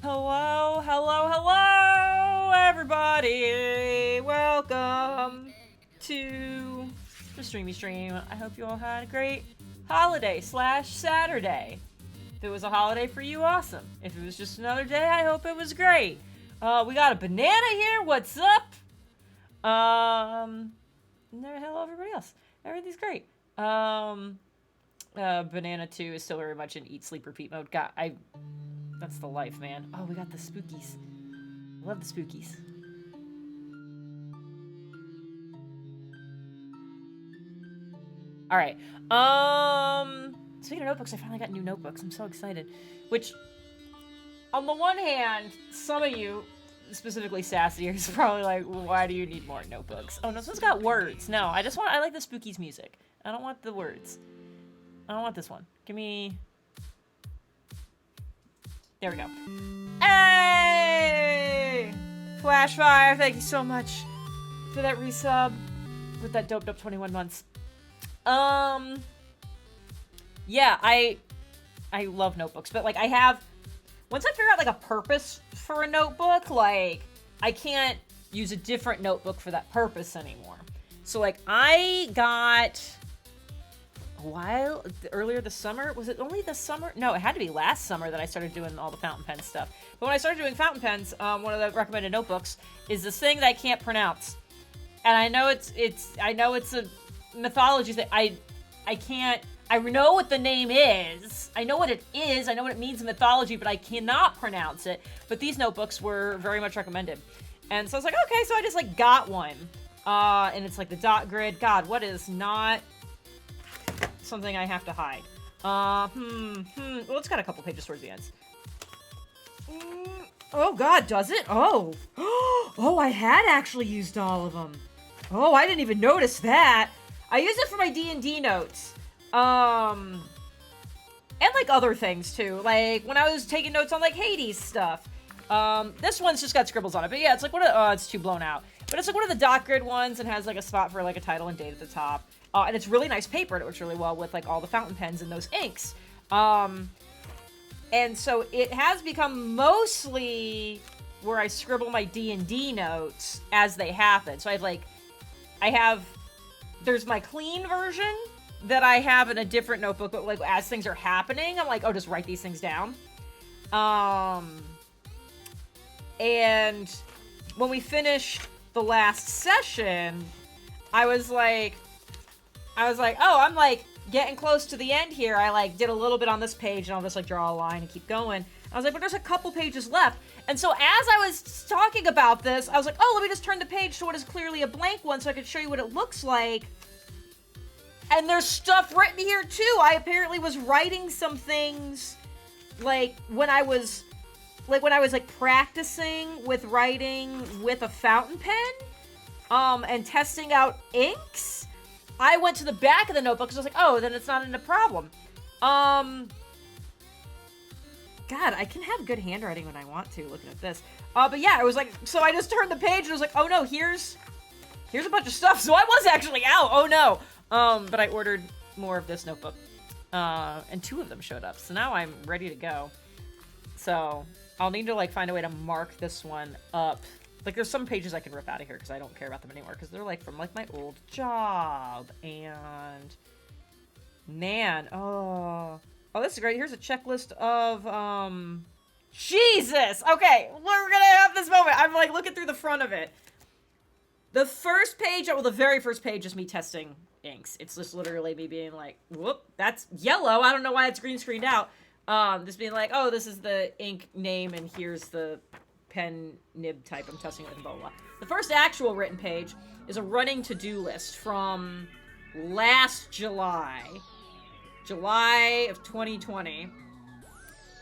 Hello, hello, hello, everybody! Welcome to the Streamy Stream. I hope you all had a great holiday / Saturday. If it was a holiday for you, awesome. If it was just another day, I hope it was great. We got a banana here. What's up? Hello, everybody else. Everything's great. Banana 2 is still very much in eat, sleep, repeat mode. That's the life, man. Oh, we got the spookies. I love the spookies. All right. Speaking of notebooks, I finally got new notebooks. I'm so excited. Which, on the one hand, some of you, specifically sassy, is probably like, why do you need more notebooks? Oh, no, this one's got words. No, I like the spookies music. I don't want the words. I don't want this one. Give me... There we go. Hey! Flashfire, thank you so much for that resub with that doped up 21 months. Yeah, I love notebooks, but like once I figure out like a purpose for a notebook, like I can't use a different notebook for that purpose anymore. So like I got earlier this summer. Was it only this summer? No, it had to be last summer that I started doing all the fountain pen stuff. But when I started doing fountain pens, one of the recommended notebooks is this thing that I can't pronounce. And I know it's a mythology thing. I know what the name is. I know what it is. I know what it means in mythology, but I cannot pronounce it. But these notebooks were very much recommended. And so I was like, okay, so I just like got one. And it's like the dot grid. God, what is not something I have to hide? Well, it's got a couple pages towards the ends. Oh God, does it? Oh. Oh, I had actually used all of them. Oh, I didn't even notice that. I used it for my D&D notes. And like other things too. Like when I was taking notes on like Hades stuff. This one's just got scribbles on it. But yeah, it's like it's too blown out. But it's like one of the dot grid ones and has like a spot for like a title and date at the top. And it's really nice paper, and it works really well with like all the fountain pens and those inks. And so it has become mostly where I scribble my D&D notes as they happen. So there's my clean version that I have in a different notebook, but like as things are happening, I'm like, oh, just write these things down. And when we finished the last session, I was like, oh, I'm like getting close to the end here. I like did a little bit on this page and I'll just like draw a line and keep going. I was like, but there's a couple pages left. And so as I was talking about this, I was like, oh, let me just turn the page to what is clearly a blank one so I can show you what it looks like. And there's stuff written here too. I apparently was writing some things like when I was practicing with writing with a fountain pen, and testing out inks. I went to the back of the notebook because I was like, oh, then it's not a problem. God, I can have good handwriting when I want to, looking at this. But yeah, it was like, so I just turned the page and I was like, oh no, here's a bunch of stuff. So I was actually out. Oh no. But I ordered more of this notebook. And 2 of them showed up. So now I'm ready to go. So I'll need to like find a way to mark this one up. Like there's some pages I can rip out of here because I don't care about them anymore because they're like from like my old job. And man, oh, this is great. Here's a checklist of Jesus. Okay, we're gonna have this moment. I'm like looking through the front of it. The first page, well, the very first page is me testing inks. It's just literally me being like, whoop, that's yellow. I don't know why it's green screened out. Just being like, oh, this is the ink name and here's the pen nib type I'm testing it with, blah, blah, blah. The first actual written page is a running to-do list from last July of 2020.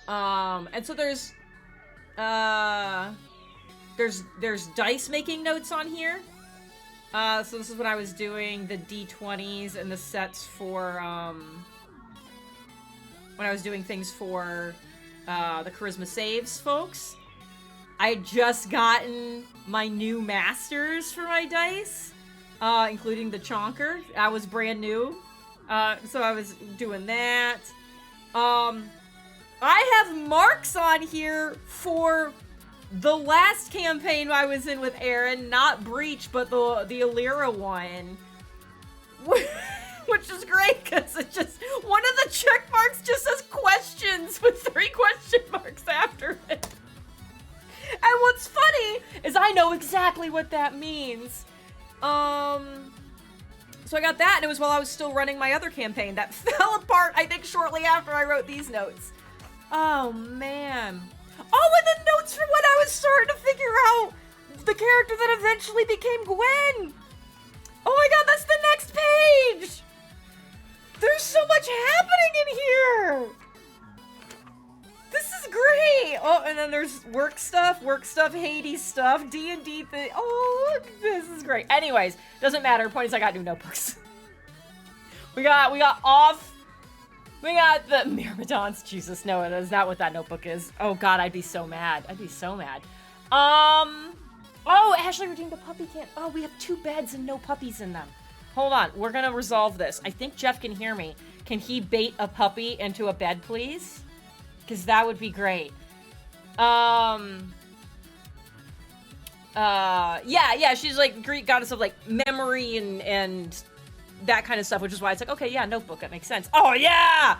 And so there's dice making notes on here. So this is when I was doing the D20s and the sets for, when I was doing things for, the Charisma Saves folks. I had just gotten my new masters for my dice, including the Chonker. I was brand new, so I was doing that. I have marks on here for the last campaign I was in with Aaron, not Breach, but the Alira one. Which is great, because it just, one of the check marks just says questions with 3 question marks after it. And what's funny is I know exactly what that means. So I got that, and it was while I was still running my other campaign that fell apart, I think, shortly after I wrote these notes. Oh, man. Oh, and the notes from when I was starting to figure out the character that eventually became Gwen. Oh my god, that's the next page! There's so much happening in here! This is great! Oh, and then there's work stuff, Hades stuff, D&D thing. Oh, look, this is great. Anyways, doesn't matter. Point is I got new notebooks. we got the Myrmidons. Jesus, no, that is not what that notebook is. Oh god, I'd be so mad. I'd be so mad. Oh, Ashley redeemed a puppy can. Oh, we have 2 beds and no puppies in them. Hold on, we're gonna resolve this. I think Jeff can hear me. Can he bait a puppy into a bed, please? Because that would be great. Yeah, she's like Greek goddess of like memory and that kind of stuff, which is why it's like, okay, yeah, notebook, that makes sense. Oh, yeah!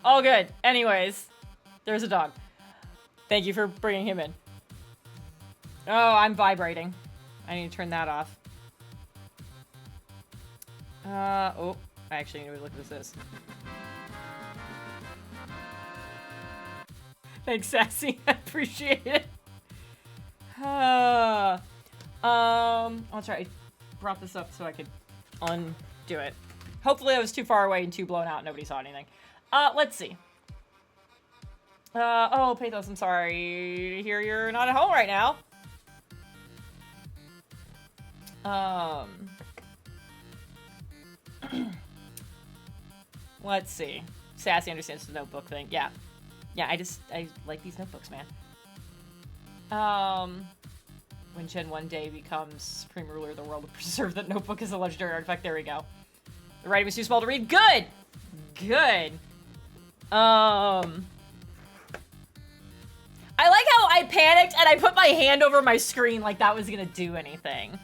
Oh, good. Anyways, there's a dog. Thank you for bringing him in. Oh, I'm vibrating. I need to turn that off. Oh, I actually need to look what this is. Thanks, Sassy. I appreciate it. I'll try. I brought this up so I could undo it. Hopefully I was too far away and too blown out. Nobody saw anything. Let's see. Oh, Pathos, I'm sorry to hear you're not at home right now. Let's see. Sassy understands the notebook thing. Yeah. Yeah, I like these notebooks, man. When Chen one day becomes Supreme Ruler of the world, to preserve that notebook as a legendary artifact. There we go. The writing was too small to read. Good! Good. I like how I panicked and I put my hand over my screen like that was gonna do anything.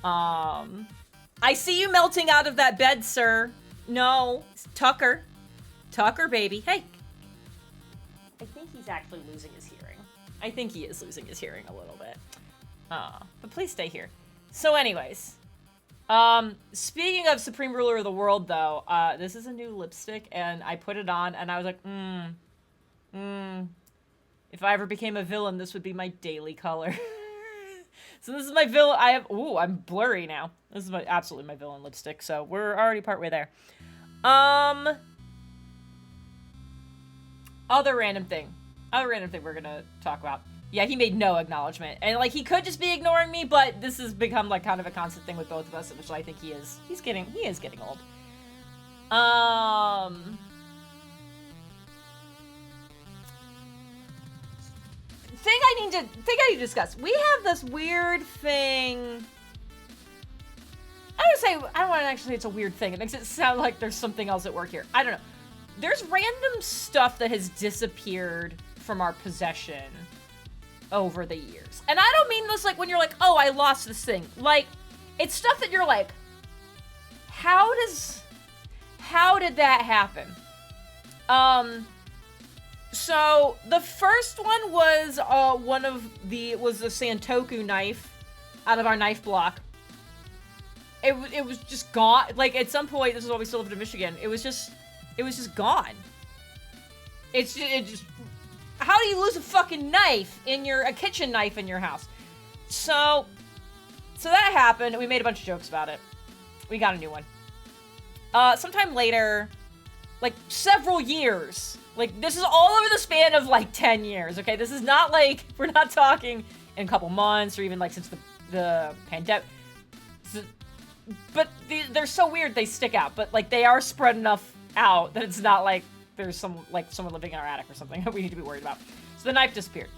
I see you melting out of that bed, sir. No, it's Tucker. Tucker, baby. Hey. I think he's actually losing his hearing. I think he is losing his hearing a little bit. But please stay here. So anyways, speaking of Supreme Ruler of the World, though, this is a new lipstick, and I put it on, and I was like, if I ever became a villain, this would be my daily color. So this is my villain. Ooh, I'm blurry now. This is absolutely my villain lipstick, so we're already partway there. Other random thing we're gonna talk about. Yeah, he made no acknowledgement. And, like, he could just be ignoring me, but this has become, like, kind of a constant thing with both of us, which I think he is getting old. Thing I need to discuss. We have this weird thing. I don't want to actually say it's a weird thing. It makes it sound like there's something else at work here. I don't know. There's random stuff that has disappeared from our possession over the years. And I don't mean this like when you're like, oh, I lost this thing. Like, it's stuff that you're like, how did that happen? So the first one was was a Santoku knife out of our knife block. It was just gone. Like, at some point, this is while we still lived in Michigan, it was just gone. It just how do you lose a fucking knife a kitchen knife in your house? So that happened. We made a bunch of jokes about it. We got a new one. Sometime later, like several years, like this is all over the span of like 10 years, okay? This is not like, we're not talking in a couple months or even like since the pandemic. But they're so weird they stick out, but like they are spread enough out that it's not like there's someone living in our attic or something that we need to be worried about. So the knife disappeared.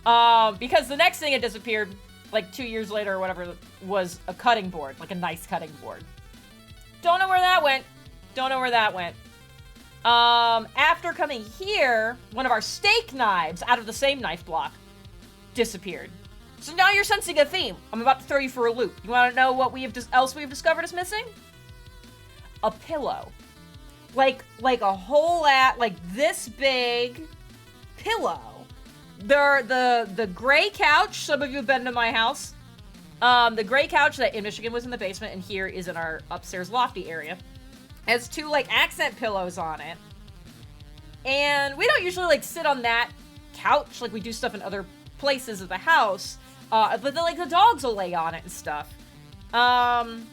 Because the next thing that disappeared, like 2 years later or whatever, was a cutting board, like a nice cutting board. Don't know where that went. After coming here, one of our steak knives out of the same knife block disappeared. So now you're sensing a theme. I'm about to throw you for a loop. You want to know what else we've discovered is missing? A pillow. Like a whole like this big pillow. The gray couch, some of you have been to my house. The gray couch that in Michigan was in the basement and here is in our upstairs lofty area. Has 2 like accent pillows on it. And we don't usually like sit on that couch like we do stuff in other places of the house. But the dogs will lay on it and stuff. And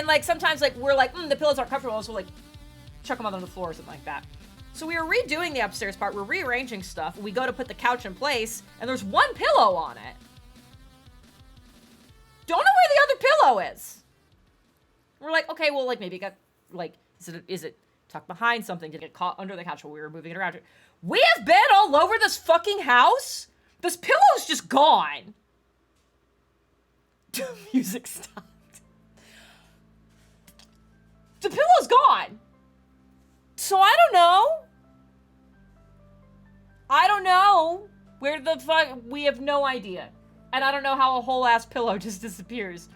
like sometimes like we're like, the pillows aren't comfortable, so we'll like chuck them on the floor or something like that. So we were redoing the upstairs part, we're rearranging stuff, we go to put the couch in place, and there's 1 pillow on it. Don't know where the other pillow is. We're like, okay, well, like, maybe it got, like, is it tucked behind something? Did it get caught under the couch while we were moving it around? We have been all over this fucking house. This pillow's just gone. Music stopped. The pillow's gone. So I don't know. Where the fuck, we have no idea. And I don't know how a whole ass pillow just disappears.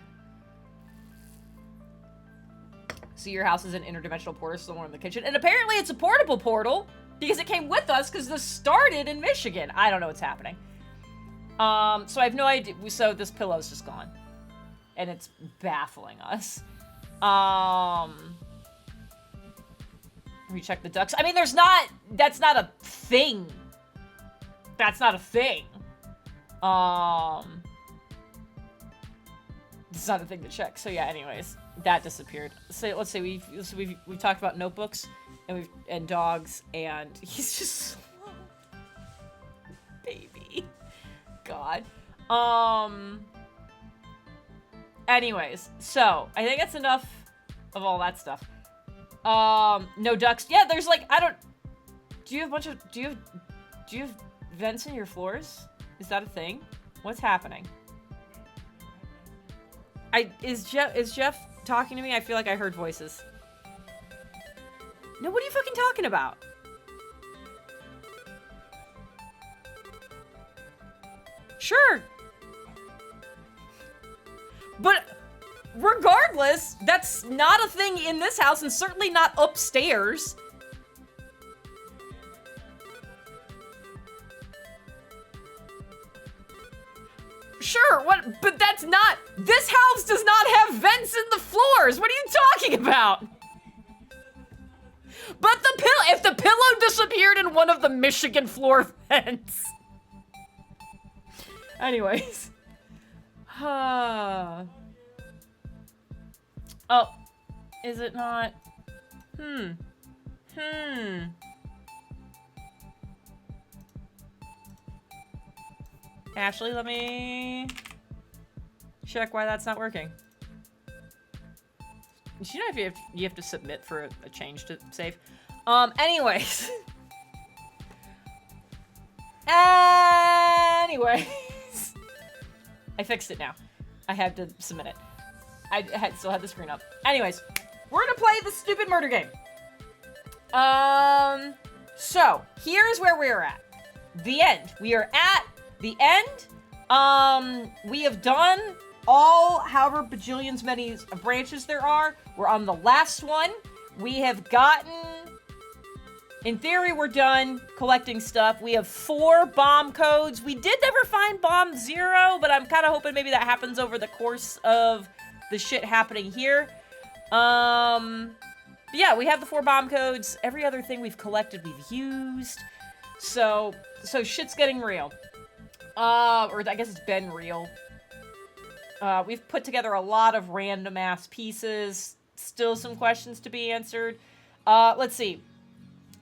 So your house is an interdimensional portal somewhere in the kitchen. And apparently it's a portable portal because it came with us because this started in Michigan. I don't know what's happening. So I have no idea. So this pillow's just gone. And it's baffling us. Recheck the ducks. I mean, that's not a thing. That's not a thing. It's not a thing to check. So yeah, anyways, that disappeared. So let's say we've talked about notebooks and dogs, and he's just baby. God. Anyways, so I think that's enough of all that stuff. No ducks. Yeah, there's like, do you have vents in your floors? Is that a thing? What's happening? Is Jeff talking to me? I feel like I heard voices. No, what are you fucking talking about? Sure. But regardless, that's not a thing in this house and certainly not upstairs. Sure, what? But that's not. This house does not have vents in the floors. What are you talking about? But if the pillow disappeared in one of the Michigan floor vents. Anyways. Oh, is it not? Ashley, let me check why that's not working. You know if you have to submit for a change to save. Anyways. Anyways. I fixed it now. I had to submit it. I still had the screen up. Anyways, we're gonna play the stupid murder game. So here's where we're at. The end. We are at the end. We have done all however bajillions many branches there are. We're on the last one. We have gotten, in theory, we're done collecting stuff. We have 4 bomb codes. We did never find bomb 0, but I'm kind of hoping maybe that happens over the course of the shit happening here. But yeah, we have the 4 bomb codes. Every other thing we've collected, we've used. So shit's getting real. Or I guess it's been real. We've put together a lot of random ass pieces. Still some questions to be answered. Let's see.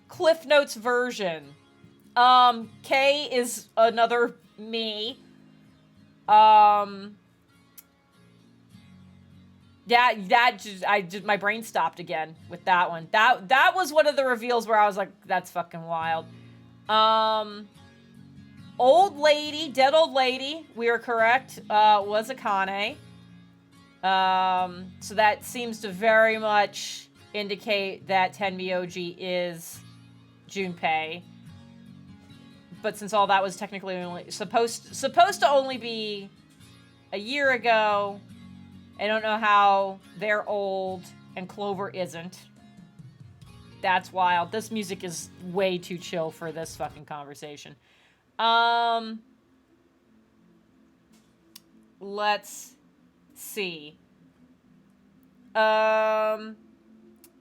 Cliff Notes version. K is another me. My brain stopped again with that one. That was one of the reveals where I was like, that's fucking wild. Old lady, dead old lady, we are correct, was Akane. So that seems to very much indicate that Tenmyoji is Junpei. But since all that was technically only supposed to only be a year ago, I don't know how they're old and Clover isn't. That's wild. This music is way too chill for this fucking conversation. Let's see.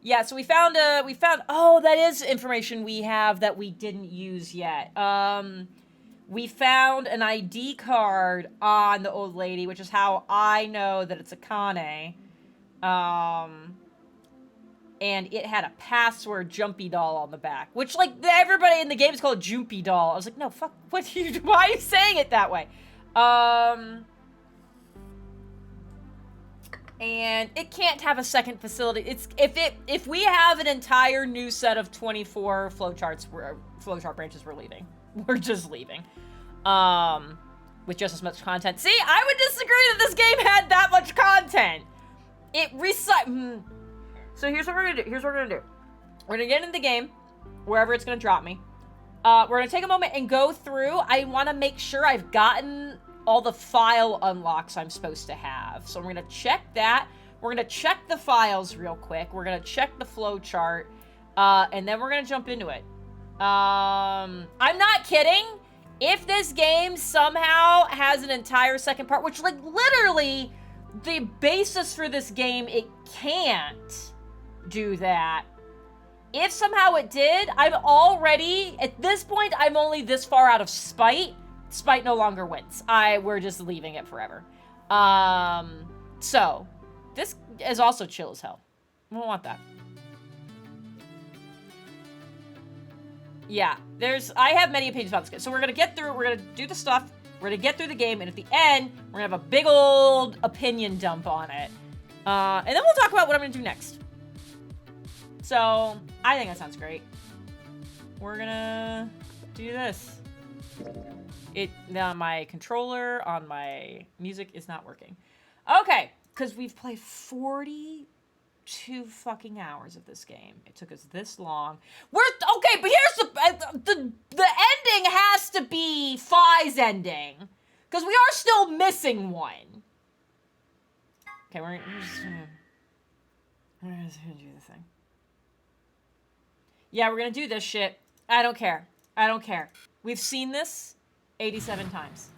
Yeah, so we found, oh, that is information we have that we didn't use yet. We found an ID card on the old lady, which is how I know that it's Akane. And it had a password Jumpy doll on the back, which, like, everybody in the game is called Jumpy doll. I was like, no, fuck, why are you saying it that way? And it can't have a second facility. It's if we have an entire new set of 24 flowchart branches, we're leaving. We're just leaving. With just as much content. See, I would disagree that this game had that much content. So here's what we're gonna do. We're gonna get into the game, wherever it's gonna drop me. We're gonna take a moment and go through. I want to make sure I've gotten all the file unlocks I'm supposed to have. So we're gonna check that. We're gonna check the files real quick. We're gonna check the flow chart. And then we're gonna jump into it. I'm not kidding. If this game somehow has an entire second part, which, like, literally the basis for this game, it can't do that. If somehow it did, I'm already, at this point, I'm only this far out of spite. Spite no longer wins. We're just leaving it forever. So, this is also chill as hell. I don't want that. Yeah, I have many opinions about this game. So we're gonna get through, we're gonna do the stuff, we're gonna get through the game, and at the end, we're gonna have a big old opinion dump on it. And then we'll talk about what I'm gonna do next. So, I think that sounds great. We're gonna do this. My controller on my music is not working. Okay, because we've played 42 fucking hours of this game. It took us this long. Okay, but here's the ending has to be Phi's ending, because we are still missing one. Okay, we're just gonna do the thing. Yeah, we're gonna do this shit. I don't care. We've seen this 87 times.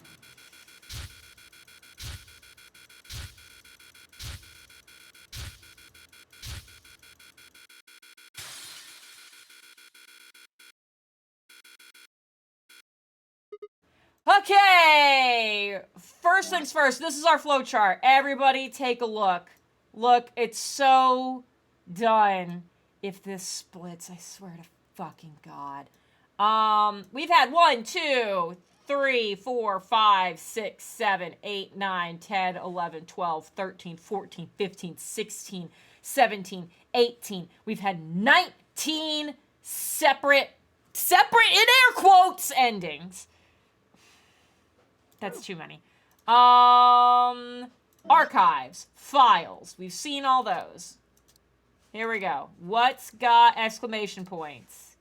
Okay! First things first, this is our flowchart. Everybody take a look. Look, it's so done. If this splits, I swear to fucking God. We've had 1, 2, 3, 4, 5, 6, 7, 8, 9, 10, 11, 12, 13, 14, 15, 16, 17, 18. We've had 19 separate in air quotes endings. That's too many. Archives, files. We've seen all those. Here we go. What's got exclamation points?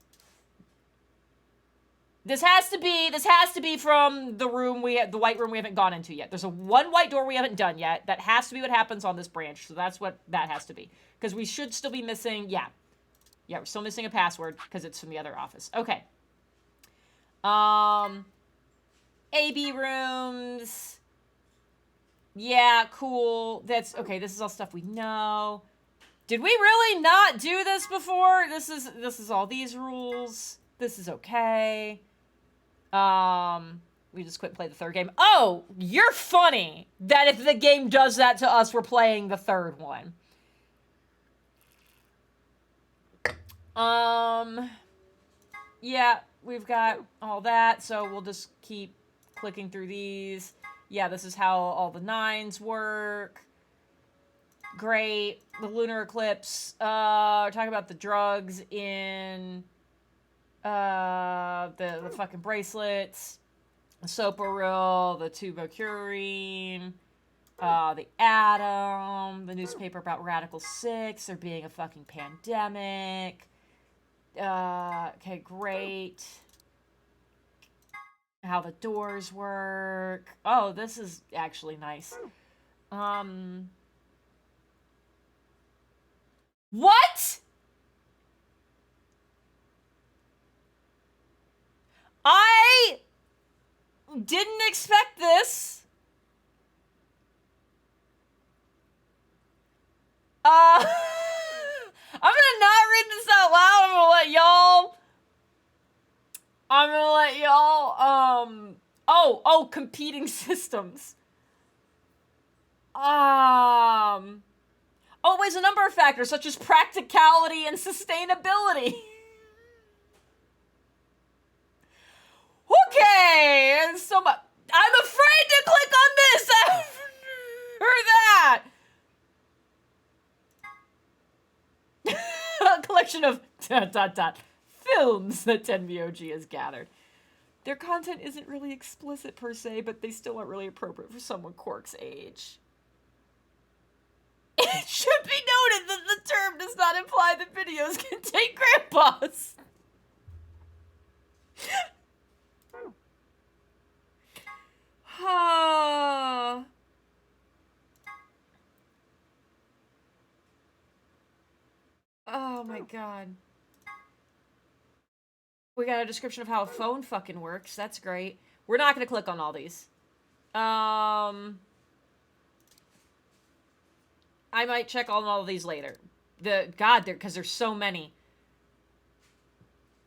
This has to be from the white room we haven't gone into yet. There's one white door we haven't done yet. That has to be what happens on this branch. So that's what that has to be. Because we should still be missing, yeah, we're still missing a password because it's from the other office. Okay. AB rooms. Yeah, cool. That's okay. This is all stuff we know. Did we really not do this before? This is all these rules. This is okay. We just quit playing the third game. Oh, you're funny that if the game does that to us, we're playing the third one. Yeah, we've got all that, so we'll just keep clicking through these. Yeah, this is how all the 9s work. Great. The lunar eclipse. We're talking about the drugs in the fucking bracelets. The soporil, the tubocurine. The Atom, the newspaper about Radical Six, there being a fucking pandemic. Okay, great. How the doors work. Oh, this is actually nice. What? I didn't expect this. I'm gonna not read this out loud. I'm gonna let y'all, oh, competing systems. Always a number of factors such as practicality and sustainability. Okay, and so much. I'm afraid to click on this after that. A collection of ... films that 10VOG has gathered. Their content isn't really explicit per se, but they still aren't really appropriate for someone Quark's age. It should be noted that the term does not imply that videos contain grandpas. Oh my god. We got a description of how a phone fucking works. That's great. We're not gonna click on all these. I might check on all of these later. Because there's so many.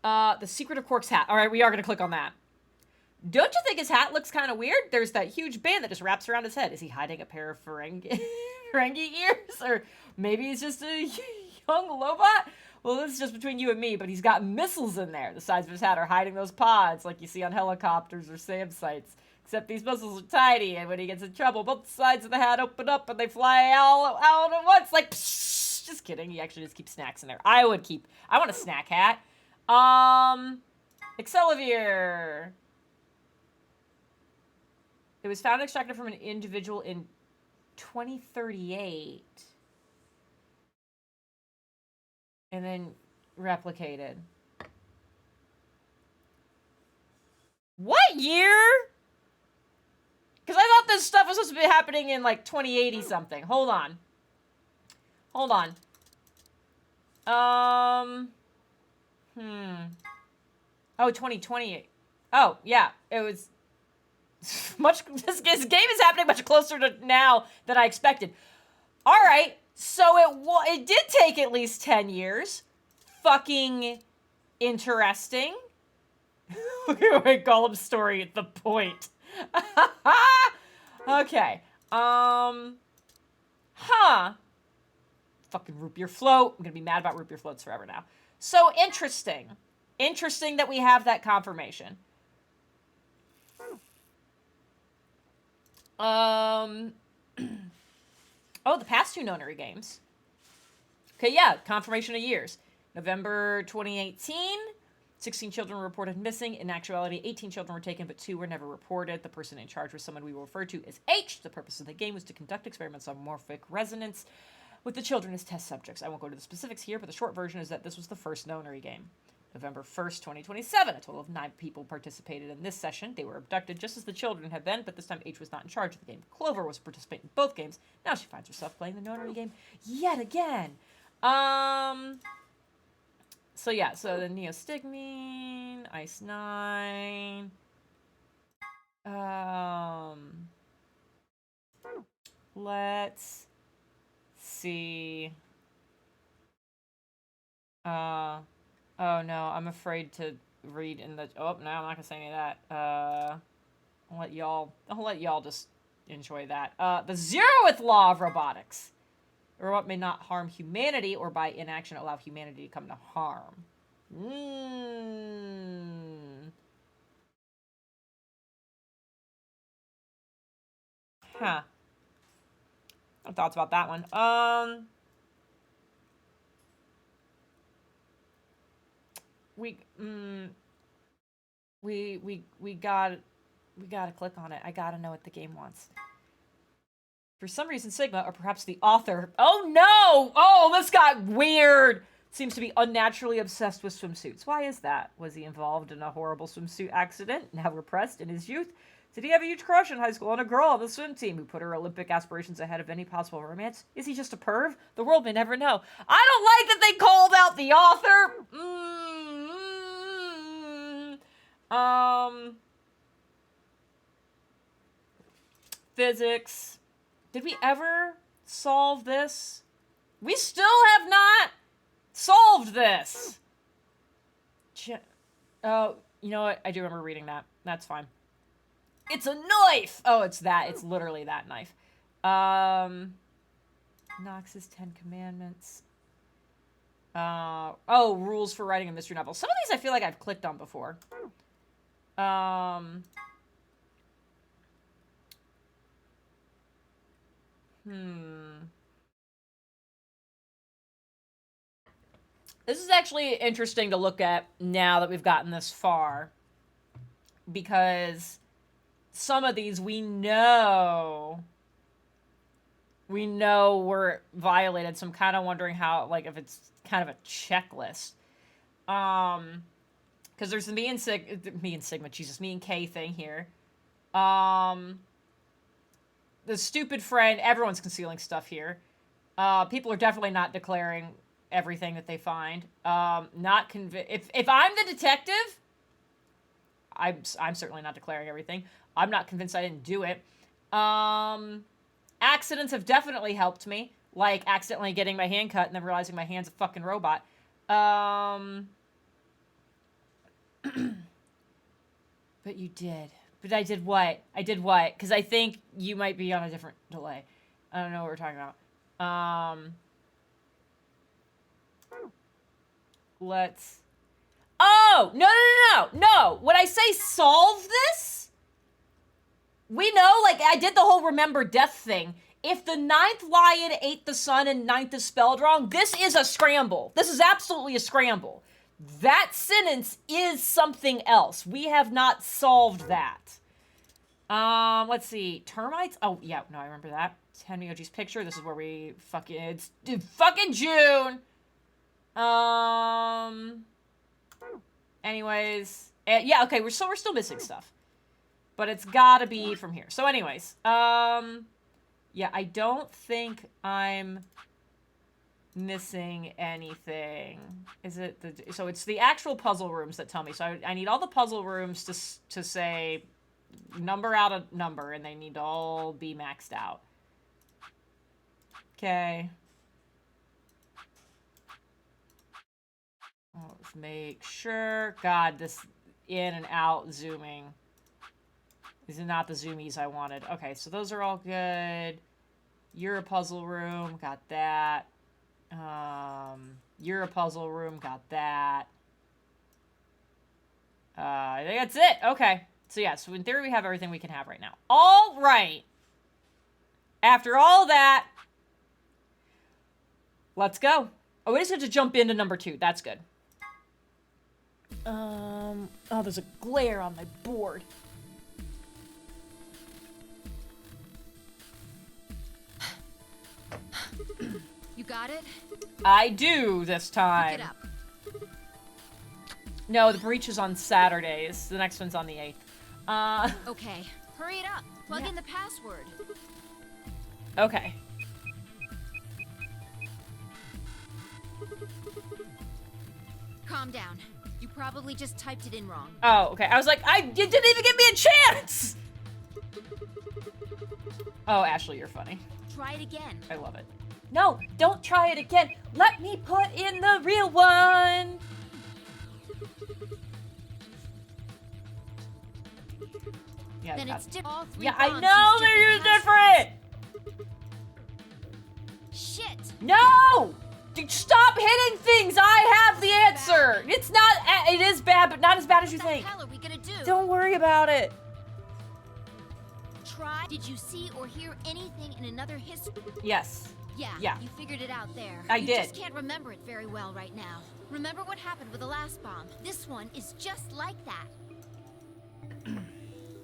The secret of Quark's hat. All right, we are gonna click on that. Don't you think his hat looks kind of weird? There's that huge band that just wraps around his head. Is he hiding a pair of Ferengi ears? Or maybe he's just a young Lobot? Well, this is just between you and me, but he's got missiles in there. The sides of his hat are hiding those pods like you see on helicopters or SAM sites. Except these missiles are tiny, and when he gets in trouble, both sides of the hat open up and they fly all out at once. Like, psh, just kidding. He actually just keeps snacks in there. I want a snack hat. Excelivir. It was found and extracted from an individual in 2038. And then replicated. What year? Because I thought this stuff was supposed to be happening in like 2080 something. Hold on. Oh, 2028. Oh, yeah. It was this game is happening much closer to now than I expected. All right. So it did take at least 10 years. Fucking interesting. Wait, Gollum's story at the point. Okay. Fucking root beer float. I'm gonna be mad about root beer floats forever now. So interesting. Interesting that we have that confirmation. Oh, the past two Nonary games. Okay, yeah, confirmation of years. November 2018, 16 children were reported missing. In actuality, 18 children were taken, but 2 were never reported. The person in charge was someone we will refer to as H. The purpose of the game was to conduct experiments on morphic resonance with the children as test subjects. I won't go into the specifics here, but the short version is that this was the first Nonary game. November 1st, 2027, a total of 9 people participated in this session. They were abducted just as the children had been, but this time H was not in charge of the game. Clover was participating in both games. Now she finds herself playing the Nonary game yet again. So yeah, so the Neostigmine, Ice 9. Let's see. Oh no, I'm afraid to read in the... Oh, no, I'm not gonna say any of that. I'll let y'all just enjoy that. The zeroth law of robotics. A robot may not harm humanity, or by inaction allow humanity to come to harm. Huh. No thoughts about that one. We gotta click on it. I gotta know what the game wants. For some reason, Sigma, or perhaps the author... Oh, no! Oh, this got weird! Seems to be unnaturally obsessed with swimsuits. Why is that? Was he involved in a horrible swimsuit accident, now repressed in his youth? Did he have a huge crush in high school on a girl on the swim team who put her Olympic aspirations ahead of any possible romance? Is he just a perv? The world may never know. I don't like that they called out the author! Physics. Did we ever solve this? We still have not solved this. Oh, you know what? I do remember reading that. That's fine. It's a knife! Oh, it's that. It's literally that knife. Knox's 10 Commandments. Oh, rules for writing a mystery novel. Some of these I feel like I've clicked on before. This is actually interesting to look at now that we've gotten this far. Because some of these we know were violated. So I'm kind of wondering how, like, if it's kind of a checklist. Because there's the me and K thing here. The stupid friend, everyone's concealing stuff here. People are definitely not declaring everything that they find. Not convinced. If I'm the detective, I'm certainly not declaring everything. I'm not convinced I didn't do it. Accidents have definitely helped me, like accidentally getting my hand cut and then realizing my hand's a fucking robot. But you did. But I did what? I did what? Because I think you might be on a different delay. I don't know what we're talking about. Let's... Oh! No! When I say solve this, we know, like, I did the whole remember death thing. If the 9th lion ate the sun and 9th is spelled wrong, this is a scramble. This is absolutely a scramble. That sentence is something else. We have not solved that. Let's see. Termites? Oh, yeah. No, I remember that. Tenmyoji's picture. This is where we fucking... It's fucking June! Anyways. Yeah, okay. We're still missing stuff. But it's gotta be from here. So anyways. Yeah, I don't think I'm... missing anything. Is it the... So it's the actual puzzle rooms that tell me. So I need all the puzzle rooms to say number out a number, and they need to all be maxed out. Okay. Let's make sure. God, this in and out zooming. These are not the zoomies I wanted. Okay, so those are all good. You're a puzzle room. Got that. You're a puzzle room, got that. I think that's it. Okay. So yeah, so in theory we have everything we can have right now. All right. After all that, let's go. Oh, we just have to jump into number 2. That's good. Oh, there's a glare on my board. You got it? I do this time. Pick it up. No, the breach is on Saturdays. The next one's on the 8th. Okay, hurry it up. Plug in the password. Okay. Calm down. You probably just typed it in wrong. Oh, okay. I was like, you didn't even give me a chance! Oh, Ashley, you're funny. Try it again. I love it. No, don't try it again. Let me put in the real one. Yeah, then it's all 3 yeah, I know they're different. Shit. No! Stop hitting things. I have the answer. It's not. It is bad, but not as bad as you think. What the hell are we gonna do? Don't worry about it. Try. Did you see or hear anything in another history? Yes. Yeah. You figured it out there. I did. You just can't remember it very well right now. Remember what happened with the last bomb? This one is just like that.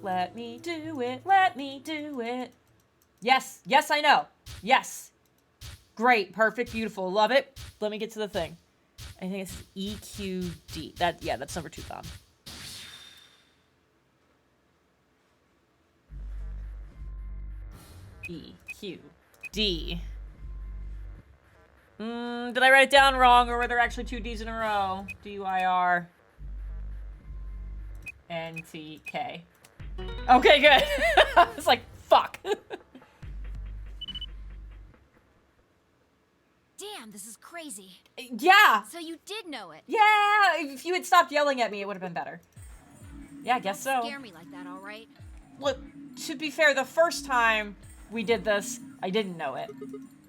Let me do it. Let me do it. Yes. Yes, I know. Yes. Great. Perfect. Beautiful. Love it. Let me get to the thing. I think it's EQD. That's number 2 bomb. EQD. Did I write it down wrong, or were there actually 2 D's in a row? DYR. NTK. Okay, good. I was like, fuck. Damn, this is crazy. Yeah. So you did know it. Yeah. If you had stopped yelling at me, it would have been better. Yeah, I guess Don't so. scare me like that, all right? Look, to be fair, the first time we did this, I didn't know it.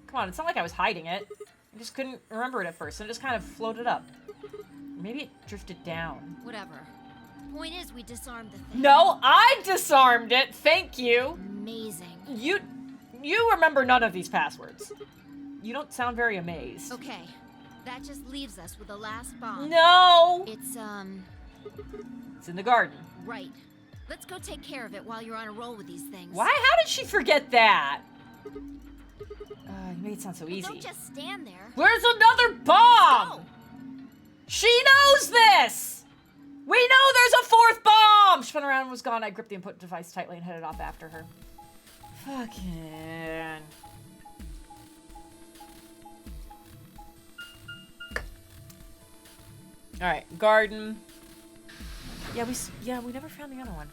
Come on, it's not like I was hiding it. I just couldn't remember it at first, and it just kind of floated up. Maybe it drifted down. Whatever. Point is, we disarmed the thing. No, I disarmed it. Thank you. Amazing. You remember none of these passwords. You don't sound very amazed. Okay, that just leaves us with the last bomb. No. It's in the garden. Right. Let's go take care of it while you're on a roll with these things. Why? How did she forget that? You made it sound so easy. Don't just stand there. Where's another bomb? Go. She knows this! We know there's a 4th bomb! She spun around and was gone. I gripped the input device tightly and headed off after her. Fucking... Alright, garden. Yeah, we never found the other one.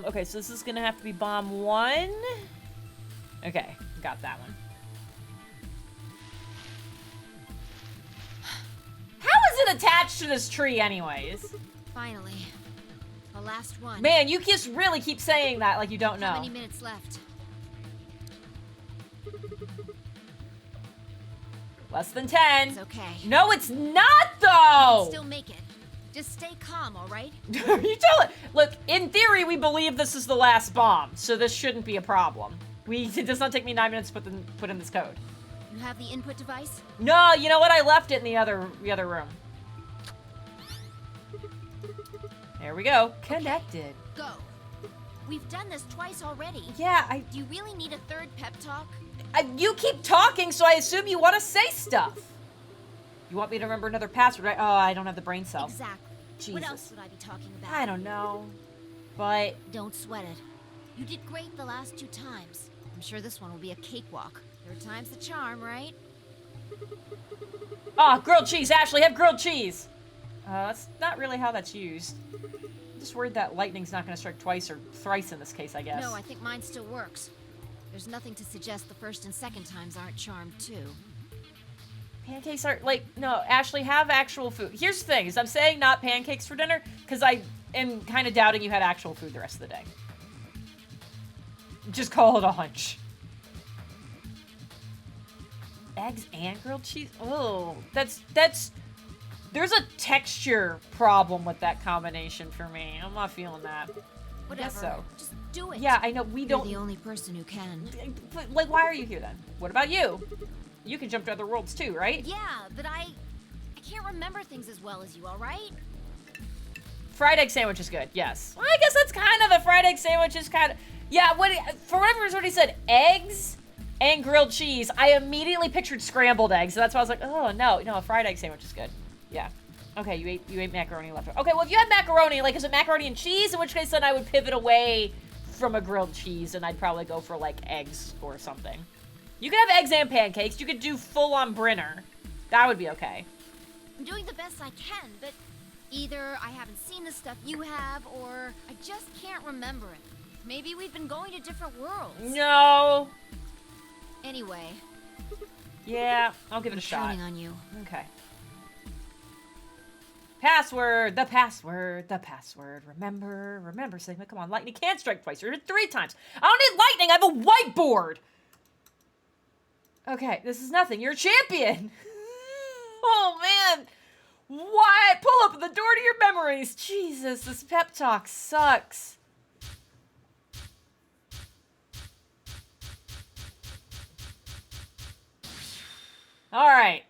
Okay, so this is gonna have to be bomb 1. Okay, got that one. How is it attached to this tree anyways? Finally. The last one. Man, you just really keep saying that like you don't know. How many minutes left? Less than 10. It's okay. No, it's not though! Still make it. Just stay calm, all right? You tell it. Look, in theory, we believe this is the last bomb, so this shouldn't be a problem. It does not take me 9 minutes to put in this code. You have the input device? No, you know what? I left it in the other room. There we go. Connected. Go. We've done this twice already. Yeah, Do you really need a 3rd pep talk? You keep talking, so I assume you want to say stuff. You want me to remember another password, right? Oh, I don't have the brain cells. Exactly. Jesus. What else would I be talking about? I don't know. But... Don't sweat it. You did great the last 2 times. I'm sure this one will be a cakewalk. 3rd time's the charm, right? Oh, grilled cheese. Ashley, have grilled cheese. That's not really how that's used. I'm just worried that lightning's not going to strike twice or thrice in this case, I guess. No, I think mine still works. There's nothing to suggest the 1st and 2nd times aren't charmed, too. Pancakes are, like, no, Ashley, have actual food. Here's the thing, is I'm saying not pancakes for dinner, because I am kind of doubting you had actual food the rest of the day. Just call it a hunch. Eggs and grilled cheese? Oh, that's, there's a texture problem with that combination for me. I'm not feeling that. Whatever. I guess so. Just do it. Yeah, I know, we You're don't... the only person who can. But, like, why are you here then? What about you? You can jump to other worlds too, right? Yeah, but I can't remember things as well as you, all right? Fried egg sandwich is good, yes. Well, I guess that's kind of, a fried egg sandwich is kind of... Yeah, for whatever reason, when he said eggs and grilled cheese, I immediately pictured scrambled eggs. So that's why I was like, oh, no, a fried egg sandwich is good. Yeah. Okay, you ate macaroni left. Okay, well, if you had macaroni, like, is it macaroni and cheese? In which case, then I would pivot away from a grilled cheese, and I'd probably go for, like, eggs or something. You could have eggs and pancakes. You could do full-on Brinner. That would be okay. I'm doing the best I can, but either I haven't seen the stuff you have, or I just can't remember it. Maybe we've been going to different worlds. No. Anyway. Yeah, I'll give it a shot. Counting on you. Okay. Password, the password, the password. Remember, Sigma. Come on, lightning can't strike twice. You're 3 times. I don't need lightning. I have a whiteboard. Okay, this is nothing. You're a champion. Oh, man. What? Pull up the door to your memories. Jesus, this pep talk sucks. All right.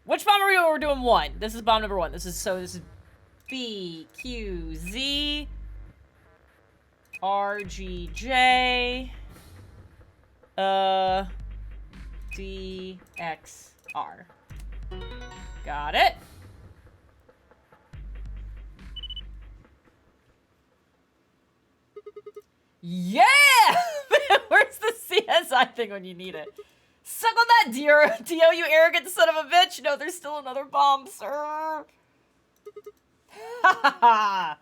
Which bomb are we doing? We're doing 1. This is bomb number 1. This is B, Q, Z, R, G, J, D, X, R. Got it. Yeah! Where's the CSI thing when you need it? Suck on that, Dio, you arrogant son of a bitch! No, there's still another bomb, sir! Ha ha ha!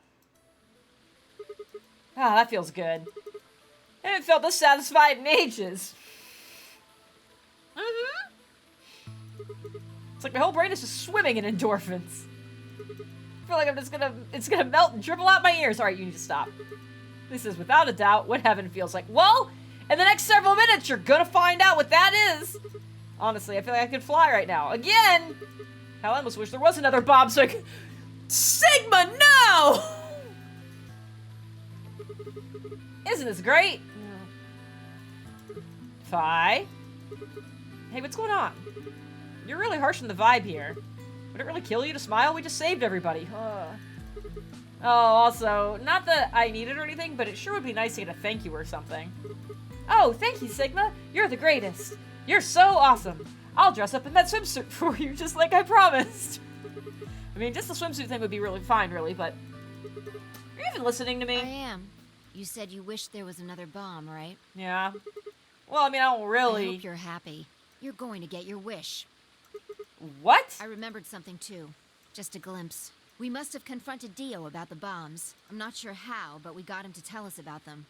Ah, that feels good. I haven't felt this satisfied in ages. It's like my whole brain is just swimming in endorphins. I feel like it's gonna melt and dribble out my ears. Alright, you need to stop. This is without a doubt what heaven feels like. Well, in the next several minutes, you're gonna find out what that is. Honestly, I feel like I could fly right now. Again! Hell, I almost wish there was another bomb so I could... Sigma, no! Isn't this great? Phi? Hey, what's going on? You're really harsh on the vibe here. Would it really kill you to smile? We just saved everybody. Oh, also, not that I need it or anything, but it sure would be nice to get a thank you or something. Oh, thank you, Sigma. You're the greatest. You're so awesome. I'll dress up in that swimsuit for you, just like I promised. I mean, just the swimsuit thing would be really fine, really, but... Are you even listening to me? I am. You said you wished there was another bomb, right? Yeah. Well, I mean, I don't really... I hope you're happy. You're going to get your wish. What? I remembered something, too. Just a glimpse. We must have confronted Dio about the bombs. I'm not sure how, but we got him to tell us about them.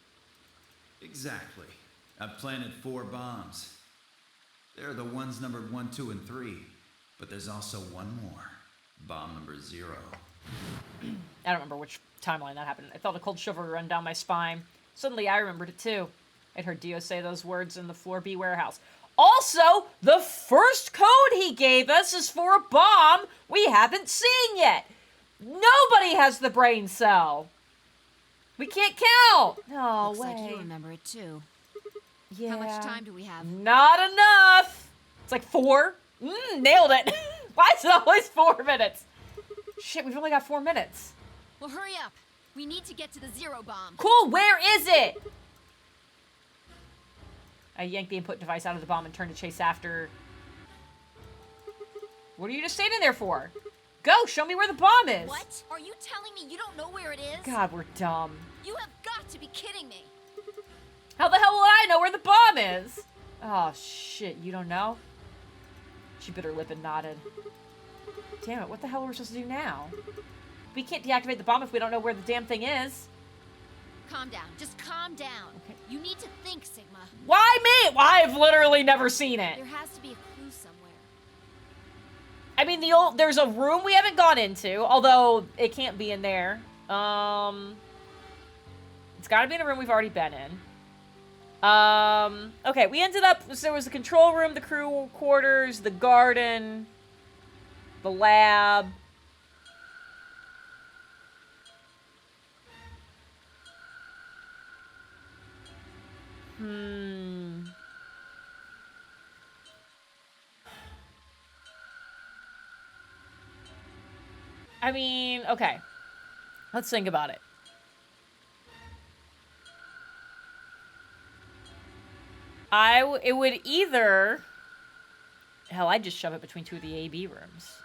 Exactly. I've planted 4 bombs. They're the ones numbered 1, 2, and 3. But there's also one more. Bomb number 0. I don't remember which timeline that happened. I felt a cold shiver run down my spine. Suddenly, I remembered it too. I'd heard Dio say those words in the Floor B warehouse. Also, the first code he gave us is for a bomb we haven't seen yet. Nobody has the brain cell. We can't count. No Looks way. like you remember it too. Yeah. How much time do we have? Not enough. It's like 4. Nailed it. Why is it always 4 minutes? Shit, we've only got 4 minutes. Well, hurry up. We need to get to the 0 bomb. Cool, where is it? I yanked the input device out of the bomb and turned to chase after... What are you just standing there for? Go, show me where the bomb is. What? Are you telling me you don't know where it is? God, we're dumb. You have got to be kidding me. How the hell will I know where the bomb is? Oh, shit, you don't know? She bit her lip and nodded. Damn it, what the hell are we supposed to do now? We can't deactivate the bomb if we don't know where the damn thing is. Calm down. Just calm down. Okay. You need to think, Sigma. Why me? Well, I've literally never seen it. There has to be a clue somewhere. I mean, there's a room we haven't gone into, although it can't be in there. It's got to be in a room we've already been in. Okay, we ended up, so there was the control room, the crew quarters, the garden, the lab. I mean, okay. Let's think about it. It would either... Hell, I'd just shove it between 2 of the A-B rooms.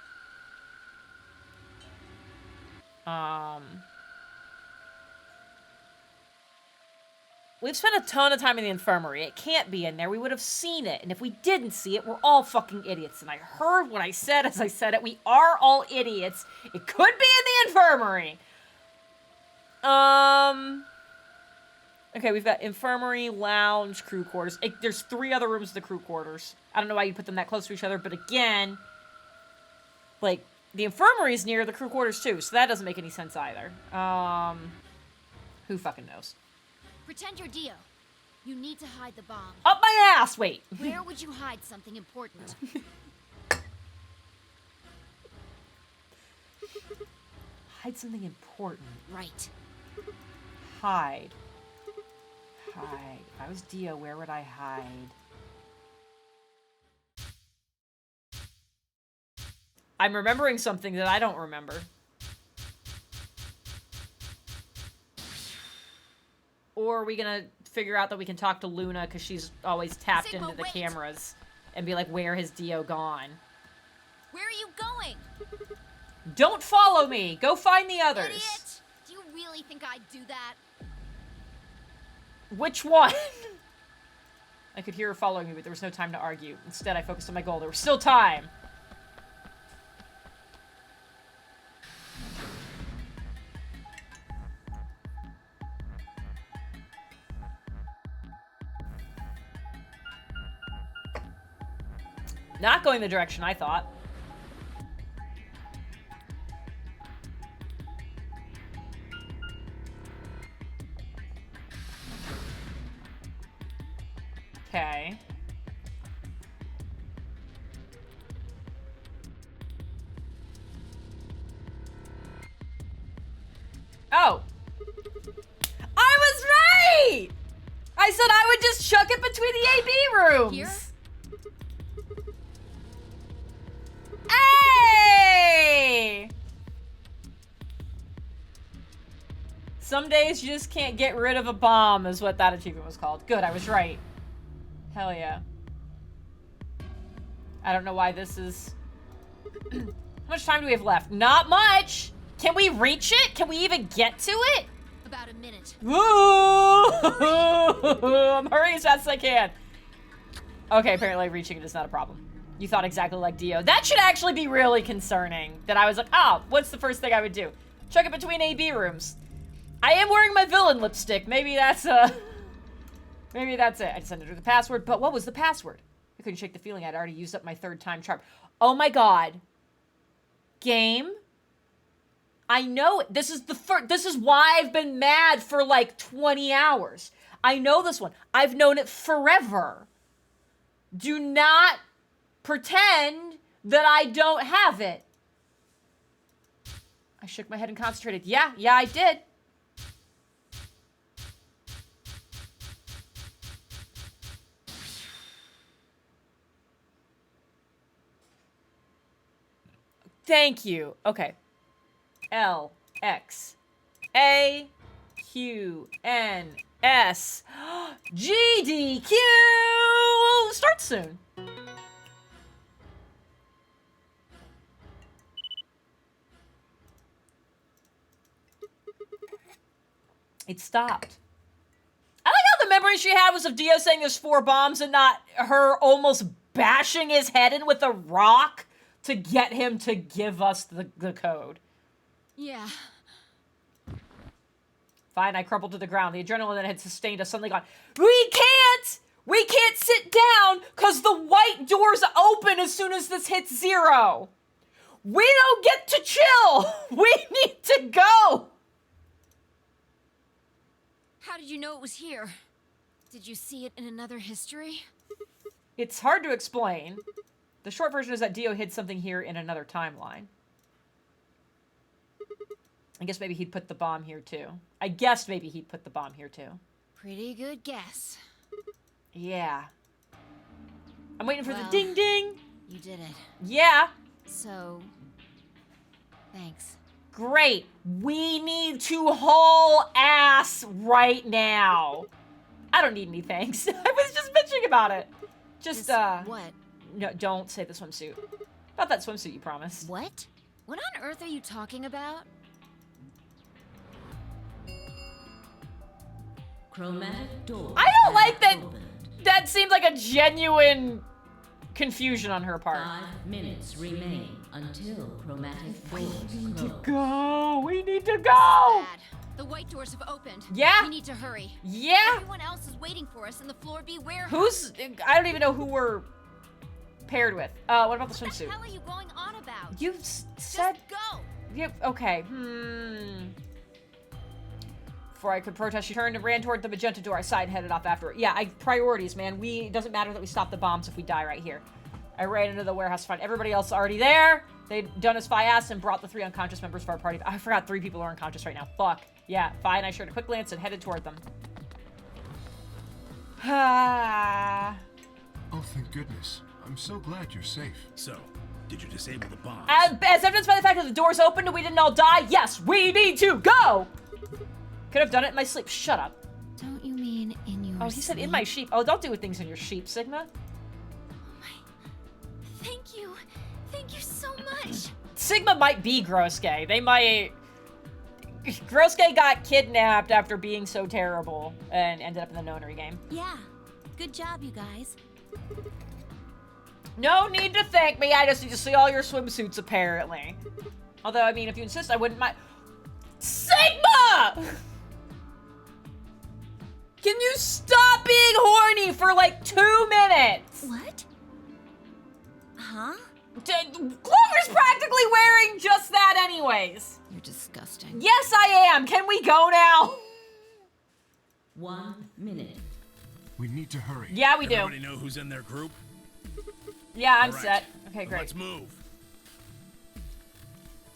We've spent a ton of time in the infirmary. It can't be in there. We would have seen it. And if we didn't see it, we're all fucking idiots. And I heard what I said as I said it. We are all idiots. It could be in the infirmary. Okay, we've got infirmary, lounge, crew quarters. There's 3 other rooms in the crew quarters. I don't know why you put them that close to each other, but again, like, the infirmary is near the crew quarters too, so that doesn't make any sense either. Who fucking knows? Pretend you're Dio. You need to hide the bomb. Up my ass! Wait. Where would you hide something important? Hide something important. Right. Hide. Hide. If I was Dio, where would I hide? I'm remembering something that I don't remember. Or are we gonna figure out that we can talk to Luna because she's always tapped Sigma, into the wait. cameras and be like, where has Dio gone? Where are you going? Don't follow me! Go find the others! Idiot! Do you really think I'd do that? Which one? I could hear her following me, but there was no time to argue. Instead, I focused on my goal. There was still time! Not going the direction I thought. Okay. Oh. I was right! I said I would just chuck it between the AB rooms. Here? Hey! Some days you just can't get rid of a bomb is what that achievement was called. Good, I was right. Hell yeah. I don't know why this is... How much time do we have left? Not much! Can we reach it? Can we even get to it? About a minute. Woo! I'm hurrying as fast as I can. Okay, apparently reaching it is not a problem. You thought exactly like Dio. That should actually be really concerning. That I was like, oh, what's the first thing I would do? Chuck it between AB rooms. I am wearing my villain lipstick. Maybe that's maybe that's it. I just entered the password, but what was the password? I couldn't shake the feeling I'd already used up my third time charm. Oh my god. Game? I know it. This is the first. This is why I've been mad for like 20 hours. I know this one. I've known it forever. Do not pretend that I don't have it. I shook my head and concentrated. Yeah, I did. Thank you. Okay. L X A Q N S G D Q. Start soon. It stopped. I like how the memory she had was of Dio saying there's 4 bombs and not her almost bashing his head in with a rock to get him to give us the code. Yeah. Fine, I crumpled to the ground. The adrenaline that had sustained us suddenly gone. We can't sit down because the white doors open as soon as this hits 0. We don't get to chill. We need to go. How did you know it was here? Did you see it in another history? It's hard to explain. The short version is that Dio hid something here in another timeline. I guess maybe he'd put the bomb here too. Pretty good guess. Yeah. I'm waiting for the Well, ding ding. You did it. Yeah. So, thanks. Great. We need to haul ass right now. I don't need any thanks. I was just bitching about it. Just, What? No, don't say the swimsuit. About that swimsuit you promised. What? What on earth are you talking about? Chromatic door. I don't like that. opened. That seemed like a genuine confusion on her part. 5 minutes remain until chromatic doors close. Go. We need to go. Bad. The white doors have opened. Yeah? We need to hurry. Yeah. Everyone else is waiting for us in the Floor B warehouse. Who's? I don't even know who we're paired with. What about the What the swimsuit? hell are you going on about? You said. Just go. Yep. Okay. Before I could protest, she turned and ran toward the magenta door. I sighed and headed off after her. Yeah, priorities, man. It doesn't matter that we stop the bombs if we die right here. I ran into the warehouse to find everybody else already there. They'd done as I asked and brought the 3 unconscious members of our party. I forgot 3 people are unconscious right now. Fuck. Yeah, fine. I shared a quick glance and headed toward them. Oh, thank goodness. I'm so glad you're safe. So, Did you disable the bombs? As evidenced by the fact that the doors opened and we didn't all die, yes, we need to go! Could have done it in my sleep. Shut up. Don't you mean in your Oh, he said in sleep? my sheep. Oh, don't do things in your sheep, Sigma. Thank you. Thank you so much. Sigma might be Grosuke. They might... Grosuke got kidnapped after being so terrible and ended up in the Nonary game. Yeah. Good job, you guys. No need to thank me. I just need to see all your swimsuits, apparently. Although, I mean, if you insist, I wouldn't mind... Sigma! Can you stop being horny for like 2 minutes? What? Huh? Clover's practically wearing just that anyways. You're disgusting. Yes, I am. Can we go now? 1 minute. We need to hurry. Yeah, we do. Everybody know who's in their group? Yeah, I'm All right. set. Okay, Then great. Let's move.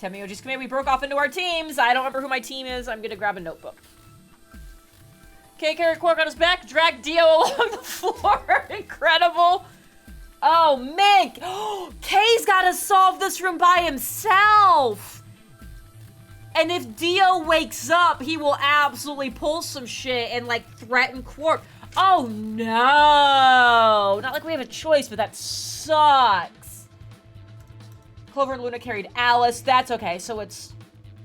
Temioji's come here. We broke off into our teams. I don't remember who my team is. I'm gonna grab a notebook. Okay, carry Quark on his back. Drag Dio along the floor. Incredible. Oh, Mink. Kay's gotta solve this room by himself. And if Dio wakes up, he will absolutely pull some shit and, like, threaten Quark. Oh, no. Not like we have a choice, but that sucks. Clover and Luna carried Alice. That's okay. So it's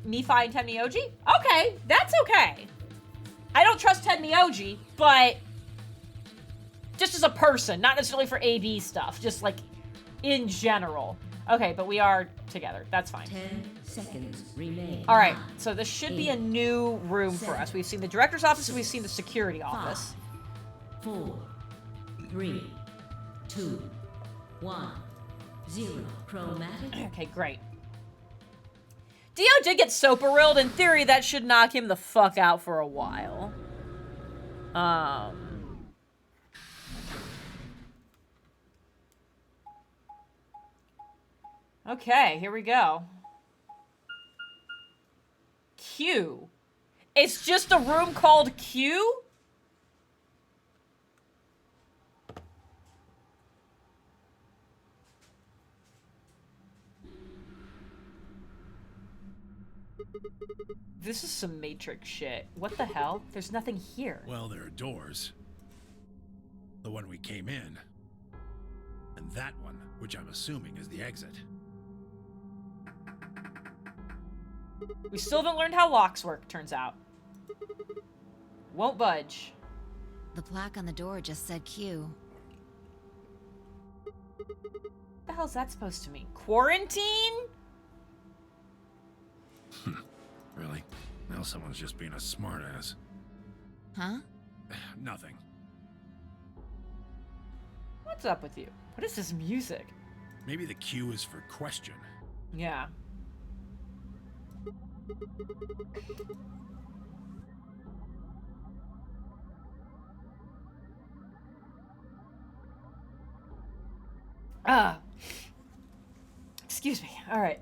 Nephi and Tenmyoji? Okay, that's okay. I don't trust Tenmyoji, but just as a person, not necessarily for AV stuff, just like in general. Okay, but we are together. That's fine. 10 seconds remain. All right, 9, so this should be a new room for us. We've seen the director's office and we've seen the security office. 4, 3, 2, 1, 0. Chromatic. Okay, great. Dio did get soparilled. In theory, that should knock him the fuck out for a while. Okay, here we go. Q. It's just a room called Q? This is some Matrix shit. What the hell? There's nothing here. Well, there are doors. The one we came in. And that one, which I'm assuming is the exit. We still haven't learned how locks work, turns out. Won't budge. The plaque on the door just said Q. What the hell's that supposed to mean? Quarantine? Really? Now someone's just being a smartass. Huh? Nothing. What's up with you? What is this music? Maybe the Q is for question. Yeah. Excuse me. All right.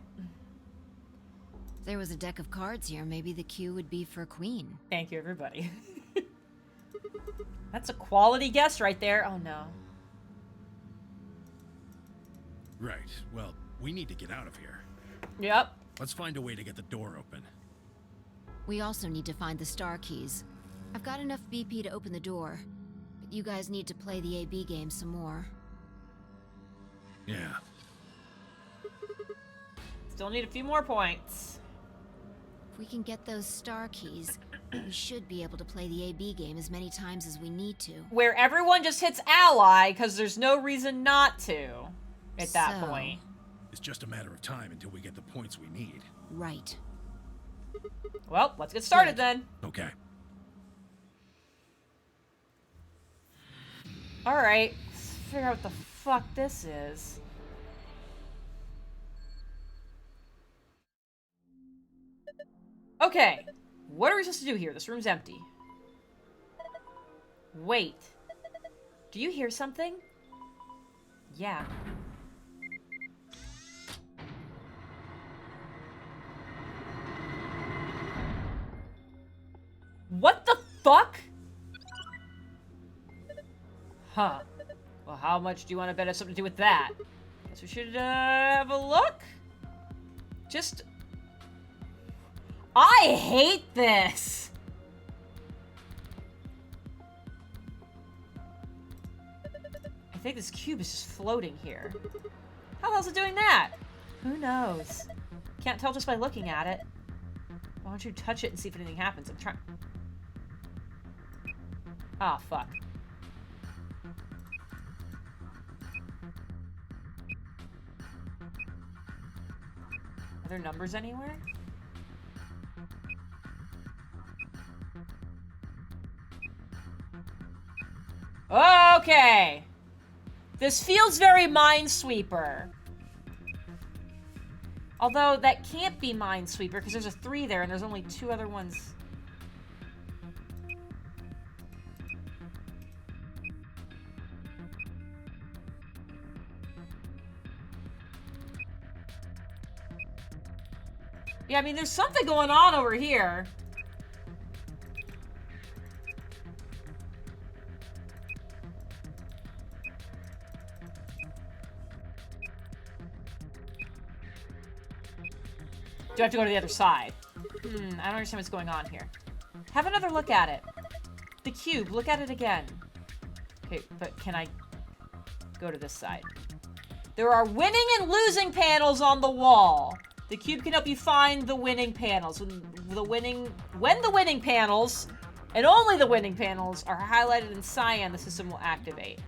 If there was a deck of cards here, maybe the Q would be for Queen. Thank you, everybody. That's a quality guess right there. Oh, no. Right. Well, we need to get out of here. Yep. Let's find a way to get the door open. We also need to find the star keys. I've got enough BP to open the door, but you guys need to play the AB game some more. Yeah. Still need a few more points. If we can get those star keys, we should be able to play the AB game as many times as we need to. Where everyone just hits ally, because there's no reason not to at that So- point. It's just a matter of time until we get the points we need. Right. Well, let's get started Good. then. Okay. Alright, let's figure out what the fuck this is. Okay, what are we supposed to do here? This room's empty. Wait. Do you hear something? Yeah. What the fuck? Huh. Well, how much do you want to bet has something to do with that? Guess we should have a look. Just... I hate this! I think this cube is just floating here. How the hell's it doing that? Who knows? Can't tell just by looking at it. Why don't you touch it and see if anything happens? I'm trying... Ah, fuck. Are there numbers anywhere? Okay. This feels very Minesweeper. Although that can't be Minesweeper because there's a 3 there and there's only 2 other ones. Yeah, I mean, there's something going on over here. Do I have to go to the other side? I don't understand what's going on here. Have another look at it. The cube, look at it again. Okay, but can I go to this side? There are winning and losing panels on the wall. The cube can help you find the winning panels. When the winning panels, and only the winning panels, are highlighted in cyan, the system will activate.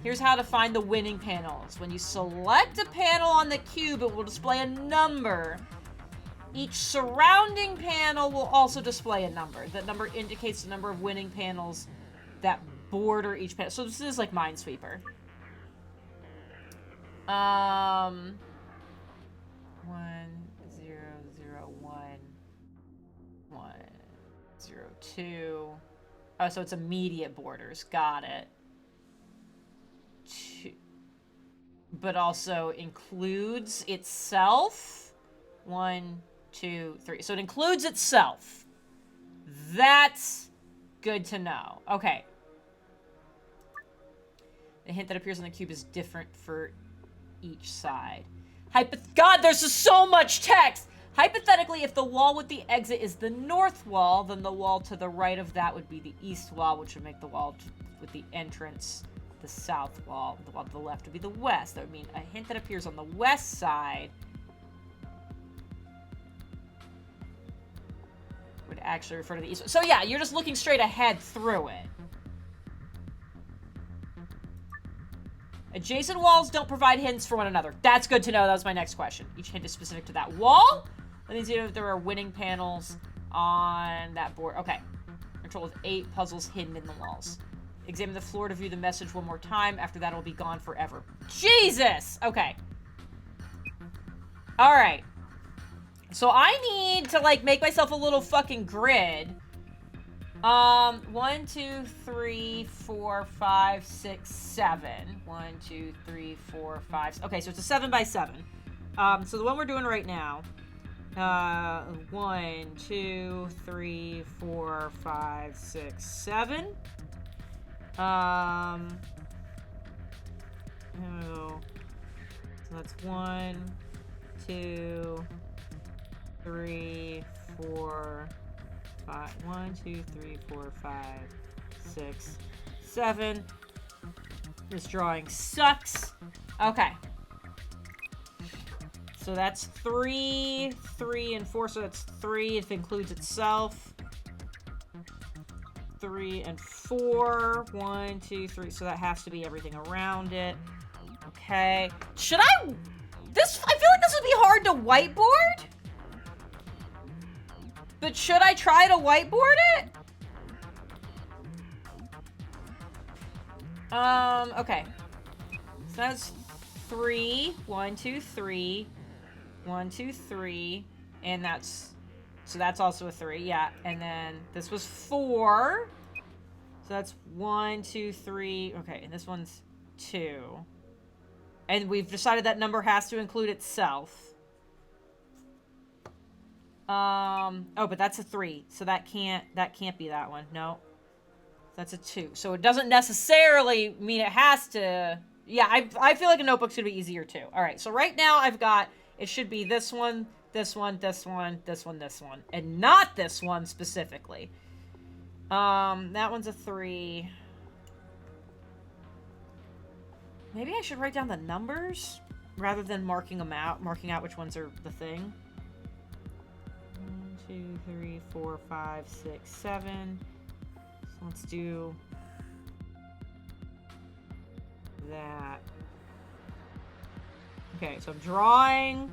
Here's how to find the winning panels. When you select a panel on the cube, it will display a number. Each surrounding panel will also display a number. That number indicates the number of winning panels that border each panel. So this is like Minesweeper. 1 0 0 1 1 0 2. Oh, so it's immediate borders. Got it. But also includes itself. 1 2 3. So it includes itself. That's good to know. Okay. The hint that appears on the cube is different for each side. God, there's just so much text! Hypothetically, if the wall with the exit is the north wall, then the wall to the right of that would be the east wall, which would make the wall with the entrance the south wall. The wall to the left would be the west. That would mean a hint that appears on the west side would actually refer to the east. So yeah, you're just looking straight ahead through it. Adjacent walls don't provide hints for one another. That's good to know. That was my next question. Each hint is specific to that wall. That means you know if there are winning panels on that board. Okay. Control with 8 puzzles hidden in the walls. Examine the floor to view the message one more time. After that, it'll be gone forever. Jesus! Okay. Alright. So I need to, like, make myself a little fucking grid. 1 2 3 4 5 6 7. 1 2 3 4 5. Okay, so it's a 7 by 7. So the one we're doing right now. 1 2 3 4 5 6 7. Oh. So that's 1 2 3 4 5. 1 2 3 4 5 6 7. This drawing sucks. Okay. So that's 3, 3, and 4. So that's 3 if it includes itself. 3 and 4. 1, 2, 3. So that has to be everything around it. Okay. Should I... I feel like this would be hard to whiteboard. But should I try to whiteboard it? Okay. So that's 3. 1, 2, 3. 1, 2, 3. And that's... So that's also a 3, yeah. And then this was 4. So that's 1, 2, 3. Okay, and this one's 2. And we've decided that number has to include itself. Oh, but that's a 3. So that can't be that one. No. That's a 2. So it doesn't necessarily mean it has to Yeah, I feel like a notebook should be easier too. All right, so right now I've got, it should be this one, this one, this one, this one, this one, and not this one specifically. That one's a 3. Maybe I should write down the numbers rather than marking out which ones are the thing. 1, 2, 3, 4, 5, 6, 7. So let's do that. Okay, so I'm drawing.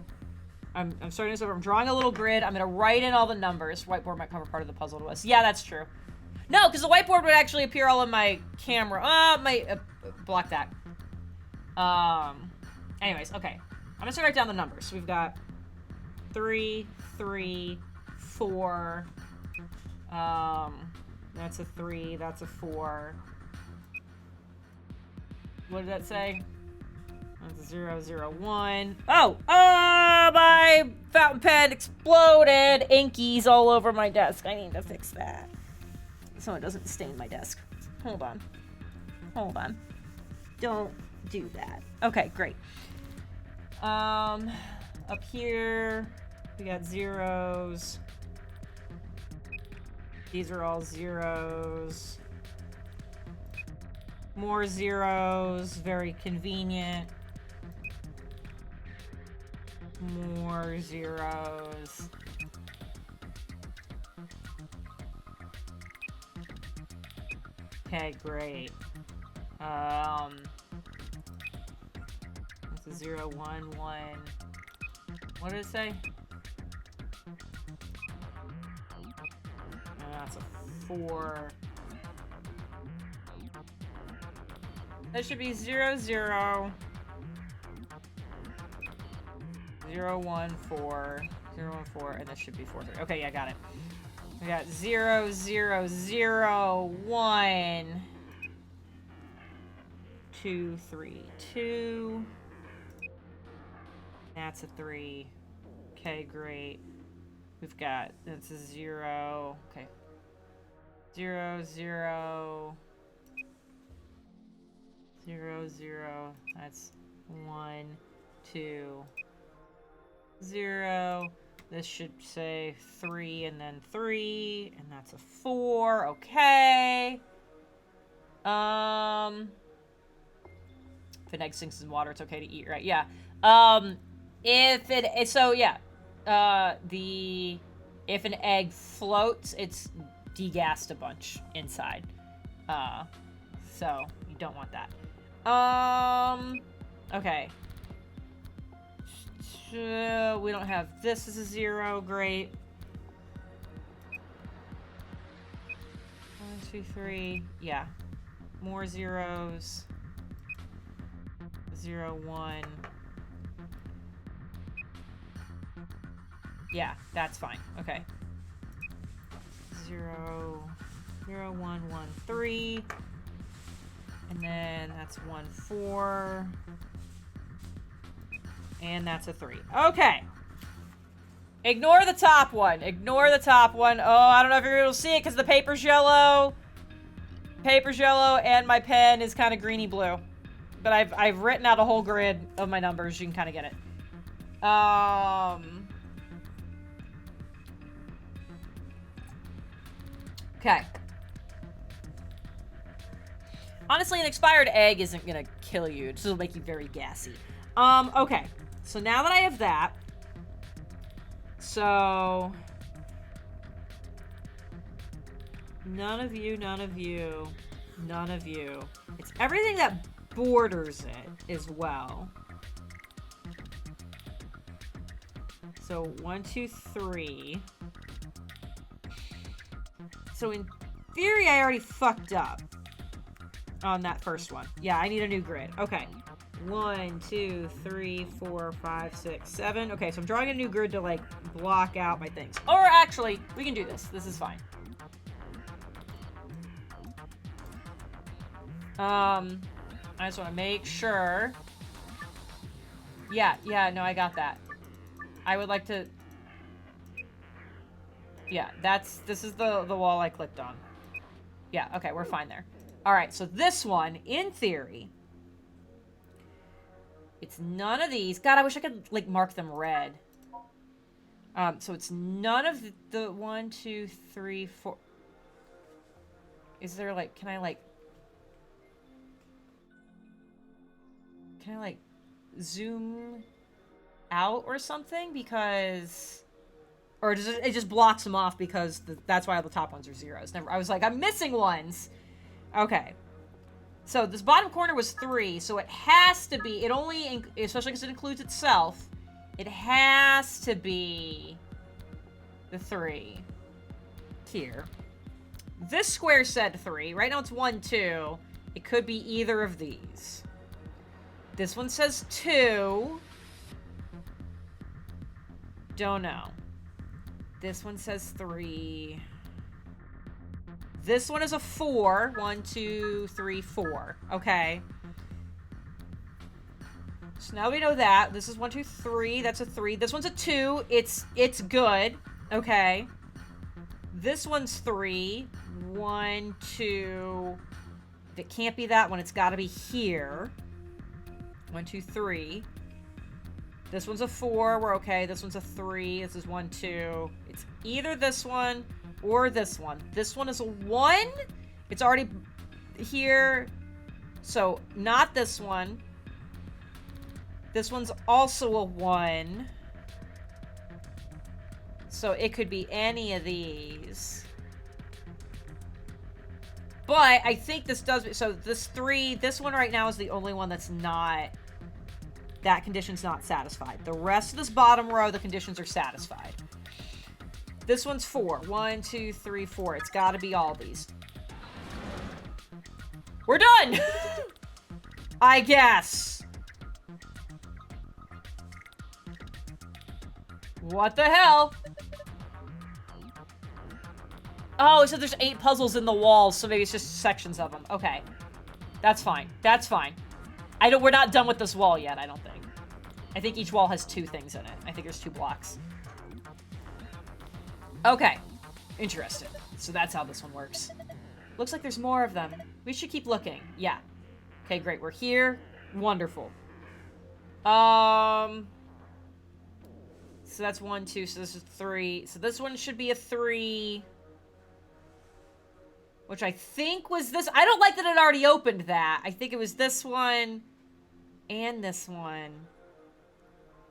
I'm starting this over. I'm drawing a little grid. I'm gonna write in all the numbers. Whiteboard might cover part of the puzzle to us. Yeah, that's true. No, because the whiteboard would actually appear all in my camera. Block that. Anyways, okay. I'm gonna start write down the numbers. So we've got 3, 3, 4. That's a 3. That's a 4. What did that say? That's a 0, 0, 1. Oh! My fountain pen exploded! Inkies all over my desk. I need to fix that, so it doesn't stain my desk. Hold on. Hold on. Don't do that. Okay, great. Up here, we got zeros. These are all zeros. More zeros, very convenient. More zeros. Okay, great. That's a 0, 1, 1. What did it say? That's a 4. That should be 0, 0. 0, 1, 4. 0, 1, 4, and this should be 4, 3. Okay, yeah, got it. We got 0, 0, 0, 1. 2, 3, 2. That's a 3. Okay, great. We've got, that's a 0. Okay. 0, 0. 0, 0. That's 1, 2, 0. This should say 3 and then 3, and that's a 4. Okay. If an egg sinks in water, it's okay to eat, right? Yeah. If an egg floats, it's degassed a bunch inside. So you don't want that. Okay. We don't have this as a 0. Great. 1, 2, 3. Yeah. More zeros. 0, 1. Yeah, that's fine. Okay. 0, 0, 1, 1, 3. And then that's 1, 4. And that's a 3. Okay. Ignore the top one. Ignore the top one. Oh, I don't know if you're able to see it because the paper's yellow. Paper's yellow and my pen is kind of greeny blue. But I've written out a whole grid of my numbers. You can kind of get it. Okay. Honestly, an expired egg isn't gonna kill you. It just will make you very gassy. Okay. So now that I have that, so none of you, none of you, none of you. It's everything that borders it as well. So 1, 2, 3. So in theory, I already fucked up on that first one. Yeah, I need a new grid. Okay. 1, 2, 3, 4, 5, 6, 7. Okay, so I'm drawing a new grid to, like, block out my things. Or actually, we can do this. This is fine. I just want to make sure. Yeah, no, I got that. I would like to... Yeah, this is the wall I clicked on. Yeah, okay, we're fine there. Alright, so this one, in theory, It's none of these. God, I wish I could, like, mark them red. So it's none of the 1, 2, 3, 4. Is there, like, can I, like, zoom out or something? Because, or does it just blocks them off because that's why all the top ones are zeros. Never, I was like, I'm missing ones. Okay. So this bottom corner was 3, so it has to be, it only, especially because it includes itself, it has to be the 3 here. This square said 3. Right now it's 1, 2. It could be either of these. This one says 2. Don't know. This one says 3. This one is a 4. 1, 2, 3, 4. Okay. So now we know that. This is 1, 2, 3. That's a 3. This one's a 2. It's good. Okay. This one's 3. 1, 2. It can't be that one. It's got to be here. 1, 2, 3. This one's a 4. We're okay. This one's a 3. This is 1, 2. It's either this one or this one. This one is a 1. It's already here. So, not this one. This one's also a 1. So, it could be any of these. But, I think this does... So, this 3... This one right now is the only one that's not... That condition's not satisfied. The rest of this bottom row, the conditions are satisfied. This one's 4. 1, 2, 3, 4. It's got to be all these. We're done! I guess. What the hell? Oh, it said there's 8 puzzles in the walls, so maybe it's just sections of them. Okay. That's fine. That's fine. We're not done with this wall yet, I don't think. I think each wall has 2 things in it. I think there's 2 blocks. Okay. Interesting. So that's how this one works. Looks like there's more of them. We should keep looking. Yeah. Okay, great. We're here. Wonderful. So that's 1, 2. So this is 3. So this one should be a 3. Which I think was this. I don't like that it already opened that. I think it was this one. And this one.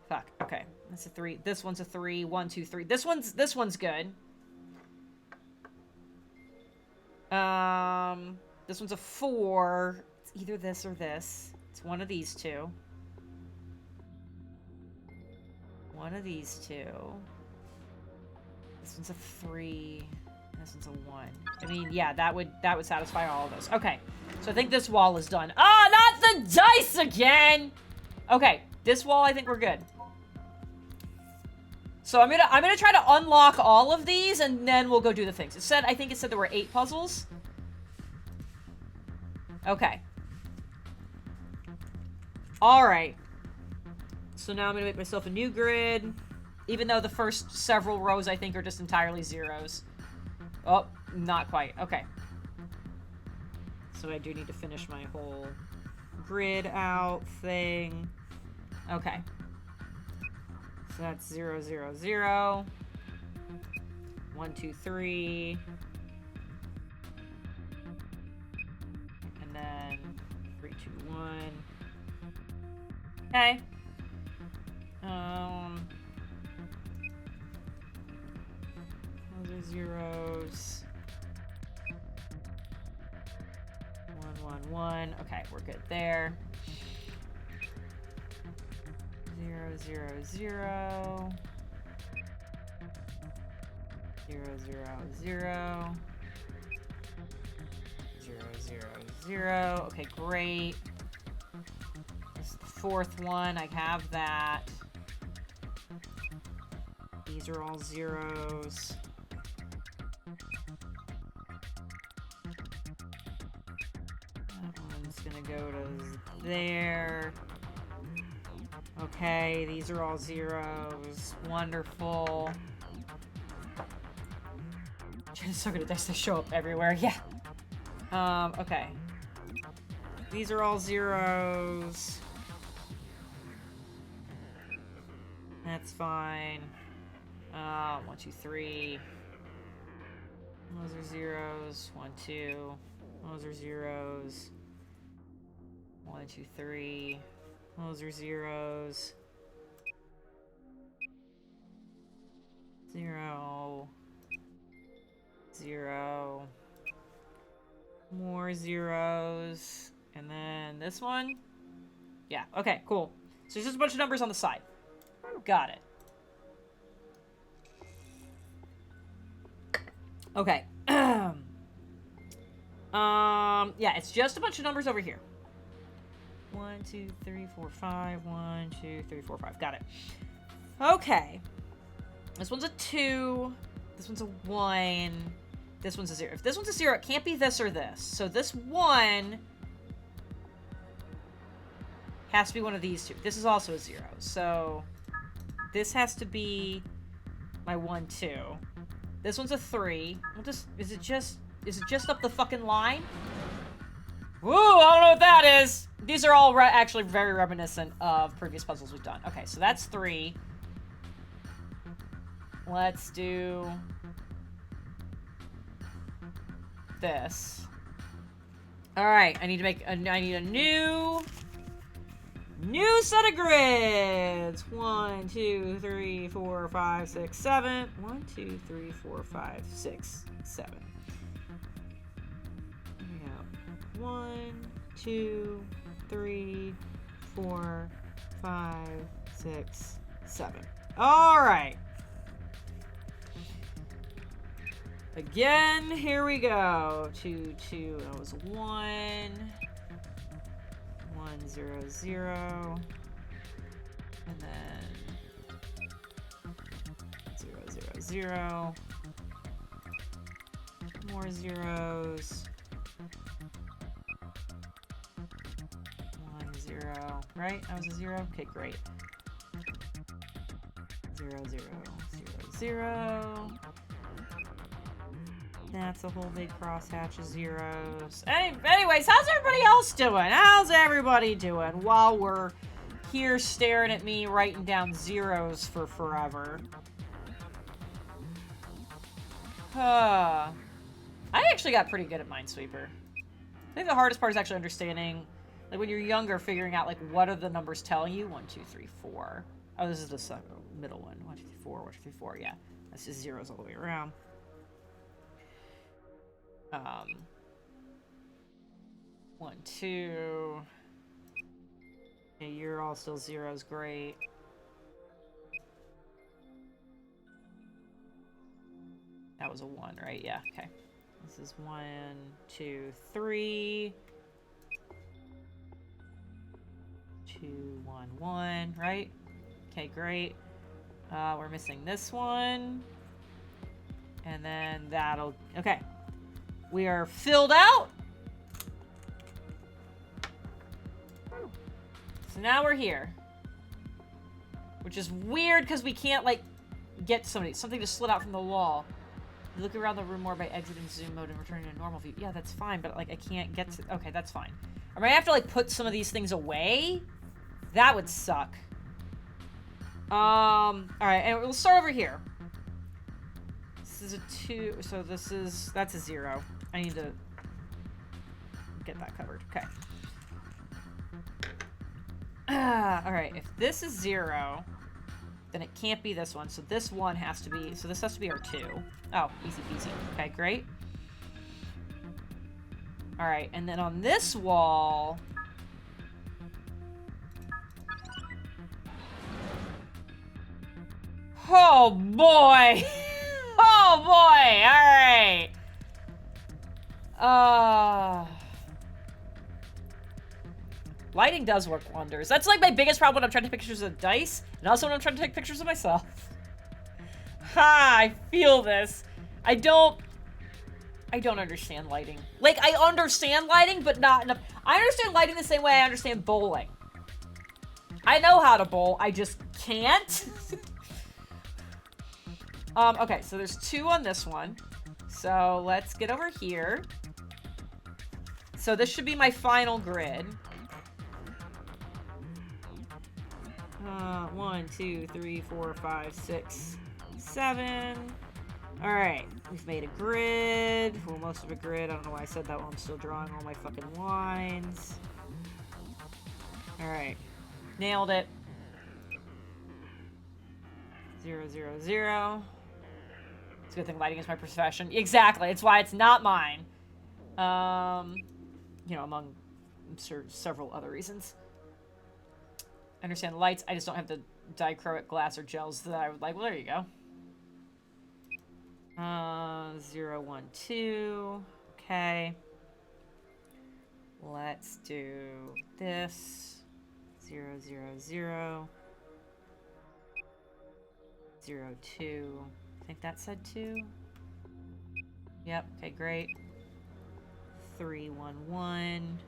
Fuck. Okay. That's a 3. This one's a 3. 1, 2, 3. This one's good. This one's a 4. It's either this or this. It's one of these 2. One of these 2. This one's a 3. This one's a 1. I mean, yeah, that would satisfy all of those. Okay. So I think this wall is done. Ah, not the dice again! Okay. This wall, I think we're good. So I'm gonna try to unlock all of these, and then we'll go do the things. I think it said there were 8 puzzles. Okay. Alright. So now I'm gonna make myself a new grid. Even though the first several rows, I think, are just entirely zeros. Oh, not quite. Okay. So I do need to finish my whole grid out thing. Okay. So that's 0, 0, 0. 1, 2, 3. And then 3, 2, 1. Okay. Those are zeros. 1, 1, 1. Okay, we're good there. 0, 0, 0. 0, 0, 0. 0, 0, 0. Okay, great. This is the 4th one. I have that. These are all zeros. That one's gonna go to there. Okay, these are all zeros. Wonderful. Just so gonna dice, they show up everywhere. Yeah. Okay. These are all zeros. That's fine. 1, 2, 3. Those are zeros. 1, 2. Those are zeros. 1, 2, 3. Those are zeros. 0. 0. More zeros. And then this one. Yeah, okay, cool. So there's just a bunch of numbers on the side. Got it. Okay. Yeah, it's just a bunch of numbers over here. 1, 2, 3, 4, 5. 1, 2, 3, 4, 5. Got it. Okay. This one's a 2. This one's a 1. This one's a 0. If this one's a 0, it can't be this or this. So this 1 has to be one of these two. This is also a 0. So this has to be my 1, 2. This one's a 3. Is it just up the fucking line? Woo, I don't know what that is. These are all actually very reminiscent of previous puzzles we've done. Okay, so that's 3. Let's do this. All right, I need a new set of grids. 1, 2, 3, 4, 5, 6, 7. 1, 2, 3, 4, 5, 6, 7. Here we go. 1, 2, 3, 4, 5, 6, 7. All right. Again, here we go. 2, 2. That was 1. 1, 0, 0. And then 0, 0, 0. More zeros. 1, 0. Right? That was a 0? Okay, great. 0, 0, 0, 0. That's a whole big crosshatch of zeros. Anyways, how's everybody else doing? How's everybody doing while we're here staring at me writing down zeros for forever? I actually got pretty good at Minesweeper. I think the hardest part is actually understanding, like when you're younger, figuring out like what are the numbers telling you. 1, 2, 3, 4. Oh, this is the middle one. 1, 2, 3, 4. 1, 2, 3, 4. Yeah, that's just zeros all the way around. 1, 2. Okay, you're all still zeros. Great. That was a 1, right? Yeah. Okay. This is 1, 2, 3. 2, 1, 1. Right? Okay. Great. We're missing this one, and then that'll. Okay. We are filled out. So now we're here. Which is weird because we can't, like, get something to slid out from the wall. You look around the room more by exiting zoom mode and returning to normal view. Yeah, that's fine, but, like, I can't get to... Okay, that's fine. I might have to, like, put some of these things away. That would suck. Alright, and we'll start over here. This is a 2, so that's a 0. I need to get that covered. Okay. Alright, if this is 0, then it can't be this one. So this one has to be, so this has to be our 2. Oh, easy peasy. Okay, great. Alright, and then on this wall... Oh boy! Oh boy! Alright! Lighting does work wonders. That's like my biggest problem when I'm trying to take pictures of dice, and also when I'm trying to take pictures of myself. Ha! I feel this. I don't understand lighting. Like, I understand lighting, but not enough. I understand lighting the same way I understand bowling. I know how to bowl, I just can't. Okay, so there's 2 on this one. So let's get over here. So this should be my final grid. 1, 2, 3, 4, 5, 6, 7. Alright, we've made a grid. Well, most of a grid. I don't know why I said that while I'm still drawing all my fucking lines. Alright. Nailed it. 0, 0, 0. It's a good thing lighting is my profession. Exactly. It's why it's not mine. You know, among several other reasons. I understand the lights. I just don't have the dichroic glass or gels that I would like. Well, there you go. 0, 1, 2. Okay. Let's do this. 0, 0, 0. 0, 2. I think that said 2. Yep. Okay, great. 3, 1, 1.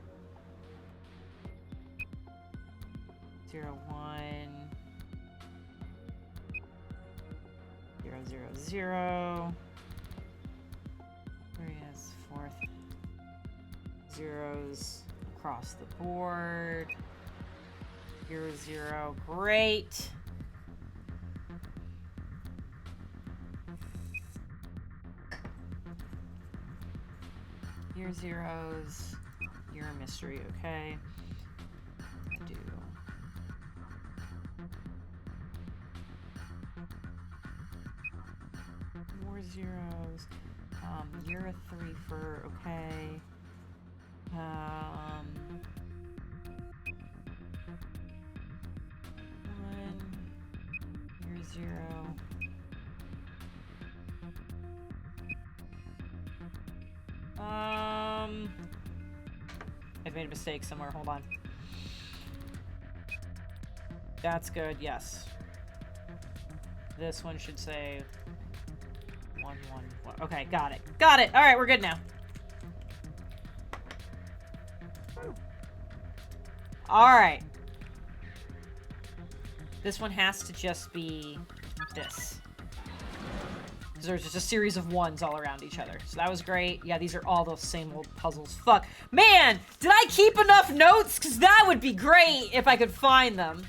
0, 1. 0, 0, 0. 3 is fourth. Zeros across the board. 0, 0. Great. Your zeros. Your mystery. Okay. I do. More zeros. You're a 3 for okay. One. You're 0. I've made a mistake somewhere. Hold on. That's good. Yes. This one should say 1, 1, 1. Okay, got it. Got it. All right, we're good now. All right. This one has to just be this. Because there's just a series of 1s all around each other. So that was great. Yeah, these are all those same old puzzles. Fuck. Man, did I keep enough notes? Because that would be great if I could find them.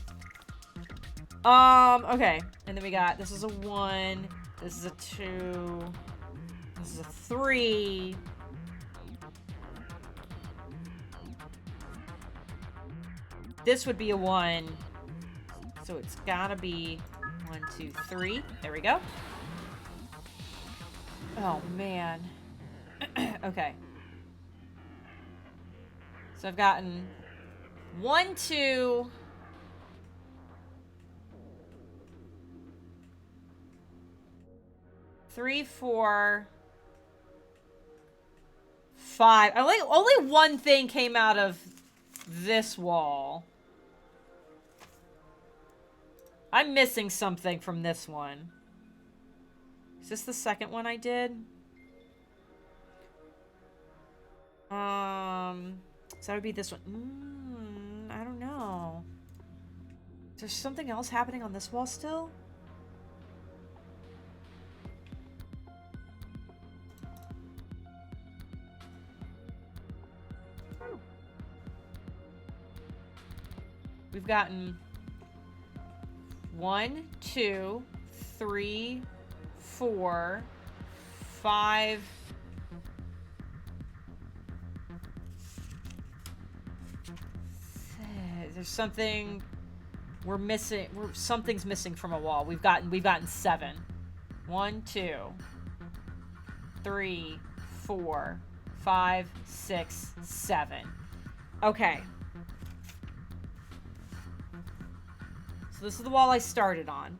Okay. And then we got, this is a 1. This is a 2. This is a 3. This would be a 1. So it's gotta be 1, 2, 3. There we go. Oh, man. Okay. So I've gotten 1, 2... 3, 4... 5. Only one thing came out of this wall. I'm missing something from this one. Is this the second one I did? So that would be this one. I don't know. Is there something else happening on this wall still? We've gotten 1, 2, 3, 4, 5. There's something we're missing. Something's missing from a wall. We've gotten 7. 1, 2, 3, 4, 5, 6, 7. Okay. So this is the wall I started on.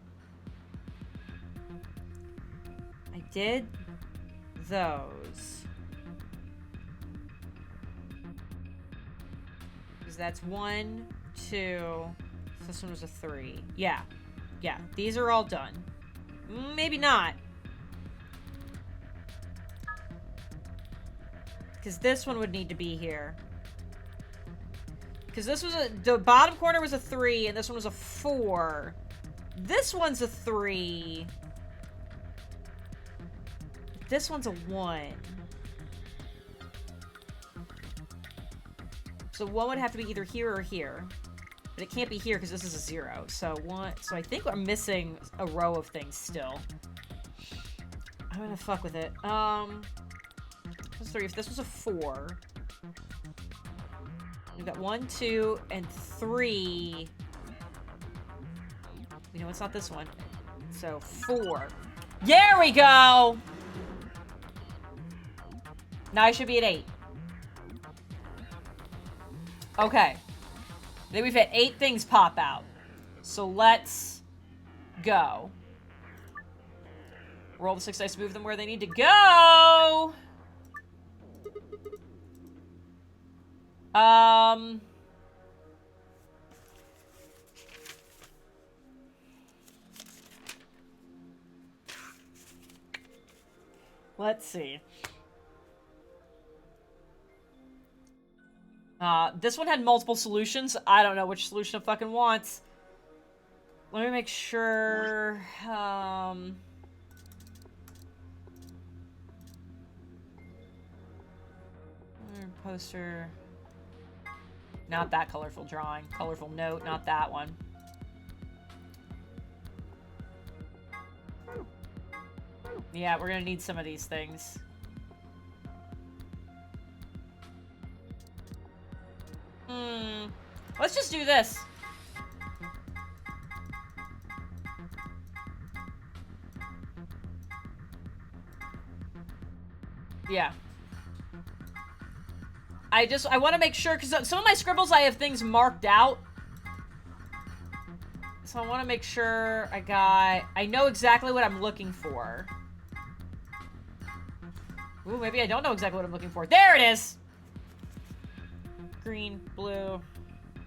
I did those. Because that's 1, 2. So this one was a 3. Yeah. Yeah. These are all done. Maybe not. Because this one would need to be here. Because this was the bottom corner was a 3, and this one was a 4. This one's a 3. This one's a 1. So one would have to be either here or here. But it can't be here because this is a 0. So so I think I'm missing a row of things still. I'm gonna fuck with it. That's 3. If this was a 4, we've got 1, 2, and 3. You know, it's not this one. So 4. There we go! Now I should be at 8. Okay. Then we've had 8 things pop out. So let's go. Roll the 6 dice, move them where they need to go! Let's see. This one had multiple solutions. I don't know which solution it fucking wants. Let me make sure, poster. Not that colorful drawing. Colorful note, not that one. Yeah, we're gonna need some of these things. Let's just do this. Yeah. I want to make sure, because some of my scribbles I have things marked out. So I want to make sure I know exactly what I'm looking for. Ooh, maybe I don't know exactly what I'm looking for. There it is! Green, blue,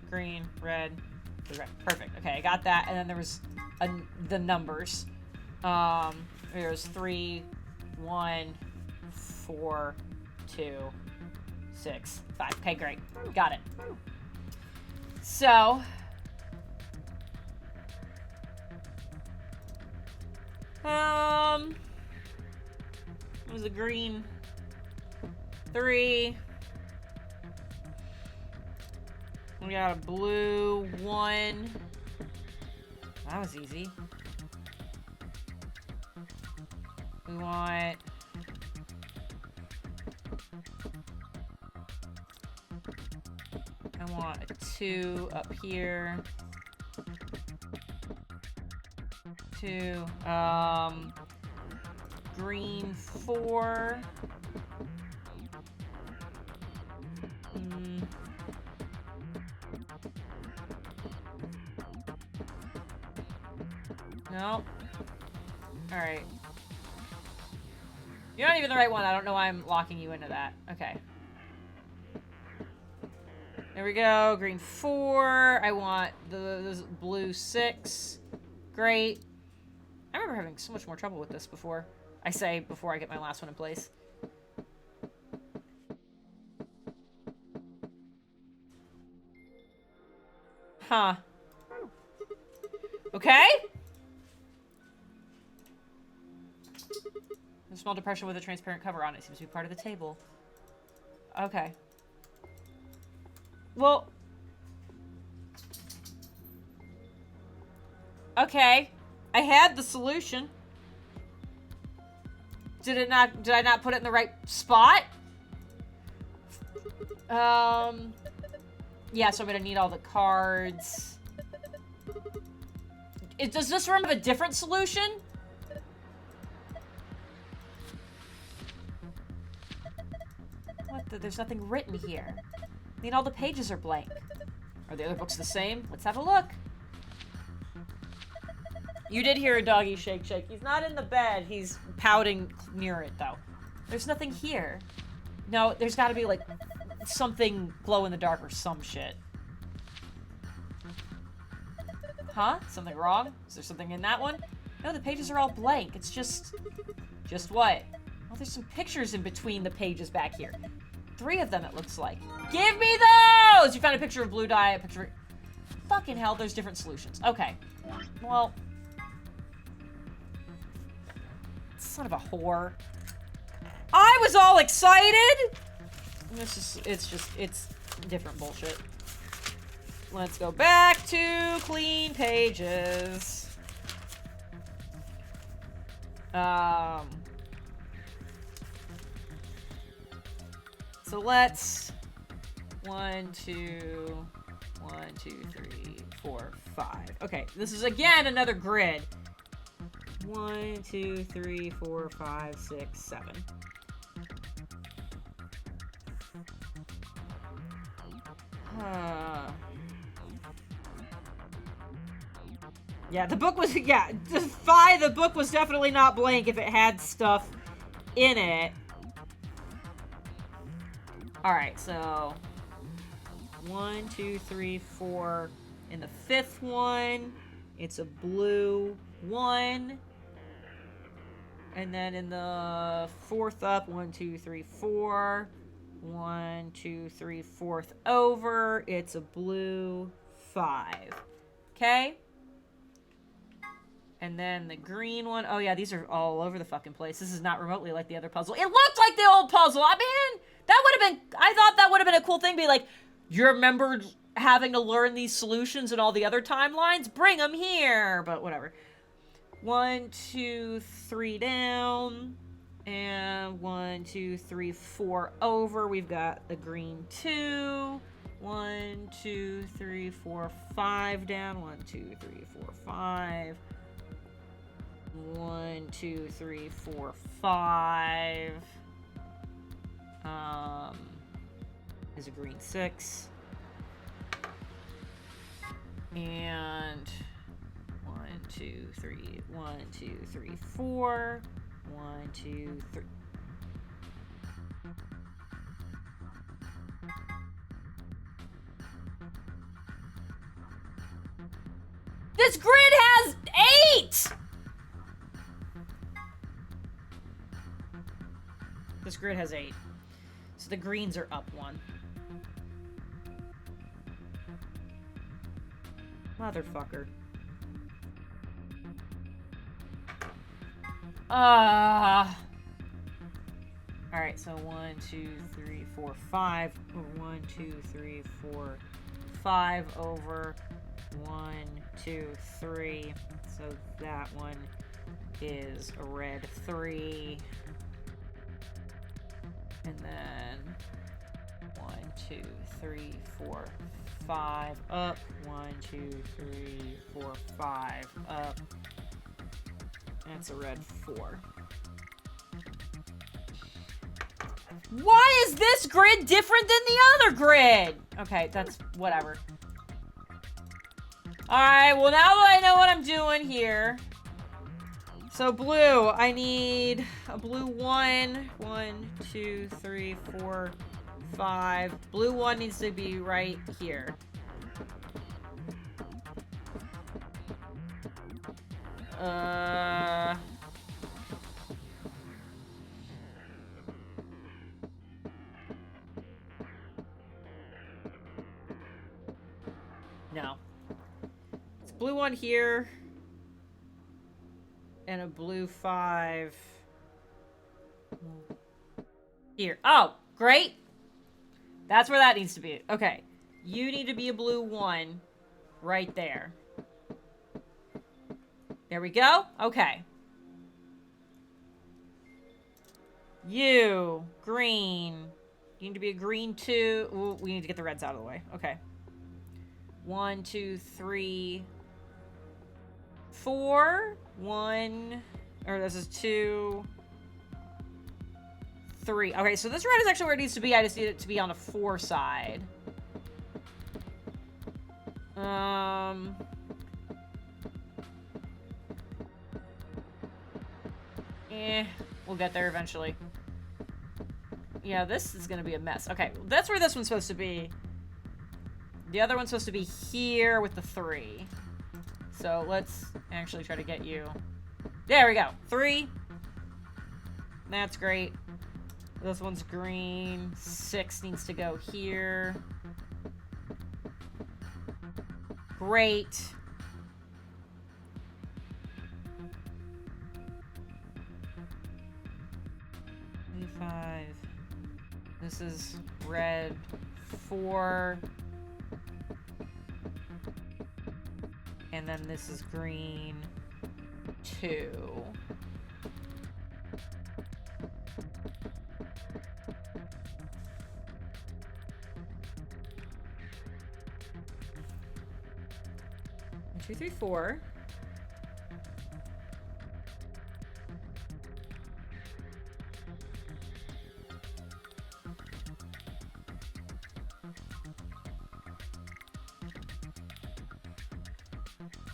green, red, red. Perfect. Okay, I got that. And then there was the numbers. There's 3, 1, 4, 2, 6, 5. Okay, great. Got it. So. What was the green? 3. We got a blue 1. That was easy. We want... I want a 2 up here. 2. Green 4. No. Alright. You're not even the right one. I don't know why I'm locking you into that. Okay. There we go. Green 4. I want the blue 6. Great. I remember having so much more trouble with this before. I say before I get my last one in place. Huh. Okay. A small depression with a transparent cover on it seems to be part of the table. Okay. Well. Okay. I had the solution. Did I not put it in the right spot? Yeah, so I'm gonna need all the cards. Does this room have a different solution? What there's nothing written here. I mean, all the pages are blank. Are the other books the same? Let's have a look. You did hear a doggy shake. He's not in the bed. He's pouting near it, though. There's nothing here. No, there's got to be, like, something glow in the dark or some shit. Huh? Something wrong? Is there something in that one? No, the pages are all blank. It's just... Just what? Oh, there's some pictures in between the pages back here. 3 of them, it looks like. Give me those! You found a picture of blue dye, a picture of... Fucking hell, there's different solutions. Okay. Well... Son of a whore. I was all excited! It's different bullshit. Let's go back 2 clean pages. So let's 1, 2, 1, 2, 3, 4, 5. Okay, this is again another grid. 1, 2, 3, 4, 5, 6, 7. Yeah, the book was, yeah, the book was definitely not blank if it had stuff in it. Alright, so 1, 2, 3, 4. In the 5th one, it's a blue 1. And then in the 4th up, 1, 2, 3, 4. 1, 2, 3, 4th over, it's a blue 5. Okay? And then the green one, oh yeah, these are all over the fucking place. This is not remotely like the other puzzle. It looked like the old puzzle. I mean, that would have been, I thought that would have been a cool thing. Be like, you remembered having to learn these solutions in all the other timelines? Bring them here. But whatever. 1, 2, 3 down. And 1, 2, 3, 4 over. We've got the green 2. 1, 2, 3, 4, 5 down. 1, 2, 3, 4, 5. 1, 2, 3, 4, 5. Is a green 6. And 1, 2, 3, 1, 2, 3, 4. 1, 2, 3. This grid has 8! This grid has 8. So the greens are up 1. Motherfucker. Alright, so 1, 2, 3, 4, 5. 1, 2, 3, 4, 5 over 1, 2, 3. So that one is a red 3. And then 1, 2, 3, 4, 5 up. 1, 2, 3, 4, 5 up. That's a red 4. Why is this grid different than the other grid? Okay, that's whatever. Alright, well now that I know what I'm doing here. So blue, I need a blue 1. 1, 2, 3, 4, 5. Blue 1 needs to be right here. No. It's blue 1 here. And a blue 5 here. Oh, great. That's where that needs to be. Okay. You need to be a blue 1 right there. There we go. Okay. You, green. You need to be a green 2. Ooh, we need to get the reds out of the way. Okay. 1, 2, 3, 4. 1, or this is 2, 3. Okay, so this red is actually where it needs to be. I just need it to be on the 4 side. We'll get there eventually. Yeah, this is gonna be a mess. Okay, that's where this one's supposed to be. The other one's supposed to be here with the 3. So let's actually try to get you. There we go. 3. That's great. This one's green. 6 needs to go here. Great. Five. This is red 4. And then this is green 2. One, 2, 3, 4.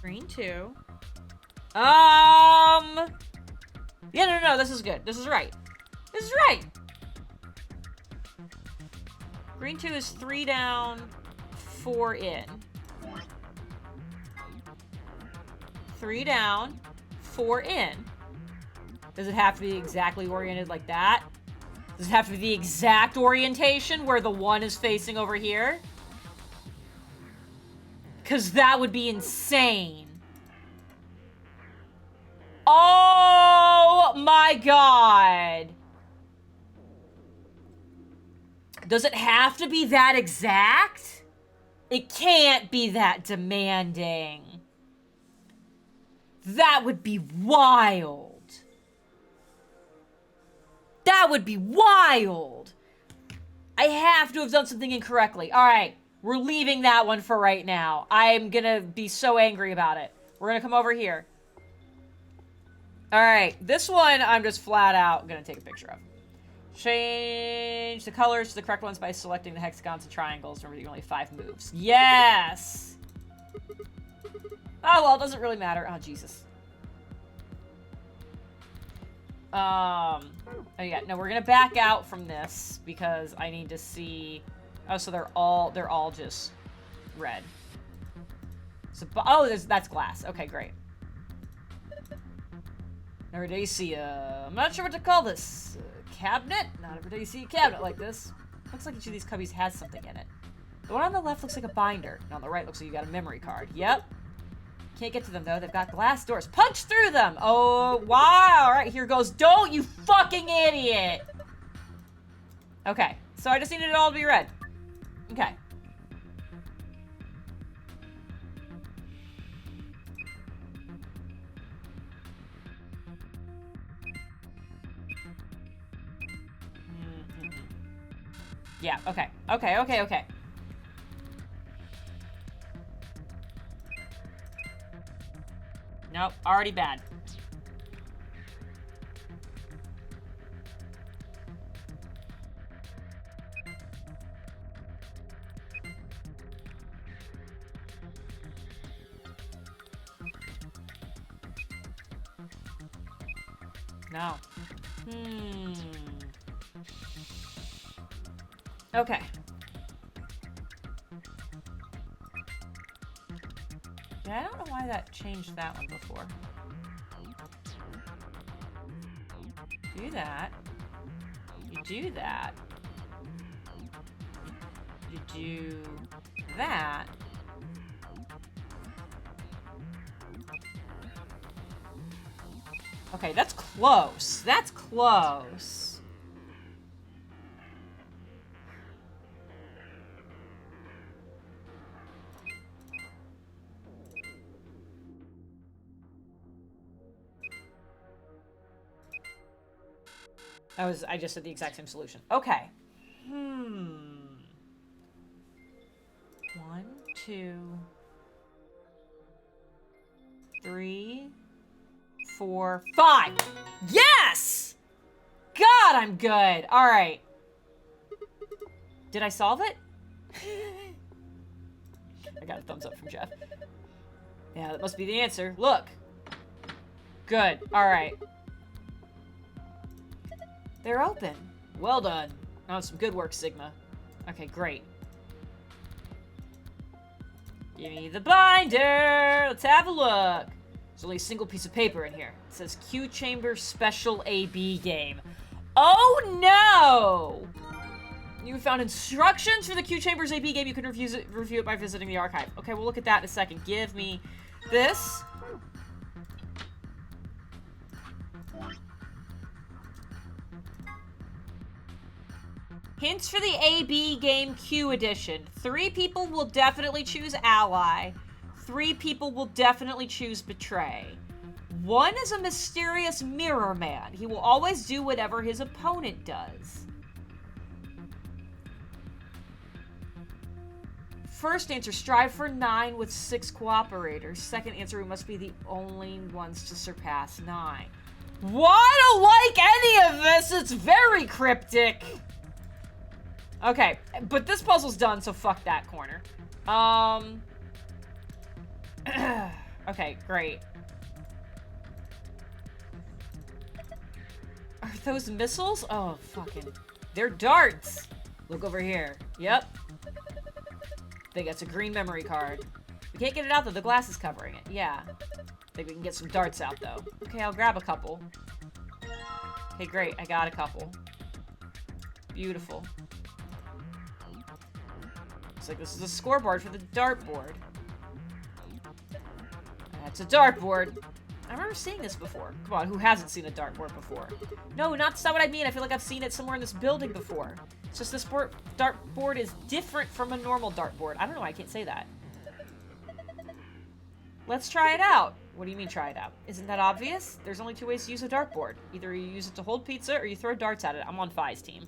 Green 2. Yeah, no, this is good. This is right. This is right. Green 2 is 3 down, 4 in. 3 down, 4 in. Does it have to be exactly oriented like that? Does it have to be the exact orientation where the 1 is facing over here? Because that would be insane. Oh my god. Does it have to be that exact? It can't be that demanding. That would be wild. That would be wild. I have to have done something incorrectly. All right, we're leaving that one for right now. I'm gonna be so angry about it. We're gonna come over here. All right, this one I'm just flat out gonna take a picture of. Change the colors to the correct ones by selecting the hexagons and triangles. Remember, you only have 5 moves. Yes! Oh, well, it doesn't really matter. Oh, Jesus. Oh yeah, no, we're gonna back out from this because I need to see. Oh, so they're all just red. So, oh, that's glass. Okay, great. Every day you see I'm not sure what to call this. Cabinet? Not every day you see a cabinet like this. Looks like each of these cubbies has something in it. The one on the left looks like a binder, and on the right looks like you got a memory card. Yep. Can't get to them, though. They've got glass doors. Punch through them! Oh, wow! All right, here goes. Don't, you fucking idiot! Okay, so I just needed it all to be red. Okay. Yeah, okay. Okay. Nope, already bad. No. Okay. Yeah, I don't know why that changed that one before. Do that. You do that. You do that. Okay, that's close. That's close. I just said the exact same solution. Okay. 1, 2, 3, 4, 5. Yes! God, I'm good. All right. Did I solve it? I got a thumbs up from Jeff. Yeah, that must be the answer. Look. Good. All right. They're open. Well done. Oh, some good work, Sigma. Okay, great. Give me the binder. Let's have a look. There's only a single piece of paper in here. It says Q Chamber Special AB Game. Oh no! You found instructions for the Q Chambers AB game. You can review it by visiting the archive. Okay, we'll look at that in a second. Give me this. Hints for the AB game Q edition. 3 people will definitely choose ally. 3 people will definitely choose betray. 1 is a mysterious mirror man. He will always do whatever his opponent does. First answer, strive for 9 with 6 cooperators. Second answer, we must be the only ones to surpass 9. Why I don't like any of this? It's very cryptic. Okay, but this puzzle's done, so fuck that corner. Okay, great. Are those missiles? Oh, fucking... They're darts! Look over here. Yep. I think that's a green memory card. We can't get it out, though. The glass is covering it. Yeah. I think we can get some darts out, though. Okay, I'll grab a couple. Okay, great. I got a couple. Beautiful. Looks like this is a scoreboard for the dartboard. That's a dartboard. I remember seeing this before. Come on, who hasn't seen a dartboard before? No, that's not what I mean. I feel like I've seen it somewhere in this building before. It's just this dartboard is different from a normal dartboard. I don't know why I can't say that. Let's try it out. What do you mean try it out? Isn't that obvious? There's only 2 ways to use a dartboard. Either you use it to hold pizza or you throw darts at it. I'm on Fi's team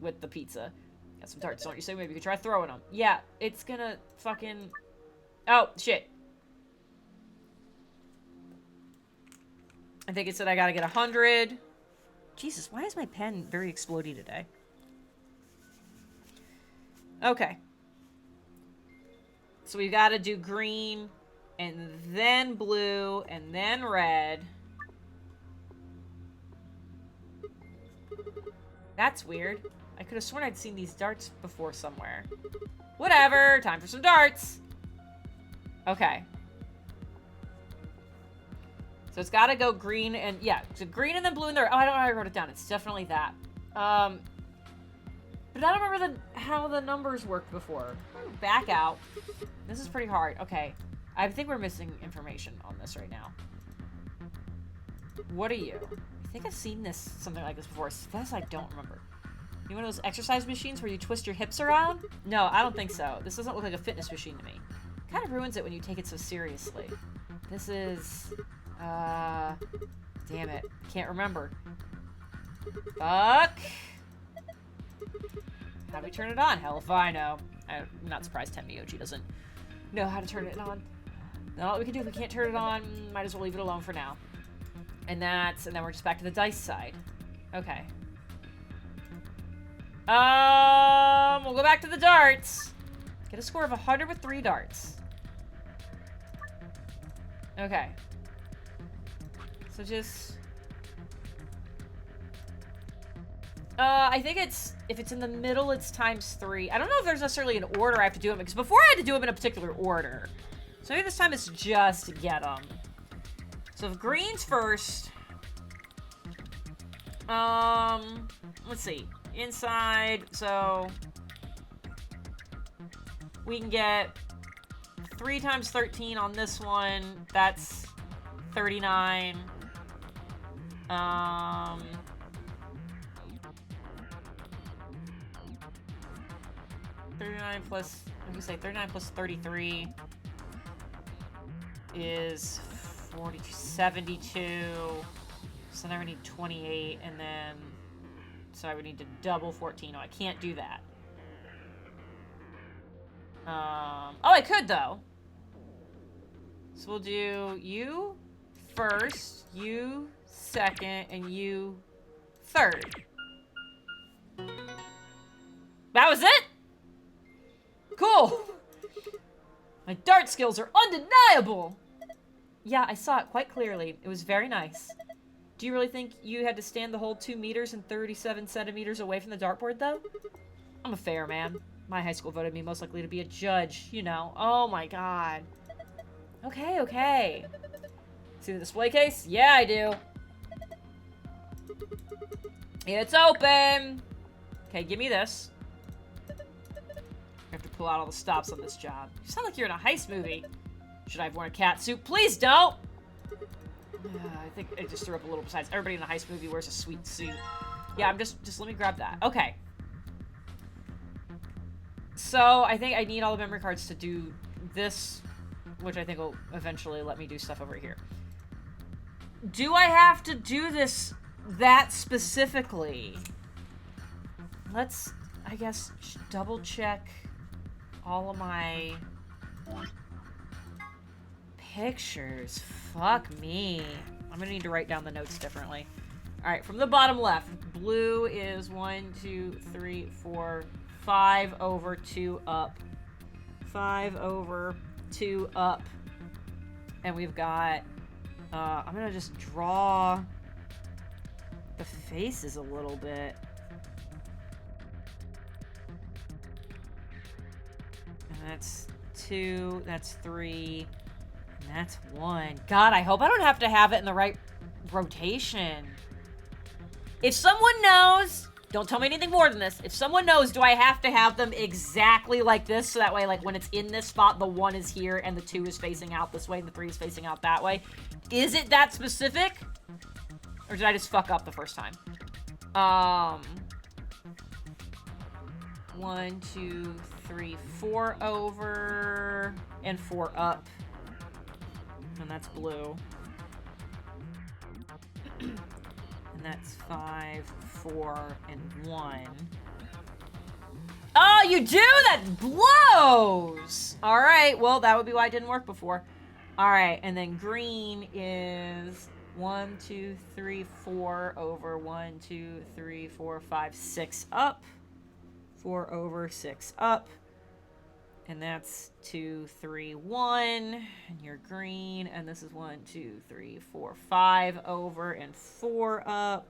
with the pizza. Got some darts, don't you say? Maybe you could try throwing them. Yeah, it's gonna fucking... Oh, shit. I think it said I gotta get 100. Jesus, why is my pen very explodey today? Okay. So we gotta do green, and then blue, and then red. That's weird. I could have sworn I'd seen these darts before somewhere. Whatever, time for some darts. Okay. So it's gotta go green and, yeah, so green and then blue and there. Oh, I don't know how I wrote it down. It's definitely that. But I don't remember how the numbers worked before. Back out. This is pretty hard. Okay. I think we're missing information on this right now. What are you? I think I've seen something like this before. This I don't remember. You one of those exercise machines where you twist your hips around? No, I don't think so. This doesn't look like a fitness machine to me. Kind of ruins it when you take it so seriously. This is... damn it. Can't remember. Fuck. How do we turn it on? Hell if I know. I'm not surprised Tenmyoji doesn't know how to turn it on. Now all we can do if we can't turn it on, might as well leave it alone for now. And then we're just back to the dice side. Okay. We'll go back to the darts. Get a score of 100 with 3 darts. Okay. So just... I think if it's in the middle, it's ×3. I don't know if there's necessarily an order I have to do them, because before I had to do them in a particular order. So maybe this time it's just get them. So if green's first... let's see. Inside, so... we can get 3 times 13 on this one. That's 39. 39 plus, what do you say, 39 plus 33 is 72. So now we need 28, and then, so I would need to double 14. Oh, I can't do that. Oh, I could, though. So we'll do you first, you second, and you third. That was it? Cool. My dart skills are undeniable. Yeah, I saw it quite clearly. It was very nice. Do you really think you had to stand the whole 2 meters and 37 centimeters away from the dartboard, though? I'm a fair man. My high school voted me most likely to be a judge, you know. Oh my god. Okay, okay. See the display case? Yeah, I do. It's open. Okay, give me this. I have to pull out all the stops on this job. You sound like you're in a heist movie. Should I have worn a cat suit? Please don't! I think I just threw up a little. Besides, everybody in a heist movie wears a sweet suit. Yeah, just let me grab that. Okay. So, I think I need all the memory cards to do this which I think will eventually let me do stuff over here. Do I have to do this that specifically? Let's, I guess, double check all of my pictures. Fuck me. I'm gonna need to write down the notes differently. All right, from the bottom left, blue is 1, 2, 3, 4, 5 over 2 up. 5 over 2 up. And we've got, I'm gonna just draw the faces a little bit. And that's 2, that's 3, and that's 1. God, I hope I don't have to have it in the right rotation. If someone knows, don't tell me anything more than this. If someone knows, do I have to have them exactly like this? So that way, like, when it's in this spot, the 1 is here and the 2 is facing out this way and the 3 is facing out that way. Is it that specific? Or did I just fuck up the first time? 1, 2, 3, 4 over and 4 up. And that's blue. And that's 5, 4, and 1. Oh, you do? That blows! Alright, well, that would be why it didn't work before. Alright, and then green is 1, 2, 3, 4 over 1, 2, 3, 4, 5, 6 up. 4 over 6 up. And that's 2, 3, 1. And you're green. And this is 1, 2, 3, 4, 5 over and 4 up.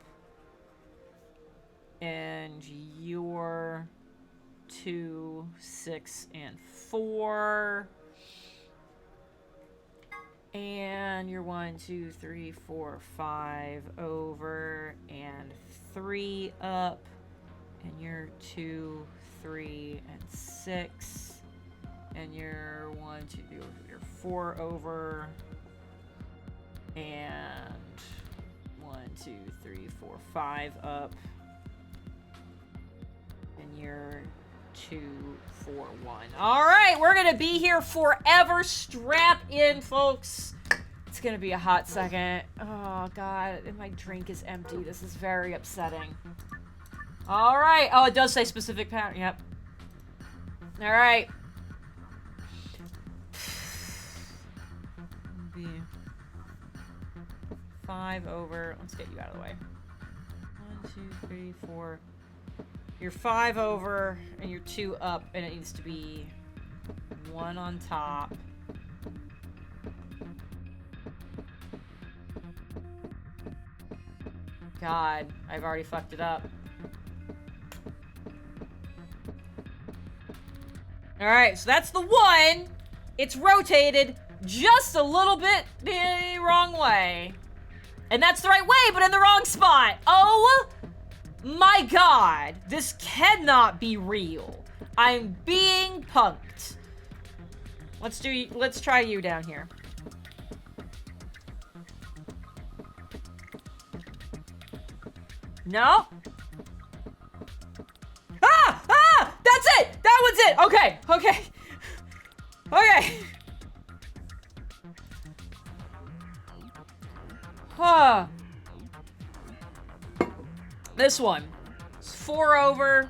And you're 2, 6, and 4. And you're 1, 2, 3, 4, 5 over and 3 up. And you're 2, 3, and 6. And you're 1, 2, you're 4 over. And 1, 2, 3, 4, 5 up. And you're 2, 4, 1. All right, we're gonna be here forever. Strap in, folks. It's gonna be a hot second. Oh God, and my drink is empty. This is very upsetting. All right. Oh, it does say specific pattern. Yep. All right. Be 5 over. Let's get you out of the way. 1, 2, 3, 4. You're 5 over, and you're 2 up, and it needs to be 1 on top. God, I've already fucked it up. Alright, so that's the 1. It's rotated just a little bit the wrong way. And that's the right way, but in the wrong spot. Oh my God. This cannot be real. I'm being punked. Let's try you down here. No? Ah! Ah! That's it! That one's it! Okay, okay. Okay. Huh. This one. It's 4 over,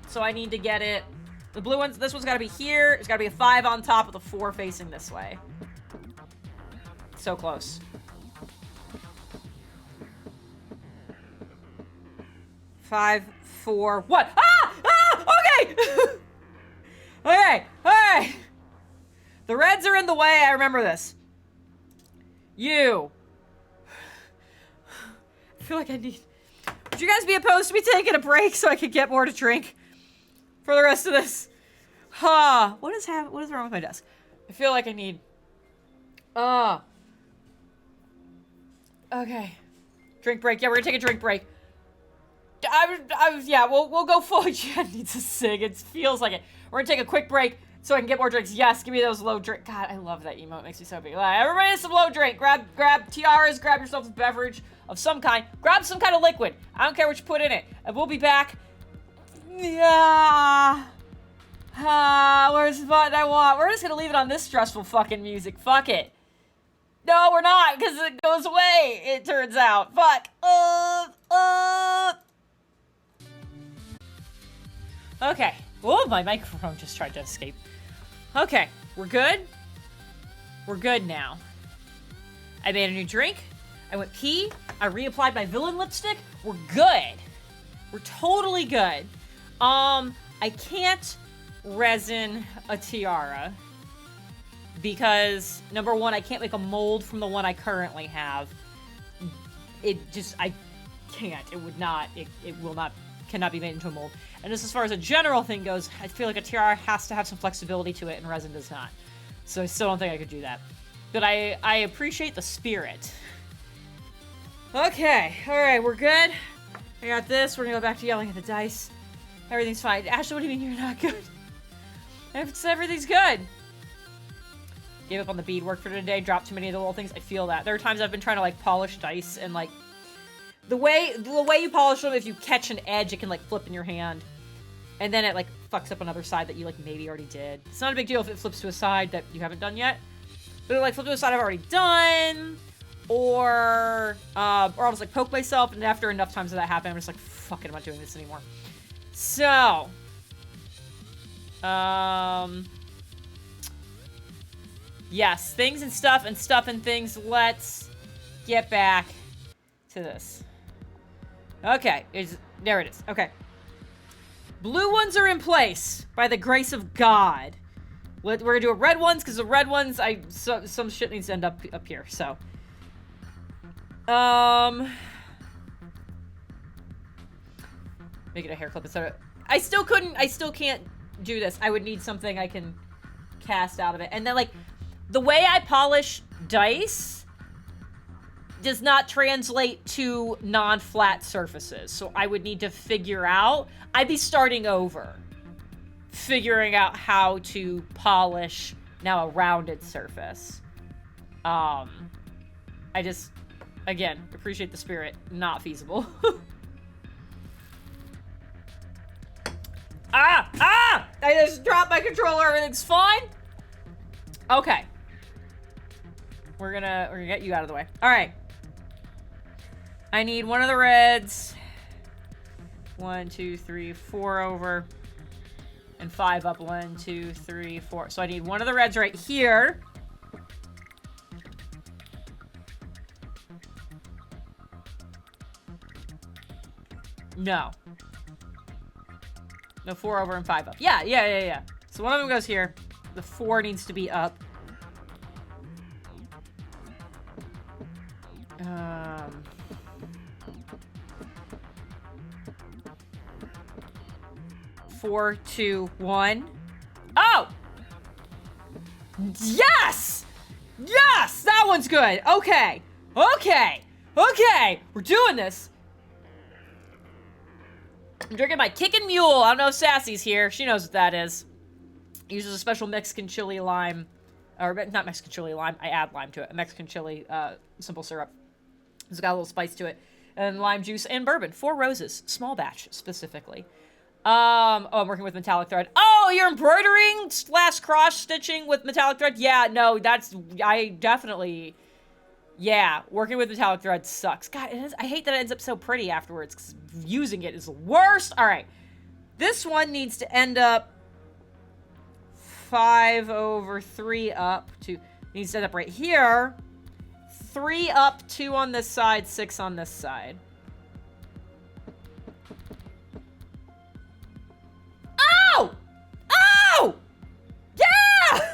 so I need to get it. The blue one's, this one's gotta be here. It's gotta be a 5 on top with a 4 facing this way. So close. 5, 4, 1. Ah! Ah! Okay! Okay, alright. The reds are in the way, I remember this. You. I feel like I need... Would you guys be opposed to me taking a break so I could get more to drink for the rest of this? Huh. What is wrong with my desk? I feel like I need... Okay. Drink break. Yeah, we're gonna take a drink break. Yeah, we'll go full. Jen needs a cig. It feels like it. We're gonna take a quick break so I can get more drinks. Yes, give me those low drink. God, I love that emote. It makes me so big. Everybody has some low drink. Grab tiaras. Grab yourself a beverage of some kind. Grab some kind of liquid. I don't care what you put in it. And we'll be back. Yeah. Where's the button I want? We're just gonna leave it on this stressful fucking music. Fuck it. No, we're not, because it goes away, it turns out. Fuck. Okay. Oh, my microphone just tried to escape. Okay, we're good? We're good now. I made a new drink. I went pee. I reapplied my villain lipstick. We're good. We're totally good. I can't resin a tiara because, number one, I can't make a mold from the one I currently have. I can't. It would not. It will not. Cannot be made into a mold. And just as far as a general thing goes, I feel like a tiara has to have some flexibility to it, and resin does not. So I still don't think I could do that. But I appreciate the spirit. Okay, alright, we're good. I got this. We're gonna go back to yelling at the dice. Everything's fine. Ashley, what do you mean you're not good? Everything's good. Gave up on the beadwork for today, dropped too many of the little things. I feel that. There are times I've been trying to, like, polish dice, and, like, the way you polish them, if you catch an edge, it can, like, flip in your hand. And then it, like, fucks up another side that you, like, maybe already did. It's not a big deal if it flips to a side that you haven't done yet. But it, like, flip to a side I've already done. Or I'll just, like, poke myself, and after enough times that happen, I'm just like, fuck it, I'm not doing this anymore. So. Yes, things and stuff and things. Let's get back to this. Okay, there it is. Okay. Blue ones are in place by the grace of God. We're gonna do a red ones because the red ones, some shit needs to end up here. So, make it a hair clip instead of. I still can't do this. I would need something I can cast out of it, and then like the way I polish dice does not translate to non-flat surfaces. So I would need to figure out, I'd be starting over, figuring out how to polish now a rounded surface. I just, again, appreciate the spirit. Not feasible. I just dropped my controller, everything's fine. Okay. We're gonna get you out of the way. Alright. I need one of the reds. 1, 2, 3, 4 over. And 5 up. 1, 2, 3, 4. So I need one of the reds right here. No. No, 4 over and 5 up. Yeah. So one of them goes here. The 4 needs to be up. 4, 2, 1. Oh! Yes! Yes! That one's good. Okay. We're doing this. I'm drinking my Kickin' Mule. I don't know if Sassy's here. She knows what that is. Uses a special Mexican chili lime. Or, not Mexican chili lime. I add lime to it. A Mexican chili simple syrup. It's got a little spice to it. And lime juice and bourbon. 4 roses. Small batch, specifically. I'm working with metallic thread. Oh, you're embroidering / cross-stitching with metallic thread? Yeah, no, I definitely... Yeah, working with metallic thread sucks. God, I hate that it ends up so pretty afterwards, because using it is the worst. Alright. This one needs to end up 5 over 3 up. Needs to end up right here. 3 up, 2 on this side, 6 on this side. Oh! Yeah!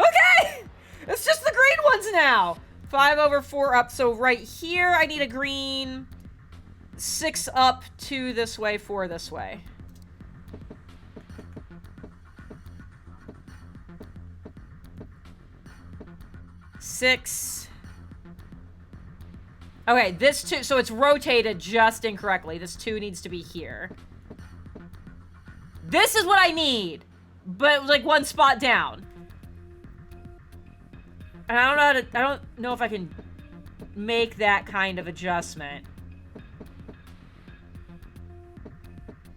Okay! It's just the green ones now. 5 over 4 up. So right here, I need a green. 6 up, 2 this way, 4 this way. Six. Okay, this 2, so it's rotated just incorrectly. This 2 needs to be here. This is what I need, but like 1 spot down. And I don't know if I can make that kind of adjustment.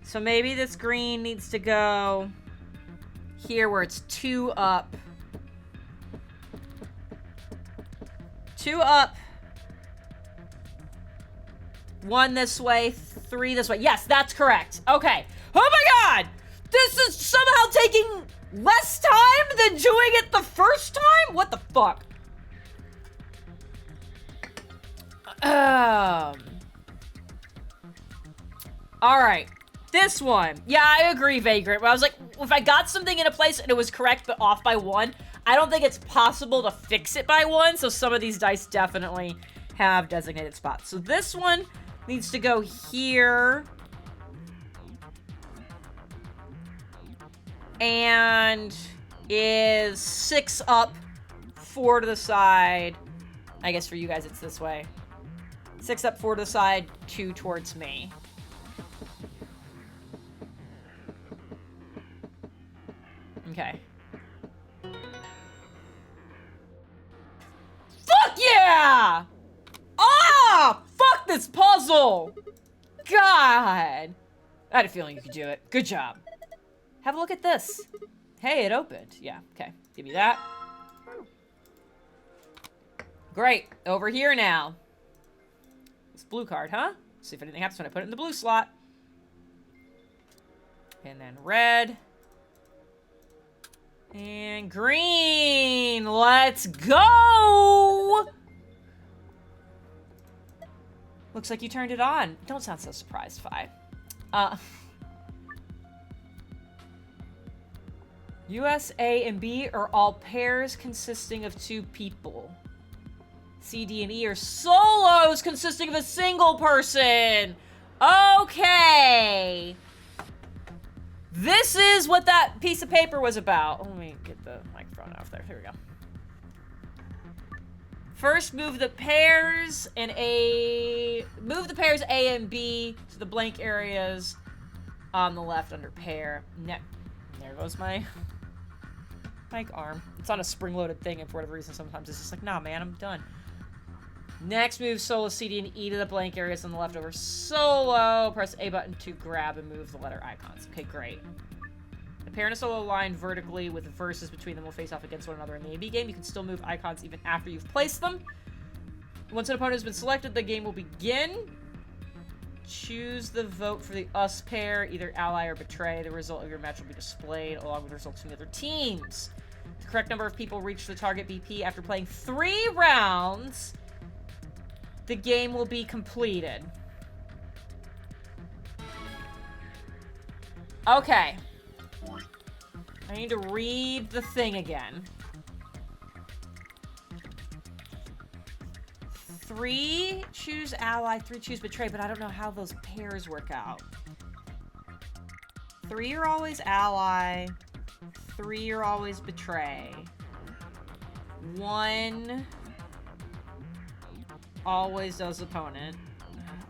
So maybe this green needs to go here where it's 2 up. 2 up. 1 this way, 3 this way. Yes, that's correct. Okay. Oh my god! This is somehow taking less time than doing it the first time? What the fuck? Alright. This one. Yeah, I agree, Vagrant. I was like, if I got something in a place and it was correct but off by 1, I don't think it's possible to fix it by 1, so some of these dice definitely have designated spots. So this one needs to go here. And is 6 up, 4 to the side. I guess for you guys it's this way. 6 up, 4 to the side, 2 towards me. Okay. Fuck yeah! Ah! Fuck this puzzle! God! I had a feeling you could do it. Good job. Have a look at this. Hey, it opened. Yeah, okay. Give me that. Great. Over here now. This blue card, huh? See if anything happens when I put it in the blue slot. And then red. And green. Let's go! Looks like you turned it on. Don't sound so surprised, Fi. US, A, and B are all pairs consisting of 2 people. C, D, and E are solos consisting of a single person. Okay. This is what that piece of paper was about. Let me get the microphone off there. Here we go. First, move the pairs A and B to the blank areas on the left under pair. There goes my mic arm. It's on a spring-loaded thing, and for whatever reason, sometimes it's just like, nah, man, I'm done. Next, move solo C, D, and E to the blank areas on the left over solo. Press A button to grab and move the letter icons. Okay, great. The pair and a solo line vertically with verses between them will face off against one another in the AB game. You can still move icons even after you've placed them. Once an opponent has been selected, the game will begin. Choose the vote for the us pair, either ally or betray. The result of your match will be displayed along with the results from the other teams. The correct number of people reach the target BP after playing 3 rounds. The game will be completed. Okay. I need to read the thing again. 3 choose ally, 3 choose betray, but I don't know how those pairs work out. 3 are always ally, 3 are always betray. 1 always does opponent.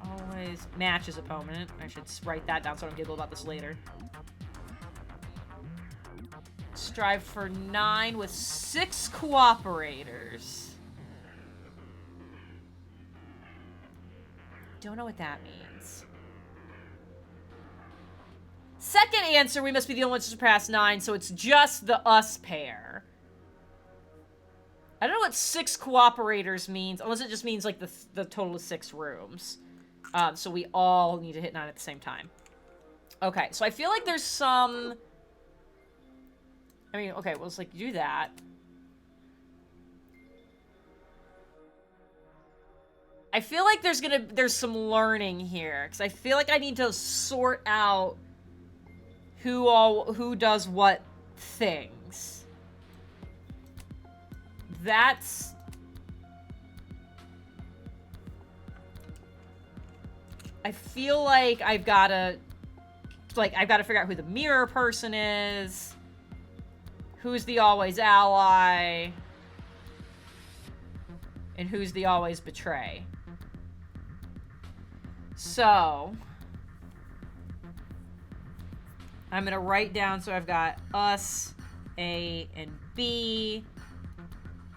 Always matches opponent. I should write that down so I don't giggle about this later. Strive for 9 with 6 cooperators. Don't know what that means. Second answer, we must be the only ones to surpass 9, so it's just the us pair. I don't know what 6 cooperators means, unless it just means like the total of 6 rooms. So we all need to hit 9 at the same time. Okay, so I feel like there's some... I mean, okay, well, let's like do that. I feel like there's some learning here, because I feel like I need to sort out who does what things. That's... I feel like I've gotta figure out who the mirror person is, who's the always ally, and who's the always betray. So, I'm gonna write down, so I've got us, A, and B,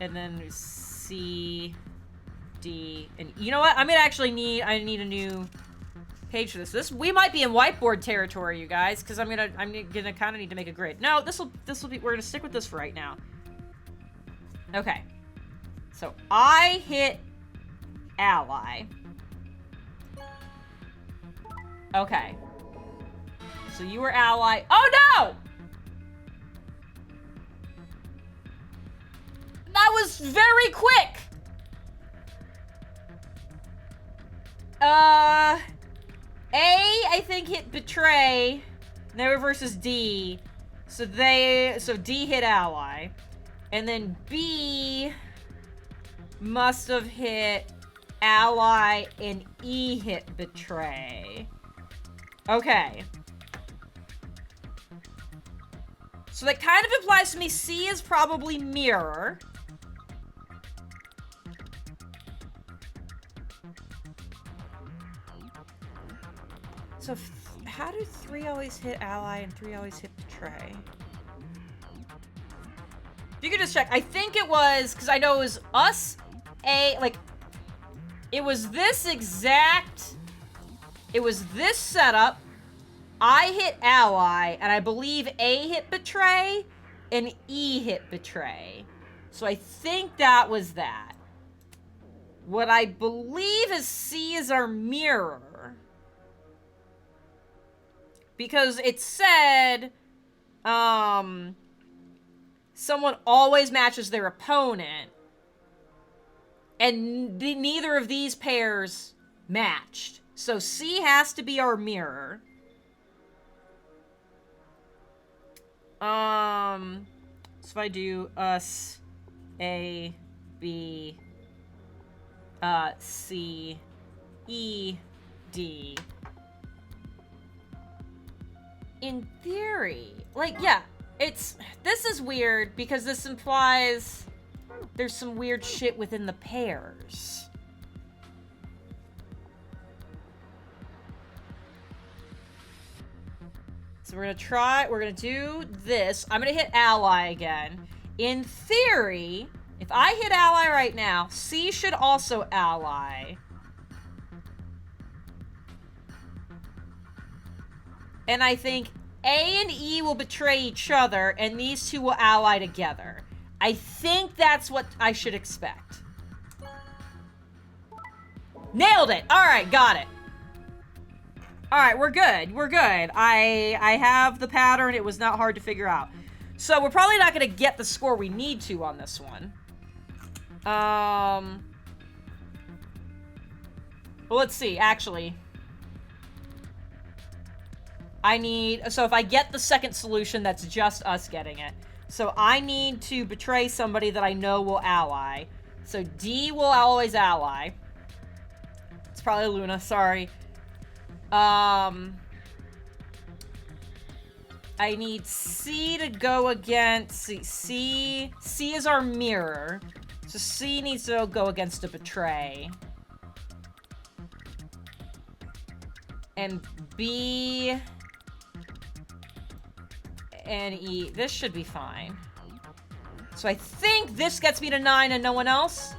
and then C, D, and you know what? I need a new page for this. We might be in whiteboard territory, you guys, because I'm gonna kind of need to make a grid. No, this will be. We're gonna stick with this for right now. Okay. So I hit ally. Okay. So you were ally. Oh no! That was very quick. A, I think, hit betray. They were versus D. So D hit ally. And then B must have hit ally and E hit betray. Okay. So that kind of implies to me C is probably mirror. So how do 3 always hit ally and 3 always hit betray? If you could just check. I think it was, because I know it was us, A, like, it was this exact, it was this setup. I hit ally, and I believe A hit betray, and E hit betray. So I think that was that. What I believe is C is our mirror. Because it said, someone always matches their opponent. And neither of these pairs matched. So C has to be our mirror. So if I do us, A, B, C, E, D. In theory, like, yeah, this is weird because this implies there's some weird shit within the pairs. So we're gonna do this. I'm gonna hit ally again. In theory, if I hit ally right now, C should also ally. And I think A and E will betray each other, and these two will ally together. I think that's what I should expect. Nailed it! Alright, got it. Alright, we're good. We're good. I have the pattern. It was not hard to figure out. So we're probably not going to get the score we need to on this one. Well, let's see, actually. So if I get the second solution, that's just us getting it. So I need to betray somebody that I know will ally. So D will always ally. It's probably Luna, sorry. I need C to go against, C is our mirror. So C needs to go against a betray. And B and E, this should be fine. So I think this gets me to 9 and no one else.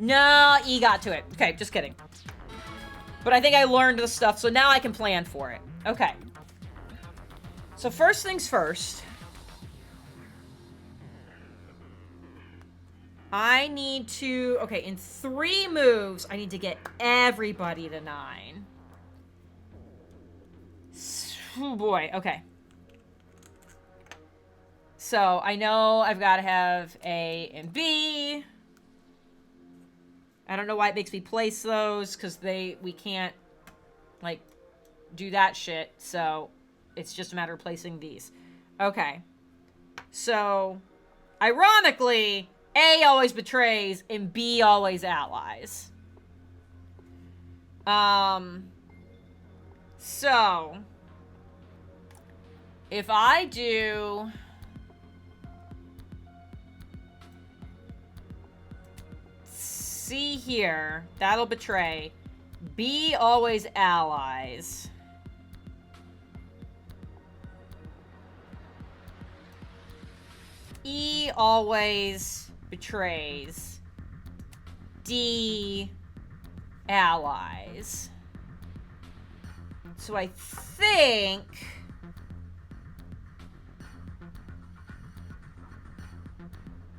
No, E got to it. Okay, just kidding. But I think I learned the stuff, so now I can plan for it. Okay. So first things first. I need to... Okay, in 3 moves, I need to get everybody to 9. Oh boy, okay. So, I know I've got to have A and B. I don't know why it makes me place those, because we can't, like, do that shit. So, it's just a matter of placing these. Okay. So, ironically, A always betrays and B always allies. So, if I do... C here, that'll betray. B always allies. E always betrays. D allies. So I think...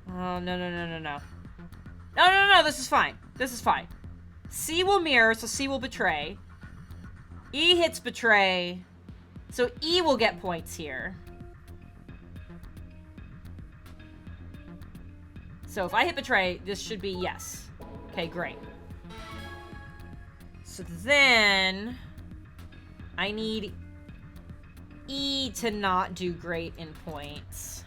Oh, no. No, this is fine. This is fine. C will mirror, so C will betray. E hits betray, so E will get points here. So if I hit betray, this should be yes. Okay, great. So then I need E to not do great in points.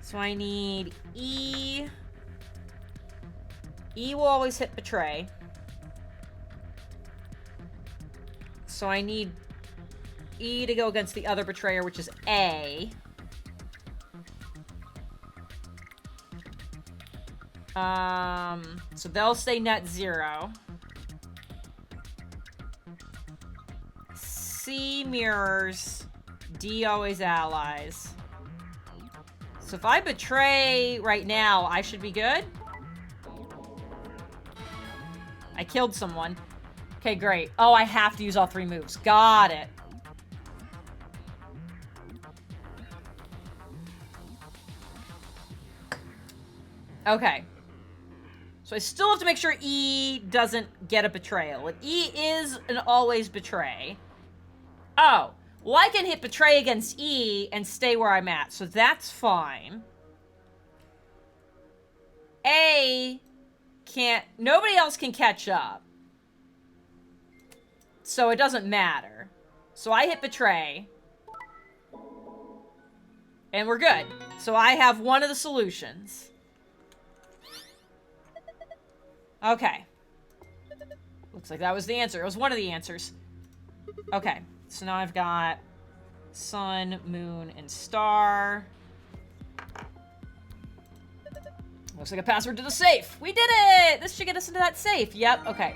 So I need E. E will always hit betray. So I need E to go against the other betrayer, which is A. So they'll stay net 0. C mirrors. D always allies. So if I betray right now, I should be good. I killed someone. Okay, great. Oh, I have to use all 3 moves. Got it. Okay. So I still have to make sure E doesn't get a betrayal. And E is an always betray. Oh. Well, I can hit betray against E and stay where I'm at. So that's fine. A can't... Nobody else can catch up. So it doesn't matter. So I hit betray. And we're good. So I have one of the solutions. Okay. Looks like that was the answer. It was one of the answers. Okay. So now I've got sun, moon, and star. Looks like a password to the safe. We did it! This should get us into that safe. Yep, okay.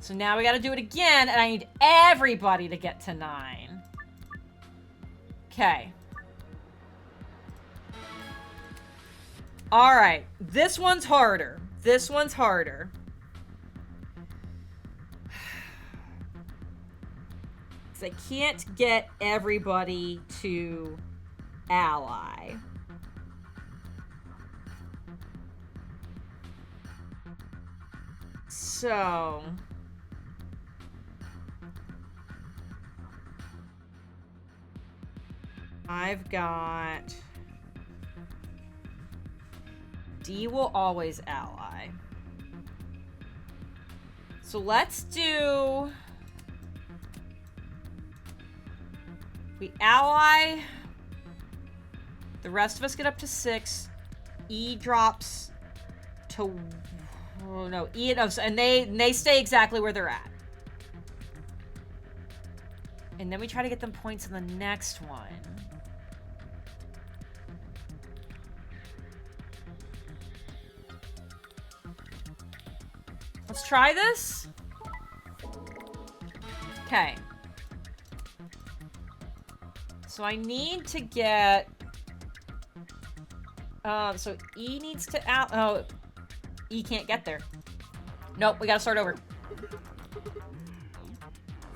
So now we gotta do it again, and I need everybody to get to 9. Okay. Alright. This one's harder. This one's harder. I can't get everybody to ally. So... I've got... D will always ally. So let's do... We ally. The rest of us get up to 6. E drops to... Oh, no. E and they stay exactly where they're at. And then we try to get them points in the next one. Let's try this. Okay. So I need to get... so E needs to out... Oh, E can't get there. Nope, we gotta start over.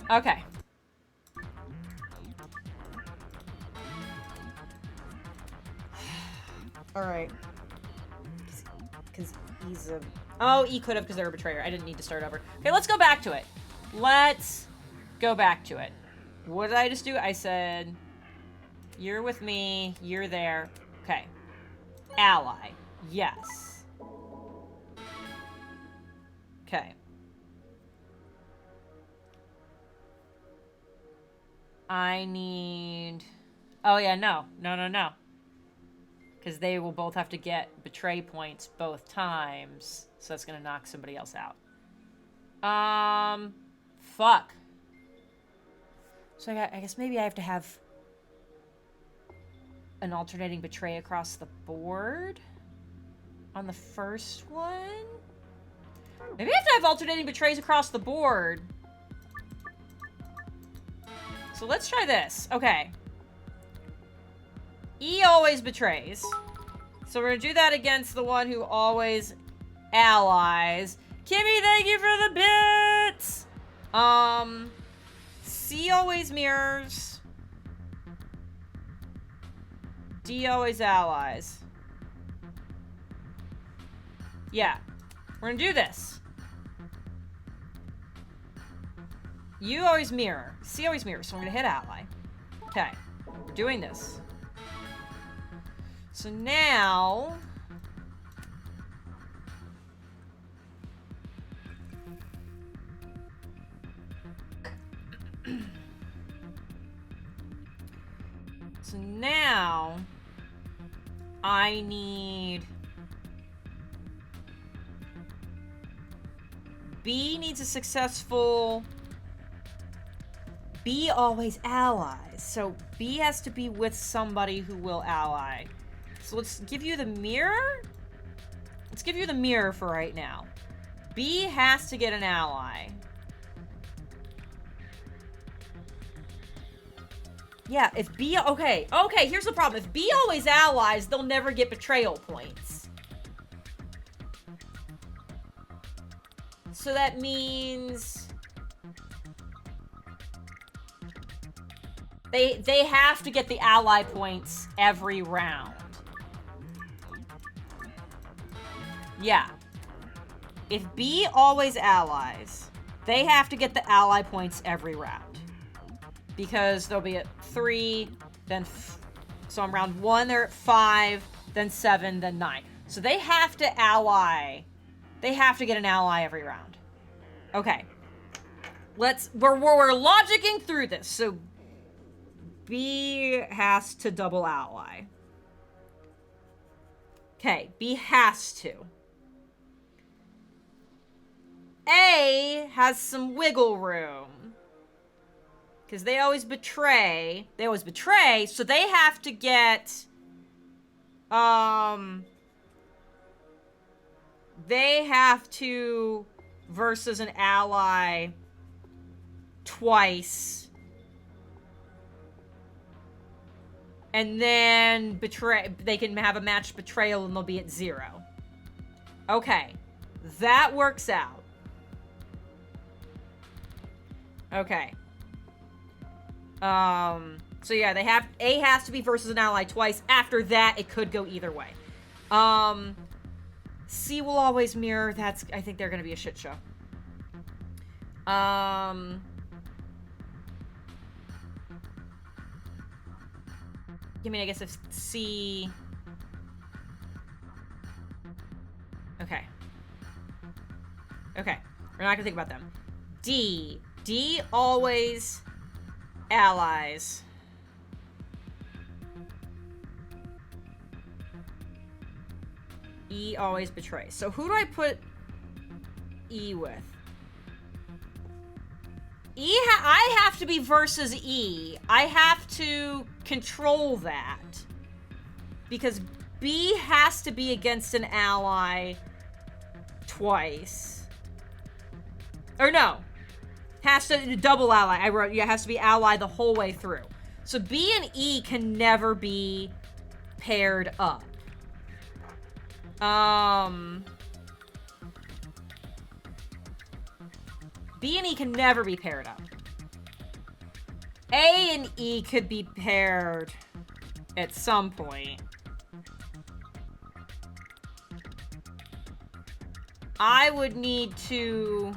Okay. Alright. Because E's a... Oh, E could have because they're a betrayer. I didn't need to start over. Okay, let's go back to it. Let's go back to it. What did I just do? I said... You're with me. You're there. Okay. Ally. Yes. Okay. I need... Oh, yeah, no. No. Because they will both have to get betray points both times. So that's going to knock somebody else out. Fuck. So I guess maybe I have to have... an alternating betray across the board on the first one. Maybe I have to have alternating betrays across the board. So let's try this. Okay. E always betrays. So we're gonna do that against the one who always allies. Kimmy, thank you for the bits! C always mirrors. D always allies. Yeah. We're gonna do this. You always mirror. C always mirrors, so we're gonna hit ally. Okay. We're doing this. So now... So now... I need... B needs a successful... B always allies. So B has to be with somebody who will ally. So let's give you the mirror? Let's give you the mirror for right now. B has to get an ally. Yeah, if B... Okay, here's the problem. If B always allies, they'll never get betrayal points. So that means... They have to get the ally points every round. Yeah. If B always allies, they have to get the ally points every round. Because they'll be at 3, then... So on round 1, they're at 5, then 7, then 9. So they have to ally. They have to get an ally every round. Okay. We're logicking through this. So B has to double ally. Okay, B has to. A has some wiggle room. Because they always betray. They always betray, so they have to get... They have to versus an ally twice. And then betray. They can have a matched betrayal and they'll be at 0. Okay. That works out. Okay. So yeah, A has to be versus an ally twice. After that, it could go either way. C will always mirror. I think they're gonna be a shit show. I mean, I guess if C... Okay. Okay. We're not gonna think about them. D. D always allies. E always betrays. So who do I put E with? I have to be versus E. I have to control that. Because B has to be against an ally twice. Or no. Has to double ally. I wrote, yeah, has to be ally the whole way through. So B and E can never be paired up. B and E can never be paired up. A and E could be paired at some point. I would need to...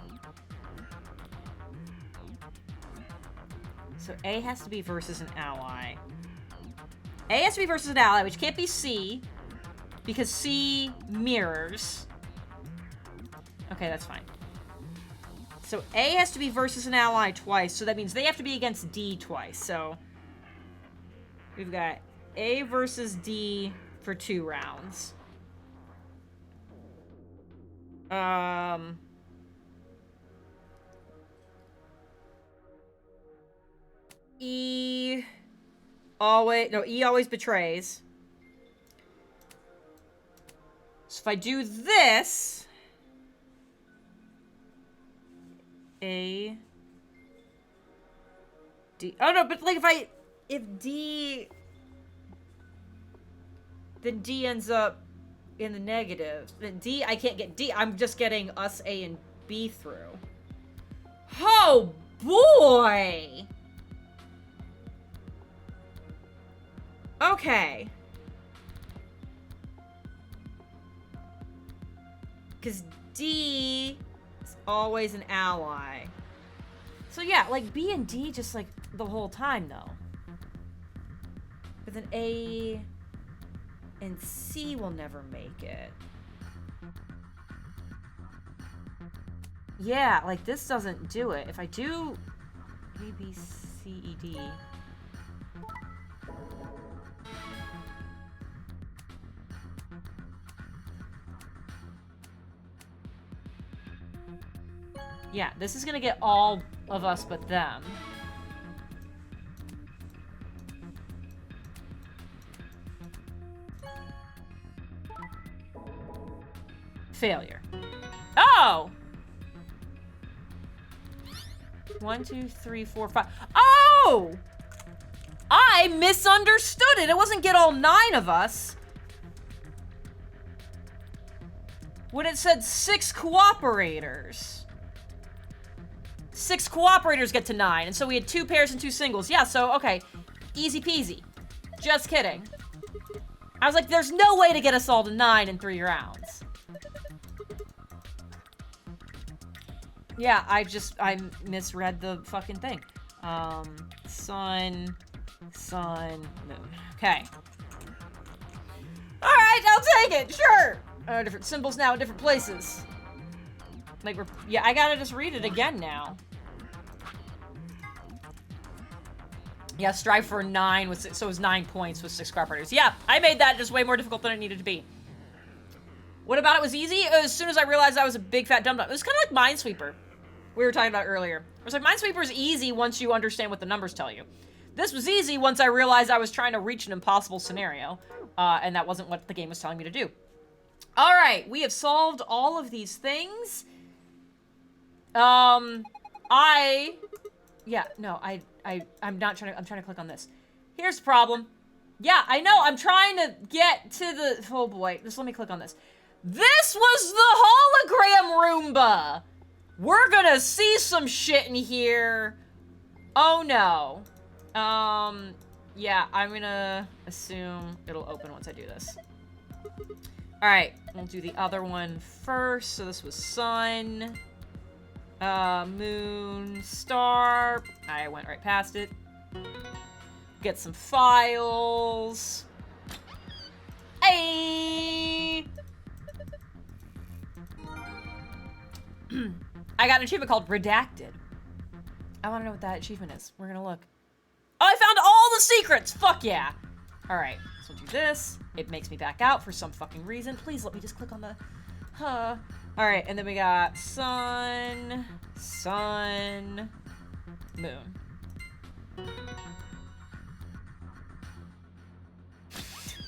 So A has to be versus an ally. A has to be versus an ally, which can't be C, because C mirrors. Okay, that's fine. So A has to be versus an ally twice, so that means they have to be against D twice. So we've got A versus D for 2 rounds. E always betrays. So if I do this, A, D. Oh no, but like if D, then D ends up in the negative. Then D, I can't get D. I'm just getting us A and B through. Oh, boy! Okay. Because D is always an ally. So yeah, like B and D just like the whole time though. But then A and C will never make it. Yeah, like this doesn't do it. If I do A, B, C, E, D. Yeah, this is gonna get all of us but them. Failure. Oh! 1, 2, 3, 4, 5. Oh! I misunderstood it. It wasn't get all 9 of us. When it said 6 cooperators. 6 cooperators get to 9, and so we had 2 pairs and 2 singles. Yeah, so, okay. Easy peasy. Just kidding. I was like, there's no way to get us all to 9 in 3 rounds. Yeah, I misread the fucking thing. Sun, moon. Okay. Alright, I'll take it, sure! Different symbols now in different places. Like, yeah, I gotta just read it again now. Yeah, strive for 9 with so it was 9 points with 6 cooperators. Yeah, I made that just way more difficult than it needed to be. What about it was easy? As soon as I realized I was a big fat dum-dum. It was kind of like Minesweeper. We were talking about earlier. It was like Minesweeper is easy once you understand what the numbers tell you. This was easy once I realized I was trying to reach an impossible scenario, and that wasn't what the game was telling me to do. All right, we have solved all of these things. I'm not trying to, I'm trying to click on this. Here's the problem. Yeah, I know, I'm trying to get to the, oh boy, just let me click on this. This was the hologram Roomba. We're gonna see some shit in here. Oh no. Yeah, I'm gonna assume it'll open once I do this. Alright, we'll do the other one first. So this was sun, moon, star. I went right past it. Get some files. Hey! I got an achievement called Redacted. I want to know what that achievement is. We're gonna look. Oh, I found all the secrets! Fuck yeah! Alright, so we'll do this. It makes me back out for some fucking reason. Please let me just click on the... Alright, and then we got sun, moon.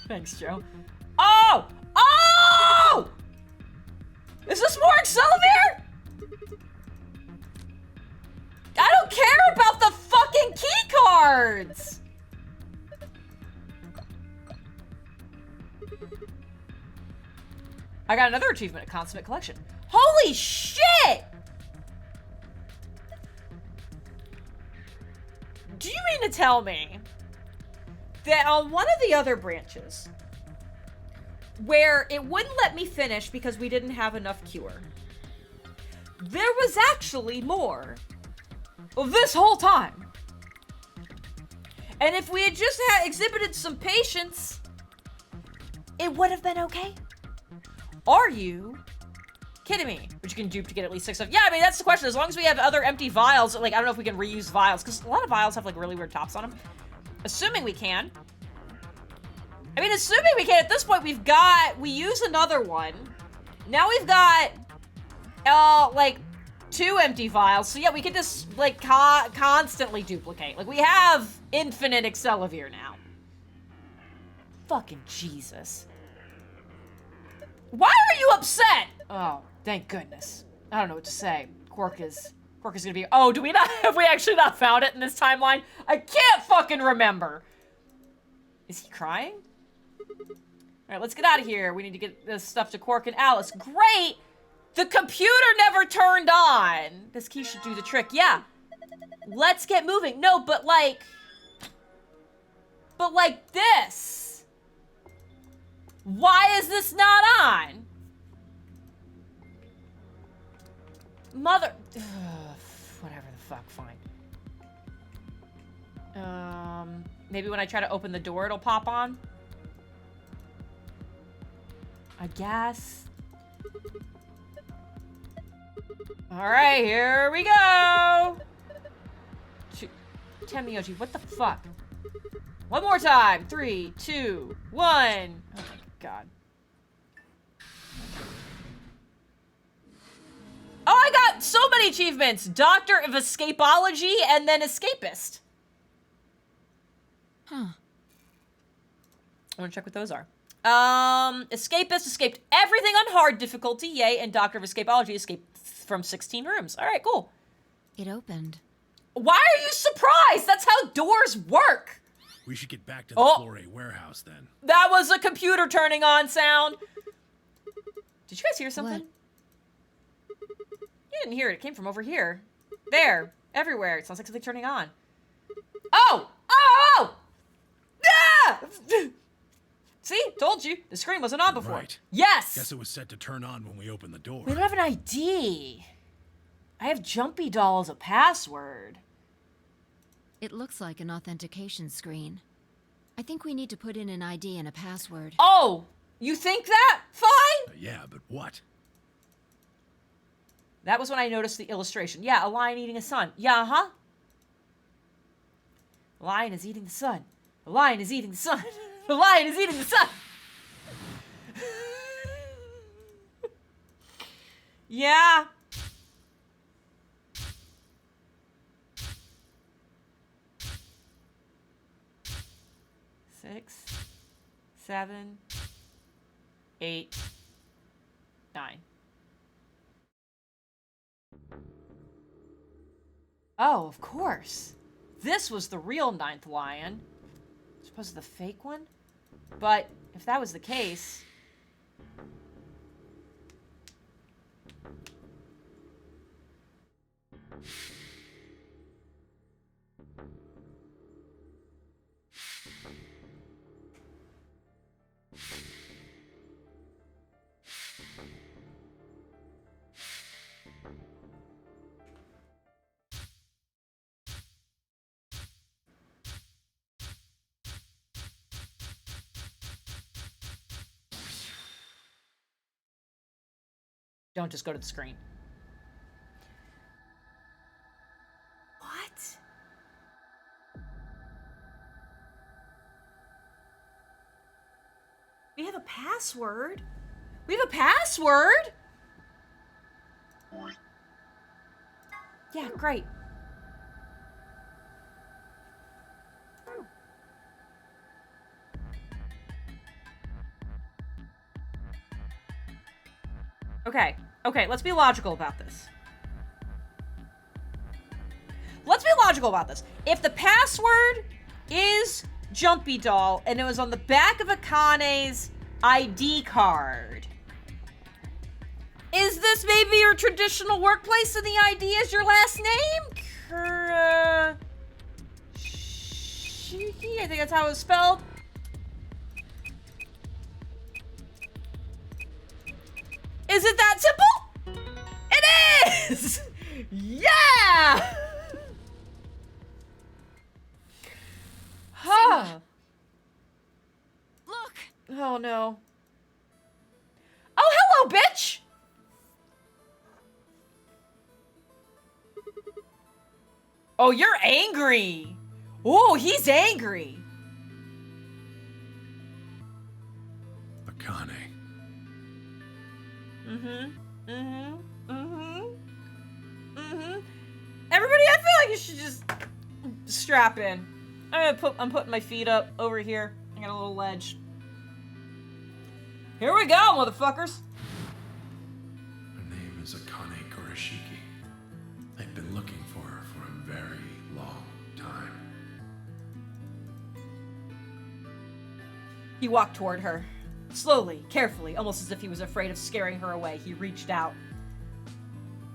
Thanks, Joe. Oh! Oh! Is this more Accelavir? I don't care about the fucking key cards! I got another achievement, a consummate collection. Holy shit! Do you mean to tell me that on one of the other branches, where it wouldn't let me finish because we didn't have enough cure, there was actually more this whole time? And if we had just exhibited some patience, it would have been okay? Are you kidding me? Which you can dupe to get at least 6 of. Yeah, I mean, that's the question. As long as we have other empty vials, like, I don't know if we can reuse vials, because a lot of vials have, like, really weird tops on them. Assuming we can. I mean, assuming we can, at this point, we use another one. Now we've got, like, 2 empty vials. So, yeah, we can just, like, constantly duplicate. Like, we have infinite Accelavir now. Fucking Jesus. Why are you upset? Oh, thank goodness. I don't know what to say. Quark is gonna be, oh, have we actually not found it in this timeline? I can't fucking remember. Is he crying? Alright, let's get out of here. We need to get this stuff to Quark and Alice. Great! The computer never turned on! This key should do the trick. Yeah. Let's get moving. No, but like... But like this. Why is this not on? Mother... whatever the fuck, fine. Maybe when I try to open the door, it'll pop on? I guess. Alright, here we go! Temioji, what the fuck? One more time. 3, 2, 1. Oh my god. Oh, I got so many achievements! Doctor of Escapology and then Escapist. Huh. I want to check what those are. Escapist escaped everything on hard difficulty, yay, and Doctor of Escapology escaped from 16 rooms. Alright, cool. It opened. Why are you surprised? That's how doors work! We should get back to the Floor A warehouse then. That was a computer turning on sound. Did you guys hear something? What? You didn't hear it. It came from over here. There. Everywhere. It sounds like something turning on. Oh! Oh! Ah! See? Told you. The screen wasn't on before. Right. Yes! Guess it was set to turn on when we opened the door. We don't have an ID. I have Jumpy Doll as a password. It looks like an authentication screen. I think we need to put in an ID and a password. Oh! You think that? Fine! Yeah, but what? That was when I noticed the illustration. Yeah, a lion eating a sun. Yeah, huh? The lion is eating the sun. The lion is eating the sun. The lion is eating the sun. Yeah. Six, 7, 8, 9. Oh, of course. This was the real 9th lion. As opposed to the fake one? But if that was the case... Don't just go to the screen. What? We have a password? We have a password? Yeah, great. Okay, okay, let's be logical about this. Let's be logical about this. If the password is Jumpy Doll and it was on the back of Akane's ID card, is this maybe your traditional workplace and the ID is your last name? Shiki, I think that's how it's spelled. Is it that simple? It is! Yeah! Huh. Look! Oh no. Oh, hello, bitch! Oh, you're angry. Oh, he's angry. Akane. Everybody, I feel like you should just strap in. I'm putting my feet up over here. I got a little ledge. Here we go, motherfuckers. Her name is Akane Kurashiki. I've been looking for her for a very long time. He walked toward her. Slowly, carefully, almost as if he was afraid of scaring her away, he reached out.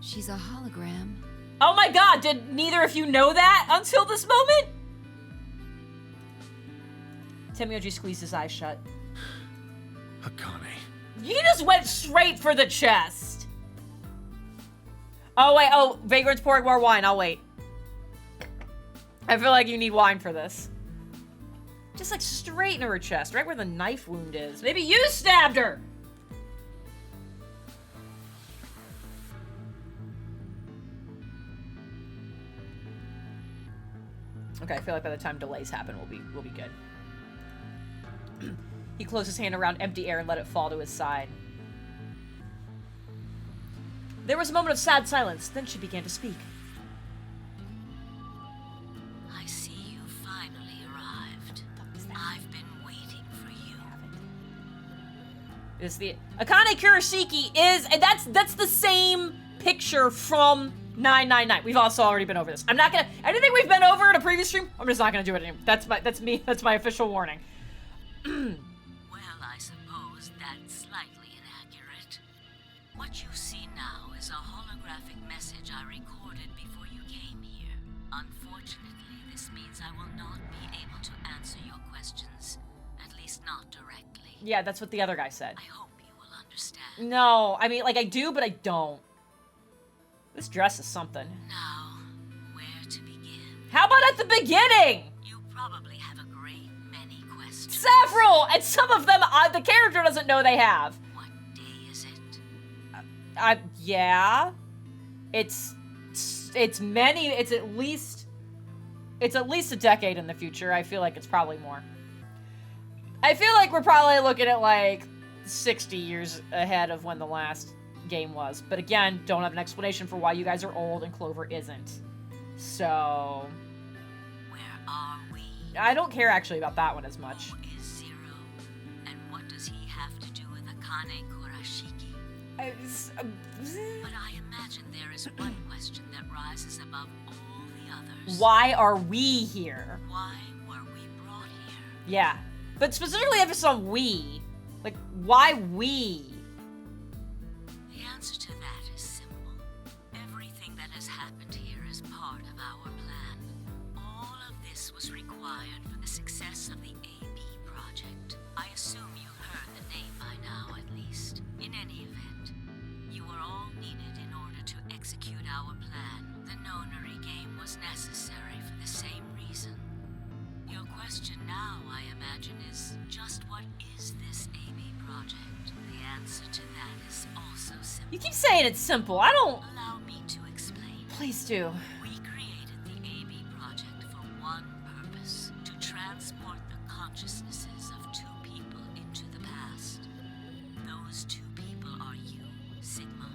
She's a hologram. Oh my god, did neither of you know that until this moment? Temioji squeezed his eyes shut. Akane. You just went straight for the chest. Oh, wait. Oh, Vagrant's pouring more wine. I'll wait. I feel like you need wine for this. Just like straight into her chest, right where the knife wound is. Maybe you stabbed her. Okay, I feel like by the time delays happen, we'll be good. He closed his hand around empty air and let it fall to his side. There was a moment of sad silence. Then she began to speak. I see you finally arrived. I've been waiting for you. Is the Akane Kurashiki is, and that's the same picture from 999. We've also already been over this. I'm not gonna, anything we've been over in a previous stream, I'm just not gonna do it anymore. That's my official warning. Well, I suppose that's slightly inaccurate. What you see now is a holographic message I recorded before you came here. Unfortunately, this means I will not be able to answer your questions, at least not directly. Yeah, that's what the other guy said. I hope you will understand. No, I mean, like, I do, but I don't. This dress is something. Now, where to begin? How about at the beginning? You probably have a great many questions. Several! And some of them, the character doesn't know they have. What day is it? Yeah. It's many, it's at least a decade in the future. I feel like it's probably more. I feel like we're probably looking at, like, 60 years ahead of when the last game was. But again, don't have an explanation for why you guys are old and Clover isn't. So... Where are we? I don't care, actually, about that one as much. Who is Zero? And what does he have to do with Akane Kurashiki? But I imagine there is one question that rises above all the others. Why are we here? Why were we brought here? Yeah. But specifically emphasis on we. Like, why we? The answer to that is simple. Everything that has happened here is part of our plan. All of this was required for the success of the AB project. I assume you heard the name by now, at least. In any event, you were all needed in order to execute our plan. The Nonary game was necessary for the same reason. Your question now, I imagine, is just what is this AB project? The answer to that is also simple. You keep saying it's simple. I don't... Allow me to explain. Please do. We created the AB project for one purpose: to transport the consciousnesses of two people into the past. Those two people are you, Sigma,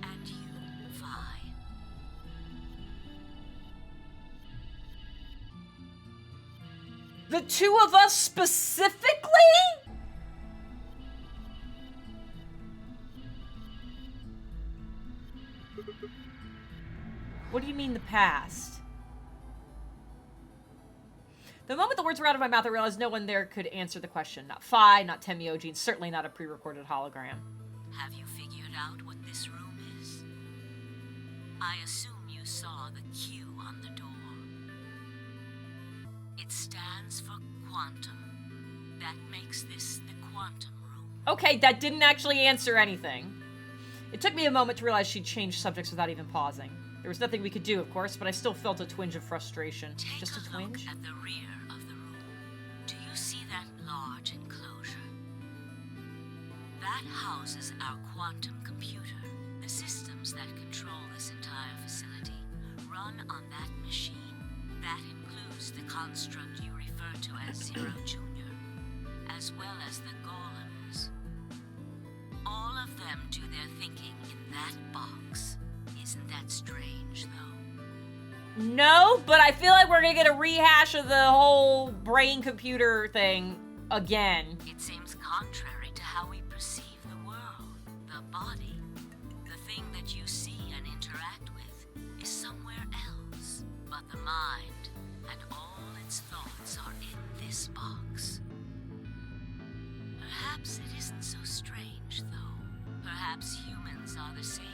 and you, Phi. The two of us specifically? What do you mean the past? The moment the words were out of my mouth, I realized no one there could answer the question. Not Phi, not Temioji, and certainly not a pre-recorded hologram. Have you figured out what this room is? I assume you saw the Q on the door. It stands for quantum. That makes this the quantum room. Okay, that didn't actually answer anything. It took me a moment to realize she'd changed subjects without even pausing. There was nothing we could do, of course, but I still felt a twinge of frustration. Just a twinge? Look at the rear of the room. Do you see that large enclosure? That houses our quantum computer. The systems that control this entire facility run on that machine. That includes the construct you refer to as Zero Jr., as well as the golems. All of them do their thinking in that box. Isn't that strange, though? No, but I feel like we're gonna get a rehash of the whole brain-computer thing again. It seems contrary to how we perceive the world, the body. The thing that you see and interact with is somewhere else. But the mind and all its thoughts are in this box. Perhaps it the same.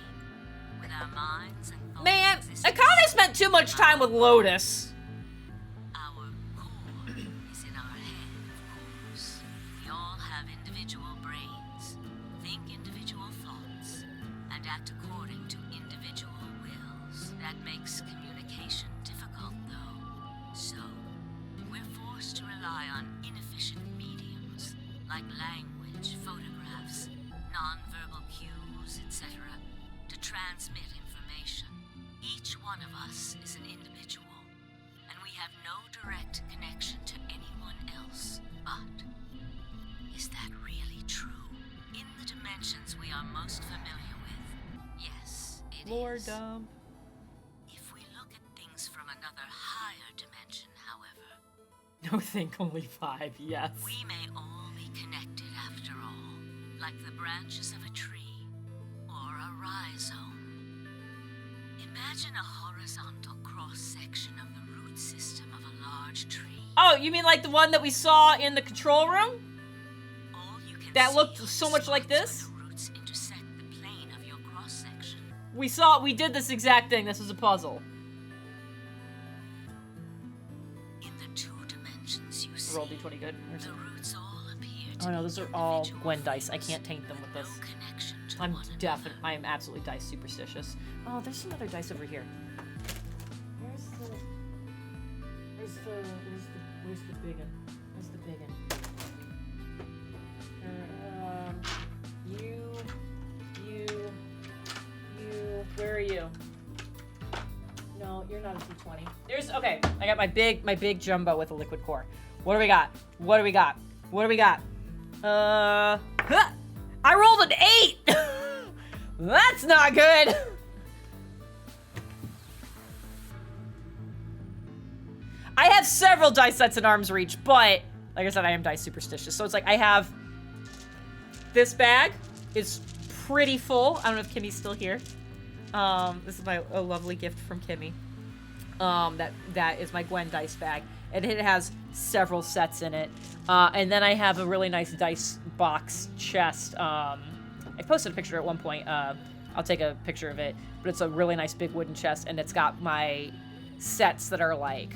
With our minds and thoughts Man, I existing kind of spent too much time with Lotus. Our core is in our head, of course. We all have individual brains, think individual thoughts, and act according to individual wills. That makes communication difficult, though. So, we're forced to rely on inefficient mediums, like language, photographs, non-verbal cues, etc., to transmit information. Each one of us is an individual, and we have no direct connection to anyone else. But is that really true? In the dimensions we are most familiar with, yes, it Lore is. dump. If we look at things from another higher dimension, however, No, think only 5, yes. we may all be connected after all, like the branches of a tree or a rhizome. Imagine a horizontal cross-section of the root system of a large tree. Oh, you mean like the one that we saw in the control room? All you can That see looked are so much like spots where this? the roots intersect the plane of your cross-section. We did this exact thing. This was a puzzle. In the two dimensions you see, Roll d20 good. the roots all appear to Oh no, be those are all individual Gwen dice. I things can't taint them with no this. connection to I'm one another. I am absolutely dice superstitious. Oh, there's some other dice over here. Where's the big one? Where's the big one? Where are you? No, you're not a D20. Okay. I got my big jumbo with a liquid core. What do we got? Huh! I rolled an 8! That's not good! I have several dice sets in arm's reach, but like I said, I am dice superstitious. So it's like I have this bag is pretty full. I don't know if Kimmy's still here. This is a lovely gift from Kimmy. That is my Gwen dice bag, and it has several sets in it. And then I have a really nice dice box chest. I posted a picture at one point. I'll take a picture of it, but it's a really nice big wooden chest, and it's got my sets that are like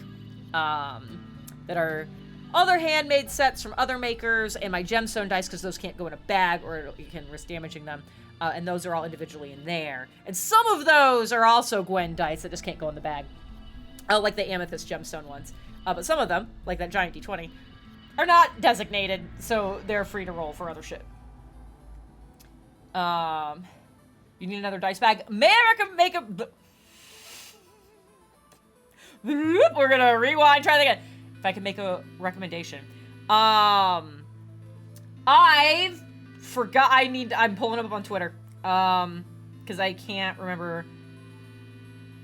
that are other handmade sets from other makers, and my gemstone dice, because those can't go in a bag or you can risk damaging them. And those are all individually in there. And some of those are also Gwen dice that just can't go in the bag. Like the amethyst gemstone ones. But some of them, like that giant D20, are not designated, so they're free to roll for other shit. You need another dice bag? May I make a... We're gonna rewind, try that again. If I can make a recommendation. I've forgot, I'm pulling them up on Twitter. Because I can't remember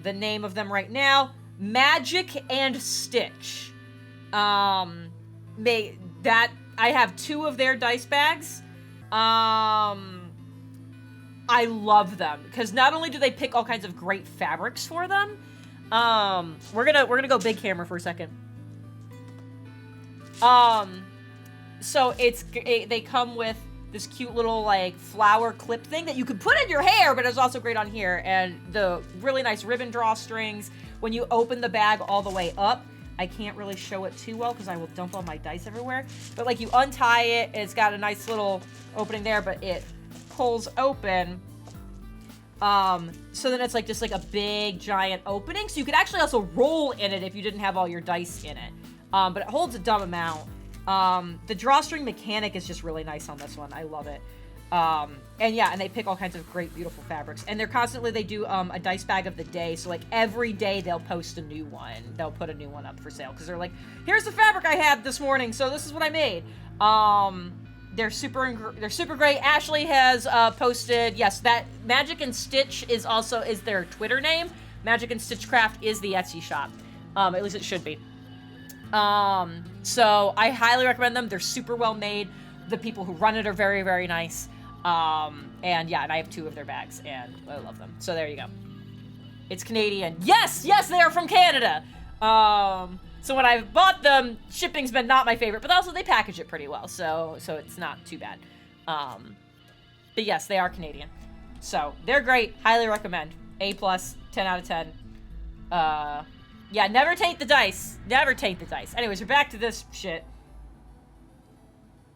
the name of them right now. Magic and Stitch. I have 2 of their dice bags. I love them because not only do they pick all kinds of great fabrics for them. We're gonna go big camera for a second. So they come with this cute little like flower clip thing that you could put in your hair, but it's also great on here, and the really nice ribbon drawstrings. When you open the bag all the way up, I can't really show it too well because I will dump all my dice everywhere, but like you untie it, it's got a nice little opening there, but it pulls open. So then it's like just like a big giant opening, so you could actually also roll in it if you didn't have all your dice in it. But it holds a dumb amount. The drawstring mechanic is just really nice on this one. I love it. And they pick all kinds of great, beautiful fabrics. And they do a dice bag of the day. So like every day they'll post a new one. They'll put a new one up for sale because they're like, here's the fabric I had this morning, so this is what I made. They're super great. Ashley has posted, yes, that Magic and Stitch is their Twitter name. Magic and Stitchcraft is the Etsy shop. At least it should be. So I highly recommend them. They're super well made. The people who run it are very, very nice. And I have 2 of their bags, and I love them. So there you go. It's Canadian. Yes, they are from Canada. So when I've bought them, shipping's been not my favorite, but also they package it pretty well, so it's not too bad. But yes, they are Canadian. So, they're great. Highly recommend. A+, 10 out of 10. Yeah, never taint the dice. Never taint the dice. Anyways, we're back to this shit.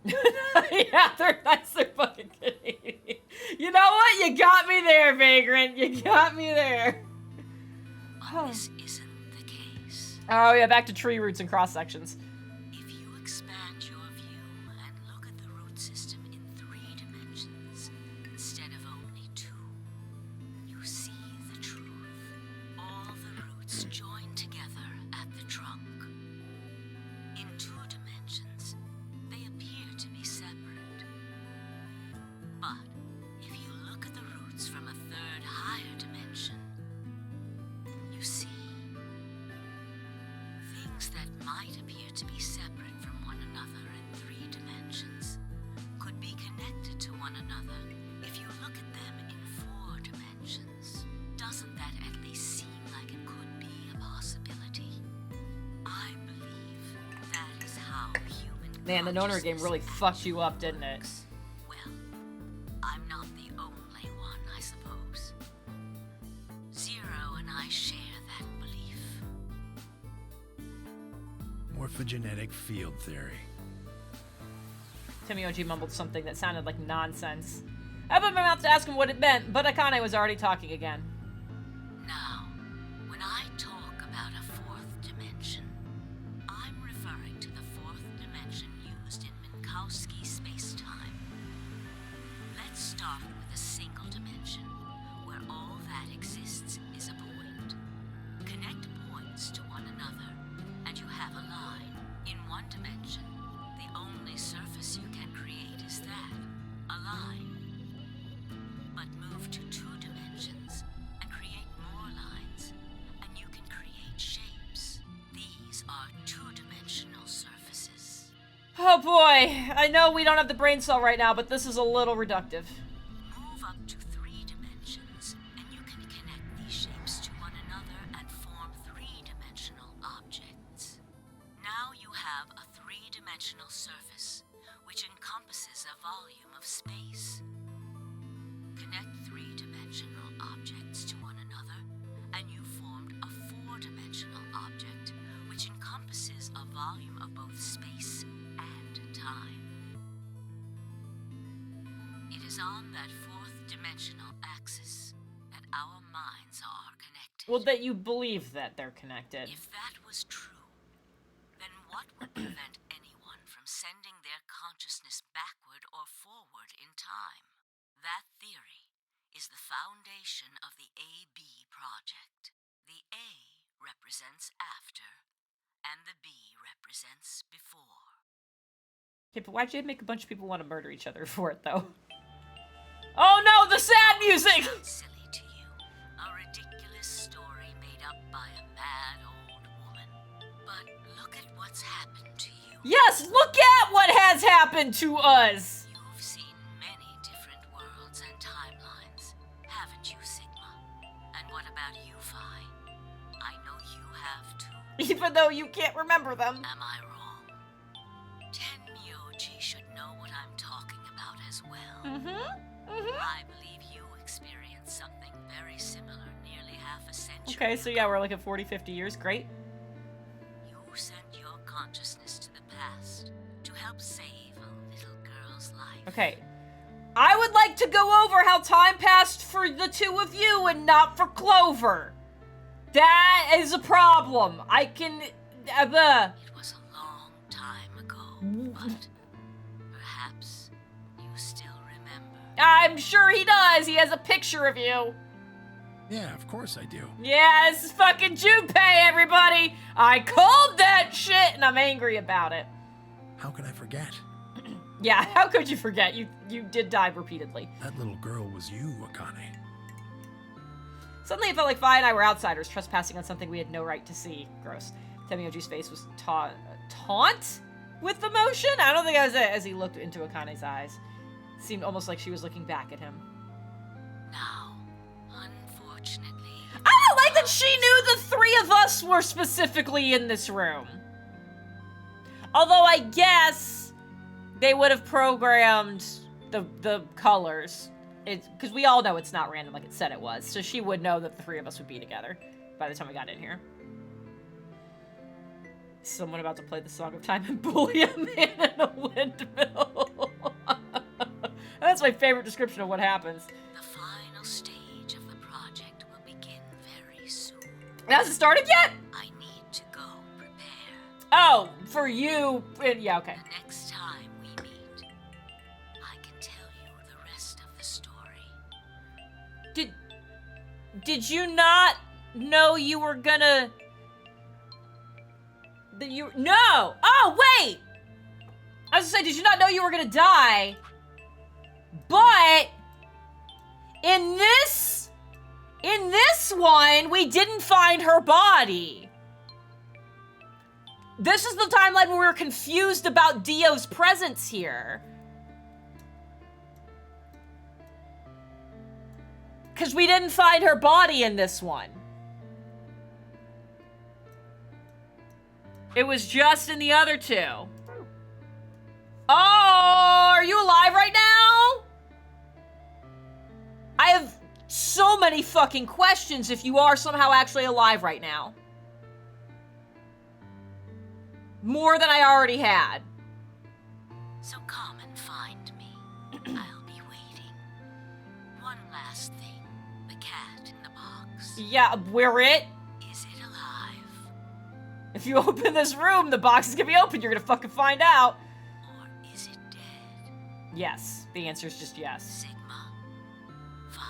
Yeah, they're nice. They're fucking kidding. You know what? You got me there, Vagrant. You got me there. But this isn't the case. Oh, yeah, back to tree roots and cross sections. If you expand your view and look at the root system in 3 dimensions instead of only 2, you see the truth. All the roots join together at the trunk. In 2 dimensions, they appear to be separate. But if you look at the roots from a 3rd higher dimension, you see things that might appear to be separate from one another in 3 dimensions could be connected to one another if you look at them in 4 dimensions. Doesn't that at least seem like it could be a possibility? I believe that is how human Man, the Nonary game really consciousness fucked you up, didn't it? works. Well, I'm not the only one, I suppose. Zero and I share that belief. Morphogenetic field theory. Timmy OG mumbled something that sounded like nonsense. I opened my mouth to ask him what it meant, but Akane was already talking again. Now, when I talk about a 4th dimension, I'm referring to the 4th dimension used in Minkowski space-time. Let's start with a single dimension, where all that exists is a point. Connect points to one another, and you have a line. In 1 dimension, the only surface you can create is that, a line. But move to 2 dimensions and create more lines, and you can create shapes. These are 2-dimensional surfaces. Oh boy, I know we don't have the brain cell right now, but this is a little reductive. Move up to 3 dimensions, and you can connect these shapes to one another and form 3-dimensional objects. Now you have a 3-dimensional surface, which encompasses a volume of space. Connect 3-dimensional objects to one another, and you formed a 4-dimensional object, which encompasses a volume of both space and time. It is on that 4th-dimensional axis that our minds are connected. Well, that you believe that they're connected. If that was true, then what would prevent anyone from sending their consciousness backward or forward in time? That theory is the foundation of the AB project. The A represents after, and the B represents before. Okay, but why'd you make a bunch of people want to murder each other for it, though? Oh no, the sad music! Sounds silly to you. A ridiculous story made up by a mad old woman. But look at what's happened to you. Yes, look at what has happened to us! You've seen many different worlds and timelines, haven't you, Sigma? And what about you, Phi? I know you have too. Even though you can't remember them. Am I wrong? Tenmyoji should know what I'm talking about as well. I believe you experienced something very similar nearly half a century Okay, so yeah, we're like at 40, 50 years. Great. You sent your consciousness to the past to help save a little girl's life. Okay. I would like to go over how time passed for the 2 of you and not for Clover. That is a problem. I can... It was a long time ago, but perhaps you still remember. I'm sure he does. He has a picture of you. Yeah, of course I do. Yeah, this is fucking Junpei, everybody. I called that shit, and I'm angry about it. How can I forget? Yeah, how could you forget? You did die repeatedly. That little girl was you, Akane. Suddenly it felt like Vi and I were outsiders, trespassing on something we had no right to see. Gross. Temioji's face was taunt with emotion? I don't think I was it, as he looked into Akane's eyes. It seemed almost like she was looking back at him. Now, unfortunately... I don't like that she knew the 3 of us were specifically in this room. Although I guess they would have programmed the colors. it's because we all know it's not random like it said it was. So she would know that the three of us would be together by the time we got in here. Someone about to play the Song of Time and bully a man in a windmill. That's my favorite description of what happens. The final stage of the project will begin very soon. It hasn't started yet? I need to go prepare. Oh, for you. Yeah, okay. The next time we meet, I can tell you the rest of the story. Did you not know you were gonna... No! Oh, wait! I was gonna say, did you not know you were gonna die? But... In this one, we didn't find her body. This is the timeline where we were confused about Dio's presence here. Because we didn't find her body in this one. It was just in the other two. Oh, are you alive right now? I have so many fucking questions if you are somehow actually alive right now. More than I already had. So come and find me. I'll be waiting. One last thing. The cat in the box. Yeah, we're it. Is it alive? If you open this room, the box is gonna be open. You're gonna fucking find out. Or is it dead? Yes. The answer is just yes. Sigma. Vi.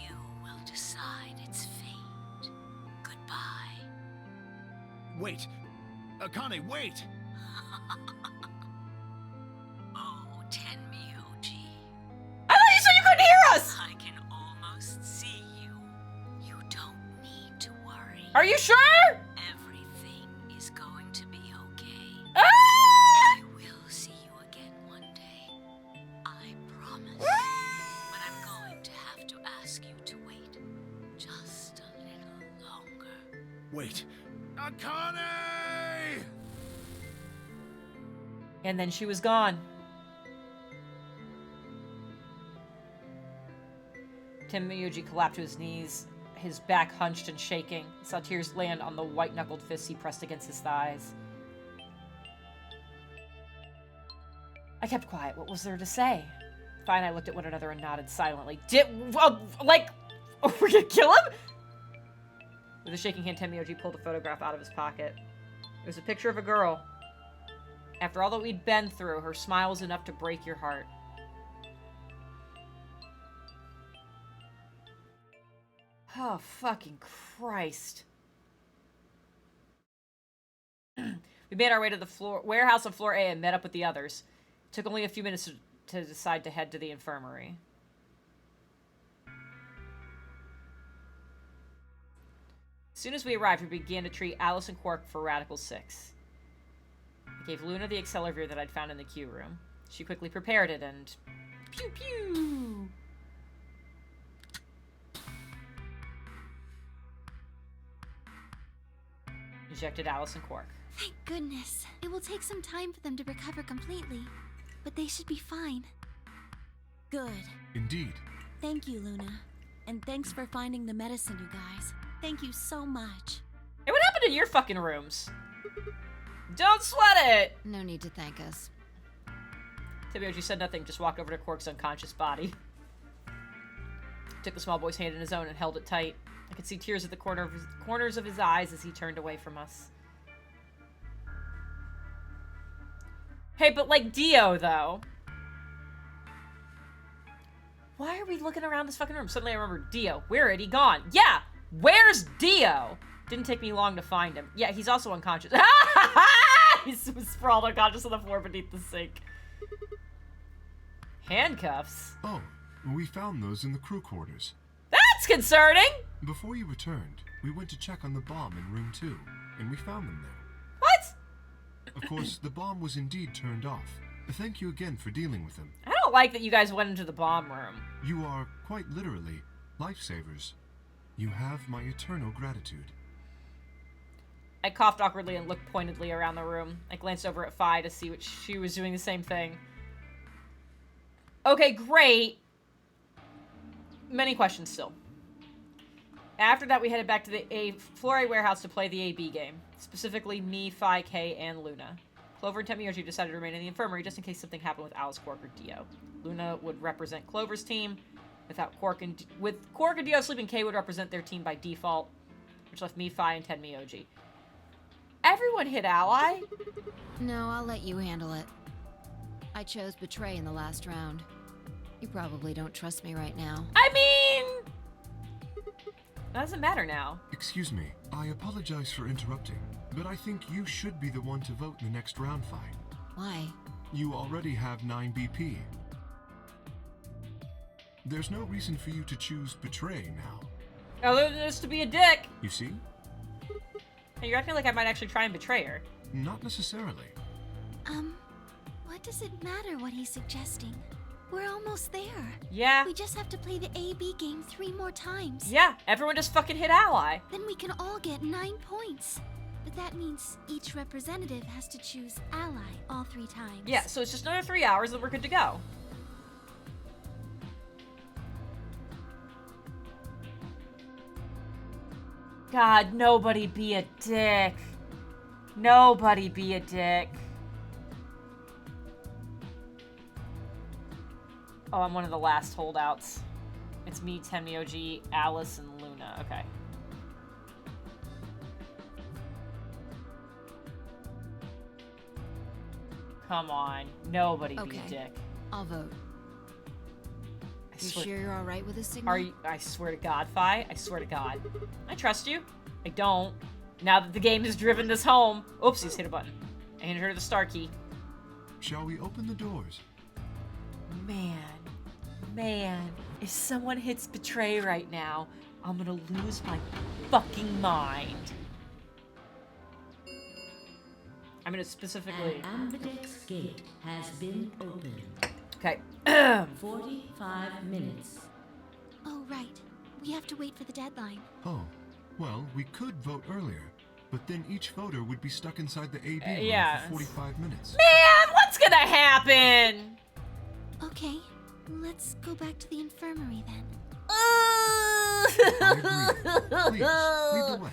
You will decide its fate. Goodbye. Wait! Akane, wait! Oh, Tenmyoji. I thought you said you couldn't hear us! I can almost see you. You don't need to worry. Are you sure? Everything is going to be okay. Ah! I will see you again one day. I promise. But I'm going to have to ask you to wait just a little longer. Wait! Akane! And then she was gone. Tenmyoji collapsed to his knees, his back hunched and shaking. He saw tears land on the white-knuckled fists he pressed against his thighs. I kept quiet. What was there to say? Fi and I looked at one another and nodded silently. Like, we're gonna kill him? With a shaking hand, Tenmyoji pulled a photograph out of his pocket. It was a picture of a girl. After all that we'd been through, her smile was enough to break your heart. Oh, fucking Christ. We made our way to the warehouse on floor A and met up with the others. It took only a few minutes to decide to head to the infirmary. As soon as we arrived, we began to treat Alice and Quark for Radical 6. I gave Luna the accelerometer that I'd found in the queue room. She quickly prepared it and... Pew pew! Ejected Alice and Quark. Thank goodness. It will take some time for them to recover completely, but they should be fine. Good. Indeed. Thank you, Luna. And thanks for finding the medicine, you guys. Thank you so much. Hey, what happened in your fucking rooms? Don't sweat it! No need to thank us. Tenmyoji said nothing, just walked over to Quark's unconscious body. Took the small boy's hand in his own and held it tight. I could see tears at the corners of his eyes as he turned away from us. Hey, but like Dio, though. Why are we looking around this fucking room? Suddenly I remember Dio. Where had he gone? Yeah! Where's Dio? Didn't take me long to find him. Yeah, he's also unconscious. He's sprawled unconscious on the floor beneath the sink. Handcuffs? Oh, we found those in the crew quarters. That's concerning! Before you returned, we went to check on the bomb in room 2, and we found them there. What? Of course, the bomb was indeed turned off. Thank you again for dealing with them. I don't like that you guys went into the bomb room. You are, quite literally, lifesavers. You have my eternal gratitude. I coughed awkwardly and looked pointedly around the room. I glanced over at Fi to see what she was doing the same thing. Okay, great. Many questions still. After that, we headed back to the Flore warehouse to play the AB game. Specifically, me, Phi, Kay, and Luna. Clover and Temiyoshi decided to remain in the infirmary just in case something happened with Alice, Quark, or Dio. Luna would represent Clover's team. With Quark and Dio sleeping, Kay would represent their team by default, which left me, Phi, and Temiyoshi. Everyone hit Ally. No, I'll let you handle it. I chose Betray in the last round. You probably don't trust me right now. I mean... That doesn't matter now. Excuse me, I apologize for interrupting, but I think you should be the one to vote in the next round fight. Why? You already have 9 BP. There's no reason for you to choose Betray now. Other than just to be a dick. You see? Hey, you're acting like I might actually try and betray her. Not necessarily. What does it matter what he's suggesting? We're almost there. Yeah. We just have to play the AB game 3 more times. Yeah, everyone just fucking hit Ally. Then we can all get 9 points. But that means each representative has to choose Ally all 3 times. Yeah, so it's just another 3 hours and we're good to go. God, nobody be a dick. Nobody be a dick. Oh, I'm one of the last holdouts. It's me, Tenmyoji, Alice, and Luna. Okay. Come on. Nobody be a dick. I'll vote. You swear- sure you're alright with this signal? Are you? I swear to God, Phi. I swear to God. I trust you. I don't. Now that the game has driven this home. Oopsies, hit a button. I handed her the star key. Shall we open the doors? Man, if someone hits betray right now, I'm gonna lose my fucking mind. I'm gonna specifically... An ambidex gate has been opened. Okay. 45 minutes. Oh, right. We have to wait for the deadline. Oh, well, we could vote earlier, but then each voter would be stuck inside the AB room yeah. for 45 minutes. Man, what's gonna happen? Okay, let's go back to the infirmary then. I agree. Please, lead the way.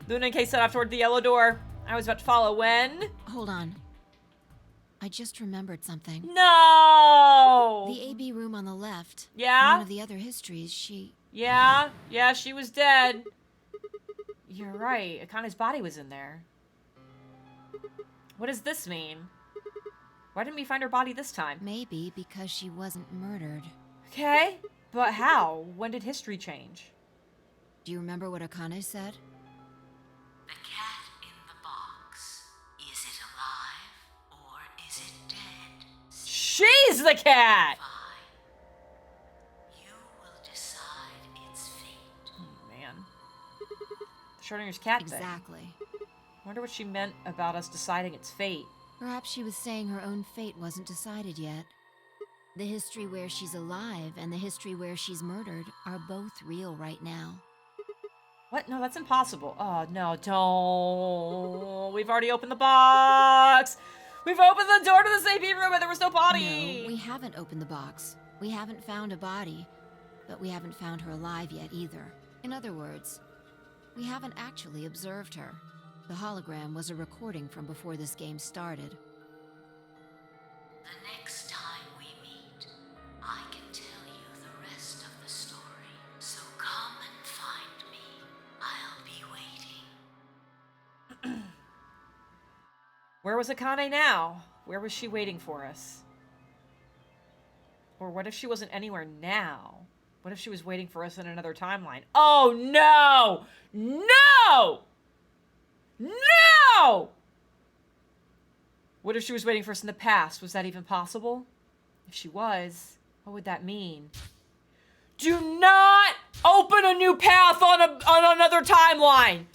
Luna and Kay set off toward the yellow door. I was about to follow when... Hold on. I just remembered something. No! The AB room on the left. Yeah? One of the other histories, she... Yeah, she was dead. You're right. Akane's body was in there. What does this mean? Why didn't we find her body this time? Maybe because she wasn't murdered. Okay, but how? When did history change? Do you remember what Akane said? The cat in the box. Is it alive or is it dead? She's the cat! Fine. You will decide its fate. Oh, man. Schrodinger's cat thing. Exactly. Wonder what she meant about us deciding its fate. Perhaps she was saying her own fate wasn't decided yet. The history where she's alive and the history where she's murdered are both real right now. What? No, that's impossible. Oh, no, don't. We've already opened the box. We've opened the door to the AB room and there was no body. No, we haven't opened the box. We haven't found a body, but we haven't found her alive yet either. In other words, we haven't actually observed her. The hologram was a recording from before this game started. The next time we meet, I can tell you the rest of the story. So come and find me. I'll be waiting. Where was Akane now? Where was she waiting for us? Or what if she wasn't anywhere now? What if she was waiting for us in another timeline? Oh, no! No! No! What if she was waiting for us in the past? Was that even possible? If she was, what would that mean? Do not open a new path on another timeline!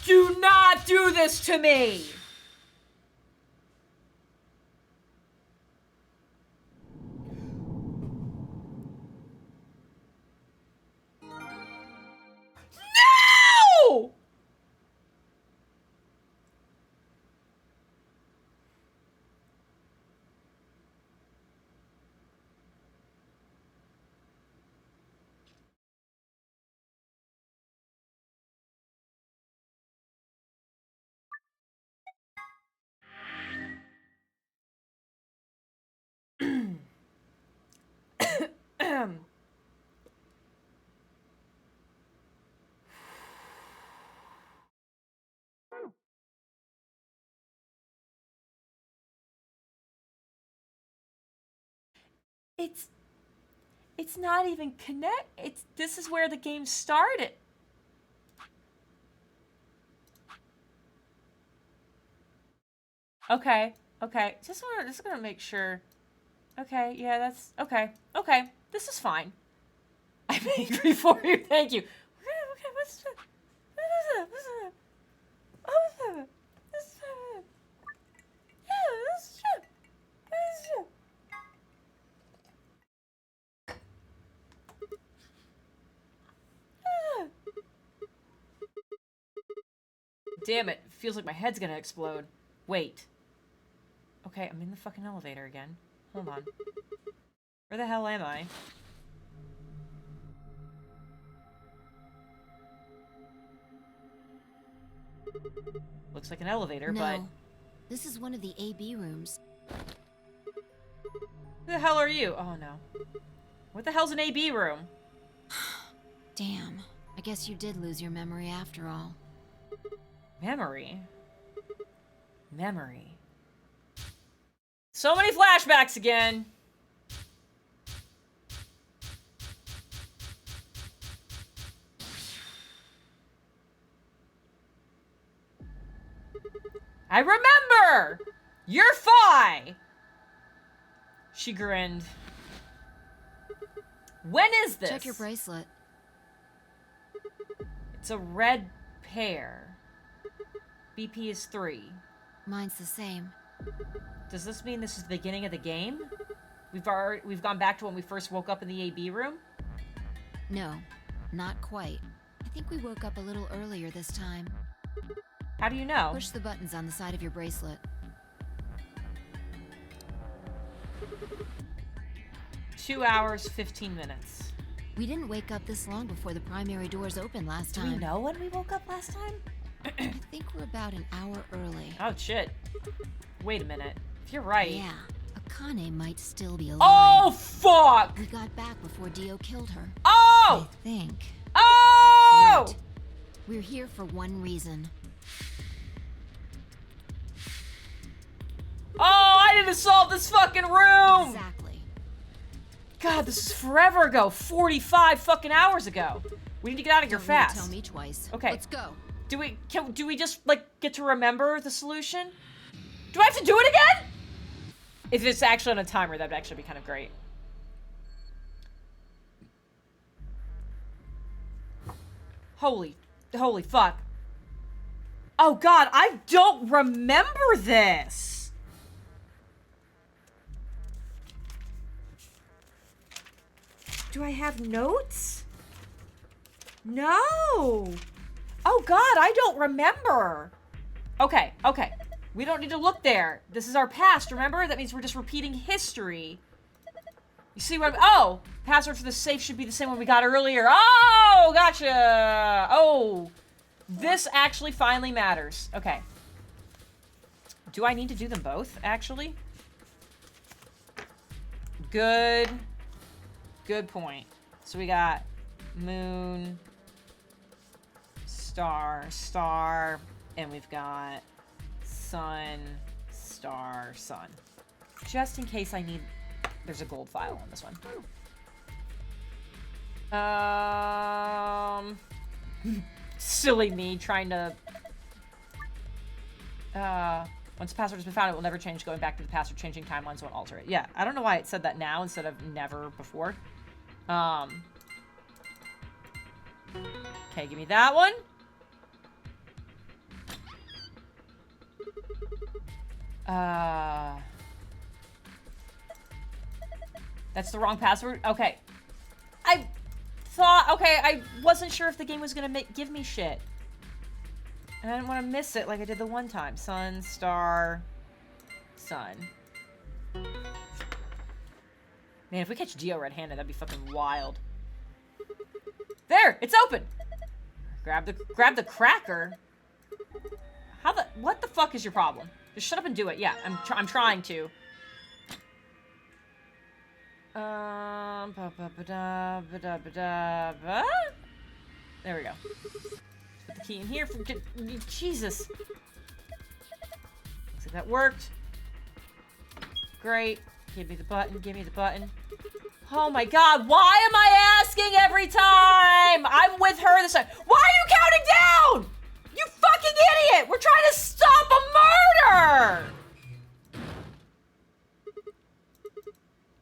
Do not do this to me! No! It's not even this is where the game started. Okay. Just gonna make sure. Okay, yeah, that's okay. Okay, this is fine. I'm angry for you. Thank you. Okay, what's Damn it. Feels like my head's gonna explode. Wait. Okay, I'm in the fucking elevator again. Hold on. Where the hell am I? Looks like an elevator, No, but... this is one of the AB rooms. Who the hell are you? Oh, no. What the hell's an AB room? Damn. I guess you did lose your memory after all. Memory? So many flashbacks again! I remember! You're Phi! She grinned. When is this? Check your bracelet. It's a red pair. BP is 3. Mine's the same. Does this mean this is the beginning of the game? We've gone back to when we first woke up in the AB room? No, not quite. I think we woke up a little earlier this time. How do you know? Push the buttons on the side of your bracelet. 2 hours, 15 minutes. We didn't wake up this long before the primary doors opened last Do time. we know when we woke up last time? I think we're about an hour early. Oh, shit. Wait a minute. If you're right... Yeah, Akane might still be alive. Oh, fuck! We got back before Dio killed her. Oh! I think. Oh! Right. We're here for one reason. Oh, I didn't solve this fucking room! Exactly. God, this is forever ago. 45 fucking hours ago. We need to get out of here Don't need to fast. tell me twice. Okay. Let's go. Do we just, like, get to remember the solution? Do I have to do it again? If it's actually on a timer, that'd actually be kind of great. Holy fuck. Oh god, I don't remember this! Do I have notes? No! Oh god, I don't remember! Okay. We don't need to look there. This is our past, remember? That means we're just repeating history. You see what I'm... Oh! Password for the safe should be the same one we got earlier. Oh! Gotcha! Oh! This actually finally matters. Okay. Do I need to do them both, actually? Good point. So we got moon, star, and we've got sun, star, sun. Just in case I need... There's a gold file on this one. Silly me trying to... Once the password has been found, it will never change. Going back to the password, changing timelines won't alter it. Yeah, I don't know why it said that now instead of never before. Okay, give me that one. That's the wrong password? Okay. I wasn't sure if the game was gonna give me shit. And I didn't want to miss it like I did the one time. Sun, star, sun. Man, if we catch Dio red-handed, that'd be fucking wild. There! It's open! Grab the cracker? What the fuck is your problem? Just shut up and do it. Yeah, I'm trying to. There we go. Put the key in here for Jesus. Looks like that worked. Great. Give me the button. Give me the button. Oh my god, why am I asking every time? I'm with her this time. Why are you counting down? You fucking idiot! We're trying to stop a murder!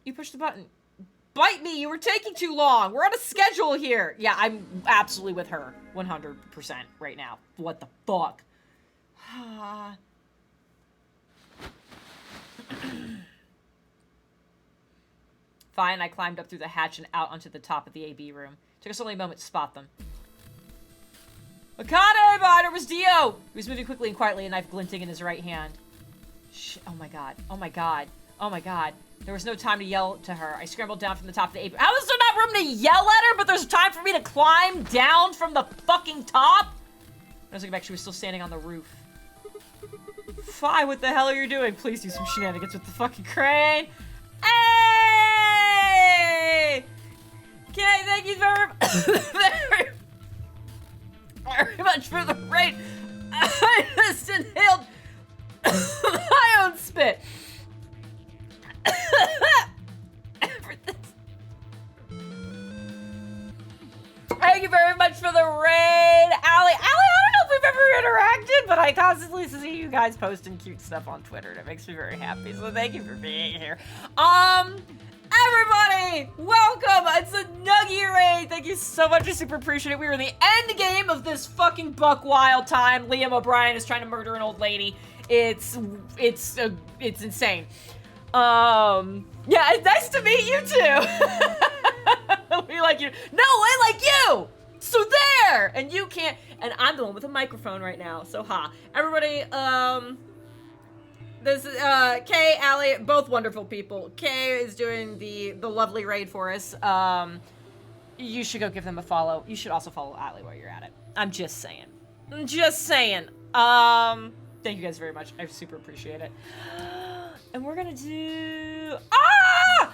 You pushed the button. Bite me, you were taking too long. We're on a schedule here. Yeah, I'm absolutely with her. 100% right now. What the fuck? Fine, I climbed up through the hatch and out onto the top of the AB room. Took us only a moment to spot them. Akane, but it was Dio! He was moving quickly and quietly, a knife glinting in his right hand. Oh my god. Oh my god. Oh my god. There was no time to yell to her. I scrambled down from the top of the AB. How is there not room to yell at her, but there's time for me to climb down from the fucking top? When I was looking back, she was still standing on the roof. Fi, what the hell are you doing? Please do some shenanigans with the fucking crane. Hey! Okay, thank you very much for the raid. I just inhaled my own spit. Thank you very much for the raid, Allie. Allie, I don't know if we've ever interacted, but I constantly see you guys posting cute stuff on Twitter, and it makes me very happy. So thank you for being here. Everybody, welcome. It's a Nuggy raid. Thank you so much. I super appreciate it. We are in the end game of this fucking buck wild time. Liam O'Brien is trying to murder an old lady. It's insane. Yeah, it's nice to meet you too. We like you. No, I like you. So there, and you can't. And I'm the one with a microphone right now. So ha, everybody. This is Kay, Allie, both wonderful people. Kay is doing the lovely raid for us. You should go give them a follow. You should also follow Allie while you're at it. I'm just saying. I'm just saying. Thank you guys very much. I super appreciate it. And we're gonna do... Ah!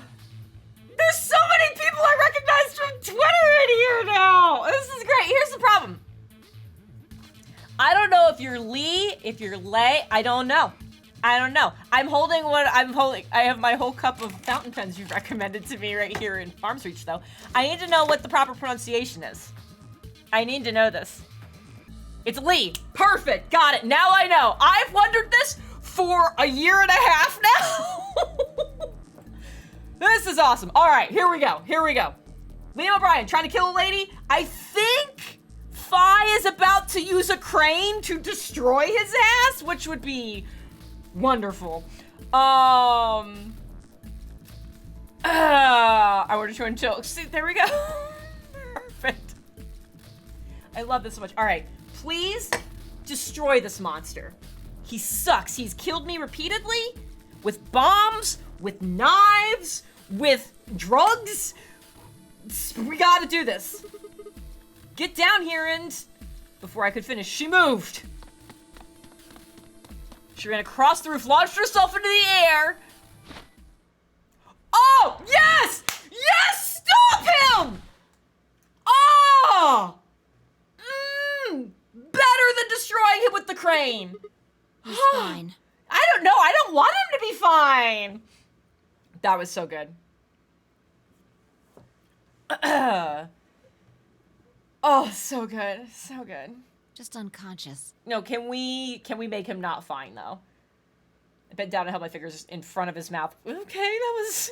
There's so many people I recognize from Twitter in here now! This is great. Here's the problem. I don't know if you're Lee, if you're Lay. I don't know. I don't know. I'm holding what I'm holding. I have my whole cup of fountain pens you recommended to me right here in arm's reach, though. I need to know what the proper pronunciation is. I need to know this. It's Lee. Perfect. Got it. Now I know. I've wondered this for a year and a half now. This is awesome. All right, here we go. Here we go. Liam O'Brien trying to kill a lady. I think Fi is about to use a crane to destroy his ass, which would be wonderful. I wanted to until. See, there we go. Perfect. I love this so much. All right, please destroy this monster. He sucks. He's killed me repeatedly with bombs, with knives, with drugs. We gotta do this. Get down here and... Before I could finish, she moved. She ran across the roof, launched herself into the air. Oh, yes! Yes! Stop him! Oh! Better than destroying him with the crane. He's fine. I don't know. I don't want him to be fine. That was so good. Oh, so good. So good. Just unconscious. No, can we make him not fine, though? I bent down and held my fingers in front of his mouth. Okay, that was...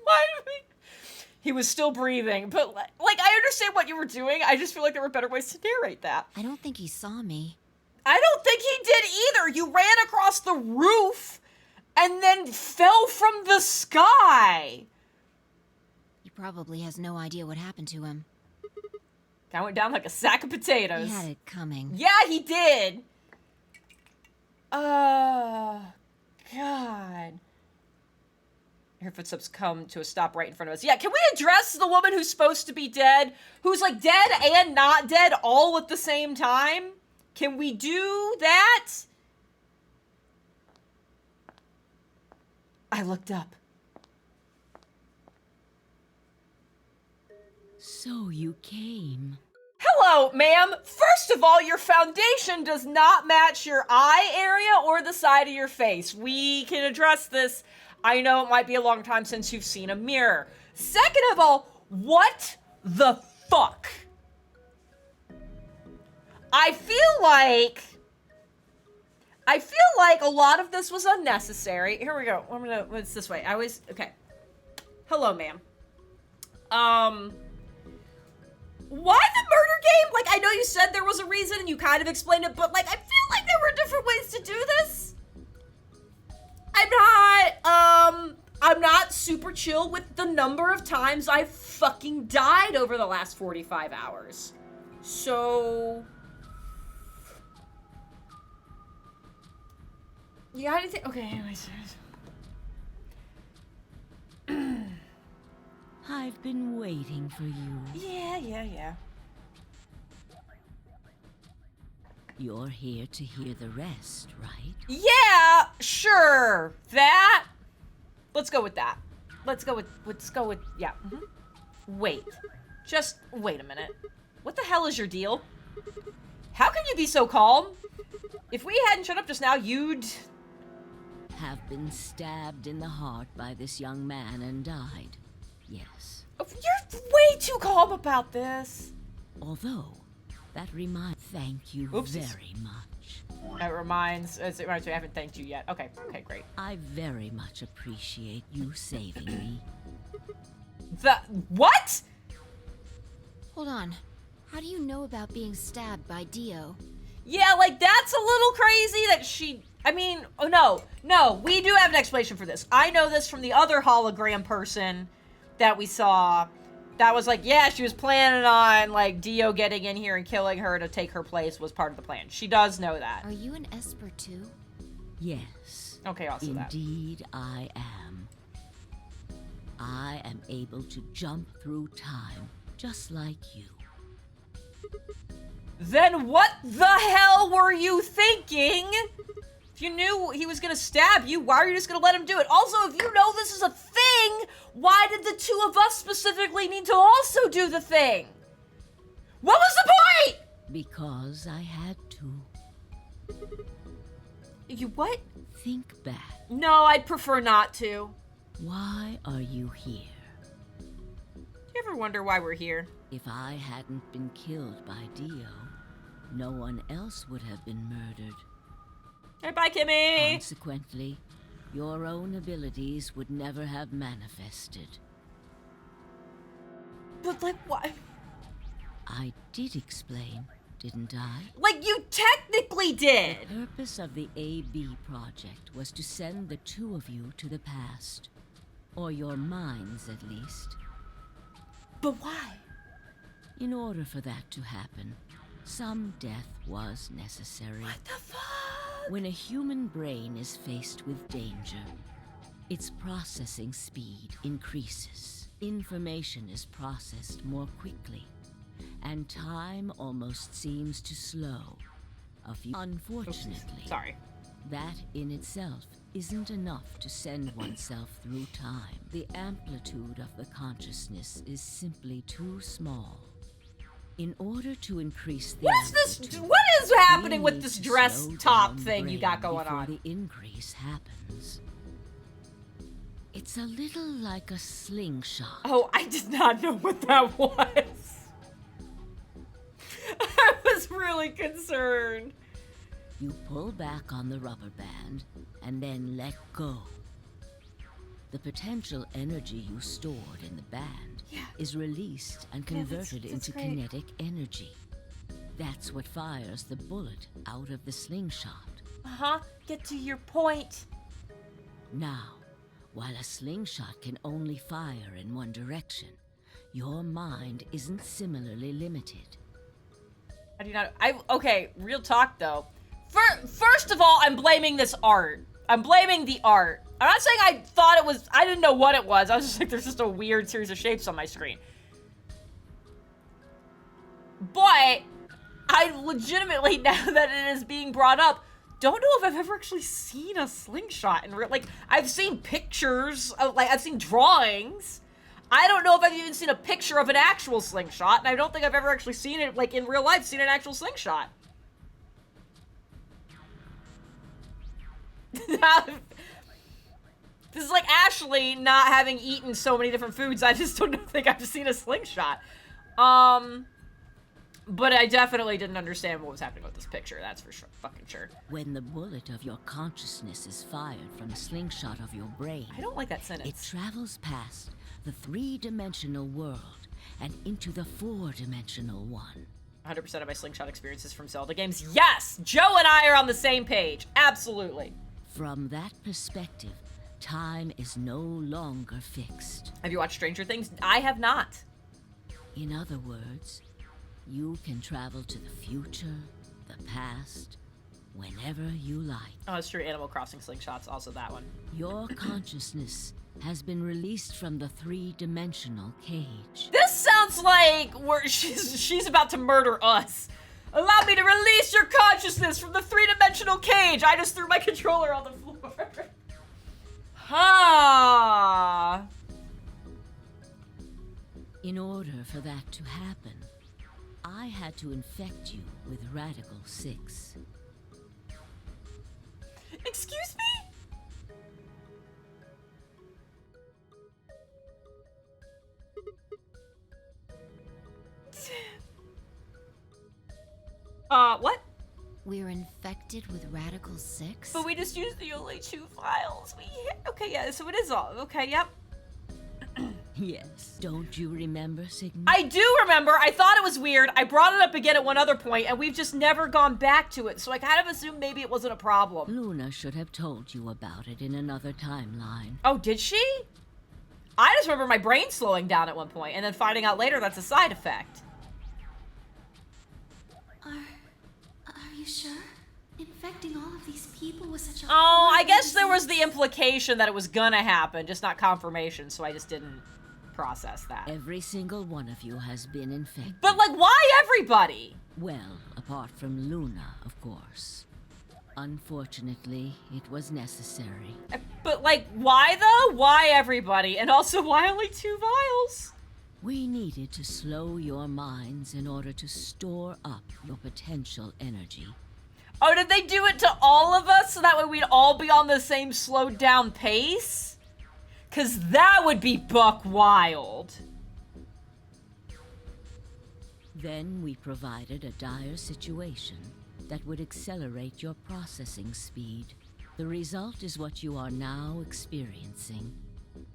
Why did we... He was still breathing, but, like, I understand what you were doing. I just feel like there were better ways to narrate that. I don't think he saw me. I don't think he did either. You ran across the roof and then fell from the sky. He probably has no idea what happened to him. Guy went down like a sack of potatoes. He had it coming. Yeah, he did. God. Her footsteps come to a stop right in front of us. Yeah, can we address the woman who's supposed to be dead? Who's like dead and not dead all at the same time? Can we do that? I looked up. So you came. Hello, ma'am. First of all, your foundation does not match your eye area or the side of your face. We can address this. I know it might be a long time since you've seen a mirror. Second of all, what the fuck? I feel like a lot of this was unnecessary. Here we go. It's this way. Okay. Hello, ma'am. Why the murder game? Like, I know you said there was a reason and you kind of explained it, but like, I feel like there were different ways to do this. I'm not super chill with the number of times I've fucking died over the last 45 hours. So... You got anything? Okay, anyways. I've been waiting for you. Yeah. You're here to hear the rest, right? Yeah, sure. That. Let's go with that. Yeah. Wait. Just wait a minute. What the hell is your deal? How can you be so calm? If we hadn't shut up just now, you'd... Have been stabbed in the heart by this young man and died. Yes. You're way too calm about this. Although, that reminds... Thank you very much. It reminds me, I haven't thanked you yet. Okay, great. I very much appreciate you saving me. What? Hold on. How do you know about being stabbed by Dio? Yeah, like, that's a little crazy that she... I mean, oh, no, we do have an explanation for this. I know this from the other hologram person that we saw. That was like, yeah, she was planning on, like, Dio getting in here and killing her to take her place was part of the plan. She does know that. Are you an Esper too? Yes. Okay, also that. Indeed, I am. I am able to jump through time, just like you. Then what the hell were you thinking? If you knew he was gonna stab you, why are you just gonna let him do it? Also, if you know this is a thing, why did the two of us specifically need to also do the thing? What was the point? Because I had to. You what? Think back. No, I'd prefer not to. Why are you here? Do you ever wonder why we're here? If I hadn't been killed by Dio, no one else would have been murdered. Hey, bye, Kimmy! Consequently, your own abilities would never have manifested. But, like, why? I did explain, didn't I? Like, you technically did! The purpose of the AB project was to send the two of you to the past. Or your minds, at least. But why? In order for that to happen, some death was necessary. What the fuck? When a human brain is faced with danger, its processing speed increases. Information is processed more quickly, and time almost seems to slow. Unfortunately, Sorry. that in itself isn't enough to send oneself through time. The amplitude of the consciousness is simply too small. In order to increase the What is happening with this dress top thing you got going before on? the increase happens. It's a little like a slingshot. Oh, I did not know what that was. I was really concerned. You pull back on the rubber band and then let go. The potential energy you stored in the band is released and converted into great. kinetic energy. That's what fires the bullet out of the slingshot. Get to your point. Now, while a slingshot can only fire in one direction, your mind isn't similarly limited. I do not. Okay, real talk though. First of all, I'm blaming this art. I'm blaming the art. I'm not saying I thought it was. I didn't know what it was. I was just like, there's just a weird series of shapes on my screen. But I legitimately, now that it is being brought up, don't know if I've ever actually seen a slingshot in real. Like, I've seen pictures of, like, I've seen drawings. I don't know if I've even seen a picture of an actual slingshot, and I don't think I've ever actually seen it, like, in real life, seen an actual slingshot. This is like Ashley not having eaten so many different foods. I just don't think I've seen a slingshot. But I definitely didn't understand what was happening with this picture. That's for sure, fucking sure. When the bullet of your consciousness is fired from a slingshot of your brain, I don't like that sentence. it travels past the three-dimensional world and into the four-dimensional one. 100% of my slingshot experiences from Zelda games. Yes! Joe and I are on the same page. Absolutely. From that perspective, time is no longer fixed. Have you watched Stranger Things? I have not. In other words, you can travel to the future, the past, whenever you like. Oh, it's true. Animal Crossing slingshots. Also that one. Your consciousness has been released from the three-dimensional cage. This sounds like she's about to murder us. Allow me to release your consciousness from the three-dimensional cage. I just threw my controller on the floor. Ha! In order for that to happen, I had to infect you with Radical 6. Excuse me? What? We're infected with Radical 6? But we just used the only 2 files we hit. Okay, yeah, so it is all. Okay, yep. Yes. Don't you remember, Sigma? I do remember. I thought it was weird. I brought it up again at one other point, and we've just never gone back to it. So I kind of assumed maybe it wasn't a problem. Luna should have told you about it in another timeline. Oh, did she? I just remember my brain slowing down at one point, and then finding out later that's a side effect. Are you sure? Infecting all of these people was such a... Oh, I guess there was the implication that it was gonna happen, just not confirmation, so I just didn't process that. Every single one of you has been infected. But, like, why everybody? Well, apart from Luna, of course. Unfortunately, it was necessary. But, like, why though? Why everybody? And also, why only 2 vials? We needed to slow your minds in order to store up your potential energy. Oh, did they do it to all of us so that way we'd all be on the same slowed down pace? 'Cause that would be buck wild. Then we provided a dire situation that would accelerate your processing speed. The result is what you are now experiencing.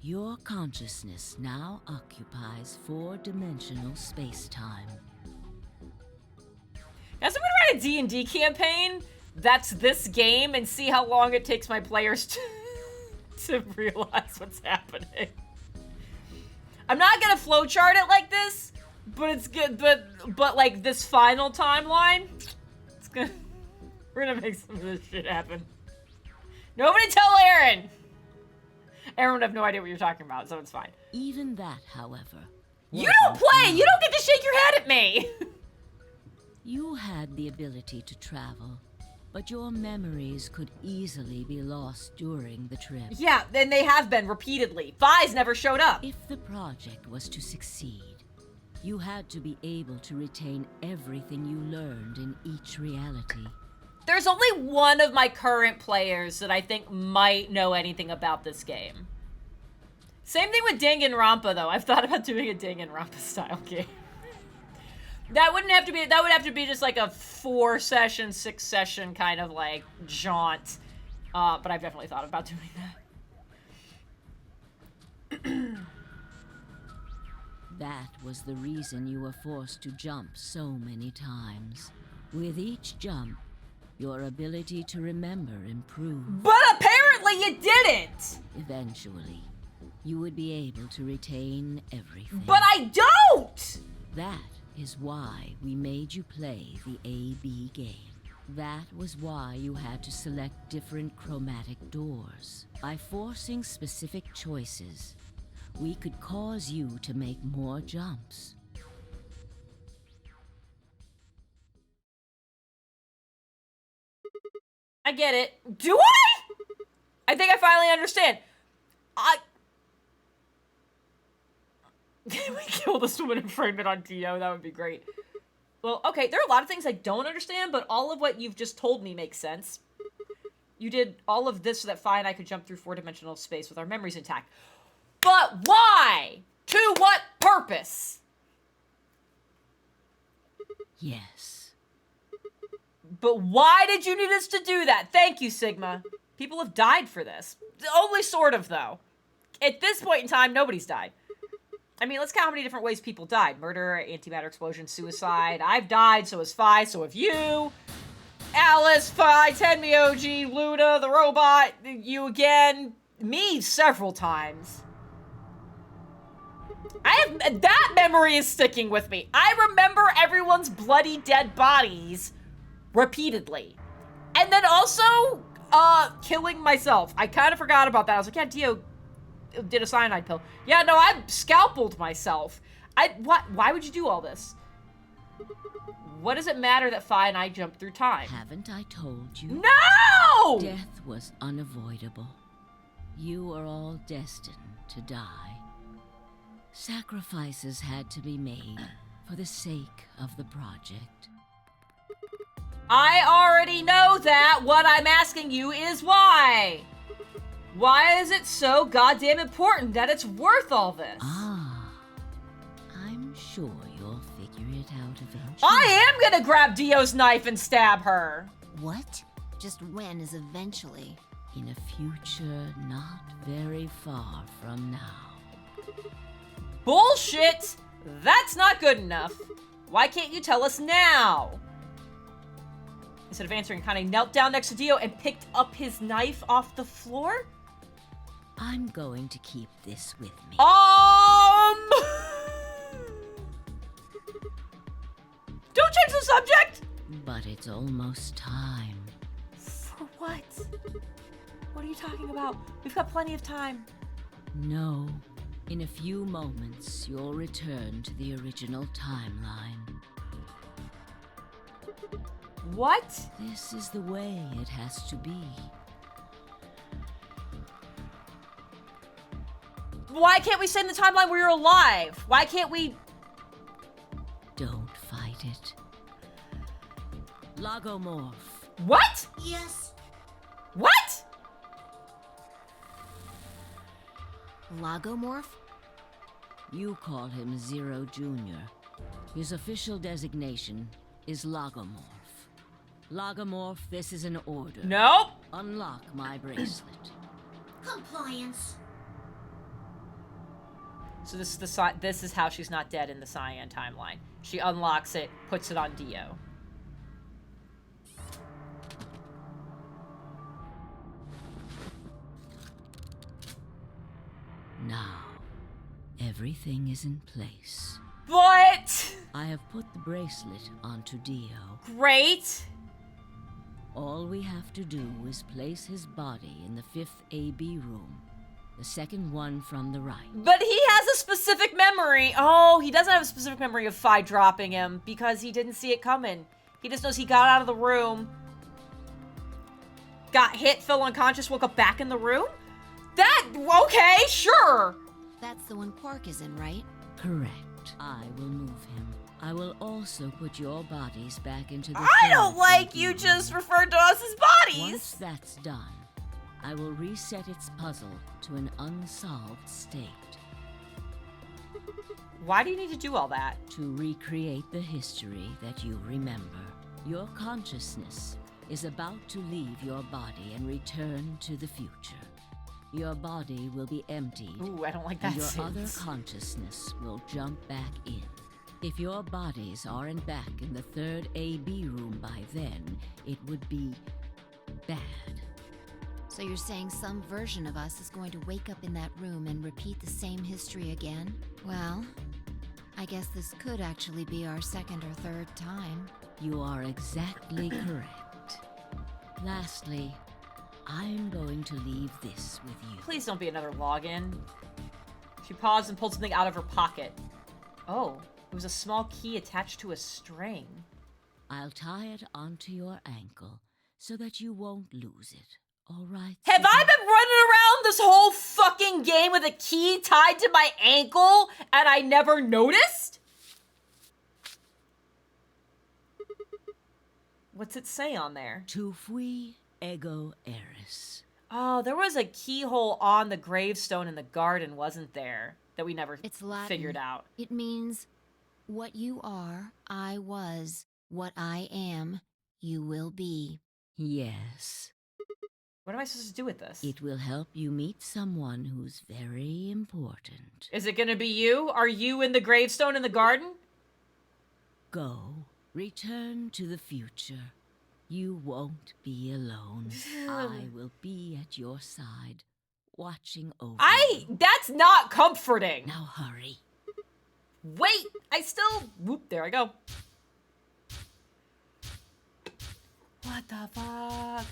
Your consciousness now occupies 4-dimensional space-time. Guys, I'm gonna write a D&D campaign that's this game and see how long it takes my players to realize what's happening. I'm not gonna flowchart it like this, but it's good. But like this final timeline, it's gonna. We're gonna make some of this shit happen. Nobody tell Aaron. Aaron would have no idea what you're talking about, so it's fine. Even that, however, You don't play. You don't get to shake your head at me. You had the ability to travel, but your memories could easily be lost during the trip. Yeah, and they have been repeatedly. Fi's never showed up. If the project was to succeed, you had to be able to retain everything you learned in each reality. There's only one of my current players that I think might know anything about this game. Same thing with Danganronpa, though. I've thought about doing a Danganronpa style game. That wouldn't have to be, that would have to be just like a 4-session, 6-session kind of like jaunt. But I've definitely thought about doing that. That was the reason you were forced to jump so many times. With each jump, your ability to remember improved. But apparently you didn't! Eventually, you would be able to retain everything. But I don't! That is why we made you play the A-B game. That was why you had to select different chromatic doors. By forcing specific choices, we could cause you to make more jumps. I get it. Do I? I think I finally understand. We kill this woman in fragment on Dio. That would be great. Well, okay, there are a lot of things I don't understand, but all of what you've just told me makes sense. You did all of this so that Fi and I could jump through 4-dimensional space with our memories intact. But why? To what purpose? Yes. But why did you need us to do that? Thank you, Sigma. People have died for this. Only sort of, though. At this point in time, nobody's died. I mean, let's count how many different ways people died. Murder, antimatter explosion, suicide. I've died, so has Fi, so have you. Alice, Fi, Tenmi OG, Luna, the robot, you again, me several times. That memory is sticking with me. I remember everyone's bloody dead bodies repeatedly. And then also, killing myself. I kind of forgot about that. I was like, yeah, Dio did a cyanide pill. Yeah, no, I scalpeled myself. Why would you do all this? What does it matter that Fi and I jumped through time? Haven't I told you? No! Death was unavoidable. You are all destined to die. Sacrifices had to be made for the sake of the project. I already know that. What I'm asking you is why. Why is it so goddamn important that it's worth all this? Ah, I'm sure you'll figure it out eventually. I am gonna grab Dio's knife and stab her. What? Just when is eventually? In a future not very far from now. Bullshit! That's not good enough. Why can't you tell us now? Instead of answering, Kane knelt down next to Dio and picked up his knife off the floor? I'm going to keep this with me. Don't change the subject! But it's almost time. For what? What are you talking about? We've got plenty of time. No. In a few moments, you'll return to the original timeline. What? This is the way it has to be. Why can't we stay in the timeline where you're alive? Why can't we... Don't fight it. Logomorph. What? Yes. What? Logomorph? You call him Zero Jr. His official designation is Logomorph. Logomorph, this is an order. Nope. Unlock my bracelet. Compliance. So this is how she's not dead in the Cyan timeline. She unlocks it, puts it on Dio. Now, everything is in place. But... I have put the bracelet onto Dio. Great. All we have to do is place his body in the 5th AB room. The second one from the right. But he has a specific memory. Oh, he doesn't have a specific memory of Fi dropping him because he didn't see it coming. He just knows he got out of the room, got hit, fell unconscious, woke up back in the room? Okay, sure. That's the one Quark is in, right? Correct. I will move him. I will also put your bodies back into the I don't 3rd like AB you room. just referred to us as bodies. Once that's done, I will reset its puzzle to an unsolved state. Why do you need to do all that? To recreate the history that you remember. Your consciousness is about to leave your body and return to the future. Your body will be emptied. Ooh, I don't like that And your other sentence. consciousness will jump back in. If your bodies aren't back in the 3rd AB room by then, it would be bad. So you're saying some version of us is going to wake up in that room and repeat the same history again? Well, I guess this could actually be our 2nd or 3rd time. You are exactly correct. Lastly, I'm going to leave this with you. Please don't be another login. She paused and pulled something out of her pocket. Oh, it was a small key attached to a string. I'll tie it onto your ankle so that you won't lose it. All right? Have I been running around this whole fucking game with a key tied to my ankle and I never noticed? What's it say on there? Tufui ego eris. Oh, there was a keyhole on the gravestone in the garden, wasn't there? That we never It's Latin. figured out. It means, what you are, I was. What I am, you will be. Yes. What am I supposed to do with this? It will help you meet someone who's very important. Is it gonna be you? Are you in the gravestone in the garden? Go. Return to the future. You won't be alone. I will be at your side, watching over you. That's not comforting. Now hurry. Wait, I still, whoop, there I go. What the fuck?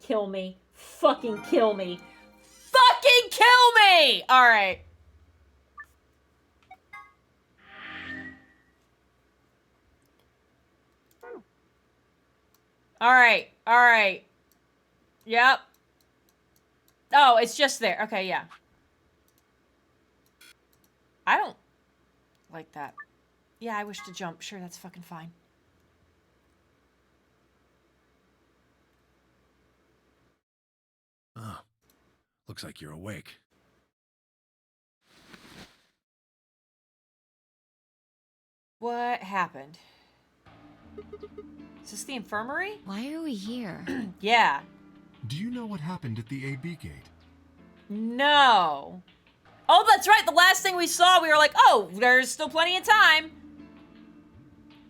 Kill me. Fucking kill me. Fucking kill me! Alright. Alright, alright. Yep. Oh, it's just there. Okay, yeah. I don't like that. Yeah, I wish to jump. Sure, that's fucking fine. Oh, looks like you're awake. What happened? Is this the infirmary? Why are we here? Yeah. Do you know what happened at the AB gate? No. Oh, that's right. The last thing we saw, we were like, oh, there's still plenty of time.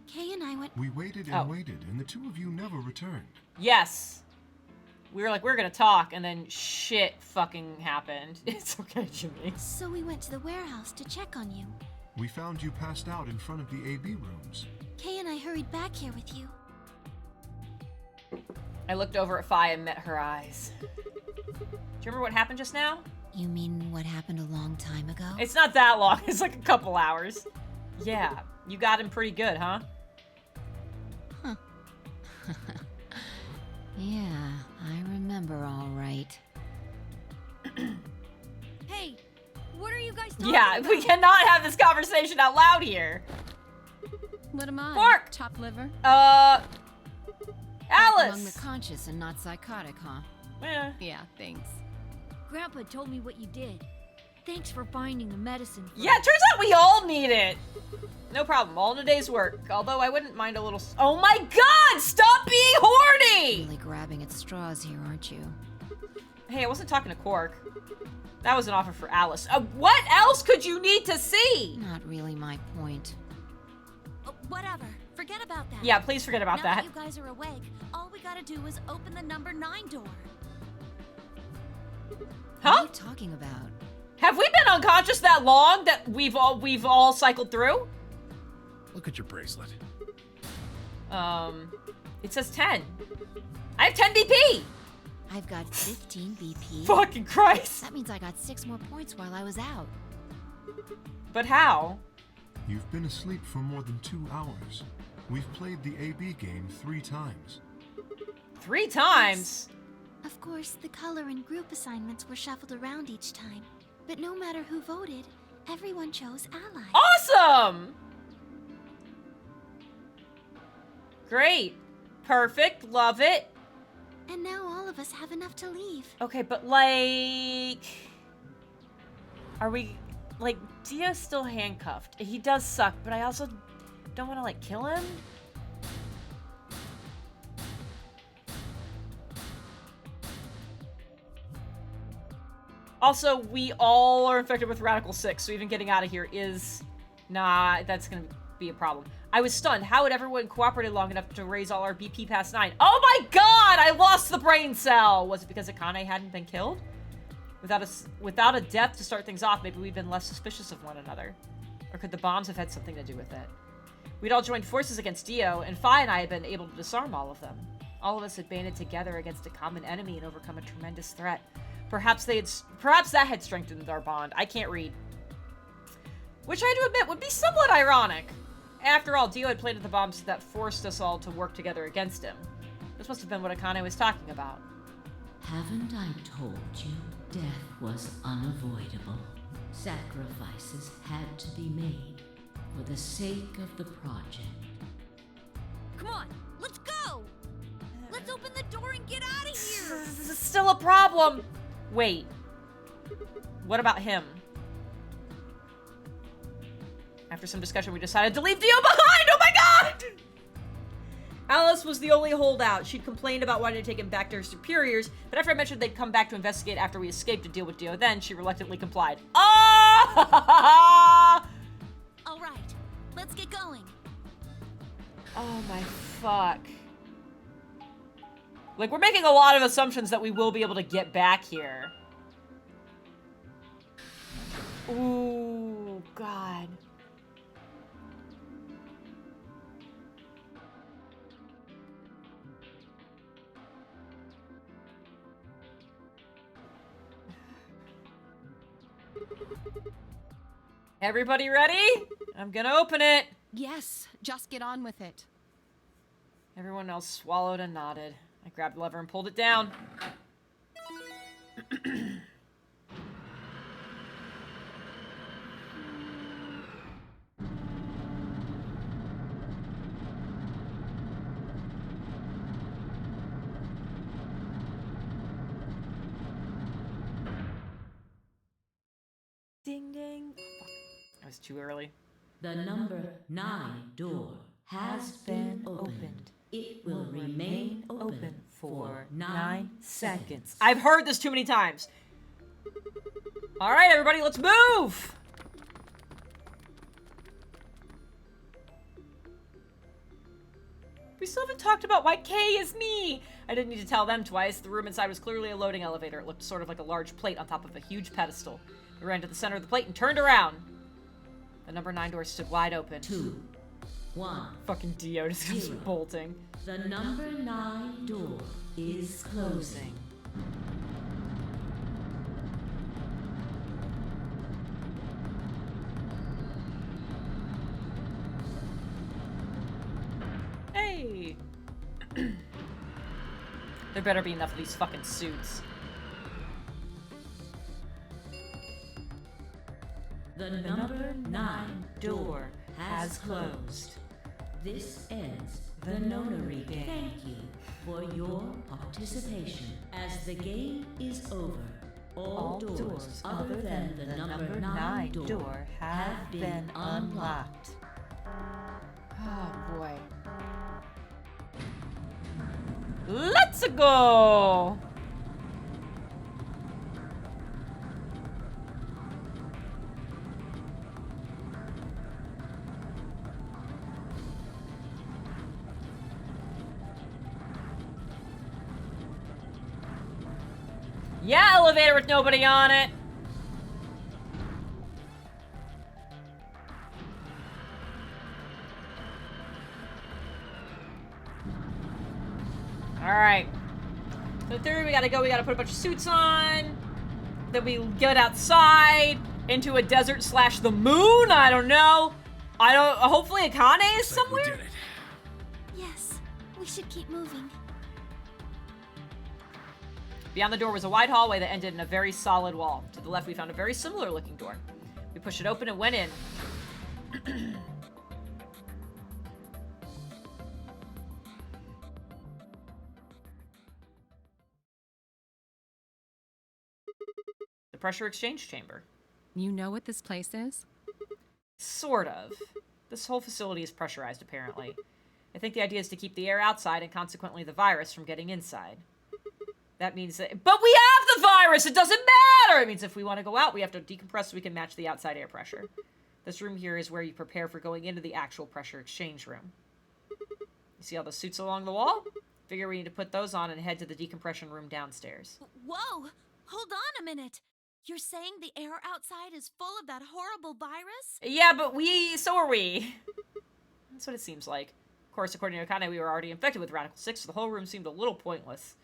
Kay and I went. We waited and waited, and the two of you never returned. Yes. We were like, we're gonna talk, and then shit fucking happened. It's okay, Jimmy. So we went to the warehouse to check on you. We found you passed out in front of the AB rooms. Kay and I hurried back here with you. I looked over at Fi and met her eyes. Do you remember what happened just now? You mean what happened a long time ago? It's not that long. It's like a couple hours. Yeah, you got him pretty good, huh? Huh. Yeah, I remember all right. Hey, what are you guys talking Yeah, about? we cannot have this conversation out loud here. What am I? Mark! Chopped liver? Alice! Among the conscious and not psychotic, huh? Yeah. Yeah, thanks. Grandpa told me what you did. Thanks for finding the medicine. Yeah, it turns out we all need it. No problem, all in a day's work. Although I wouldn't mind a little... Oh my god! Stop being horny! Really grabbing at straws here, aren't you? Hey, I wasn't talking to Quark. That was an offer for Alice. What else could you need to see? Not really my point. Whatever. Forget about that. Yeah, please forget about now that. that you guys are awake, all we gotta do is open the number 9 door. What Huh? are you talking about? Have we been unconscious that long that we've all cycled through? Look at your bracelet. It says 10. I have 10 BP! I've got 15 BP. Fucking Christ! That means I got 6 more points while I was out. But how? You've been asleep for more than 2 hours. We've played the AB game 3 times. 3 times? Of course, the color and group assignments were shuffled around each time. But no matter who voted, everyone chose Ally. Awesome! Great. Perfect. Love it. And now all of us have enough to leave. Okay, but like... Are we... Like, Dio's still handcuffed. He does suck, but I also don't want to, like, kill him. Also, we all are infected with Radical 6, so even getting out of here is... Nah, that's gonna be a problem. I was stunned. How had everyone cooperated long enough to raise all our BP past 9? Oh my god! I lost the brain cell! Was it because Akane hadn't been killed? Without a death to start things off, maybe we'd been less suspicious of one another. Or could the bombs have had something to do with it? We'd all joined forces against Dio, and Fi and I had been able to disarm all of them. All of us had banded together against a common enemy and overcome a tremendous threat. Perhaps that had strengthened our bond. I can't read. Which I had to admit would be somewhat ironic. After all, Dio had planted the bombs that forced us all to work together against him. This must have been what Akane was talking about. Haven't I told you death was unavoidable? Sacrifices had to be made for the sake of the project. Come on, let's go! Let's open the door and get out of here! This is still a problem. Wait. What about him? After some discussion, we decided to leave Dio behind! Oh my god! Alice was the only holdout. She'd complained about wanting to take him back to her superiors, but after I mentioned they'd come back to investigate after we escaped to deal with Dio, then she reluctantly complied. Oh! All right, let's get going. Oh my fuck. Like, we're making a lot of assumptions that we will be able to get back here. Ooh, God. Everybody ready? I'm gonna open it. Yes, just get on with it. Everyone else swallowed and nodded. I grabbed the lever and pulled it down. Ding ding. Oh, fuck. I was too early. The number 9 door has been opened. It will remain open for 9 seconds. I've heard this too many times. All right, everybody, let's move. We still haven't talked about why K is me. I didn't need to tell them twice. The room inside was clearly a loading elevator. It looked sort of like a large plate on top of a huge pedestal. We ran to the center of the plate and turned around. The number 9 door stood wide open. 2, 1. Fucking Dio just comes 0. bolting. The number 9 door is closing. Hey! There better be enough of these fucking suits. The number 9 door has closed. This ends the Nonary game. Thank you for your participation. As the game is over, all doors other than the number 9 door have been unlocked. Oh boy. Let's go! Yeah, elevator with nobody on it. Alright. So in theory, we gotta put a bunch of suits on. Then we get outside into a desert slash the moon. I don't know. Hopefully Akane is somewhere. We did it. Yes, we should keep moving. Beyond the door was a wide hallway that ended in a very solid wall. To the left, we found a very similar looking door. We pushed it open and went in. The pressure exchange chamber. You know what this place is? Sort of. This whole facility is pressurized, apparently. I think the idea is to keep the air outside and consequently the virus from getting inside. That means that— but we have the virus! It doesn't matter! It means if we want to go out, we have to decompress so we can match the outside air pressure. This room here is where you prepare for going into the actual pressure exchange room. You see all the suits along the wall? Figure we need to put those on and head to the decompression room downstairs. Whoa! Hold on a minute! You're saying the air outside is full of that horrible virus? Yeah, but so are we. That's what it seems like. Of course, according to Akane, we were already infected with Radical 6, so the whole room seemed a little pointless.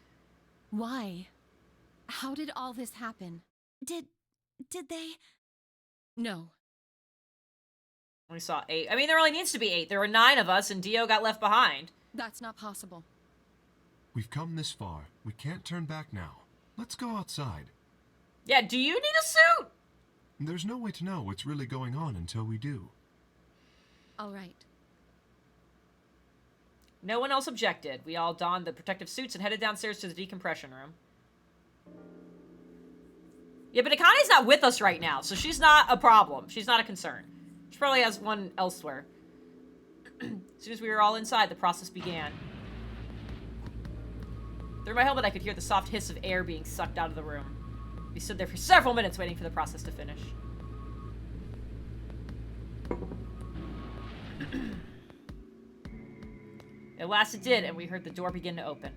Why? How did all this happen? Did they? No. We saw 8. I mean, there only needs to be 8. There were 9 of us, and Dio got left behind. That's not possible. We've come this far. We can't turn back now. Let's go outside. Yeah, do you need a suit? There's no way to know what's really going on until we do. All right. No one else objected. We all donned the protective suits and headed downstairs to the decompression room. Yeah, but Akane's not with us right now, so she's not a problem. She's not a concern. She probably has one elsewhere. As soon as we were all inside, the process began. Through my helmet, I could hear the soft hiss of air being sucked out of the room. We stood there for several minutes waiting for the process to finish. At last it did, and we heard the door begin to open.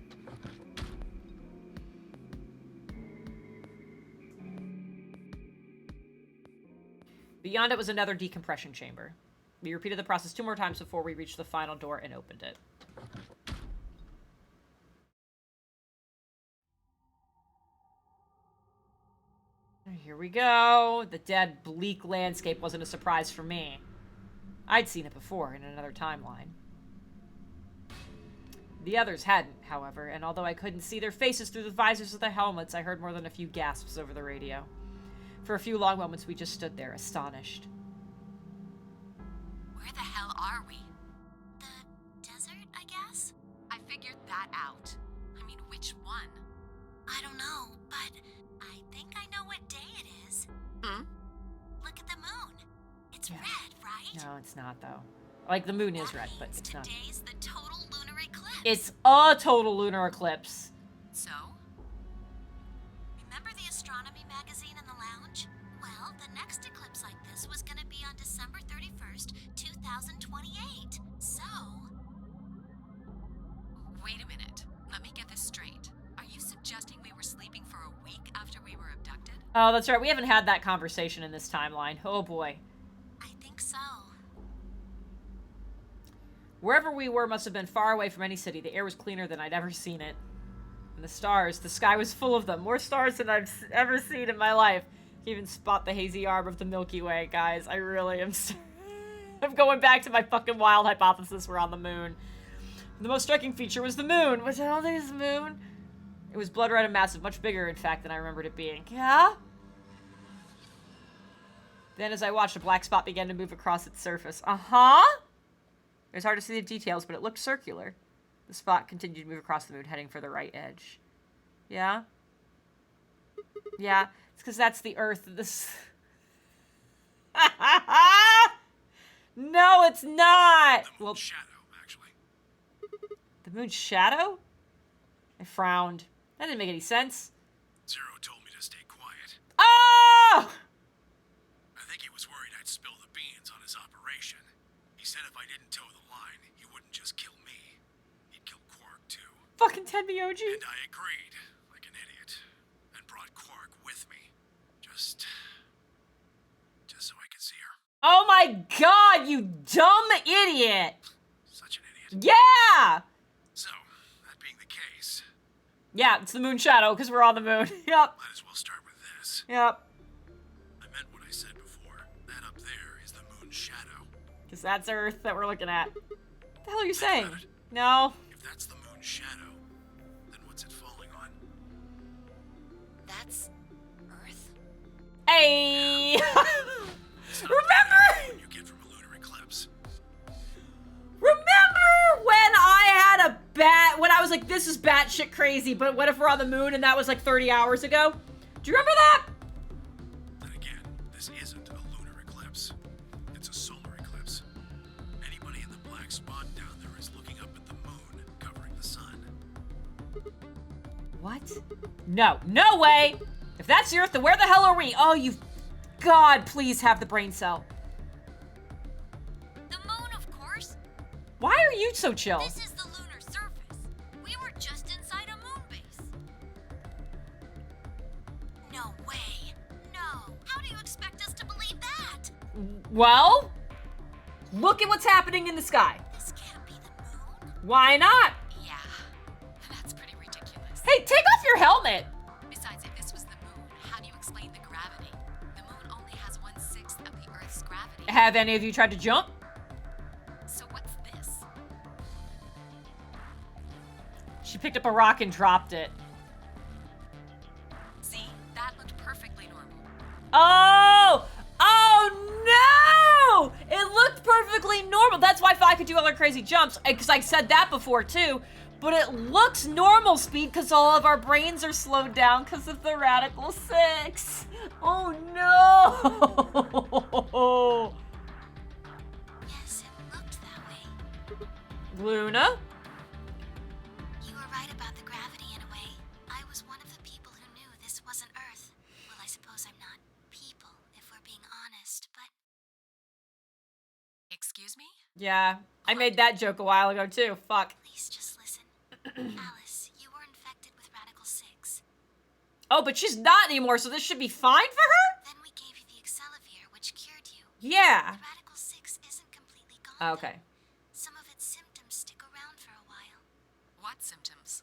Beyond it was another decompression chamber. We repeated the process 2 more times before we reached the final door and opened it. Here we go. The dead, bleak landscape wasn't a surprise for me. I'd seen it before in another timeline. The others hadn't, however, and although I couldn't see their faces through the visors of their helmets, I heard more than a few gasps over the radio. For a few long moments, we just stood there, astonished. Where the hell are we? The desert, I guess? I figured that out. I mean, which one? I don't know, but I think I know what day it is. Look at the moon. It's red, right? No, it's not, though. Like, the moon is red, but it's not. Today's the total lunar eclipse. It's a total lunar eclipse. So? Remember the astronomy magazine in the lounge? Well, the next eclipse like this was gonna be on December 31st, 2028. So... Wait a minute. Let me get this straight. Are you suggesting we were sleeping for a week after we were abducted? Oh, that's right. We haven't had that conversation in this timeline. Oh, boy. I think so. Wherever we were must have been far away from any city. The air was cleaner than I'd ever seen it. And the stars, the sky was full of them. More stars than I've ever seen in my life. You can even spot the hazy arm of the Milky Way, guys. I really am... I'm going back to my fucking wild hypothesis we're on the moon. The most striking feature was the moon, which I don't think is the moon. It was blood red and massive, much bigger, in fact, than I remembered it being. Yeah? Then as I watched, a black spot began to move across its surface. Uh-huh! It was hard to see the details, but it looked circular. The spot continued to move across the moon, heading for the right edge. Yeah? Yeah, it's because that's the Earth. This... No, it's not! The moon's shadow, actually. The moon's shadow? I frowned. That didn't make any sense. Zero told me to stay quiet. Oh! I think he was worried I'd spill the beans on his operation. He said if I didn't toe the line, he wouldn't just kill me. He'd kill Quark, too. Fucking Ted Miyagi. And I agreed, like an idiot, and brought Quark with me. Just so I could see her. Oh my god, you dumb idiot! Such an idiot. Yeah! So, that being the case... Yeah, it's the moon shadow, because we're on the moon. Yep. Might as well start with this. Yep. I meant what I said before. That up there is the moon's shadow. Because that's Earth that we're looking at. What the hell are you Think saying? about it. No. If that's the moon's shadow, then what's it falling on? That's Earth? Hey! It's not Remember? what you get from a lunar eclipse. Remember when when I was like, this is batshit crazy, but what if we're on the moon and that was like 30 hours ago? Do you remember that? Then again, this isn't a lunar eclipse. It's a solar eclipse. Anybody in the black spot down there is looking up at the moon, covering the sun. What? No. No way! If that's the Earth, then where the hell are we? Oh, you... God, please have the brain cell. The moon, of course. Why are you so chill? This is the lunar surface. We were just inside a moon base. No way. No. How do you expect us to believe that? Well, look at what's happening in the sky. This can't be the moon. Why not? Yeah. That's pretty ridiculous. Hey, take off your helmet. Besides, if this was the moon, how do you explain the gravity? The moon only has 1/6 of the Earth's gravity. It Have any of you tried to jump? So what's this? She picked up a rock and dropped it. See? That looked perfectly normal. Oh! Oh no! It looked perfectly normal. That's why Fi could do all her crazy jumps, because I said that before too. But it looks normal speed because all of our brains are slowed down because of the Radical 6. Oh no! Yes, it looked that way. Luna? You were right about the gravity in a way. I was one of the people who knew this wasn't Earth. Well, I suppose I'm not people, if we're being honest, but Excuse me? Yeah, I made that joke a while ago too. Fuck. please just listen. Alice, you were infected with Radical 6. Oh, but she's not anymore, so this should be fine for her? Then we gave you the Excelavir, which cured you. Yeah. The Radical 6 isn't completely gone. Okay. Some of its symptoms stick around for a while. What symptoms?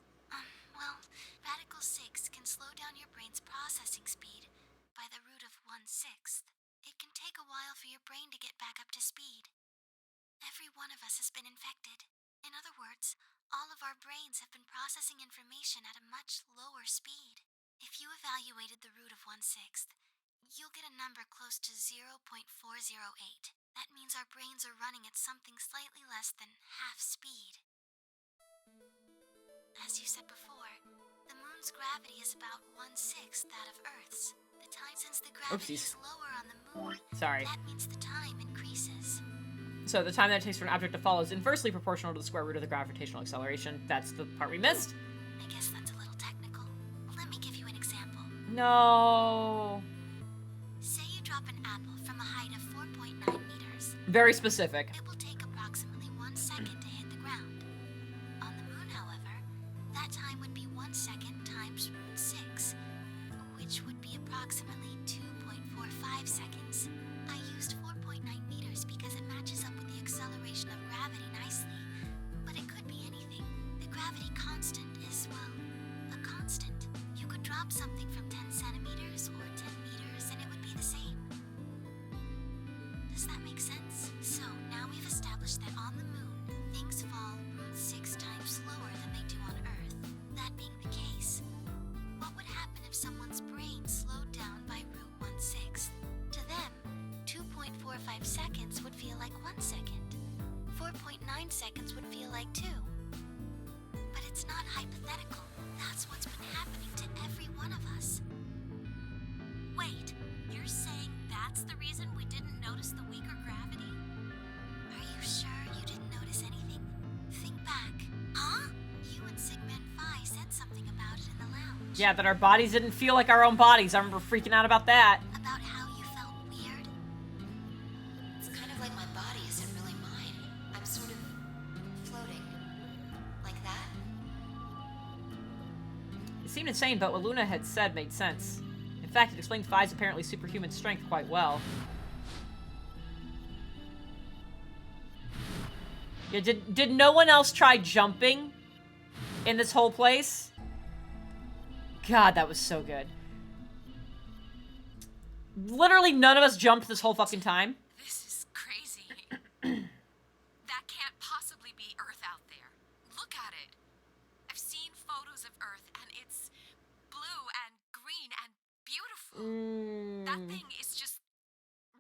Well, Radical 6 can slow down your brain's processing speed by the root of 1/6. It can take a while for your brain to get back up to speed. Every one of us has been infected. In other words, all of our brains have been processing information at a much lower speed. If you evaluated the root of 1/6, you'll get a number close to 0.408. That means our brains are running at something slightly less than half speed. As you said before, the moon's gravity is about 1/6 that of Earth's. The time since the gravity Oopsies. is lower on the moon, Sorry. that means the time increases. So the time that it takes for an object to fall is inversely proportional to the square root of the gravitational acceleration. That's the part we missed. I guess that's a little technical. Let me give you an example. No. Say you drop an apple from a height of 4.9 meters. Very specific. It will take approximately 1 second to hit the ground. On the moon, however, that time would be 1 second times root 6, which would be approximately 2.45 seconds. I used 4.9 meters because it matches up with the acceleration of gravity nicely, but it could be anything. The gravity constant is, well, a constant. You could drop something from 10 centimeters or 10 meters and it would be the same. Does that make sense? So now we've established that on the moon, things fall root 6 times slower than they do on Earth. That being the case, what would happen if someone's brain slowed down by root 1/6? To them, 2.45 seconds would feel like 1 second. 4.9 seconds would feel like 2. But it's not hypothetical. That's what's been happening to every one of us. Wait, you're saying that's the reason we didn't notice the weaker gravity? Are you sure you didn't notice anything? Think back. Huh? You and Sigma and Phi said something about it in the lounge. Yeah, that our bodies didn't feel like our own bodies. I remember freaking out about that. About how you felt weird. It's kind of like my body isn't really mine. I'm sort of floating. Like that? It seemed insane, but what Luna had said made sense. In fact, it explained Phi's apparently superhuman strength quite well. Yeah, did no one else try jumping in this whole place? God, that was so good. Literally none of us jumped this whole fucking time. This is crazy. That can't possibly be Earth out there. Look at it. I've seen photos of Earth and it's blue and green and beautiful. That thing is just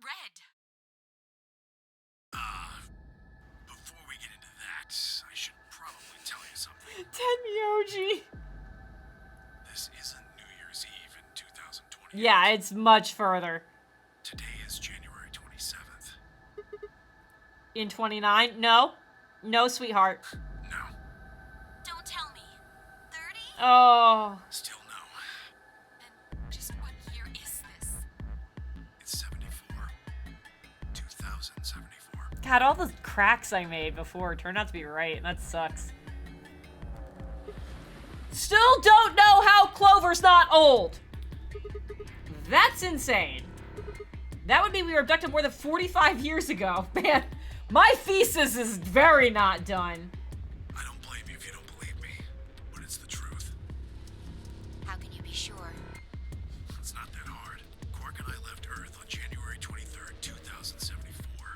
red. Before we get into that, I should probably tell you something. Tenmyoji. This isn't New Year's Eve in 2020. Yeah, it's much further. Today is January 27th. In 29? No. No, sweetheart. No, Don't tell me. 30? Oh. still no. Then just what year is this? It's 74. 2074. God, all the cracks I made before turned out to be right, and that sucks. Still don't know how Clover's not old. That's insane. That would mean we were abducted more than 45 years ago. Man, my thesis is very not done. I don't blame you if you don't believe me, but it's the truth. How can you be sure? It's not that hard. Quark and I left Earth on January 23rd, 2074.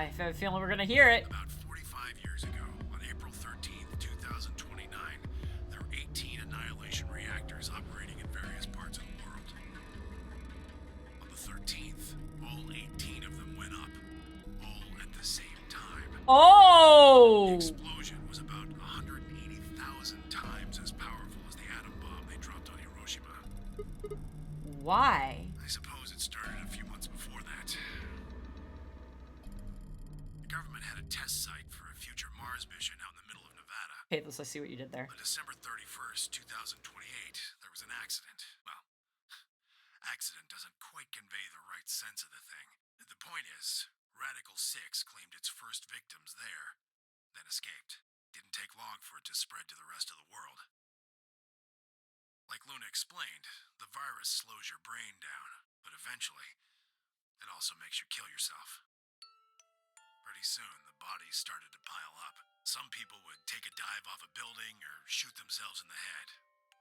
I have a feeling we're gonna hear it. About 45 years ago, on April 13th, 2029, there were 18 annihilation reactors operating in various parts of the world. On the 13th, all 18 of them went up, all at the same time. The Oh! explosion was about 180,000 times as powerful as the atom bomb they dropped on Hiroshima. Why? I suppose it started a few months before that. The government had a test site for a future Mars mission out in the middle of Nevada. Okay, let's see what you did there. On December 31st, 2028, there was an accident. Well, accident doesn't quite convey the right sense of the thing. The point is, Radical 6 claimed its first victims there, then escaped. Didn't take long for it to spread to the rest of the world. Like Luna explained, the virus slows your brain down, but eventually, it also makes you kill yourself. Pretty soon, the bodies started to pile up. Some people would take a dive off a building or shoot themselves in the head.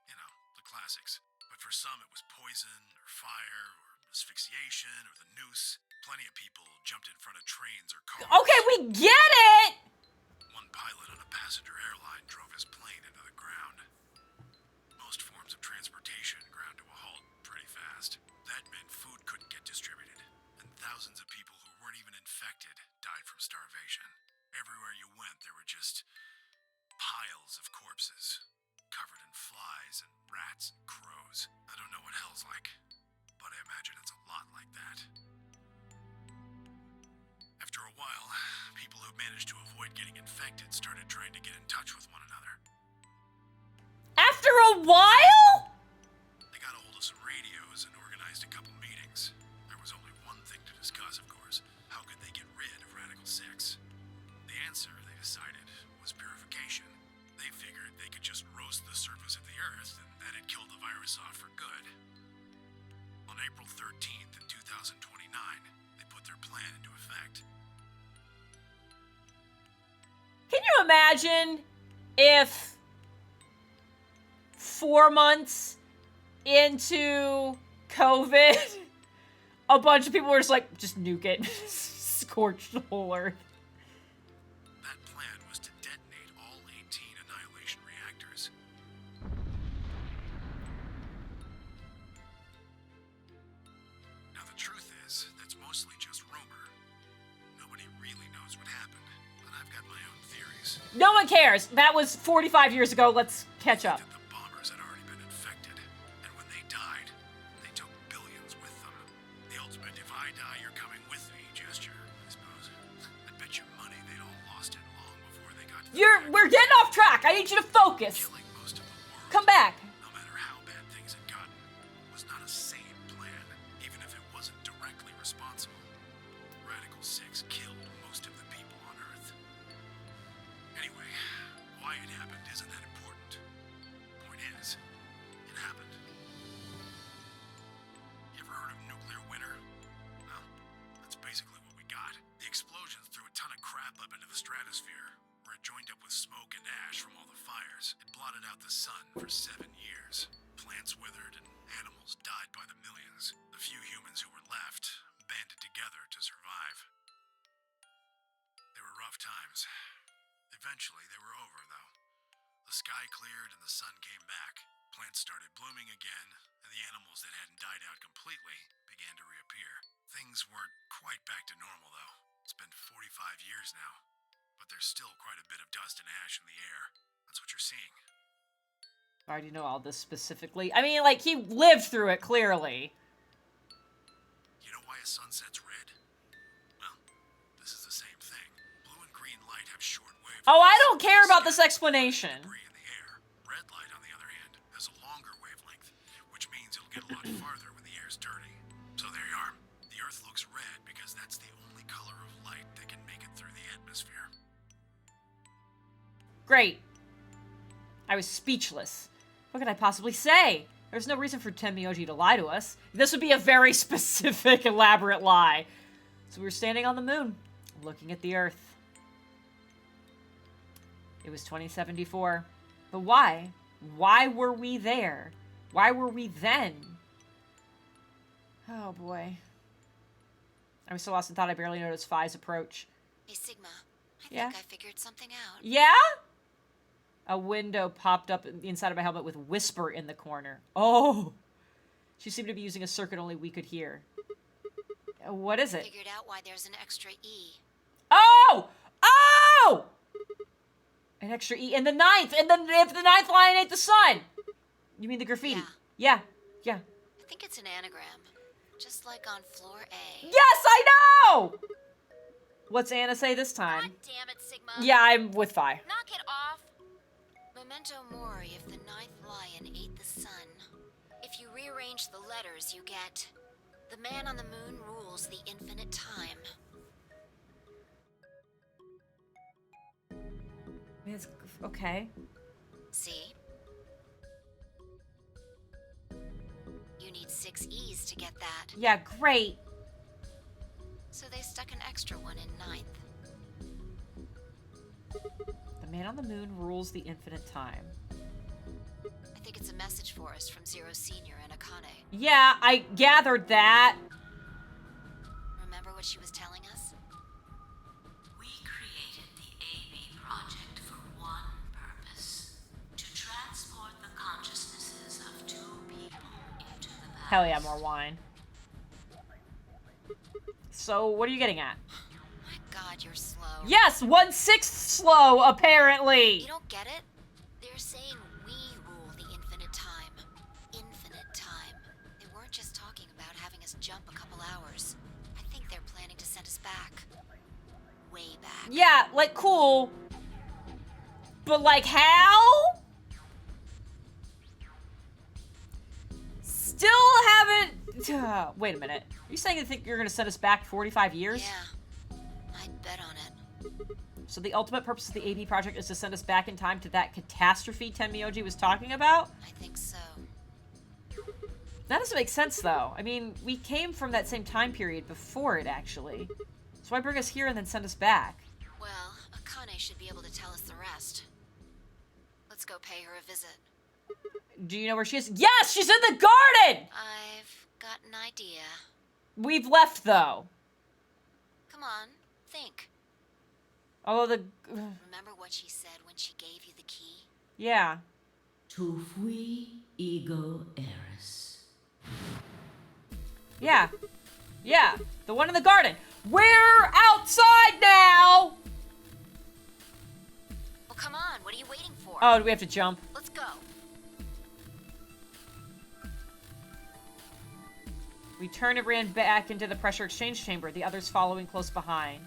You know, the classics. But for some, it was poison, or fire, or asphyxiation, or the noose. Plenty of people jumped in front of trains or cars. Okay, we get it! One pilot on a passenger airline drove his plane into the ground. Most forms of transportation ground to a halt pretty fast. That meant food couldn't get distributed, and thousands of people who weren't even infected died from starvation. Everywhere you went, there were just piles of corpses, covered in flies and rats and crows. I don't know what hell's like, but I imagine it's a lot like that. After a while, people who managed to avoid getting infected started trying to get in touch with one another. After a while? They got a hold of some radios and organized a couple meetings. There was only one thing to discuss, of course. How could they get rid of Radical 6? The answer, they decided, was purification. They figured they could just roast the surface of the Earth and that'd kill the virus off for good. On April 13th in 2029, they put their plan into effect. Can you imagine if 4 months into COVID, a bunch of people were just like, just nuke it. Scorch the whole Earth. That plan was to detonate all 18 annihilation reactors. Now the truth is, that's mostly just rumor. Nobody really knows what happened, but I've got my own theories. No one cares. That was 45 years ago. Let's catch up. That the bombers had already been infected, and when they died, they took billions with them. The ultimate if I die, you're coming with me gesture, I suppose. I bet you money they'd all lost it long before they got to We're getting off track. I need you to focus. killing most of the world. Come back. No matter how bad things had gotten, was not a sane plan, even if it wasn't directly responsible. Radical 6 killed most of the people on Earth. Anyway, why it happened isn't that important. Point is, it happened. You ever heard of nuclear winter? Well, that's basically what we got. The explosions threw a ton of crap up into the stratosphere, where it joined up with smoke and ash from all the fires. It blotted out the sun for 7 years. Plants withered and animals died by the millions. The few humans who were left banded together to survive. They were rough times. Eventually, they were over, though. The sky cleared and the sun came back. Plants started blooming again, and the animals that hadn't died out completely began to reappear. Things weren't quite back to normal, though. It's been 45 years now, but there's still quite a bit of dust and ash in the air. That's what you're seeing. I already know all this specifically. I mean, like, he lived through it, clearly. You know why a sunset's red? Well, this is the same thing. Blue and green light have short wavelengths. Oh, I don't care about this explanation. Debris in the air. Red light, on the other hand, has a longer wavelength, which means it'll get a lot farther when the air's dirty. So there you are. The Earth looks red because that's the only color of light that can make it through the atmosphere. Great. I was speechless. What could I possibly say? There's no reason for Tenmyoji to lie to us. This would be a very specific, elaborate lie. So we were standing on the moon, looking at the Earth. It was 2074. But why? Why were we there? Why were we then? Oh boy. I was so lost and thought I barely noticed Phi's approach. Hey, Sigma. I Yeah? think I figured something out. Yeah? A window popped up inside of my helmet with whisper in the corner. Oh! She seemed to be using a circuit only we could hear. What is it? Figured out why there's an extra E. Oh! Oh! An extra E in the ninth. And then if the ninth line ain't the sun. You mean the graffiti? Yeah. Yeah. I think it's an anagram. Just like on floor A. Yes, I know! What's Anna say this time? God damn it, Sigma. Yeah, I'm with Vi. Knock it off. Memento mori if the ninth lion ate the sun. If you rearrange the letters, you get... The man on the moon rules the infinite time. It's, okay. See? You need 6 E's to get that. Yeah, great. So they stuck an extra one in ninth. The man on the moon rules the infinite time. I think it's a message for us from Zero Senior and Akane. Yeah, I gathered that. Remember what she was telling us? We created the AB project for one purpose: to transport the consciousnesses of 2 people into the past. Hell yeah, more wine. So, what are you getting at? My God, you're slow. Yes, 1/6 slow, apparently. You don't get it? They're saying we rule the infinite time. Infinite time. They weren't just talking about having us jump a couple hours. I think they're planning to send us back. Way back. Yeah, like, cool. But, like, how? Still haven't... wait a minute. Are you saying you think you're going to send us back 45 years? Yeah. I'd bet on it. So the ultimate purpose of the AB project is to send us back in time to that catastrophe Tenmyoji was talking about? I think so. That doesn't make sense, though. I mean, we came from that same time period before it, actually. So why bring us here and then send us back? Well, Akane should be able to tell us the rest. Let's go pay her a visit. Do you know where she is? Yes, she's in the garden! I've got an idea. We've left, though. Come on, think. Although the... Remember what she said when she gave you the key? yeah. Tu fui ego eris. Yeah. Yeah. The one in the garden. We're outside now! Well, come on, what are you waiting for? Oh, do we have to jump? Let's go. We turned and ran back into the pressure exchange chamber, the others following close behind.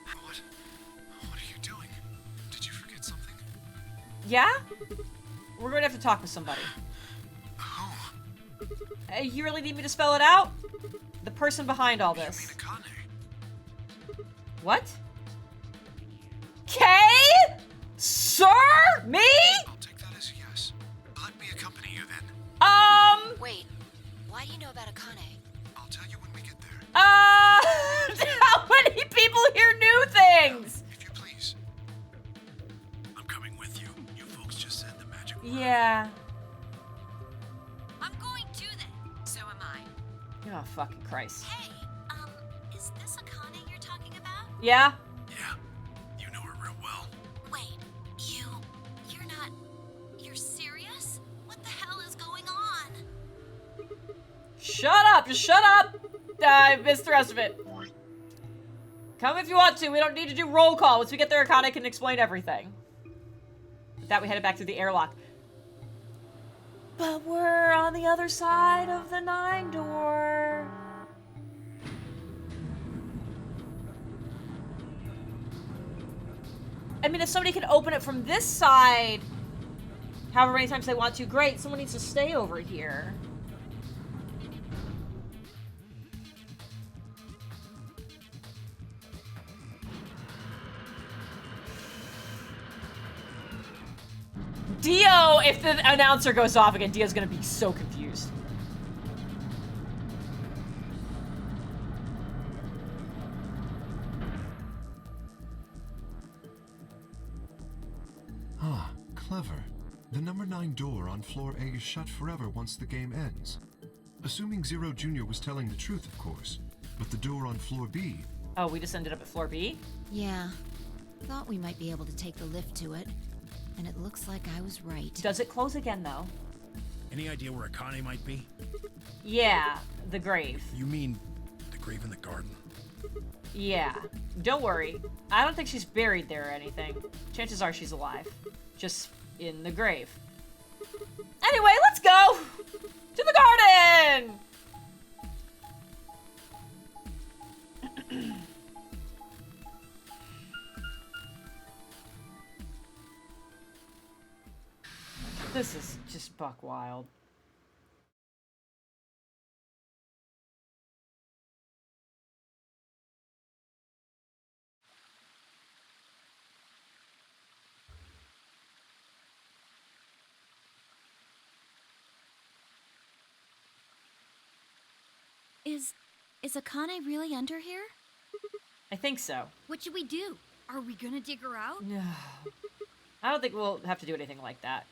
What are you doing? Did you forget something? Yeah? We're going to have to talk with somebody. Who? You really need me to spell it out? The person behind all this. You mean Akane? What? Kay? Sir? Me? I'll take that as a yes. Let me accompany you then. Wait, why do you know about Akane? I'll tell you when we get there. How many people here knew things? If you please. I'm coming with you. You folks just said the magic word. Yeah. I'm going to then. So am I. Oh, fucking Christ. Hey, is this Akane you're talking about? Yeah? Yeah. You know her real well. Wait, you're not... You're serious? What the hell is going on? Shut up! Just shut up! I missed the rest of it. Come if you want to. We don't need to do roll call. Once we get there, Akane can explain everything. With that, we headed back through the airlock. But we're on the other side of the 9 door. I mean, if somebody can open it from this side, however many times they want to, great. Someone needs to stay over here. Dio, if the announcer goes off again, Dio's gonna be so confused. Ah, clever. The number 9 door on floor A is shut forever once the game ends. Assuming Zero Jr. was telling the truth, of course. But the door on floor B, Oh, we just ended up at floor B? Yeah. Thought we might be able to take the lift to it. And it looks like I was right. Does it close again, though? Any idea where Akane might be? Yeah, the grave. You mean the grave in the garden? Yeah. Don't worry. I don't think she's buried there or anything. Chances are she's alive. Just in the grave. Anyway, let's go! To the garden! This is just buck wild. Is Akane really under here? I think so. What should we do? Are we gonna dig her out? No. I don't think we'll have to do anything like that.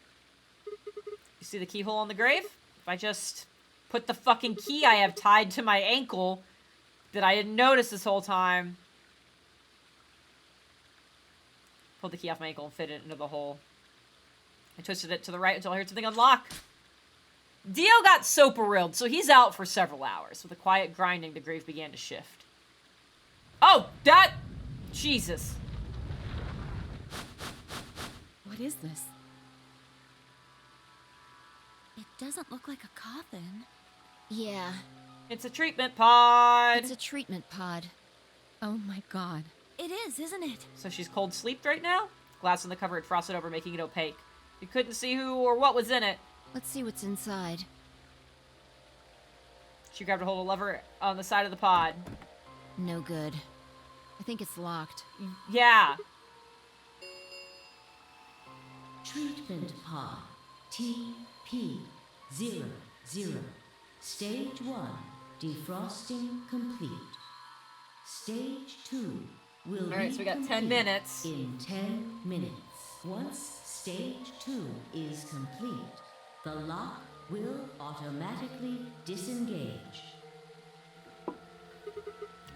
You see the keyhole on the grave? If I just put the fucking key I have tied to my ankle that I didn't notice this whole time. Pulled the key off my ankle and fit it into the hole. I twisted it to the right until I heard something unlock. Dio got soap-a-rilled, so he's out for several hours. With a quiet grinding, the grave began to shift. Oh, that... Jesus. What is this? It doesn't look like a coffin. Yeah, It's a treatment pod. it's a treatment pod. Oh my god. It is, isn't it? So she's cold sleeped right now? Glass in the cover had frosted over, making it opaque. You couldn't see who or what was in it. Let's see what's inside. She grabbed a hold of a lever on the side of the pod. No good. I think it's locked. Yeah. Treatment pod TP00. Stage 1 defrosting complete. Stage 2 will Alright, so we got 10 minutes. in 10 minutes. Once stage 2 is complete, the lock will automatically disengage.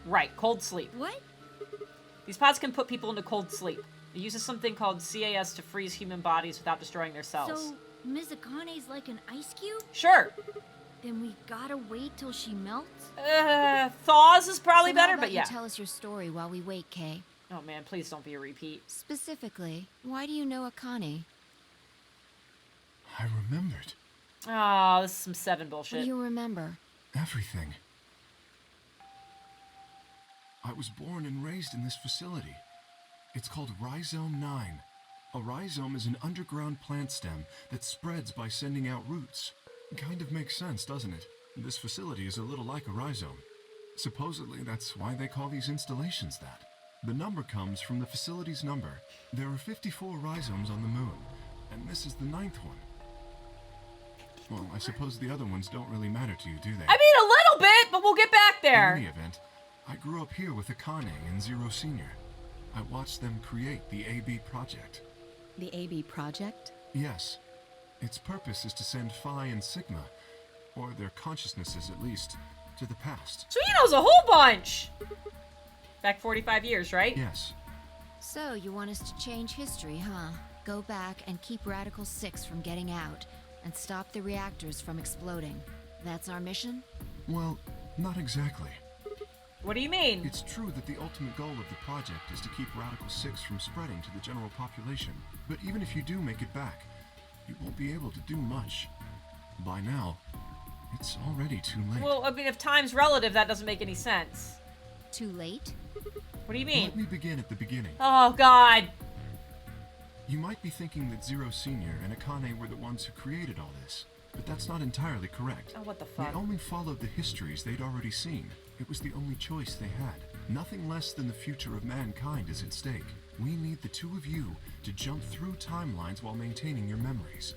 Right, cold sleep. What? These pods can put people into cold sleep. It uses something called CAS to freeze human bodies without destroying their cells. So, Ms. Akane's like an ice cube? Sure. Then we gotta wait till she melts? Thaws is probably So better, how about but yeah. you tell us your story while we wait, Kay. Oh man, please don't be a repeat. Specifically, why do you know Akane? I remembered Oh, this is some 7 What bullshit. do you remember? everything. I was born and raised in this facility. It's called Rhizome 9. A rhizome is an underground plant stem that spreads by sending out roots. Kind of makes sense, doesn't it? This facility is a little like a rhizome. Supposedly, that's why they call these installations that. The number comes from the facility's number. There are 54 rhizomes on the moon, and this is the 9th one. Well, I suppose the other ones don't really matter to you, do they? I mean, a little bit, but we'll get back In there. any event, I grew up here with Akane and Zero Senior. I watched them create the AB project. The AB project? Yes. Its purpose is to send Phi and Sigma, or their consciousnesses at least, to the past. So he knows a whole bunch. Back 45 years, right? Yes. So, you want us to change history, huh? Go back and keep Radical 6 from getting out, and stop the reactors from exploding. That's our mission? Well, not exactly. What do you mean? It's true that the ultimate goal of the project is to keep Radical 6 from spreading to the general population. But even if you do make it back, you won't be able to do much. By now, it's already too late. Well, I mean, if time's relative, that doesn't make any sense. Too late? What do you Let mean? me begin at the beginning. Oh, God. You might be thinking that Zero Senior and Akane were the ones who created all this, but that's not entirely correct. Oh, what the They fuck? only followed the histories they'd already seen. It was the only choice they had. Nothing less than the future of mankind is at stake. We need the two of you to jump through timelines while maintaining your memories.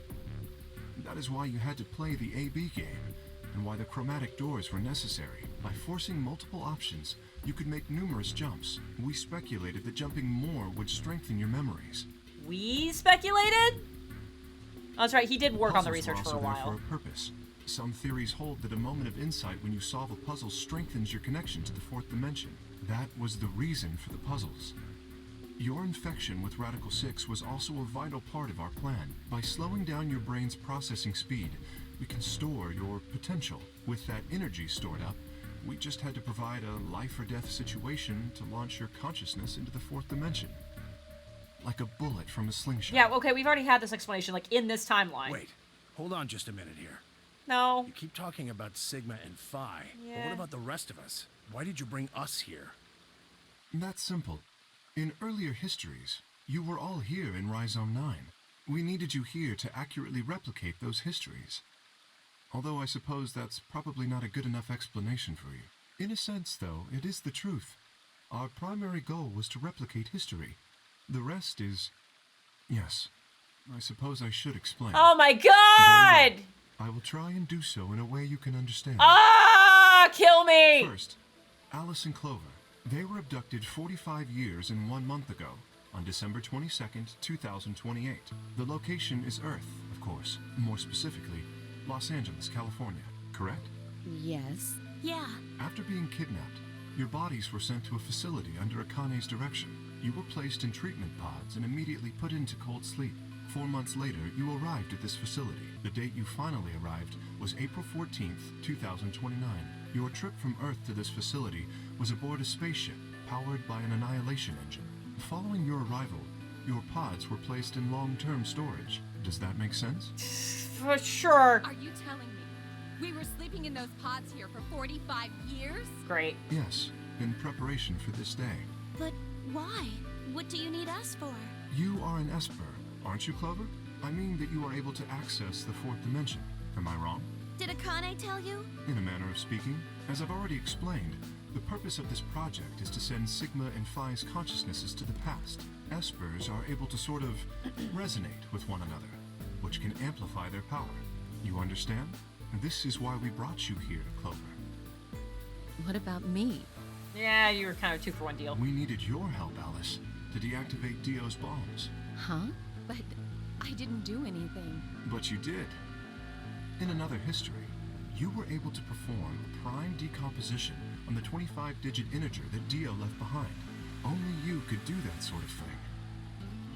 That is why you had to play the AB game, and why the chromatic doors were necessary. By forcing multiple options, you could make numerous jumps. We speculated that jumping more would strengthen your memories. We speculated? That's right, he did work on the Puzzles were research for also a there while. for a purpose. Some theories hold that a moment of insight when you solve a puzzle strengthens your connection to the fourth dimension. That was the reason for the puzzles. Your infection with Radical 6 was also a vital part of our plan. By slowing down your brain's processing speed, we can store your potential. With that energy stored up, we just had to provide a life or death situation to launch your consciousness into the fourth dimension. Like a bullet from a slingshot. Yeah, okay, we've already had this explanation, like, in this timeline. Wait, hold on just a minute here. No. You keep talking about Sigma and Phi, but Yeah. what about the rest of us? Why did you bring us here? That's simple. In earlier histories, you were all here in Rhizome 9. We needed you here to accurately replicate those histories. Although I suppose that's probably not a good enough explanation for you. In a sense, though, it is the truth. Our primary goal was to replicate history. The rest is... Yes, I suppose I should explain. Oh my Very god! well. I will try and do so in a way you can understand. Ah! Kill me! First, Alice and Clover. They were abducted 45 years and 1 month ago, on December 22nd, 2028. The location is Earth, of course. More specifically, Los Angeles, California. Correct? Yes. Yeah. After being kidnapped, your bodies were sent to a facility under Akane's direction. You were placed in treatment pods and immediately put into cold sleep. 4 months later, you arrived at this facility. The date you finally arrived was April 14th, 2029. Your trip from Earth to this facility was aboard a spaceship powered by an annihilation engine. Following your arrival, your pods were placed in long-term storage. Does that make sense? For sure. Are you telling me we were sleeping in those pods here for 45 years? Great. Yes, in preparation for this day. But why? What do you need us for? You are an Esper, aren't you, Clover? I mean that you are able to access the fourth dimension. Am I wrong? Did Akane tell you? In a manner of speaking, as I've already explained, the purpose of this project is to send Sigma and Phi's consciousnesses to the past. Espers are able to sort of resonate with one another, which can amplify their power. You understand? This is why we brought you here, Clover. What about me? Yeah, you were kind of 2-for-1 deal. We needed your help, Alice, to deactivate Dio's bombs. Huh? But I didn't do anything. But you did. In another history, you were able to perform a prime decomposition on the 25-digit integer that Dio left behind. Only you could do that sort of thing.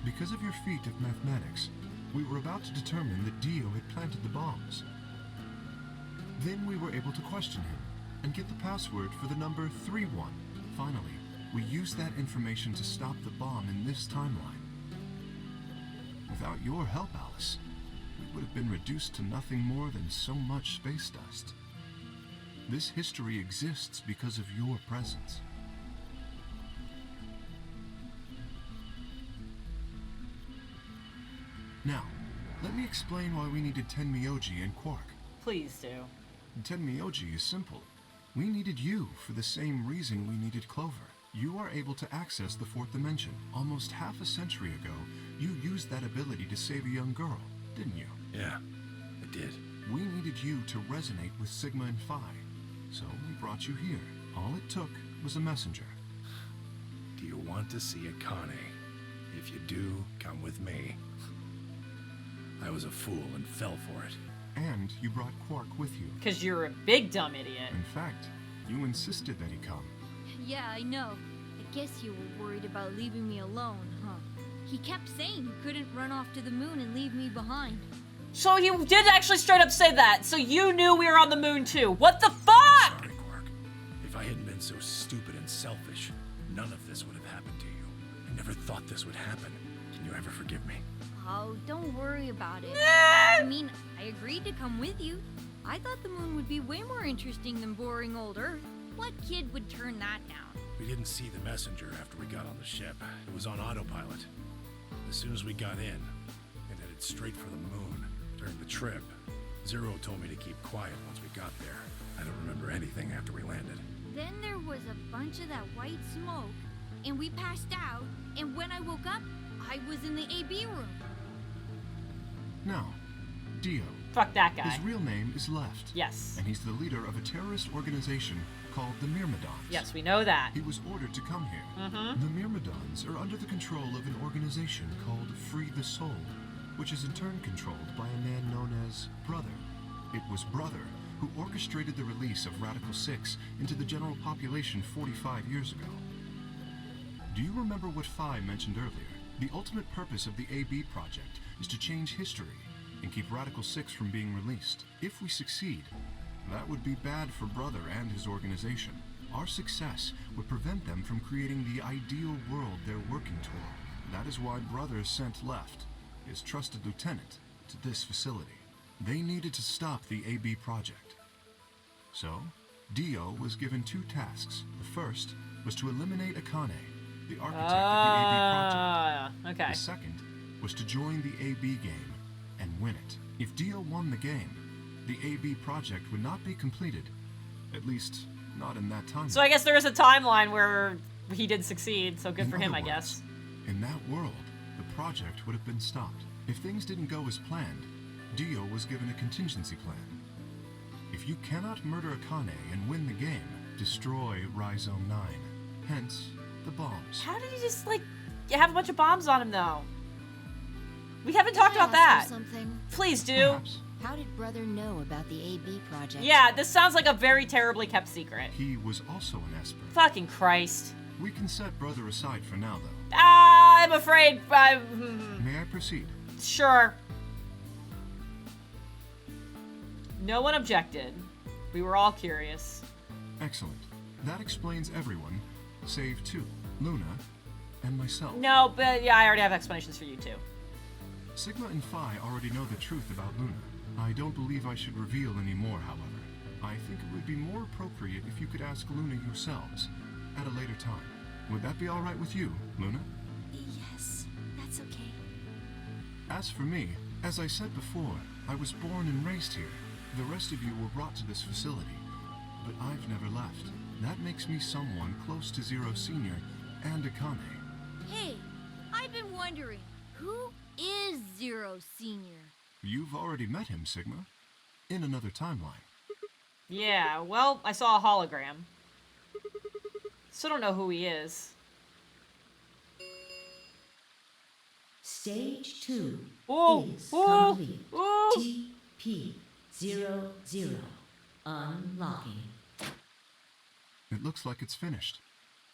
Because of your feat of mathematics, we were about to determine that Dio had planted the bombs. Then we were able to question him and get the password for the number 31. Finally, we used that information to stop the bomb in this timeline. Without your help, Alice, we would have been reduced to nothing more than so much space dust. This history exists because of your presence. Now, let me explain why we needed Tenmyoji and Quark. Please do. Tenmyoji is simple. We needed you for the same reason we needed Clover. You are able to access the fourth dimension. Almost half a century ago, you used that ability to save a young girl, didn't you? Yeah, I did. We needed you to resonate with Sigma and Phi, so we brought you here. All it took was a messenger. Do you want to see Akane? If you do, come with me. I was a fool and fell for it. And you brought Quark with you. Because you're a big dumb idiot. In fact, you insisted that he come. Yeah, I know. I guess you were worried about leaving me alone, huh? He kept saying he couldn't run off to the moon and leave me behind. So he did actually straight up say that. So you knew we were on the moon too. What the fuck? Sorry, Quark. If I hadn't been so stupid and selfish, none of this would have happened to you. I never thought this would happen. Can you ever forgive me? Oh, don't worry about it. I mean, I agreed to come with you. I thought the moon would be way more interesting than boring old Earth. What kid would turn that down? We didn't see the messenger after we got on the ship. It was on autopilot. As soon as we got in, it headed straight for the moon. During the trip, Zero told me to keep quiet once we got there. I don't remember anything after we landed. Then there was a bunch of that white smoke, and we passed out, and when I woke up, I was in the AB room. Now, Dio. Fuck that guy. His real name is Left. Yes. And he's the leader of a terrorist organization called the Myrmidons. Yes, we know that. He was ordered to come here. Mm-hmm. The Myrmidons are under the control of an organization called Free the Soul. which is in turn controlled by a man known as Brother. It was Brother who orchestrated the release of Radical 6 into the general population 45 years ago. Do you remember what Phi mentioned earlier? The ultimate purpose of the AB project is to change history and keep Radical 6 from being released. If we succeed, that would be bad for Brother and his organization. Our success would prevent them from creating the ideal world they're working toward. That is why Brother sent Left, his trusted lieutenant, to this facility. They needed to stop the AB project. So, Dio was given 2 tasks. The first was to eliminate Akane, the architect of the AB project. Okay. The second was to join the AB game and win it. If Dio won the game, the AB project would not be completed. At least, not in that timeline. So I guess there is a timeline where he did succeed, so good for him, I other guess. words, in that world, the project would have been stopped. If things didn't go as planned, Dio was given a contingency plan. If you cannot murder Akane and win the game, destroy Rhizome 9. Hence, the bombs. How did he just, like, have a bunch of bombs on him, though? We haven't talked Can I about that. ask you something? Please do. Perhaps. How did Brother know about the AB project? Yeah, this sounds like a very terribly kept secret. He was also an Esper. Fucking Christ. We can set Brother aside for now, though. I'm afraid May I proceed? Sure. No one objected. We were all curious. Excellent. That explains everyone, save 2, Luna and myself. No, but yeah, I already have explanations for you too. Sigma and Phi already know the truth about Luna. I don't believe I should reveal any more, however. I think it would be more appropriate if you could ask Luna yourselves at a later time. Would that be all right with you, Luna? Yes, that's okay. As for me, as I said before, I was born and raised here. The rest of you were brought to this facility, but I've never left. That makes me someone close to Zero Senior and Akane. Hey, I've been wondering, who is Zero Senior? You've already met him, Sigma, in another timeline. Yeah, well, I saw a hologram. Still don't know who he is. Stage 2 Ooh, is ooh, complete. ooh. TP00 unlocking. It looks like it's finished.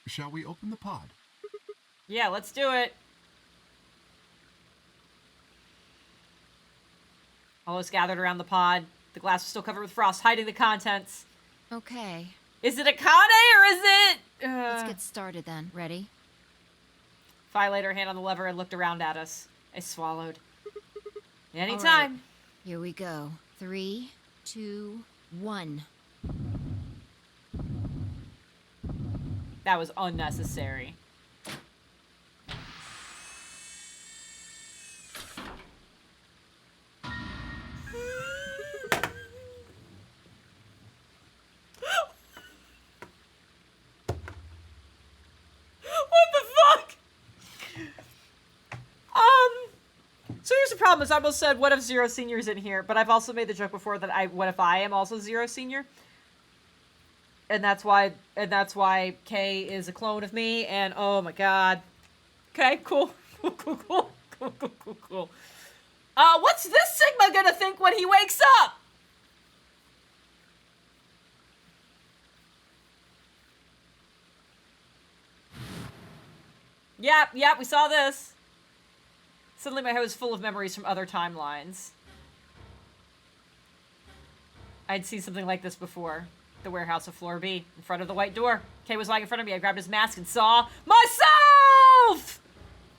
Shall we open the pod? Yeah, let's do it. All us gathered around the pod. The glass was still covered with frost, hiding the contents. Okay, Is it Akane or is it... let's get started then. Ready? Phi laid her hand on the lever and looked around at us. I swallowed. All Anytime. right, here we go. 3, 2, 1. That was unnecessary. So here's the problem, is I almost said, what if Zero Senior's in here? But I've also made the joke before that what if I am also Zero Senior? And that's why Kay is a clone of me, and oh my god. Okay, cool. Cool. What's this Sigma gonna think when he wakes up? Yep, we saw this. Suddenly my head was full of memories from other timelines. I'd seen something like this before. The warehouse of floor B, in front of the white door. Kay was lying in front of me. I grabbed his mask and saw myself!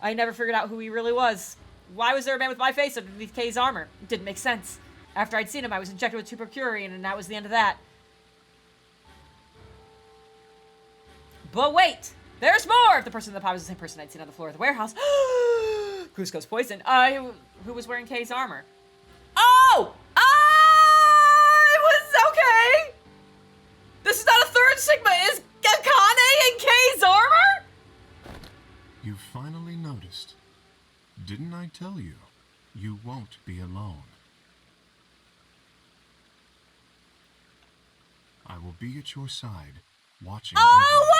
I never figured out who he really was. Why was there a man with my face underneath Kay's armor? It didn't make sense. After I'd seen him, I was injected with 2 Procurian, and that was the end of that. But wait! There's more! The person in the pod was the same person I'd seen on the floor of the warehouse. Cusco's poison. Who was wearing Kay's armor? Oh! I was okay! This is not a third Sigma! Is Akane in Kay's armor? You finally noticed. Didn't I tell you? You won't be alone. I will be at your side, watching Oh!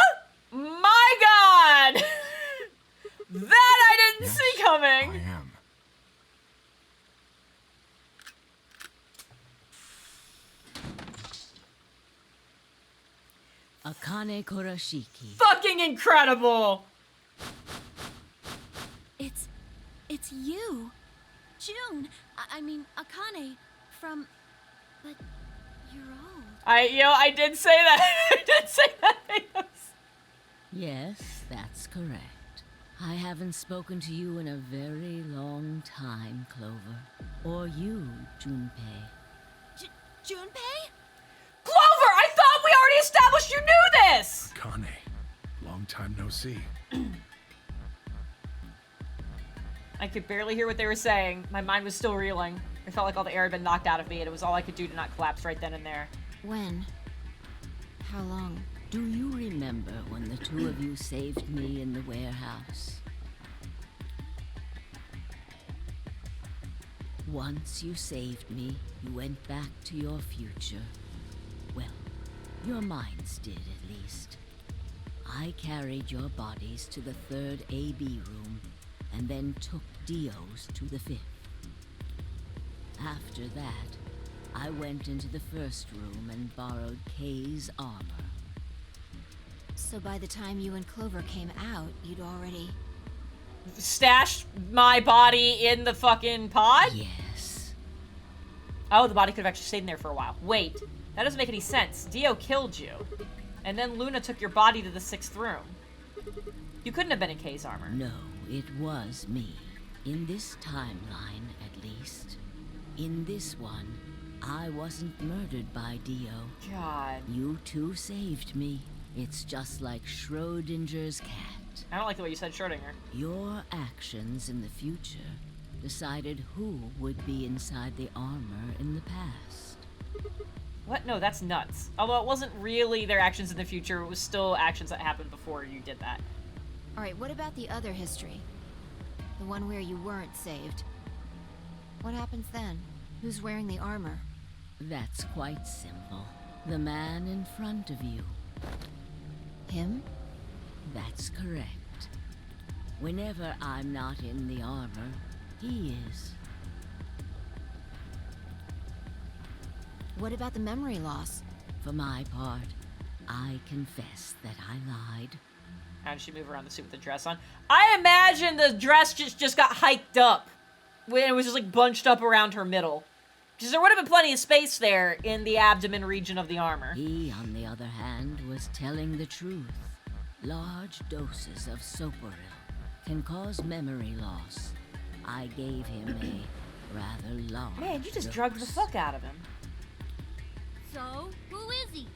My god! That I didn't Yes, see coming! I am. Akane Kurashiki. Fucking incredible! It's you. June. I mean, Akane. From... But you're old. I did say that. I did say that. Yes, that's correct. I haven't spoken to you in a very long time, Clover. Or you, Junpei. Junpei? Clover, I thought we already established you knew this! Kane, long time no see. I could barely hear what they were saying. My mind was still reeling. I felt like all the air had been knocked out of me, and it was all I could do to not collapse right then and there. When? How long? Do you remember when the two of you saved me in the warehouse? Once you saved me, you went back to your future. Well, your minds did, at least. I carried your bodies to the third AB room, and then took Dio's to the fifth. After that, I went into the first room and borrowed Kay's armor. So by the time you and Clover came out, you'd already... Stashed my body in the fucking pod? Yes. Oh, the body could have actually stayed in there for a while. Wait, that doesn't make any sense. Dio killed you. And then Luna took your body to the sixth room. You couldn't have been in Kay's armor. No, it was me. In this timeline, at least. In this one, I wasn't murdered by Dio. God. You two saved me. It's just like Schrodinger's cat. I don't like the way you said Schrodinger. Your actions in the future decided who would be inside the armor in the past. What? No, that's nuts. Although it wasn't really their actions in the future, it was still actions that happened before you did that. Alright, what about the other history? The one where you weren't saved. What happens then? Who's wearing the armor? That's quite simple. The man in front of you. Him? That's correct. Whenever I'm not in the armor, he is. What about the memory loss? For my part, I confess that I lied. How did she move around the suit with the dress on? I imagine the dress just got hiked up. When it was just like bunched up around her middle. Because there would have been plenty of space there in the abdomen region of the armor. He, on the other hand, was telling the truth. Large doses of soporil can cause memory loss. I gave him a rather large Man, you just dose. drugged the fuck out of him. So, who is he?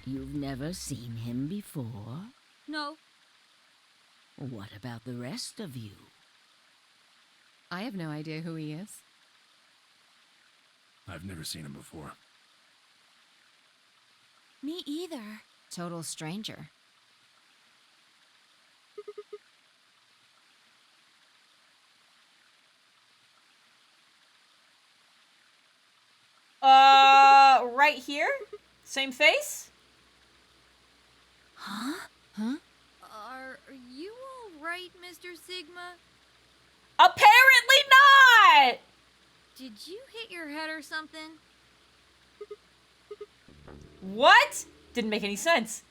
You've never seen him before? No. What about the rest of you? I have no idea who he is. I've never seen him before. Me either. Total stranger. Right here? Same face? Huh? Are you alright, Mr. Sigma? Apparently not! Did you hit your head or something? What? Didn't make any sense.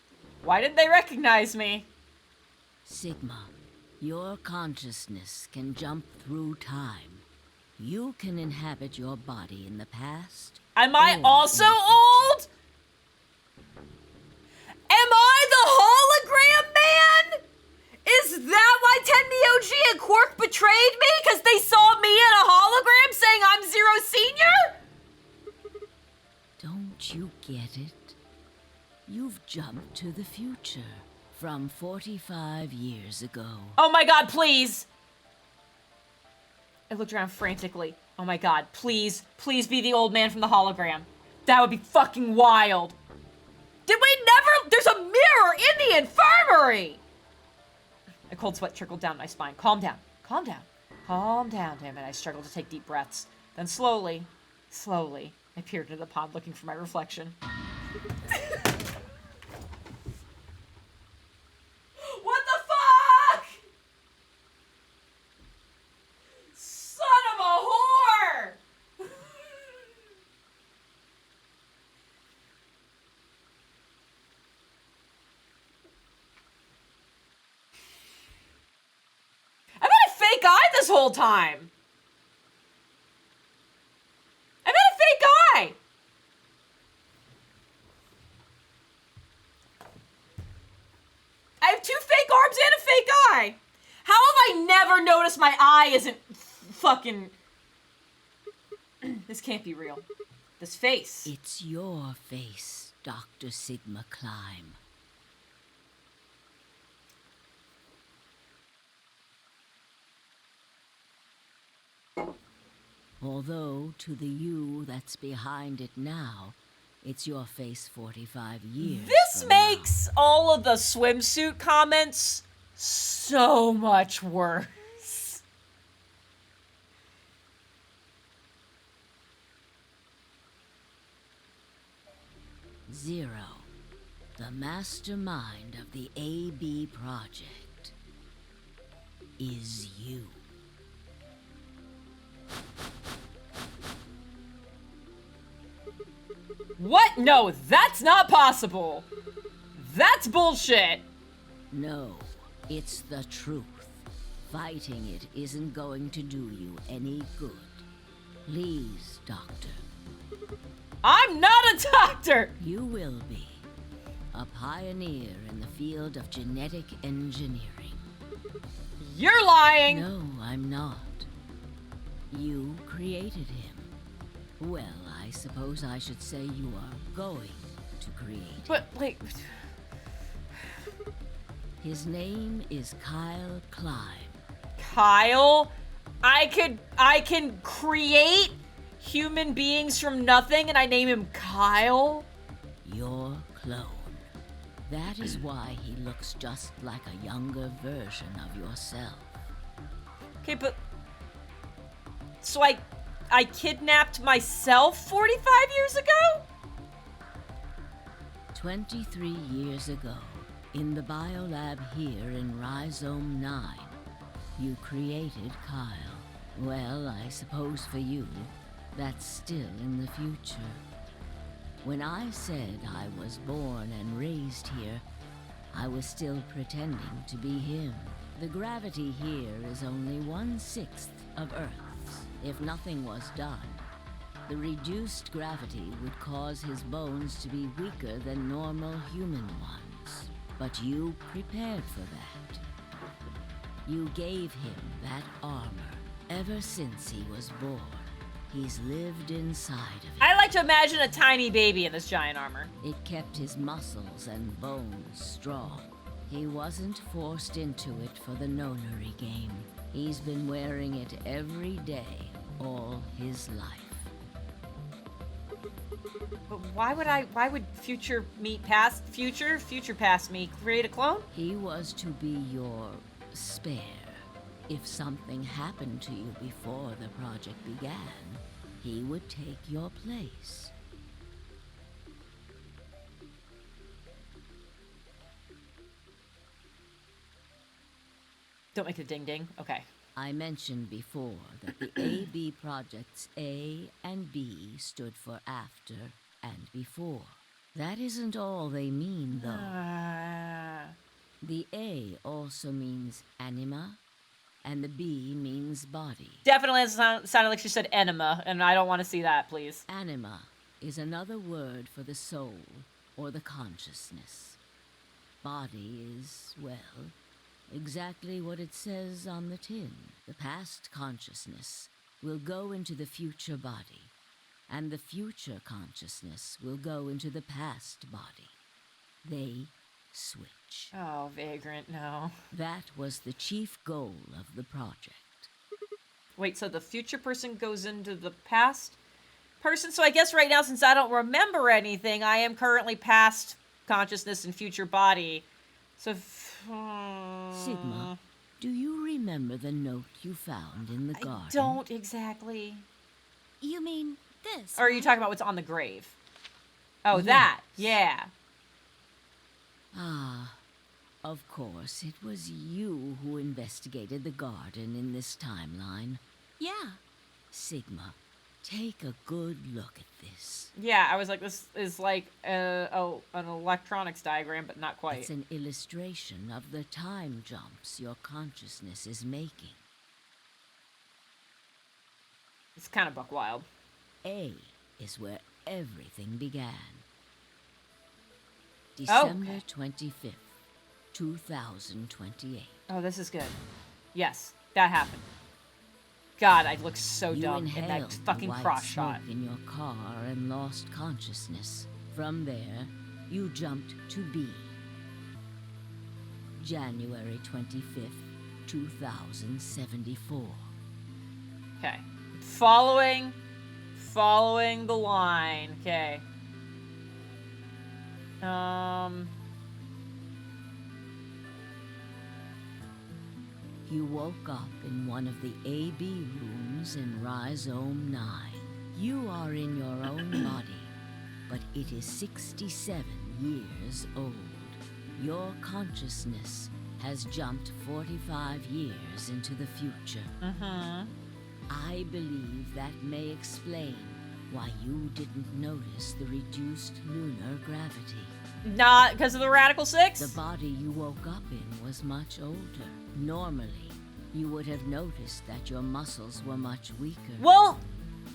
Why didn't they recognize me? Sigma, your consciousness can jump through time. You can inhabit your body in the past. Am I or also in the future. old? Am I the hologram man? Is that why Tenmyoji and Quark betrayed me? Because they saw me in a hologram saying I'm Zero Senior? Don't you get it? You've jumped to the future from 45 years ago. Oh my god, please. I looked around frantically. Oh my god, please, please be the old man from the hologram. That would be fucking wild. Did we never? There's a mirror in the infirmary! A cold sweat trickled down my spine. Calm down, calm down, calm down, damn it. I struggled to take deep breaths. Then slowly, I peered into the pond looking for my reflection. What the fuck? Son of a whore! fake eye this whole time. I've had a fake eye. I have 2 fake arms and a fake eye. How have I never noticed my eye isn't fucking... This can't be real. This face. It's your face, Dr. Sigma Climb. Although, to the you that's behind it now, it's your face 45 years This from makes all of the swimsuit comments so much worse. Zero, the mastermind of the AB project, is you. What? No, that's not possible. That's bullshit. No, it's the truth. Fighting it isn't going to do you any good. Please, Doctor. I'm not a doctor. You will be. A pioneer in the field of genetic engineering. You're lying. No, I'm not. You created him. Well, I suppose I should say you are going to create him. But, like... His name is Kyle Climb. Kyle? I can create human beings from nothing and I name him Kyle? Your clone. That is why he looks just like a younger version of yourself. Okay, but... So I kidnapped myself 45 years ago? 23 years ago, in the biolab here in Rhizome 9, you created Kyle. Well, I suppose for you, that's still in the future. When I said I was born and raised here, I was still pretending to be him. The gravity here is only 1/6 of Earth's. If nothing was done, the reduced gravity would cause his bones to be weaker than normal human ones. But you prepared for that. You gave him that armor. Ever since he was born, he's lived inside of it. I like to imagine a tiny baby in this giant armor. It kept his muscles and bones strong. He wasn't forced into it for the Nonary game. He's been wearing it every day, all his life. But why would future me past future past me create a clone? He was to be your spare. If something happened to you before the project began, he would take your place. Don't make it ding ding. Okay. I mentioned before that the AB projects A and B stood for after and before. That isn't all they mean, though. The A also means anima, and the B means body. Definitely sounded like she said enema, and I don't want to see that, please. Anima is another word for the soul or the consciousness. Body is, well, exactly what it says on the tin. The past consciousness will go into the future body, and the future consciousness will go into the past body. They switch. Oh, Vagrant, no. That was the chief goal of the project. Wait, so the future person goes into the past person? So I guess right now, since I don't remember anything, I am currently past consciousness and future body. So... Sigma, do you remember the note you found in the garden? I don't exactly. You mean this? Or are you talking about what's on the grave? Oh, that. Yeah. Ah, of course, it was you who investigated the garden in this timeline. Yeah. Sigma, take a good look at this. Yeah, I was like, this is like an electronics diagram, but not quite. It's an illustration of the time jumps your consciousness is making. It's kind of buck wild. A is where everything began. Oh, December okay. 25th, 2028. Oh, this is good. Yes, that happened. God, I look so You dumb in that inhaled fucking the white cross smoke shot. in your car and lost consciousness. From there, you jumped to B. January 25th, 2074. Okay. Following the line. Okay. You woke up in one of the AB rooms in Rhizome 9. You are in your own body, but it is 67 years old. Your consciousness has jumped 45 years into the future. I believe that may explain why you didn't notice the reduced lunar gravity. Not because of the Radical Six? The body you woke up in was much older. Normally, you would have noticed that your muscles were much weaker. Well,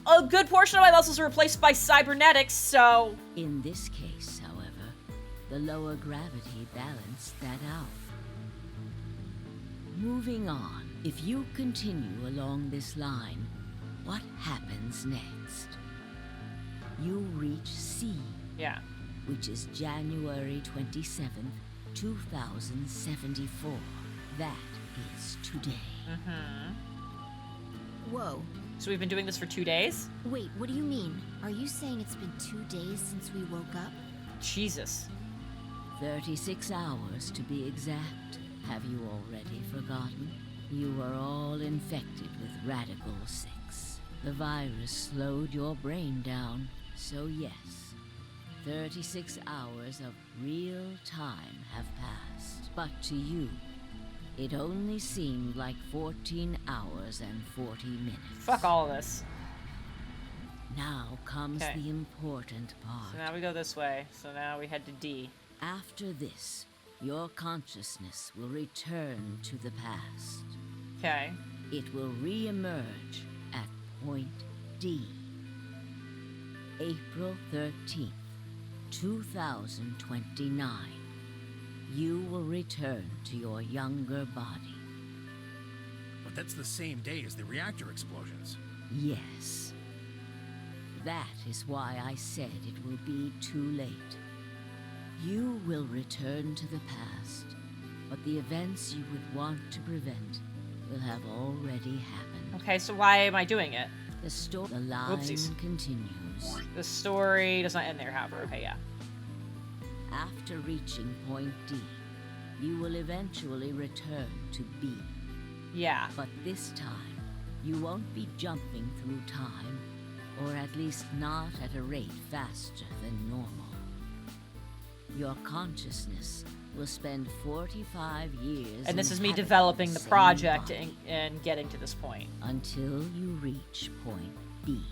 a good portion of my muscles are replaced by cybernetics, so... In this case, however, the lower gravity balanced that out. Moving on, if you continue along this line, what happens next? You reach C. Yeah. Which is January 27th, 2074. That is today. Whoa. So we've been doing this for 2 days? Wait, what do you mean? Are you saying it's been 2 days since we woke up? Jesus. 36 hours to be exact. Have you already forgotten? You were all infected with Radical 6. The virus slowed your brain down, so yes. 36 hours of real time have passed. But to you, it only seemed like 14 hours and 40 minutes. Fuck all of this. Now comes Okay. the important part. So now we go this way. So now we head to D. After this, your consciousness will return to the past. Okay. It will re-emerge at point D. April 13th, 2029. You will return to your younger body. But that's the same day as the reactor explosions. Yes. That is why I said it will be too late. You will return to the past, but the events you would want to prevent will have already happened. Okay, so why am I doing it? The line Oopsies. continues. The story does not end there, however. Okay, yeah. After reaching point D, you will eventually return to B. Yeah. But this time, you won't be jumping through time, or at least not at a rate faster than normal. Your consciousness will spend 45 years And this is me inhabiting developing the same project body and getting to this point. until you reach point B.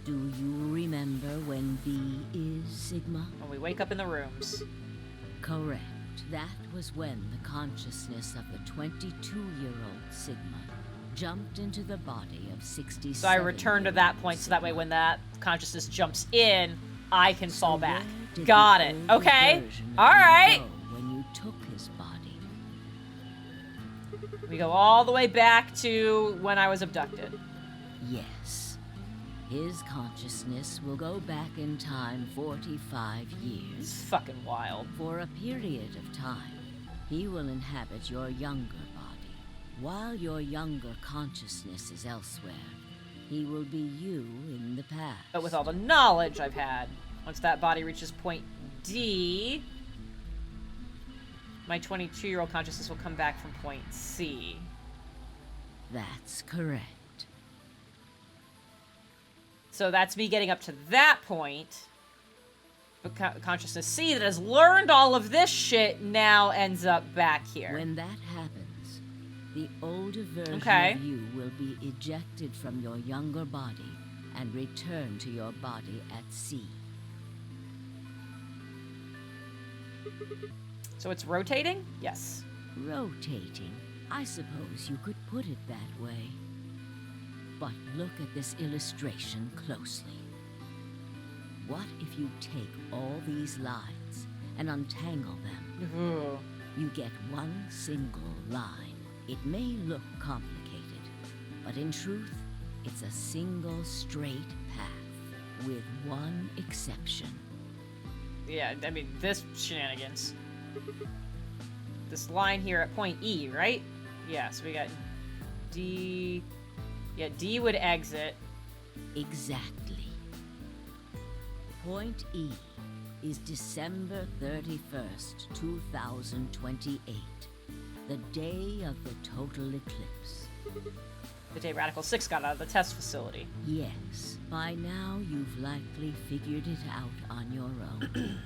Do you remember when B is Sigma? When we wake up in the rooms. Correct. That was when the consciousness of the 22-year-old Sigma jumped into the body of 67. So I return to that point so that way when that consciousness jumps in, I can fall back. Where did Got the it. older Okay. version of All you right. go when you took his body? We go all the way back to when I was abducted. Yes. His consciousness will go back in time 45 It's years. fucking wild. For a period of time, he will inhabit your younger body. While your younger consciousness is elsewhere, he will be you in the past. But with all the knowledge I've had, once that body reaches point D, my 22-year-old consciousness will come back from point C. That's correct. So that's me getting up to that point. But consciousness C that has learned all of this shit now ends up back here. When that happens, the older version Okay. of you will be ejected from your younger body and return to your body at C. So it's rotating? Yes. Rotating. I suppose you could put it that way. But look at this illustration closely. What if you take all these lines and untangle them? Ooh. You get one single line. It may look complicated, but in truth, it's a single straight path, with one exception. Yeah, I mean, this shenanigans. This line here at point E, right? Yeah, so we got D... Yeah, D would exit. Exactly. Point E is December 31st, 2028, the day of the total eclipse. The day Radical 6 got out of the test facility. Yes, by now you've likely figured it out on your own.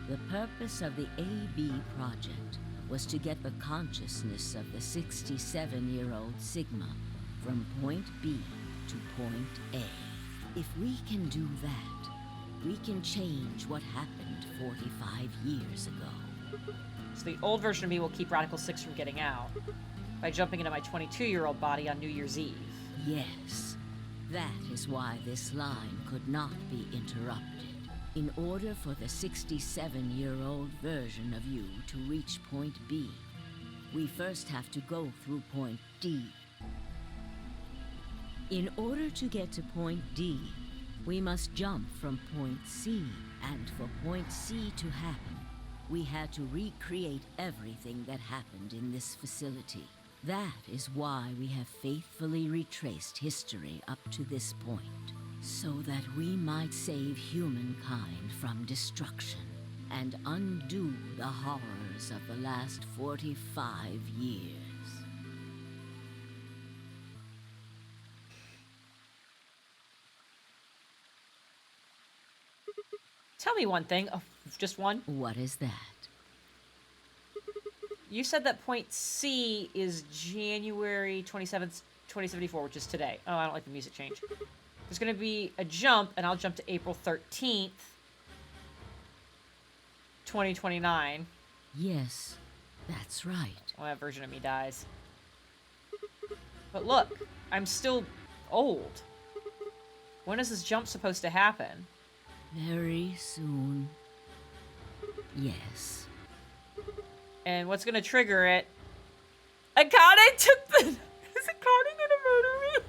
The purpose of the AB project was to get the consciousness of the 67-year-old Sigma from point B to point A. If we can do that, we can change what happened 45 years ago. So the old version of me will keep Radical 6 from getting out by jumping into my 22-year-old body on New Year's Eve. Yes, that is why this line could not be interrupted. In order for the 67-year-old version of you to reach point B, we first have to go through point D. In order to get to point D, we must jump from point C, and for point C to happen, we had to recreate everything that happened in this facility. That is why we have faithfully retraced history up to this point, so that we might save humankind from destruction and undo the horrors of the last 45 years. Tell me one thing. Oh, just one. What is that? You said that point C is January 27th, 2074, which is today. Oh, I don't like the music change. There's going to be a jump, and I'll jump to April 13th, 2029. Yes, that's right. Well, that version of me dies. But look, I'm still old. When is this jump supposed to happen? Very soon. Yes. And what's gonna trigger it? Akane took the... Is Akane gonna murder me?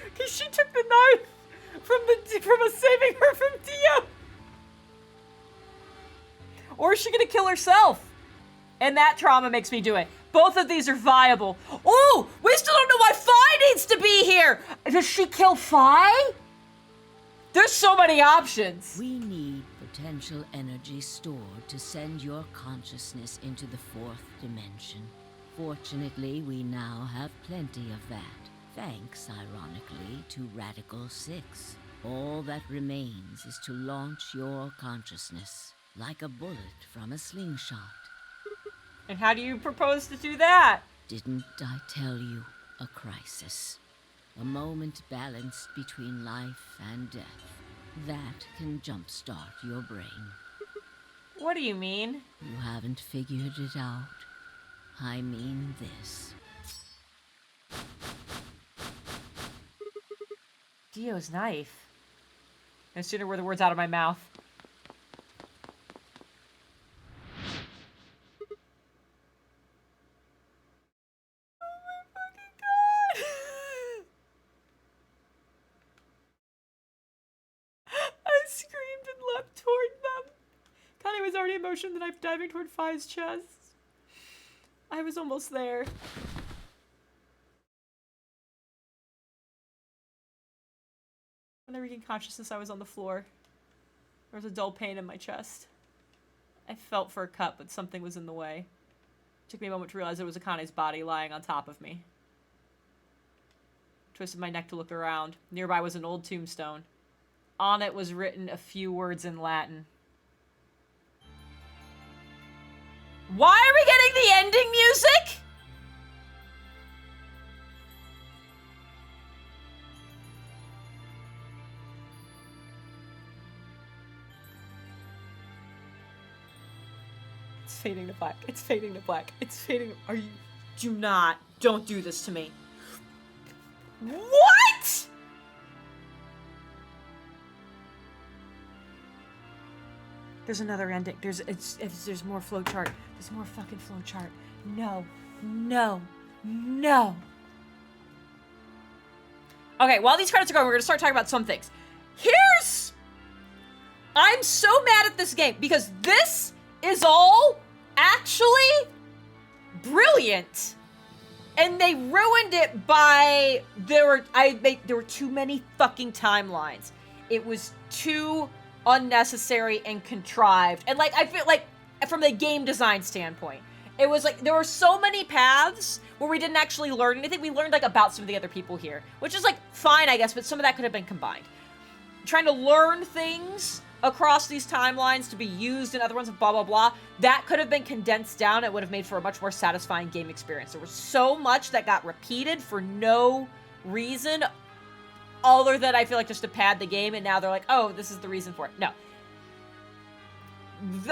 Because she took the knife from us saving her from Dio. Or is she gonna kill herself? And that trauma makes me do it. Both of these are viable. Oh, we still don't know why Fi needs to be here. Does she kill Fi? There's so many options. We need potential energy stored to send your consciousness into the fourth dimension. Fortunately, we now have plenty of that, thanks, ironically, to Radical 6. All that remains is to launch your consciousness, like a bullet from a slingshot. And how do you propose to do that? Didn't I tell you? A crisis. A moment balanced between life and death. That can jumpstart your brain. What do you mean? You haven't figured it out. I mean this. Dio's knife. No sooner were the words out of my mouth. I screamed and leapt toward them. Connie was already in motion, the knife diving toward Fi's chest. I was almost there. When I regained consciousness, I was on the floor. There was a dull pain in my chest. I felt for a cut, but something was in the way. It took me a moment to realize it was Akane's body lying on top of me. I twisted my neck to look around. Nearby was an old tombstone. On it was written a few words in Latin. Why are we getting the ending music? It's fading to black. It's fading to black. It's fading. Are you... Don't do this to me. What? There's another ending. There's more flowchart. There's more fucking flowchart. No. No. No. Okay, while these credits are going, we're gonna start talking about some things. I'm so mad at this game because this is all actually brilliant. And they ruined it by there were too many fucking timelines. It was too unnecessary and contrived. And like I feel like from the game design standpoint, it was like there were so many paths where we didn't actually learn anything. We learned like about some of the other people here, which is like fine, I guess, but some of that could have been combined. Trying to learn things across these timelines to be used in other ones, blah, blah, blah. That could have been condensed down. It would have made for a much more satisfying game experience. There was so much that got repeated for no reason other than I feel like just to pad the game, and now they're like, oh, this is the reason for it. No.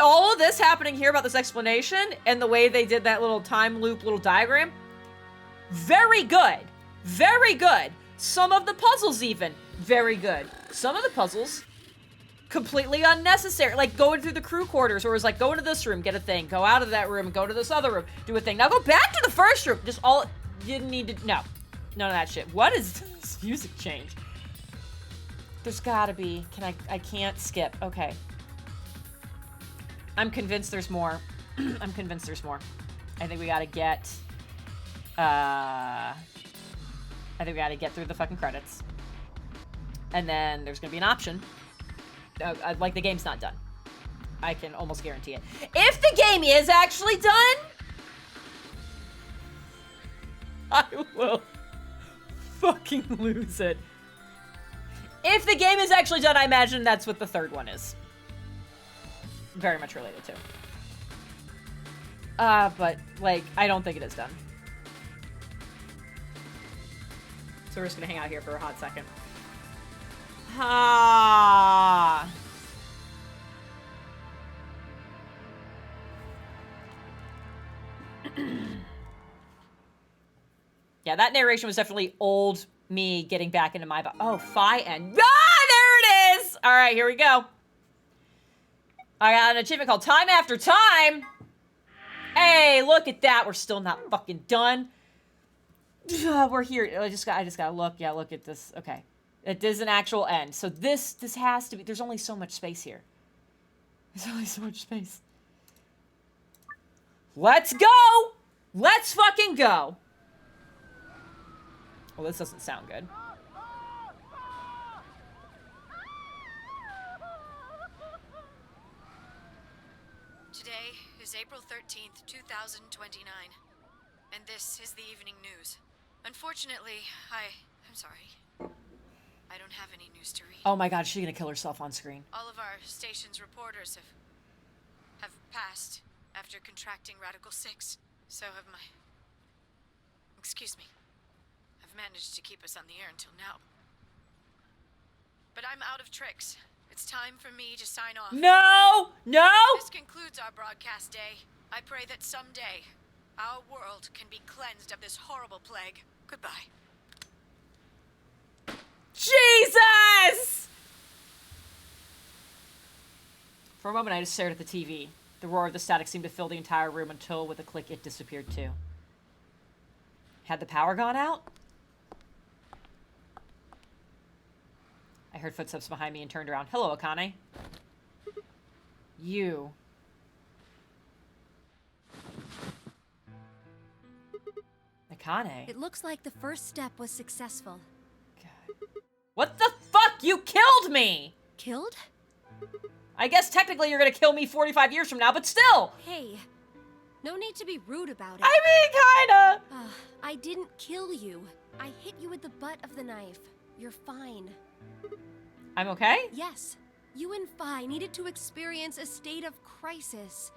All of this happening here about this explanation and the way they did that little time loop, little diagram, very good. Very good. Some of the puzzles even, very good. Some of the puzzles, completely unnecessary. Like going through the crew quarters, or it was like, go into this room, get a thing, go out of that room, go to this other room, do a thing. Now go back to the first room. Just all, you didn't need to, no. None of that shit. What is this music change? There's gotta be, I can't skip. Okay. I'm convinced there's more. I'm convinced there's more. I think we gotta get, through the fucking credits. And then there's gonna be an option. Like, the game's not done. I can almost guarantee it. If the game is actually done, I will fucking lose it. If the game is actually done, I imagine that's what the third one is. Very much related to. But, like, I don't think it is done. So we're just gonna hang out here for a hot second. Ah. Yeah, that narration was definitely old me getting back into my... Oh, Phi and... Ah, there it is! All right, here we go. I got an achievement called Time After Time. Hey, look at that. We're still not fucking done. We're here. I just gotta look. Yeah, look at this. Okay. It is an actual end. So this has to be... There's only so much space here. There's only so much space. Let's go! Let's fucking go! Well, this doesn't sound good. Today is April 13th, 2029. And this is the evening news. Unfortunately, I'm sorry. I don't have any news to read. Oh my god, she's gonna kill herself on screen. All of our station's reporters have passed after contracting Radical 6. So have my... Excuse me. I've managed to keep us on the air until now. But I'm out of tricks. It's time for me to sign off. No! No! This concludes our broadcast day. I pray that someday our world can be cleansed of this horrible plague. Goodbye. Jesus! For a moment, I just stared at the TV. The roar of the static seemed to fill the entire room until, with a click, it disappeared too. Had the power gone out? I heard footsteps behind me and turned around. Hello, Akane. You. Akane. It looks like the first step was successful. What the fuck? You killed me! Killed? I guess technically you're gonna kill me 45 years from now, but still! Hey, no need to be rude about it. I mean, kinda! I didn't kill you. I hit you with the butt of the knife. You're fine. I'm okay? Yes. You and Phi needed to experience a state of crisis.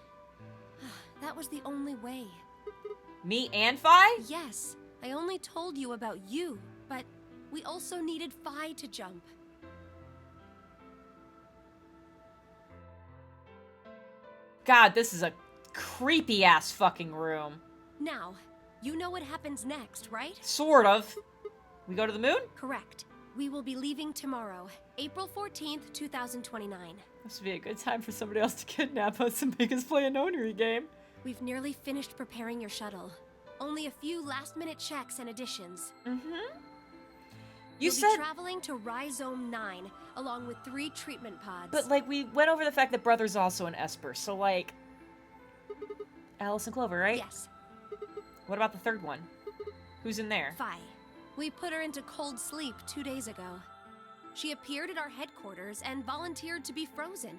That was the only way. Me and Phi? Yes. I only told you about you, but we also needed Phi to jump. God, this is a creepy-ass fucking room. Now, you know what happens next, right? Sort of. We go to the moon? Correct. We will be leaving tomorrow, April 14th, 2029. This would be a good time for somebody else to kidnap us and make us play a Nonary game. We've nearly finished preparing your shuttle. Only a few last-minute checks and additions. Mm-hmm. You'll be traveling to Rhizome 9, along with 3 treatment pods. But, like, we went over the fact that Brother's also an Esper, so, like... Alice and Clover, right? Yes. What about the third one? Who's in there? Phi. We put her into cold sleep 2 days ago. She appeared at our headquarters and volunteered to be frozen.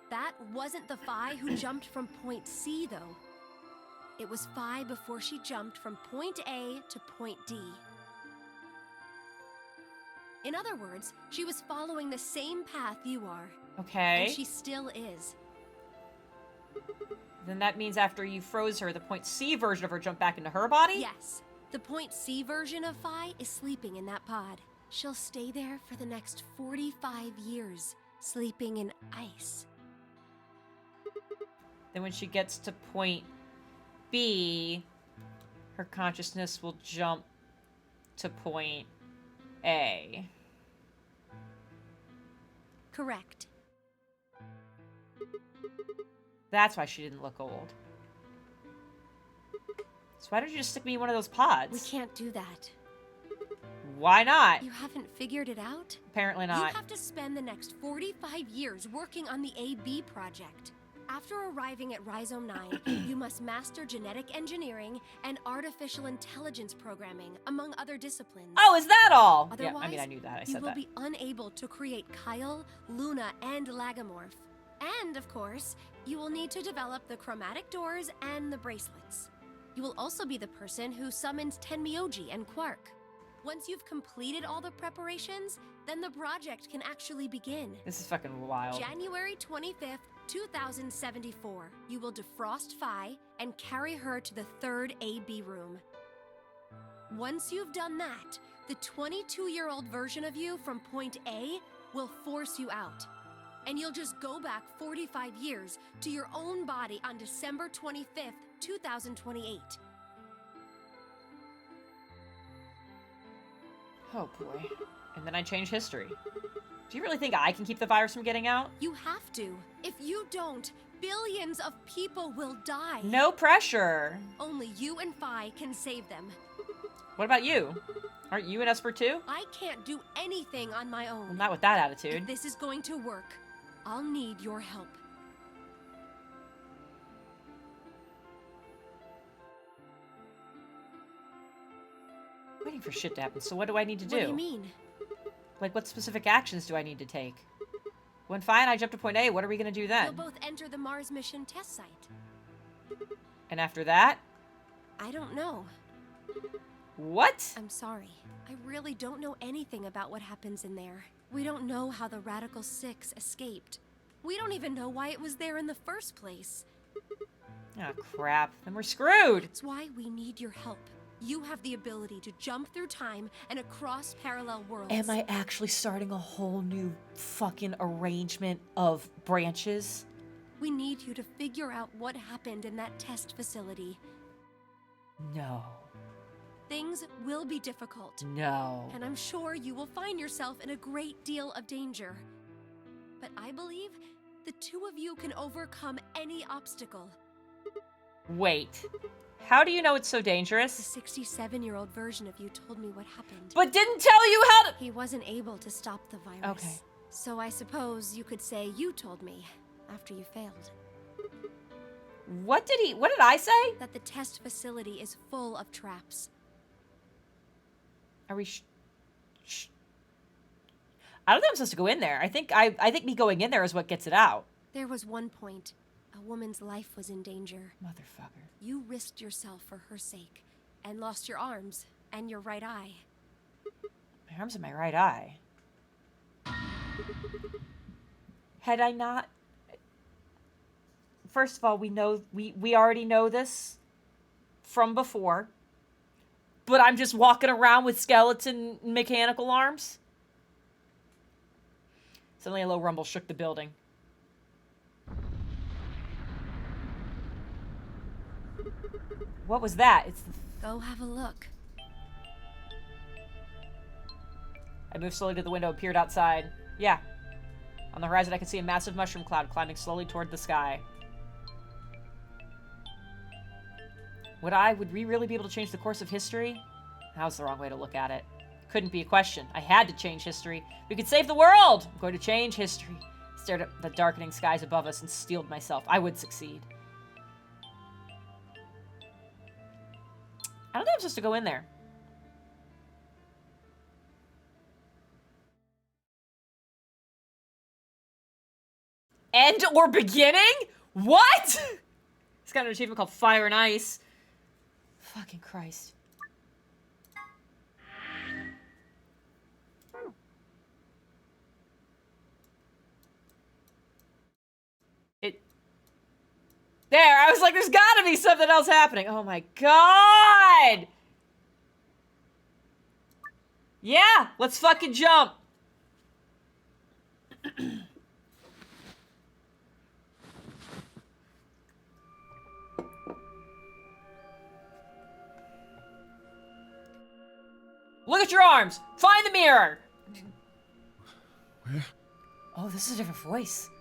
That wasn't the Phi who jumped from point C, though. It was Phi before she jumped from point A to point D. In other words, she was following the same path you are. Okay. And she still is. Then that means after you froze her, the point C version of her jumped back into her body? Yes. The point C version of Phi is sleeping in that pod. She'll stay there for the next 45 years, sleeping in ice. Then when she gets to point B, her consciousness will jump to point A. Correct. That's why she didn't look old. So why don't you just stick me in one of those pods? We can't do that. Why not? You haven't figured it out? Apparently not. You have to spend the next 45 years working on the AB project. After arriving at Rhizome 9, you must master genetic engineering and artificial intelligence programming, among other disciplines. Oh, is that all? Otherwise, yeah, I mean, I knew that. I said you will that. be unable to create Kyle, Luna, and Lagomorph. And, of course, you will need to develop the chromatic doors and the bracelets. You will also be the person who summons Tenmyoji and Quark. Once you've completed all the preparations, then the project can actually begin. This is fucking wild. January 25th, 2074. You will defrost Phi and carry her to the 3rd AB room. Once you've done that, the 22-year-old version of you from point A will force you out. And you'll just go back 45 years to your own body on December 25th, 2028. Oh boy. And then I change history. Do you really think I can keep the virus from getting out? You have to. If you don't, billions of people will die. No pressure. Only you and Phi can save them. What about you? Aren't you an Esper too? I can't do anything on my own. Well, not with that attitude. If this is going to work, I'll need your help. Waiting for shit to happen, so what do I need to do? What do you mean? Like, what specific actions do I need to take? When Phi and I jump to point A, what are we gonna do then? You'll both enter the Mars mission test site. And after that? I don't know. What? I'm sorry. I really don't know anything about what happens in there. We don't know how the Radical Six escaped. We don't even know why it was there in the first place. Oh, crap. Then we're screwed! That's why we need your help. You have the ability to jump through time and across parallel worlds. Am I actually starting a whole new fucking arrangement of branches? We need you to figure out what happened in that test facility. No. Things will be difficult. No. And I'm sure you will find yourself in a great deal of danger. But I believe the two of you can overcome any obstacle. Wait. How do you know it's so dangerous? The 67-year-old version of you told me what happened. But didn't tell you how to— He wasn't able to stop the virus. Okay. So I suppose you could say you told me after you failed. What did I say? That the test facility is full of traps. Are we I don't think I'm supposed to go in there. I think me going in there is what gets it out. There was one point. A woman's life was in danger. Motherfucker. You risked yourself for her sake and lost your arms and your right eye. My arm's in my right eye. Had I not... First of all, we already know this from before. But I'm just walking around with skeleton mechanical arms. Suddenly a low rumble shook the building. What was that? It's the Go have a look. I moved slowly to the window and peered outside. Yeah. On the horizon, I could see a massive mushroom cloud climbing slowly toward the sky. Would we really be able to change the course of history? That was the wrong way to look at it. Couldn't be a question. I had to change history. We could save the world! I'm going to change history. Stared at the darkening skies above us and steeled myself. I would succeed. I don't think I'm supposed to go in there. End or beginning? What? It's got an achievement called Fire and Ice. Fucking Christ. There, I was like, there's gotta be something else happening. Oh my god! Yeah, let's fucking jump. Look at your arms. Find the mirror. Where? Oh, this is a different voice.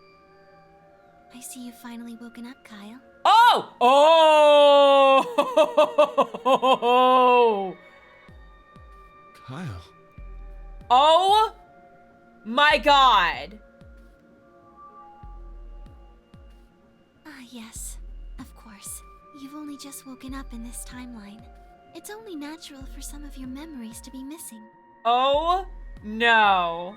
I see you've finally woken up, Kyle. Oh! Oh! Kyle. Oh my god. Ah, yes. Of course. You've only just woken up in this timeline. It's only natural for some of your memories to be missing. Oh no.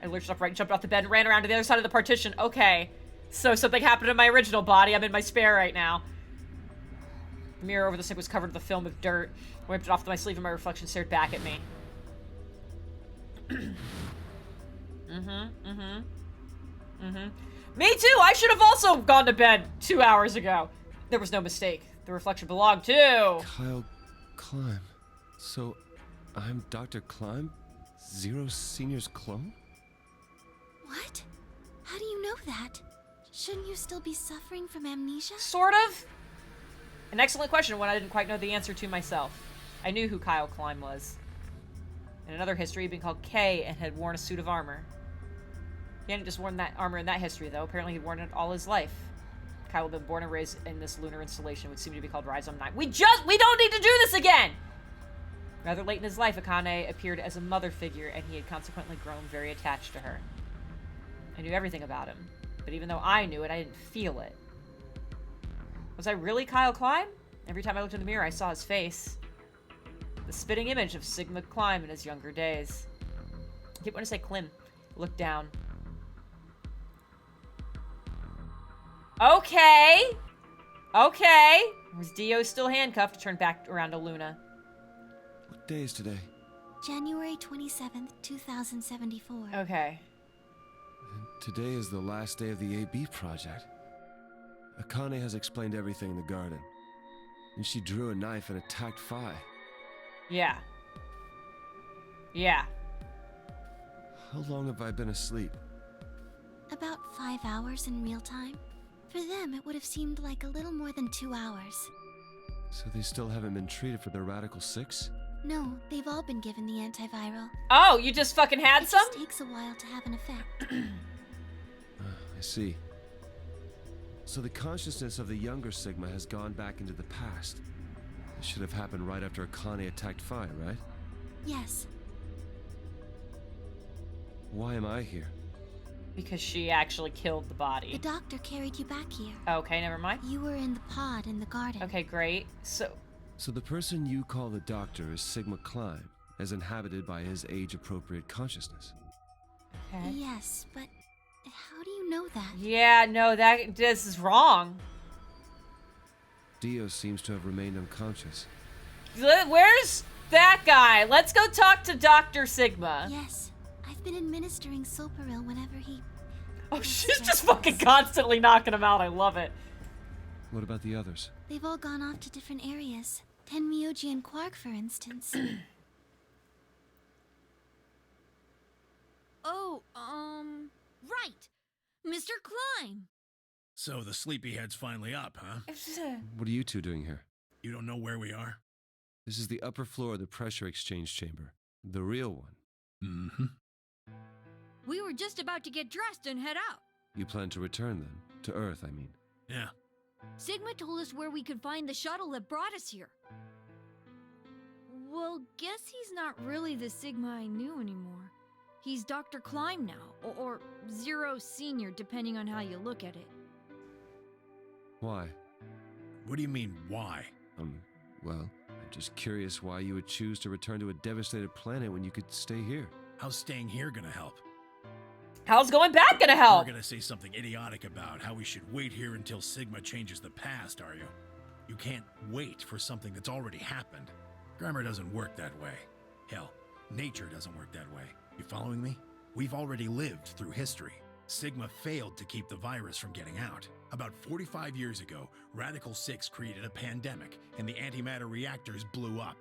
I lurched upright, jumped off the bed, and ran around to the other side of the partition. Okay. So something happened in my original body. I'm in my spare right now. The mirror over the sink was covered with a film of dirt. I wiped it off with my sleeve and my reflection stared back at me. Me too! I should have also gone to bed 2 hours ago. There was no mistake. The reflection belonged to... Kyle Climb. So, I'm Dr. Climb? Zero Senior's clone? What? How do you know that? Shouldn't you still be suffering from amnesia? Sort of. An excellent question, one I didn't quite know the answer to myself. I knew who Kyle Climb was. In another history, he'd been called K and had worn a suit of armor. He hadn't just worn that armor in that history, though. Apparently he'd worn it all his life. Kyle had been born and raised in this lunar installation, which seemed to be called Rhizome 9. We don't need to do this again! Rather late in his life, Akane appeared as a mother figure, and he had consequently grown very attached to her. I knew everything about him, but even though I knew it, I didn't feel it. Was I really Kyle Climb? Every time I looked in the mirror, I saw his face. The spitting image of Sigma Climb in his younger days. I keep wanting to say Clim. Look down. Okay. Okay. Was Dio still handcuffed? Turned back around to Luna. What day is today? January 27th, 2074. Okay. Today is the last day of the AB project. Akane has explained everything in the garden. And she drew a knife and attacked Phi. Yeah. Yeah. How long have I been asleep? About 5 hours in real time. For them, it would have seemed like a little more than 2 hours. So they still haven't been treated for their Radical 6? No, they've all been given the antiviral. Oh, you just fucking had it some? It just takes a while to have an effect. I see. So the consciousness of the younger Sigma has gone back into the past. It should have happened right after Akane attacked Phi, right? Yes. Why am I here? Because she actually killed the body. The doctor carried you back here. Okay, never mind. You were in the pod in the garden. Okay, great. So the person you call the doctor is Sigma Climb, as inhabited by his age-appropriate consciousness. Okay. Yes, but how do you know that? Yeah, no, this is wrong. Dio seems to have remained unconscious. Where's that guy? Let's go talk to Dr. Sigma. Yes, I've been administering Soparil whenever he... Oh, she's just fucking constantly knocking him out. I love it. What about the others? They've all gone off to different areas. Tenmyoji and Quark, for instance. Oh, right. Mr. Climb. So the sleepyhead's finally up, huh? What are you two doing here? You don't know where we are? This is the upper floor of the pressure exchange chamber. The real one. Mm-hmm. We were just about to get dressed and head out. You plan to return then? To Earth, I mean. Yeah. Sigma told us where we could find the shuttle that brought us here. Well, guess he's not really the Sigma I knew anymore. He's Dr. Climb now, or Zero Senior, depending on how you look at it. Why? What do you mean, why? Well, I'm just curious why you would choose to return to a devastated planet when you could stay here. How's staying here gonna help? How's going back gonna help? You're gonna say something idiotic about how we should wait here until Sigma changes the past, are you? You can't wait for something that's already happened. Grammar doesn't work that way. Hell, nature doesn't work that way. You following me? We've already lived through history. Sigma failed to keep the virus from getting out. About 45 years ago, Radical 6 created a pandemic, and the antimatter reactors blew up.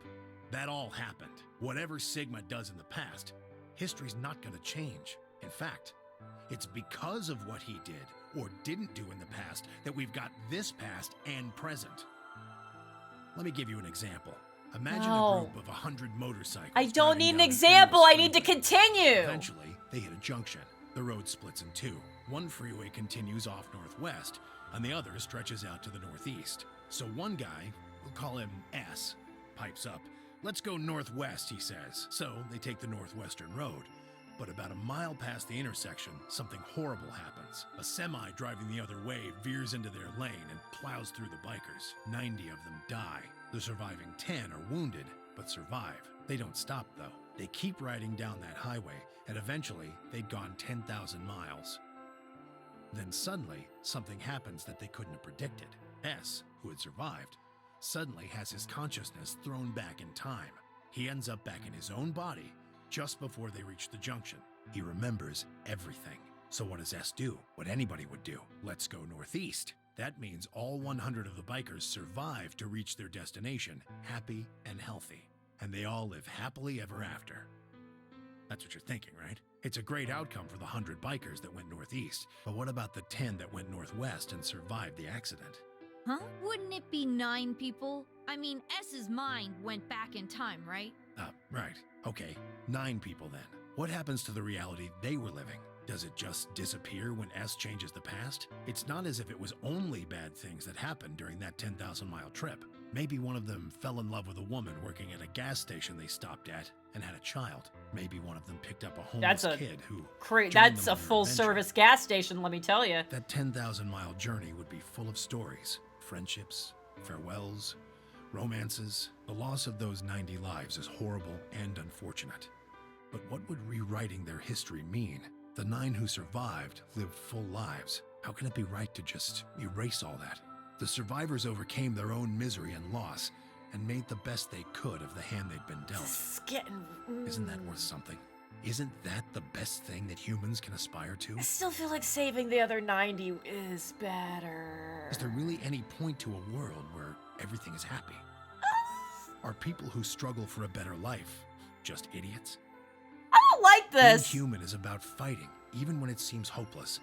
That all happened. Whatever Sigma does in the past, history's not gonna change. In fact, it's because of what he did or didn't do in the past that we've got this past and present. Let me give you an example. Imagine a group of 100 motorcycles. I don't need an example. I need to continue. Eventually, they hit a junction. The road splits in two. One freeway continues off northwest, and the other stretches out to the northeast. So one guy, we'll call him S, pipes up. Let's go northwest, he says. So they take the northwestern road. But about a mile past the intersection, something horrible happens. A semi driving the other way veers into their lane and plows through the bikers. 90 of them die. The surviving 10 are wounded, but survive. They don't stop, though. They keep riding down that highway, and eventually they'd gone 10,000 miles. Then suddenly, something happens that they couldn't have predicted. S, who had survived, suddenly has his consciousness thrown back in time. He ends up back in his own body just before they reach the junction. He remembers everything. So what does S do? What anybody would do. Let's go northeast. That means all 100 of the bikers survive to reach their destination, happy and healthy. And they all live happily ever after. That's what you're thinking, right? It's a great outcome for the 100 bikers that went northeast. But what about the 10 that went northwest and survived the accident? Huh? Wouldn't it be 9 people? I mean, S's mind went back in time, right? Right. Okay, 9 people then. What happens to the reality they were living? Does it just disappear when S changes the past? It's not as if it was only bad things that happened during that 10,000-mile trip. Maybe one of them fell in love with a woman working at a gas station they stopped at and had a child. Maybe one of them picked up a homeless kid who That's a full-service gas station, let me tell you. That 10,000-mile journey would be full of stories, friendships, farewells, romances. The loss of those 90 lives is horrible and unfortunate. But what would rewriting their history mean? The 9 who survived lived full lives. How can it be right to just erase all that? The survivors overcame their own misery and loss and made the best they could of the hand they'd been dealt. Isn't that worth something? Isn't that the best thing that humans can aspire to? I still feel like saving the other 90 is better. Is there really any point to a world where everything is happy? Are people who struggle for a better life just idiots? I don't like this. Being human is about fighting, even when it seems hopeless,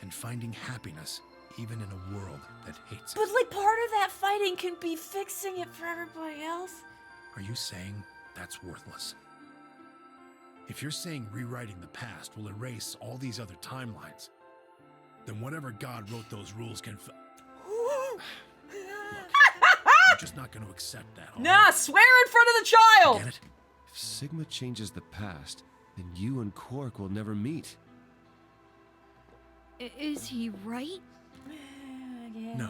and finding happiness, even in a world that hates it. But like part of that fighting can be fixing it for everybody else. Are you saying that's worthless? If you're saying rewriting the past will erase all these other timelines, then whatever God wrote those rules can Look, I'm just not going to accept that. Nah, right? Swear in front of the child! Get it? If Sigma changes the past, then you and Quark will never meet. Is he right? Yeah. No.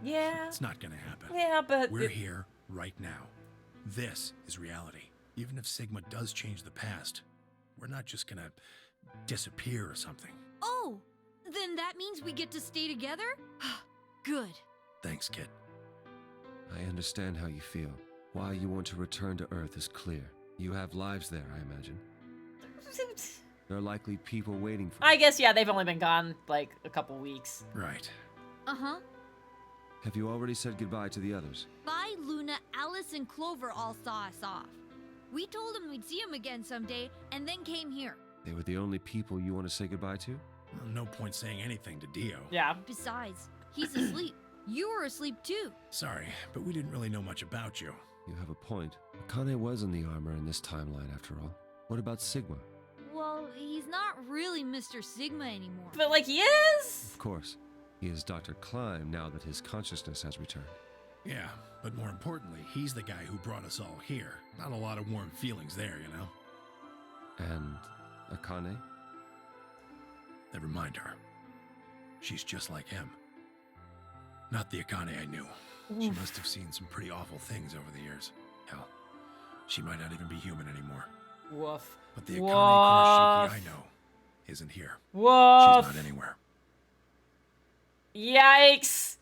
Yeah. It's not gonna happen. Yeah, but... We're here right now. This is reality. Even if Sigma does change the past, we're not just gonna disappear or something. Oh, then that means we get to stay together? Good. Thanks, kid. I understand how you feel. Why you want to return to Earth is clear. You have lives there, I imagine. There are likely people waiting for you. I guess, yeah, they've only been gone, like, a couple weeks. Right. Uh-huh. Have you already said goodbye to the others? Vi, Luna, Alice, and Clover all saw us off. We told them we'd see them again someday, and then came here. They were the only people you want to say goodbye to? Well, no point saying anything to Dio. Yeah. Besides, he's asleep. You were asleep too. Sorry, but we didn't really know much about you. You have a point. Akane was in the armor in this timeline, after all. What about Sigma? Well, he's not really Mr. Sigma anymore. But like he is? Of course. He is Dr. Klein now that his consciousness has returned. Yeah, but more importantly, he's the guy who brought us all here. Not a lot of warm feelings there, you know? And Akane? Never mind her. She's just like him. Not the Akane I knew. She must have seen some pretty awful things over the years. Hell, she might not even be human anymore. Woof. But the Akane Kurashiki I know isn't here. Woof. She's not anywhere. Yikes.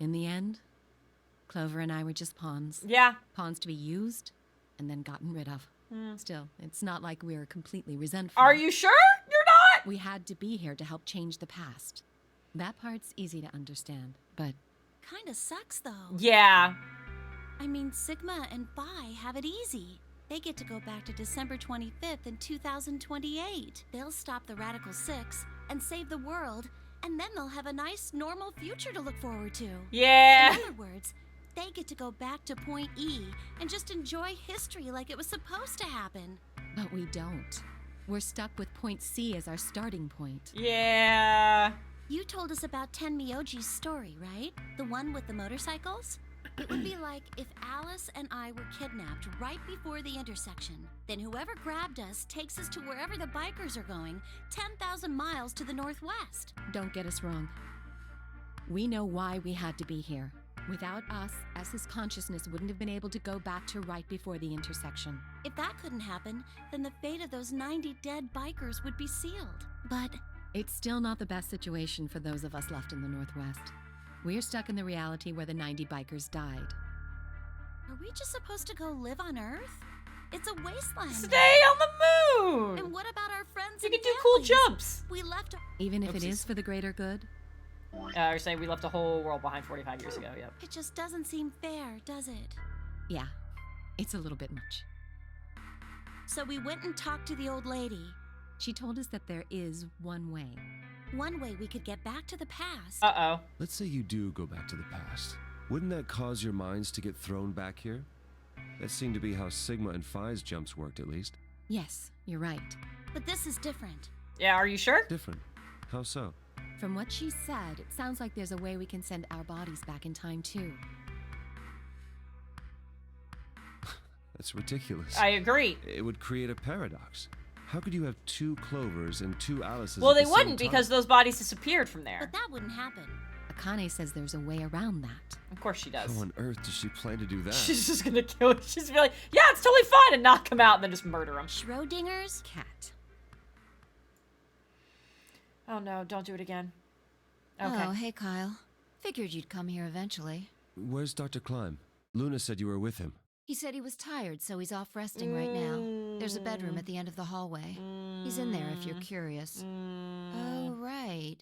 In the end, Clover and I were just pawns. Yeah. Pawns to be used and then gotten rid of. Still, it's not like we're completely resentful. Are you sure you're not? We had to be here to help change the past. That part's easy to understand, but... Kinda sucks, though. Yeah. I mean, Sigma and Phi have it easy. They get to go back to December 25th in 2028. They'll stop the Radical Six and save the world, and then they'll have a nice, normal future to look forward to. Yeah. In other words, they get to go back to Point E and just enjoy history like it was supposed to happen. But we don't. We're stuck with Point C as our starting point. Yeah. You told us about Tenmyoji's story, right? The one with the motorcycles? It would be like if Alice and I were kidnapped right before the intersection. Then whoever grabbed us takes us to wherever the bikers are going, 10,000 miles to the northwest. Don't get us wrong. We know why we had to be here. Without us, S's consciousness wouldn't have been able to go back to right before the intersection. If that couldn't happen, then the fate of those 90 dead bikers would be sealed. But it's still not the best situation for those of us left in the Northwest. We're stuck in the reality where the 90 bikers died. Are we just supposed to go live on Earth? It's a wasteland. Stay on the moon. And what about our friends? You and can do cool families? jumps. We left. Even if it is for the greater good? You're saying we left a whole world behind 45 years ago, yep. It just doesn't seem fair, does it? Yeah, it's a little bit much. So we went and talked to the old lady. She told us that there is one way. One way we could get back to the past. Uh-oh. Let's say you do go back to the past. Wouldn't that cause your minds to get thrown back here? That seemed to be how Sigma and Phi's jumps worked, at least. Yes, you're right. But this is different. Yeah, are you sure? Different. How so? From what she said, it sounds like there's a way we can send our bodies back in time, too. That's ridiculous. I agree. It would create a paradox. How could you have two Clovers and two Alices Well, at they the wouldn't same because time? those bodies disappeared from there. But that wouldn't happen. Akane says there's a way around that. Of course she does. How on earth does she plan to do that? She's just gonna kill. She's gonna be like, yeah, it's totally fine, and knock him out, and then just murder him. Schrodinger's cat. Oh no! Don't do it again. Okay. Oh, hey, Kyle. Figured you'd come here eventually. Where's Dr. Klein? Luna said you were with him. He said he was tired, so he's off resting right now. There's a bedroom at the end of the hallway. He's in there if you're curious. Oh, right.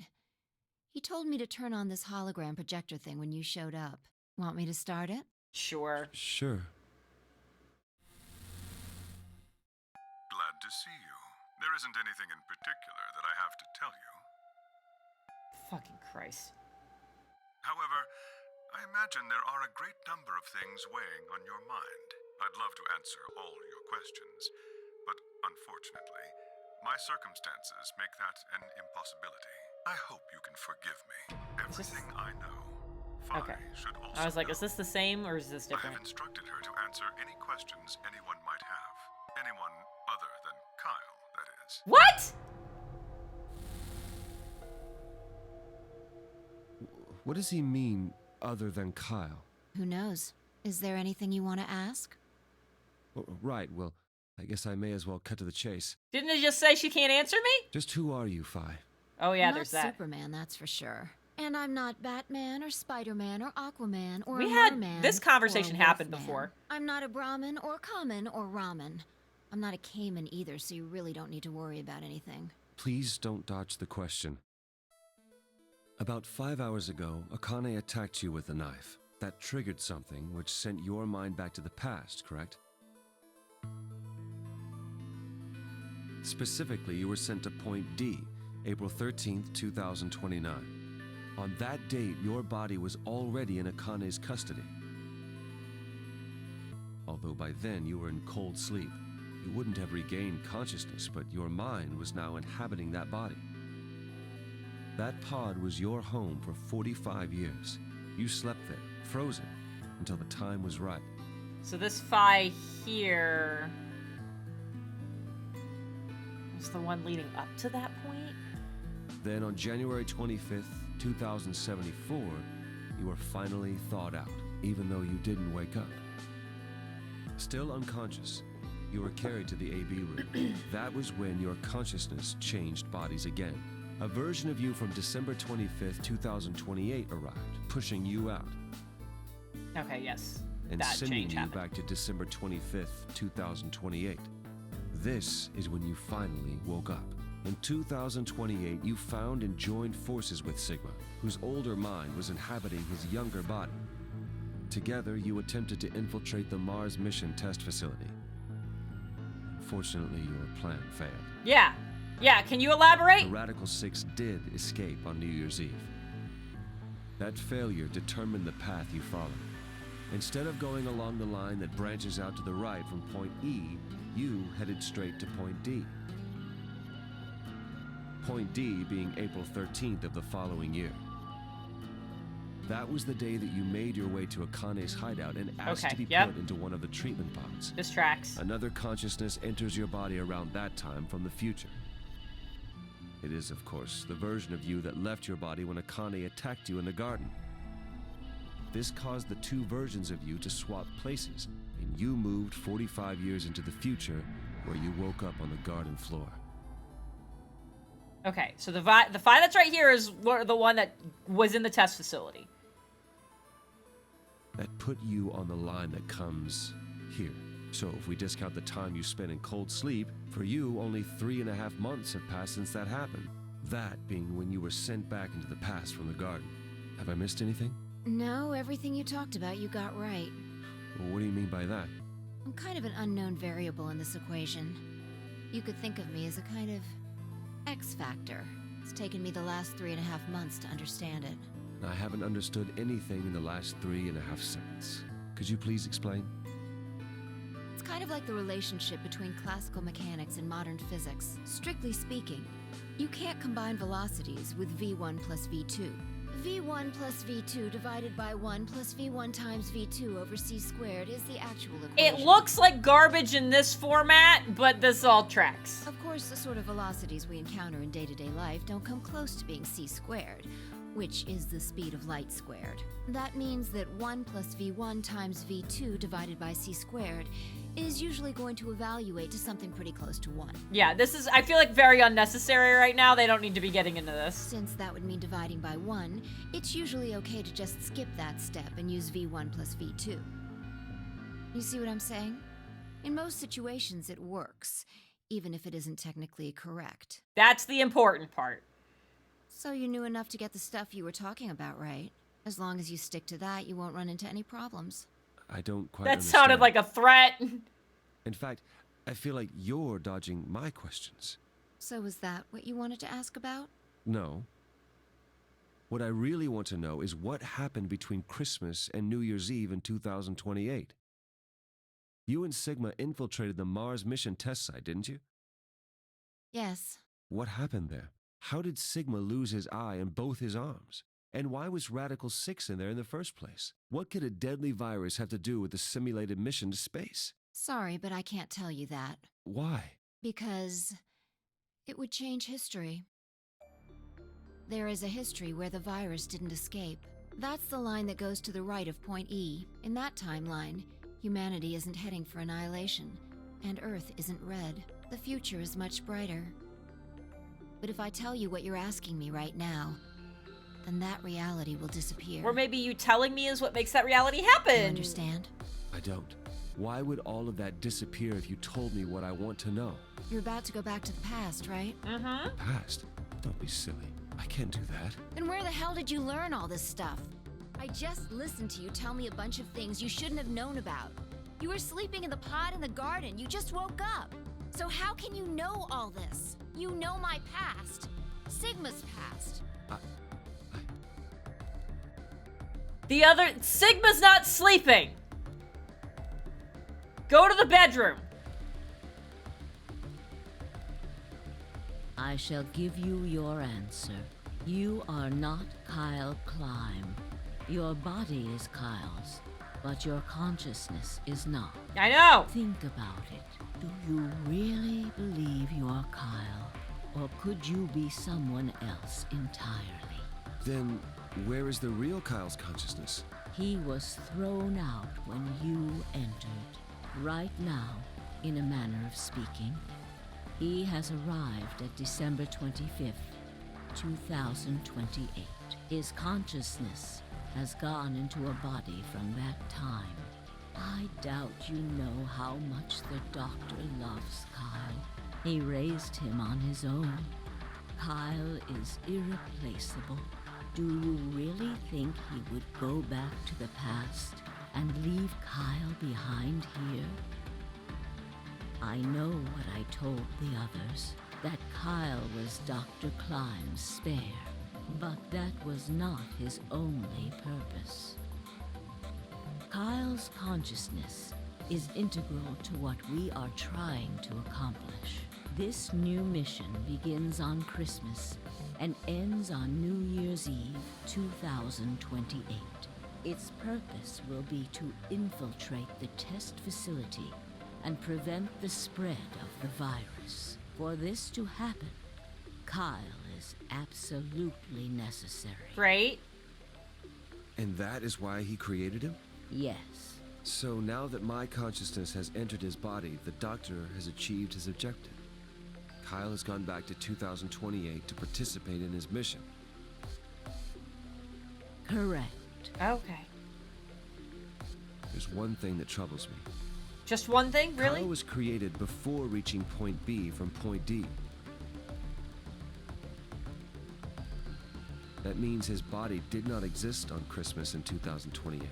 He told me to turn on this hologram projector thing when you showed up. Want me to start it? Sure. Sure. Glad to see you. There isn't anything in particular that I have to tell you. Fucking Christ. However, I imagine there are a great number of things weighing on your mind. I'd love to answer all your questions, but unfortunately, my circumstances make that an impossibility. I hope you can forgive me. Everything I know, Phi Okay. should also I was like, know. is this the same or is this I different? have instructed her to answer any questions anyone might have. Anyone other than Kyle, that is. What? What does he mean, other than Kyle? Who knows? Is there anything you want to ask? Oh, right, well, I guess I may as well cut to the chase. Didn't it just say she can't answer me? Just who are you, Phi? Oh yeah, I'm there's not that. Superman, that's for sure. And I'm not Batman or Spider-Man or Aquaman or We a had merman this conversation or a happened wolfman. before. I'm not a Brahmin or Kamen or Ramen. I'm not a Cayman either, so you really don't need to worry about anything. Please don't dodge the question. About 5 hours ago, Akane attacked you with a knife. That triggered something which sent your mind back to the past, correct? Specifically, you were sent to Point D, April 13th, 2029. On that date, your body was already in Akane's custody. Although by then you were in cold sleep. You wouldn't have regained consciousness, but your mind was now inhabiting that body. That pod was your home for 45 years. You slept there, frozen, until the time was right. So this Phi here was the one leading up to that point? Then on January 25th, 2074, you were finally thawed out, even though you didn't wake up. Still unconscious, you were carried to the AB room. That was when your consciousness changed bodies again. A version of you from December 25th, 2028 arrived, pushing you out. Okay, yes. And that sending change you happened. back to December 25th, 2028. This is when you finally woke up. In 2028, you found and joined forces with Sigma, whose older mind was inhabiting his younger body. Together, you attempted to infiltrate the Mars mission test facility. Fortunately, your plan failed. Yeah. Yeah, can you elaborate? The Radical Six did escape on New Year's Eve. That failure determined the path you followed. Instead of going along the line that branches out to the right from point E, you headed straight to point D. Point D being April 13th of the following year. That was the day that you made your way to Akane's hideout and asked to be put into one of the treatment pods. This tracks. Another consciousness enters your body around that time from the future. It is, of course, the version of you that left your body when Akane attacked you in the garden. This caused the two versions of you to swap places, and you moved 45 years into the future, where you woke up on the garden floor. Okay, so the Phi that's right here is the one that was in the test facility. That put you on the line that comes here. So if we discount the time you spent in cold sleep, for you only 3.5 months have passed since that happened. That being when you were sent back into the past from the garden. Have I missed anything? No, everything you talked about you got right. Well, what do you mean by that? I'm kind of an unknown variable in this equation. You could think of me as a kind of X factor. It's taken me the last 3.5 months to understand it. I haven't understood anything in the last 3.5 seconds. Could you please explain? It's kind of like the relationship between classical mechanics and modern physics. Strictly speaking, you can't combine velocities with v1 plus v2. v1 plus v2 divided by 1 plus v1 times v2 over c squared is the actual equation. It looks like garbage in this format, but this all tracks. Of course, the sort of velocities we encounter in day-to-day life don't come close to being c squared, which is the speed of light squared. That means that 1 plus v1 times v2 divided by c squared is usually going to evaluate to something pretty close to 1. Yeah, this is, I feel like, very unnecessary right now. They don't need to be getting into this. Since that would mean dividing by 1, it's usually okay to just skip that step and use v1 plus v2. You see what I'm saying? In most situations, it works, even if it isn't technically correct. That's the important part. So you knew enough to get the stuff you were talking about right. As long as you stick to that, you won't run into any problems. I don't quite That understand. sounded like a threat. In fact, I feel like you're dodging my questions. So was that what you wanted to ask about? No. What I really want to know is what happened between Christmas and New Year's Eve in 2028. You and Sigma infiltrated the Mars mission test site, didn't you? Yes. What happened there? How did Sigma lose his eye and both his arms? And why was Radical 6 in there in the first place? What could a deadly virus have to do with the simulated mission to space? Sorry, but I can't tell you that. Why? Because it would change history. There is a history where the virus didn't escape. That's the line that goes to the right of point E. In that timeline, humanity isn't heading for annihilation, and Earth isn't red. The future is much brighter. But if I tell you what you're asking me right now, then that reality will disappear. Or maybe you telling me is what makes that reality happen. You understand? I don't. Why would all of that disappear if you told me what I want to know? You're about to go back to the past, right? Mm-hmm. Past? Don't be silly. I can't do that. Then where the hell did you learn all this stuff? I just listened to you tell me a bunch of things you shouldn't have known about. You were sleeping in the pod in the garden. You just woke up. So how can you know all this? You know my past. Sigma's past. Sigma's not sleeping. Go to the bedroom. I shall give you your answer. You are not Kyle Climb. Your body is Kyle's, but your consciousness is not. I know. Think about it. Do you really believe you are Kyle? Or could you be someone else entirely? Then, where is the real Kyle's consciousness? He was thrown out when you entered. Right now, in a manner of speaking, he has arrived at December 25th, 2028. His consciousness has gone into a body from that time. I doubt you know how much the doctor loves Kyle. He raised him on his own. Kyle is irreplaceable. Do you really think he would go back to the past and leave Kyle behind here? I know what I told the others, that Kyle was Dr. Climb's spare, but that was not his only purpose. Kyle's consciousness is integral to what we are trying to accomplish. This new mission begins on Christmas and ends on New Year's Eve, 2028. Its purpose will be to infiltrate the test facility and prevent the spread of the virus. For this to happen, Kyle is absolutely necessary. Right? And that is why he created him? Yes. So now that my consciousness has entered his body, the doctor has achieved his objective. Kyle has gone back to 2028 to participate in his mission. Correct. Okay. There's one thing that troubles me. Just one thing, really? Kyle was created before reaching point B from point D. That means his body did not exist on Christmas in 2028.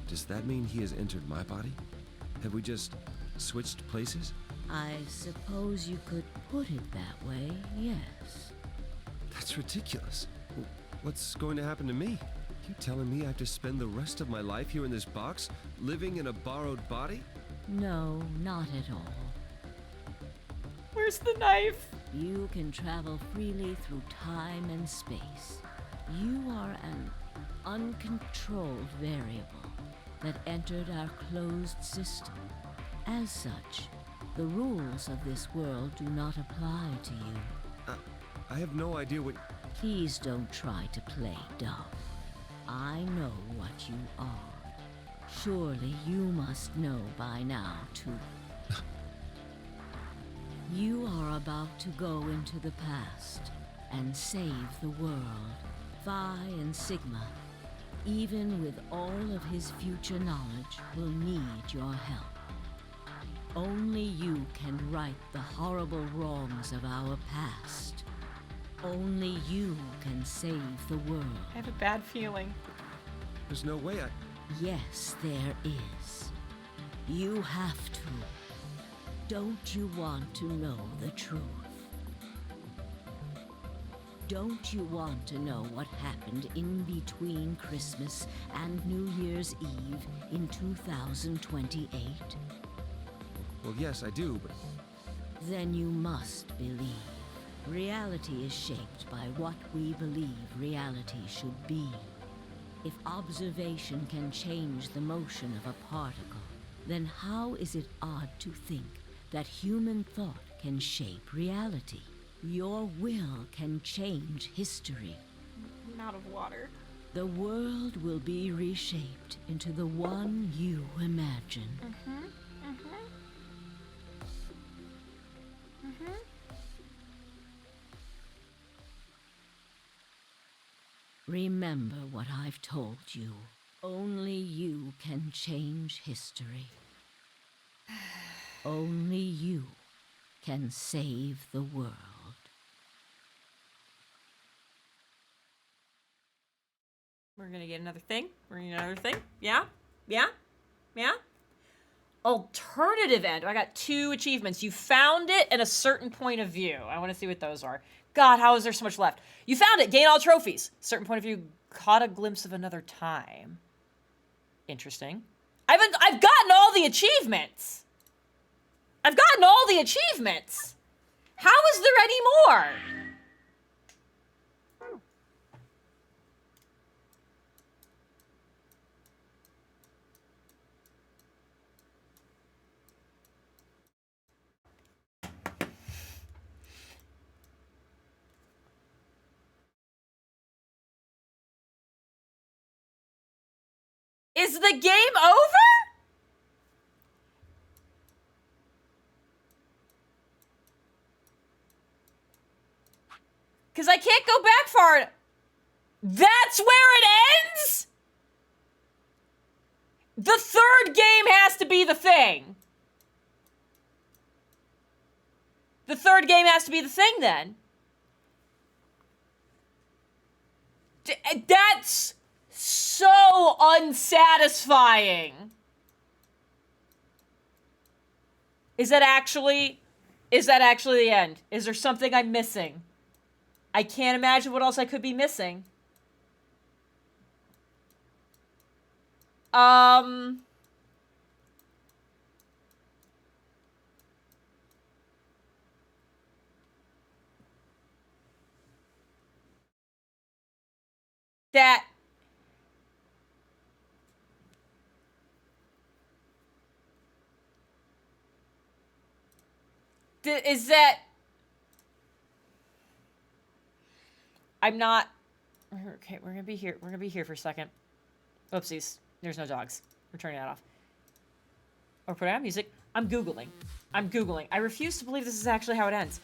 Does that mean he has entered my body? Have we just switched places? I suppose you could put it that way, yes. That's ridiculous. What's going to happen to me? You telling me I have to spend the rest of my life here in this box, living in a borrowed body? No, not at all. Where's the knife? You can travel freely through time and space. You are an uncontrolled variable that entered our closed system. As such, the rules of this world do not apply to you. I have no idea what... Please don't try to play dumb. I know what you are. Surely you must know by now, too. You are about to go into the past and save the world. Phi and Sigma, even with all of his future knowledge, will need your help. Only you can right the horrible wrongs of our past. Only you can save the world. I have a bad feeling. There's no way I... Yes, there is. You have to. Don't you want to know the truth? Don't you want to know what happened in between Christmas and New Year's Eve in 2028? Well, yes, I do, but... Then you must believe. Reality is shaped by what we believe reality should be. If observation can change the motion of a particle, then how is it odd to think that human thought can shape reality? Your will can change history. I'm out of water. The world will be reshaped into the one you imagine. Remember what I've told you. Only you can change history. Only you can save the world. We're gonna get another thing. We're gonna get another thing. Yeah? Yeah? Yeah? Alternative end. I got 2 achievements. You found it and a certain point of view. I want to see what those are. God, how is there so much left? You found it. Gain all trophies. Certain point of view caught a glimpse of another time. Interesting. I've gotten all the achievements. I've gotten all the achievements. How is there any more? Is the game over? Because I can't go back far enough. That's where it ends? The third game has to be the thing. The third game has to be the thing then. That's so unsatisfying. Is that actually the end? Is there something I'm missing? I can't imagine what else I could be missing. That is that I'm not okay, we're gonna be here. We're gonna be here for a second. Oopsies. There's no dogs. We're turning that off. Or put on music. I'm Googling. I refuse to believe this is actually how it ends.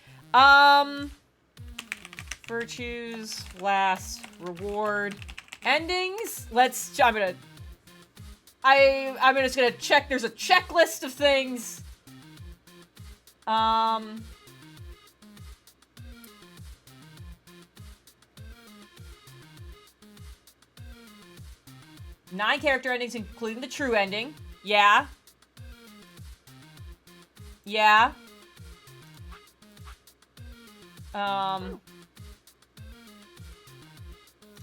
Virtues, last, reward, endings. I'm just gonna check. There's a checklist of things. 9 character endings, including the true ending. Yeah. Yeah. No.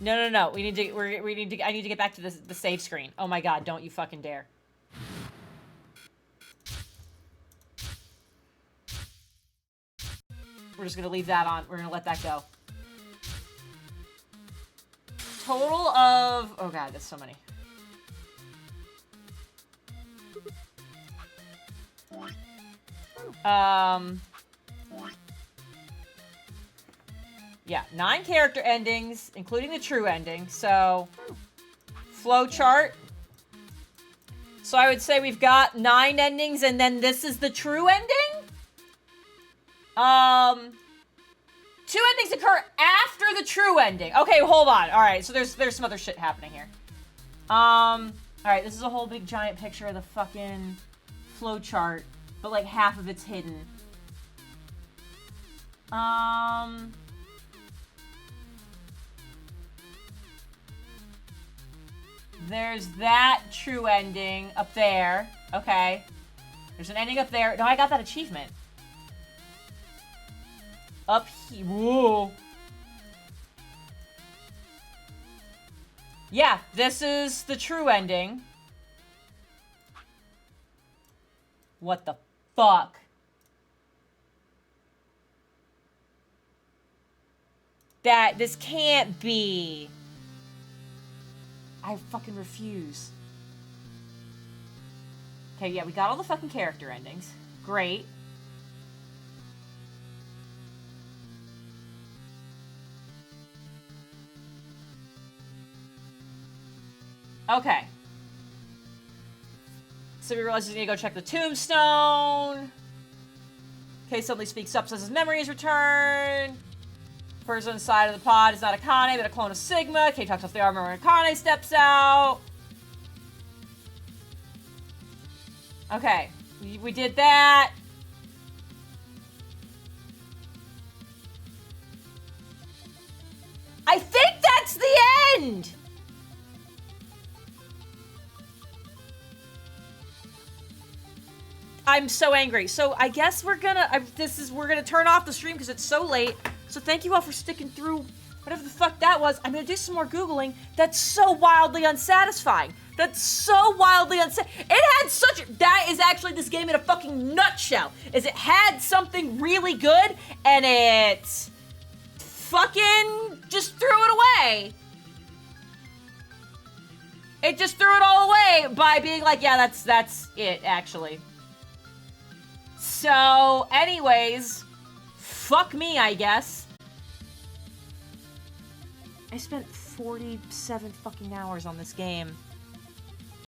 I need to get back to the save screen. Oh my god, don't you fucking dare. We're just gonna leave that on. We're gonna let that go. Total of... Oh god, that's so many. Yeah, 9 character endings, including the true ending. So, flowchart. So I would say we've got 9 endings, and then this is the true ending? 2 endings occur after the true ending. Okay, hold on. All right, so there's some other shit happening here. All right, this is a whole big giant picture of the fucking flowchart, but like half of it's hidden. There's that true ending up there. Okay. There's an ending up there. No, I got that achievement. Up here. Whoa. Yeah, this is the true ending. What the fuck? This can't be. I fucking refuse. Okay, yeah, we got all the fucking character endings. Great. Okay. So we realize we need to go check the tombstone. Okay, suddenly speaks up, says his memory is returned. Person inside of the pod is not Akane, but a clone of Sigma. Kay talks off the armor when Akane steps out. Okay, we did that. I think that's the end! I'm so angry. So I guess we're gonna turn off the stream because it's so late. So thank you all for sticking through whatever the fuck that was. I'm gonna do some more Googling. That's so wildly unsatisfying. That's so wildly unsatisfying. It had such, that is actually this game in a fucking nutshell, is it had something really good, and it fucking just threw it away. It just threw it all away by being like, yeah, that's it, actually. So, anyways, fuck me, I guess. I spent 47 fucking hours on this game.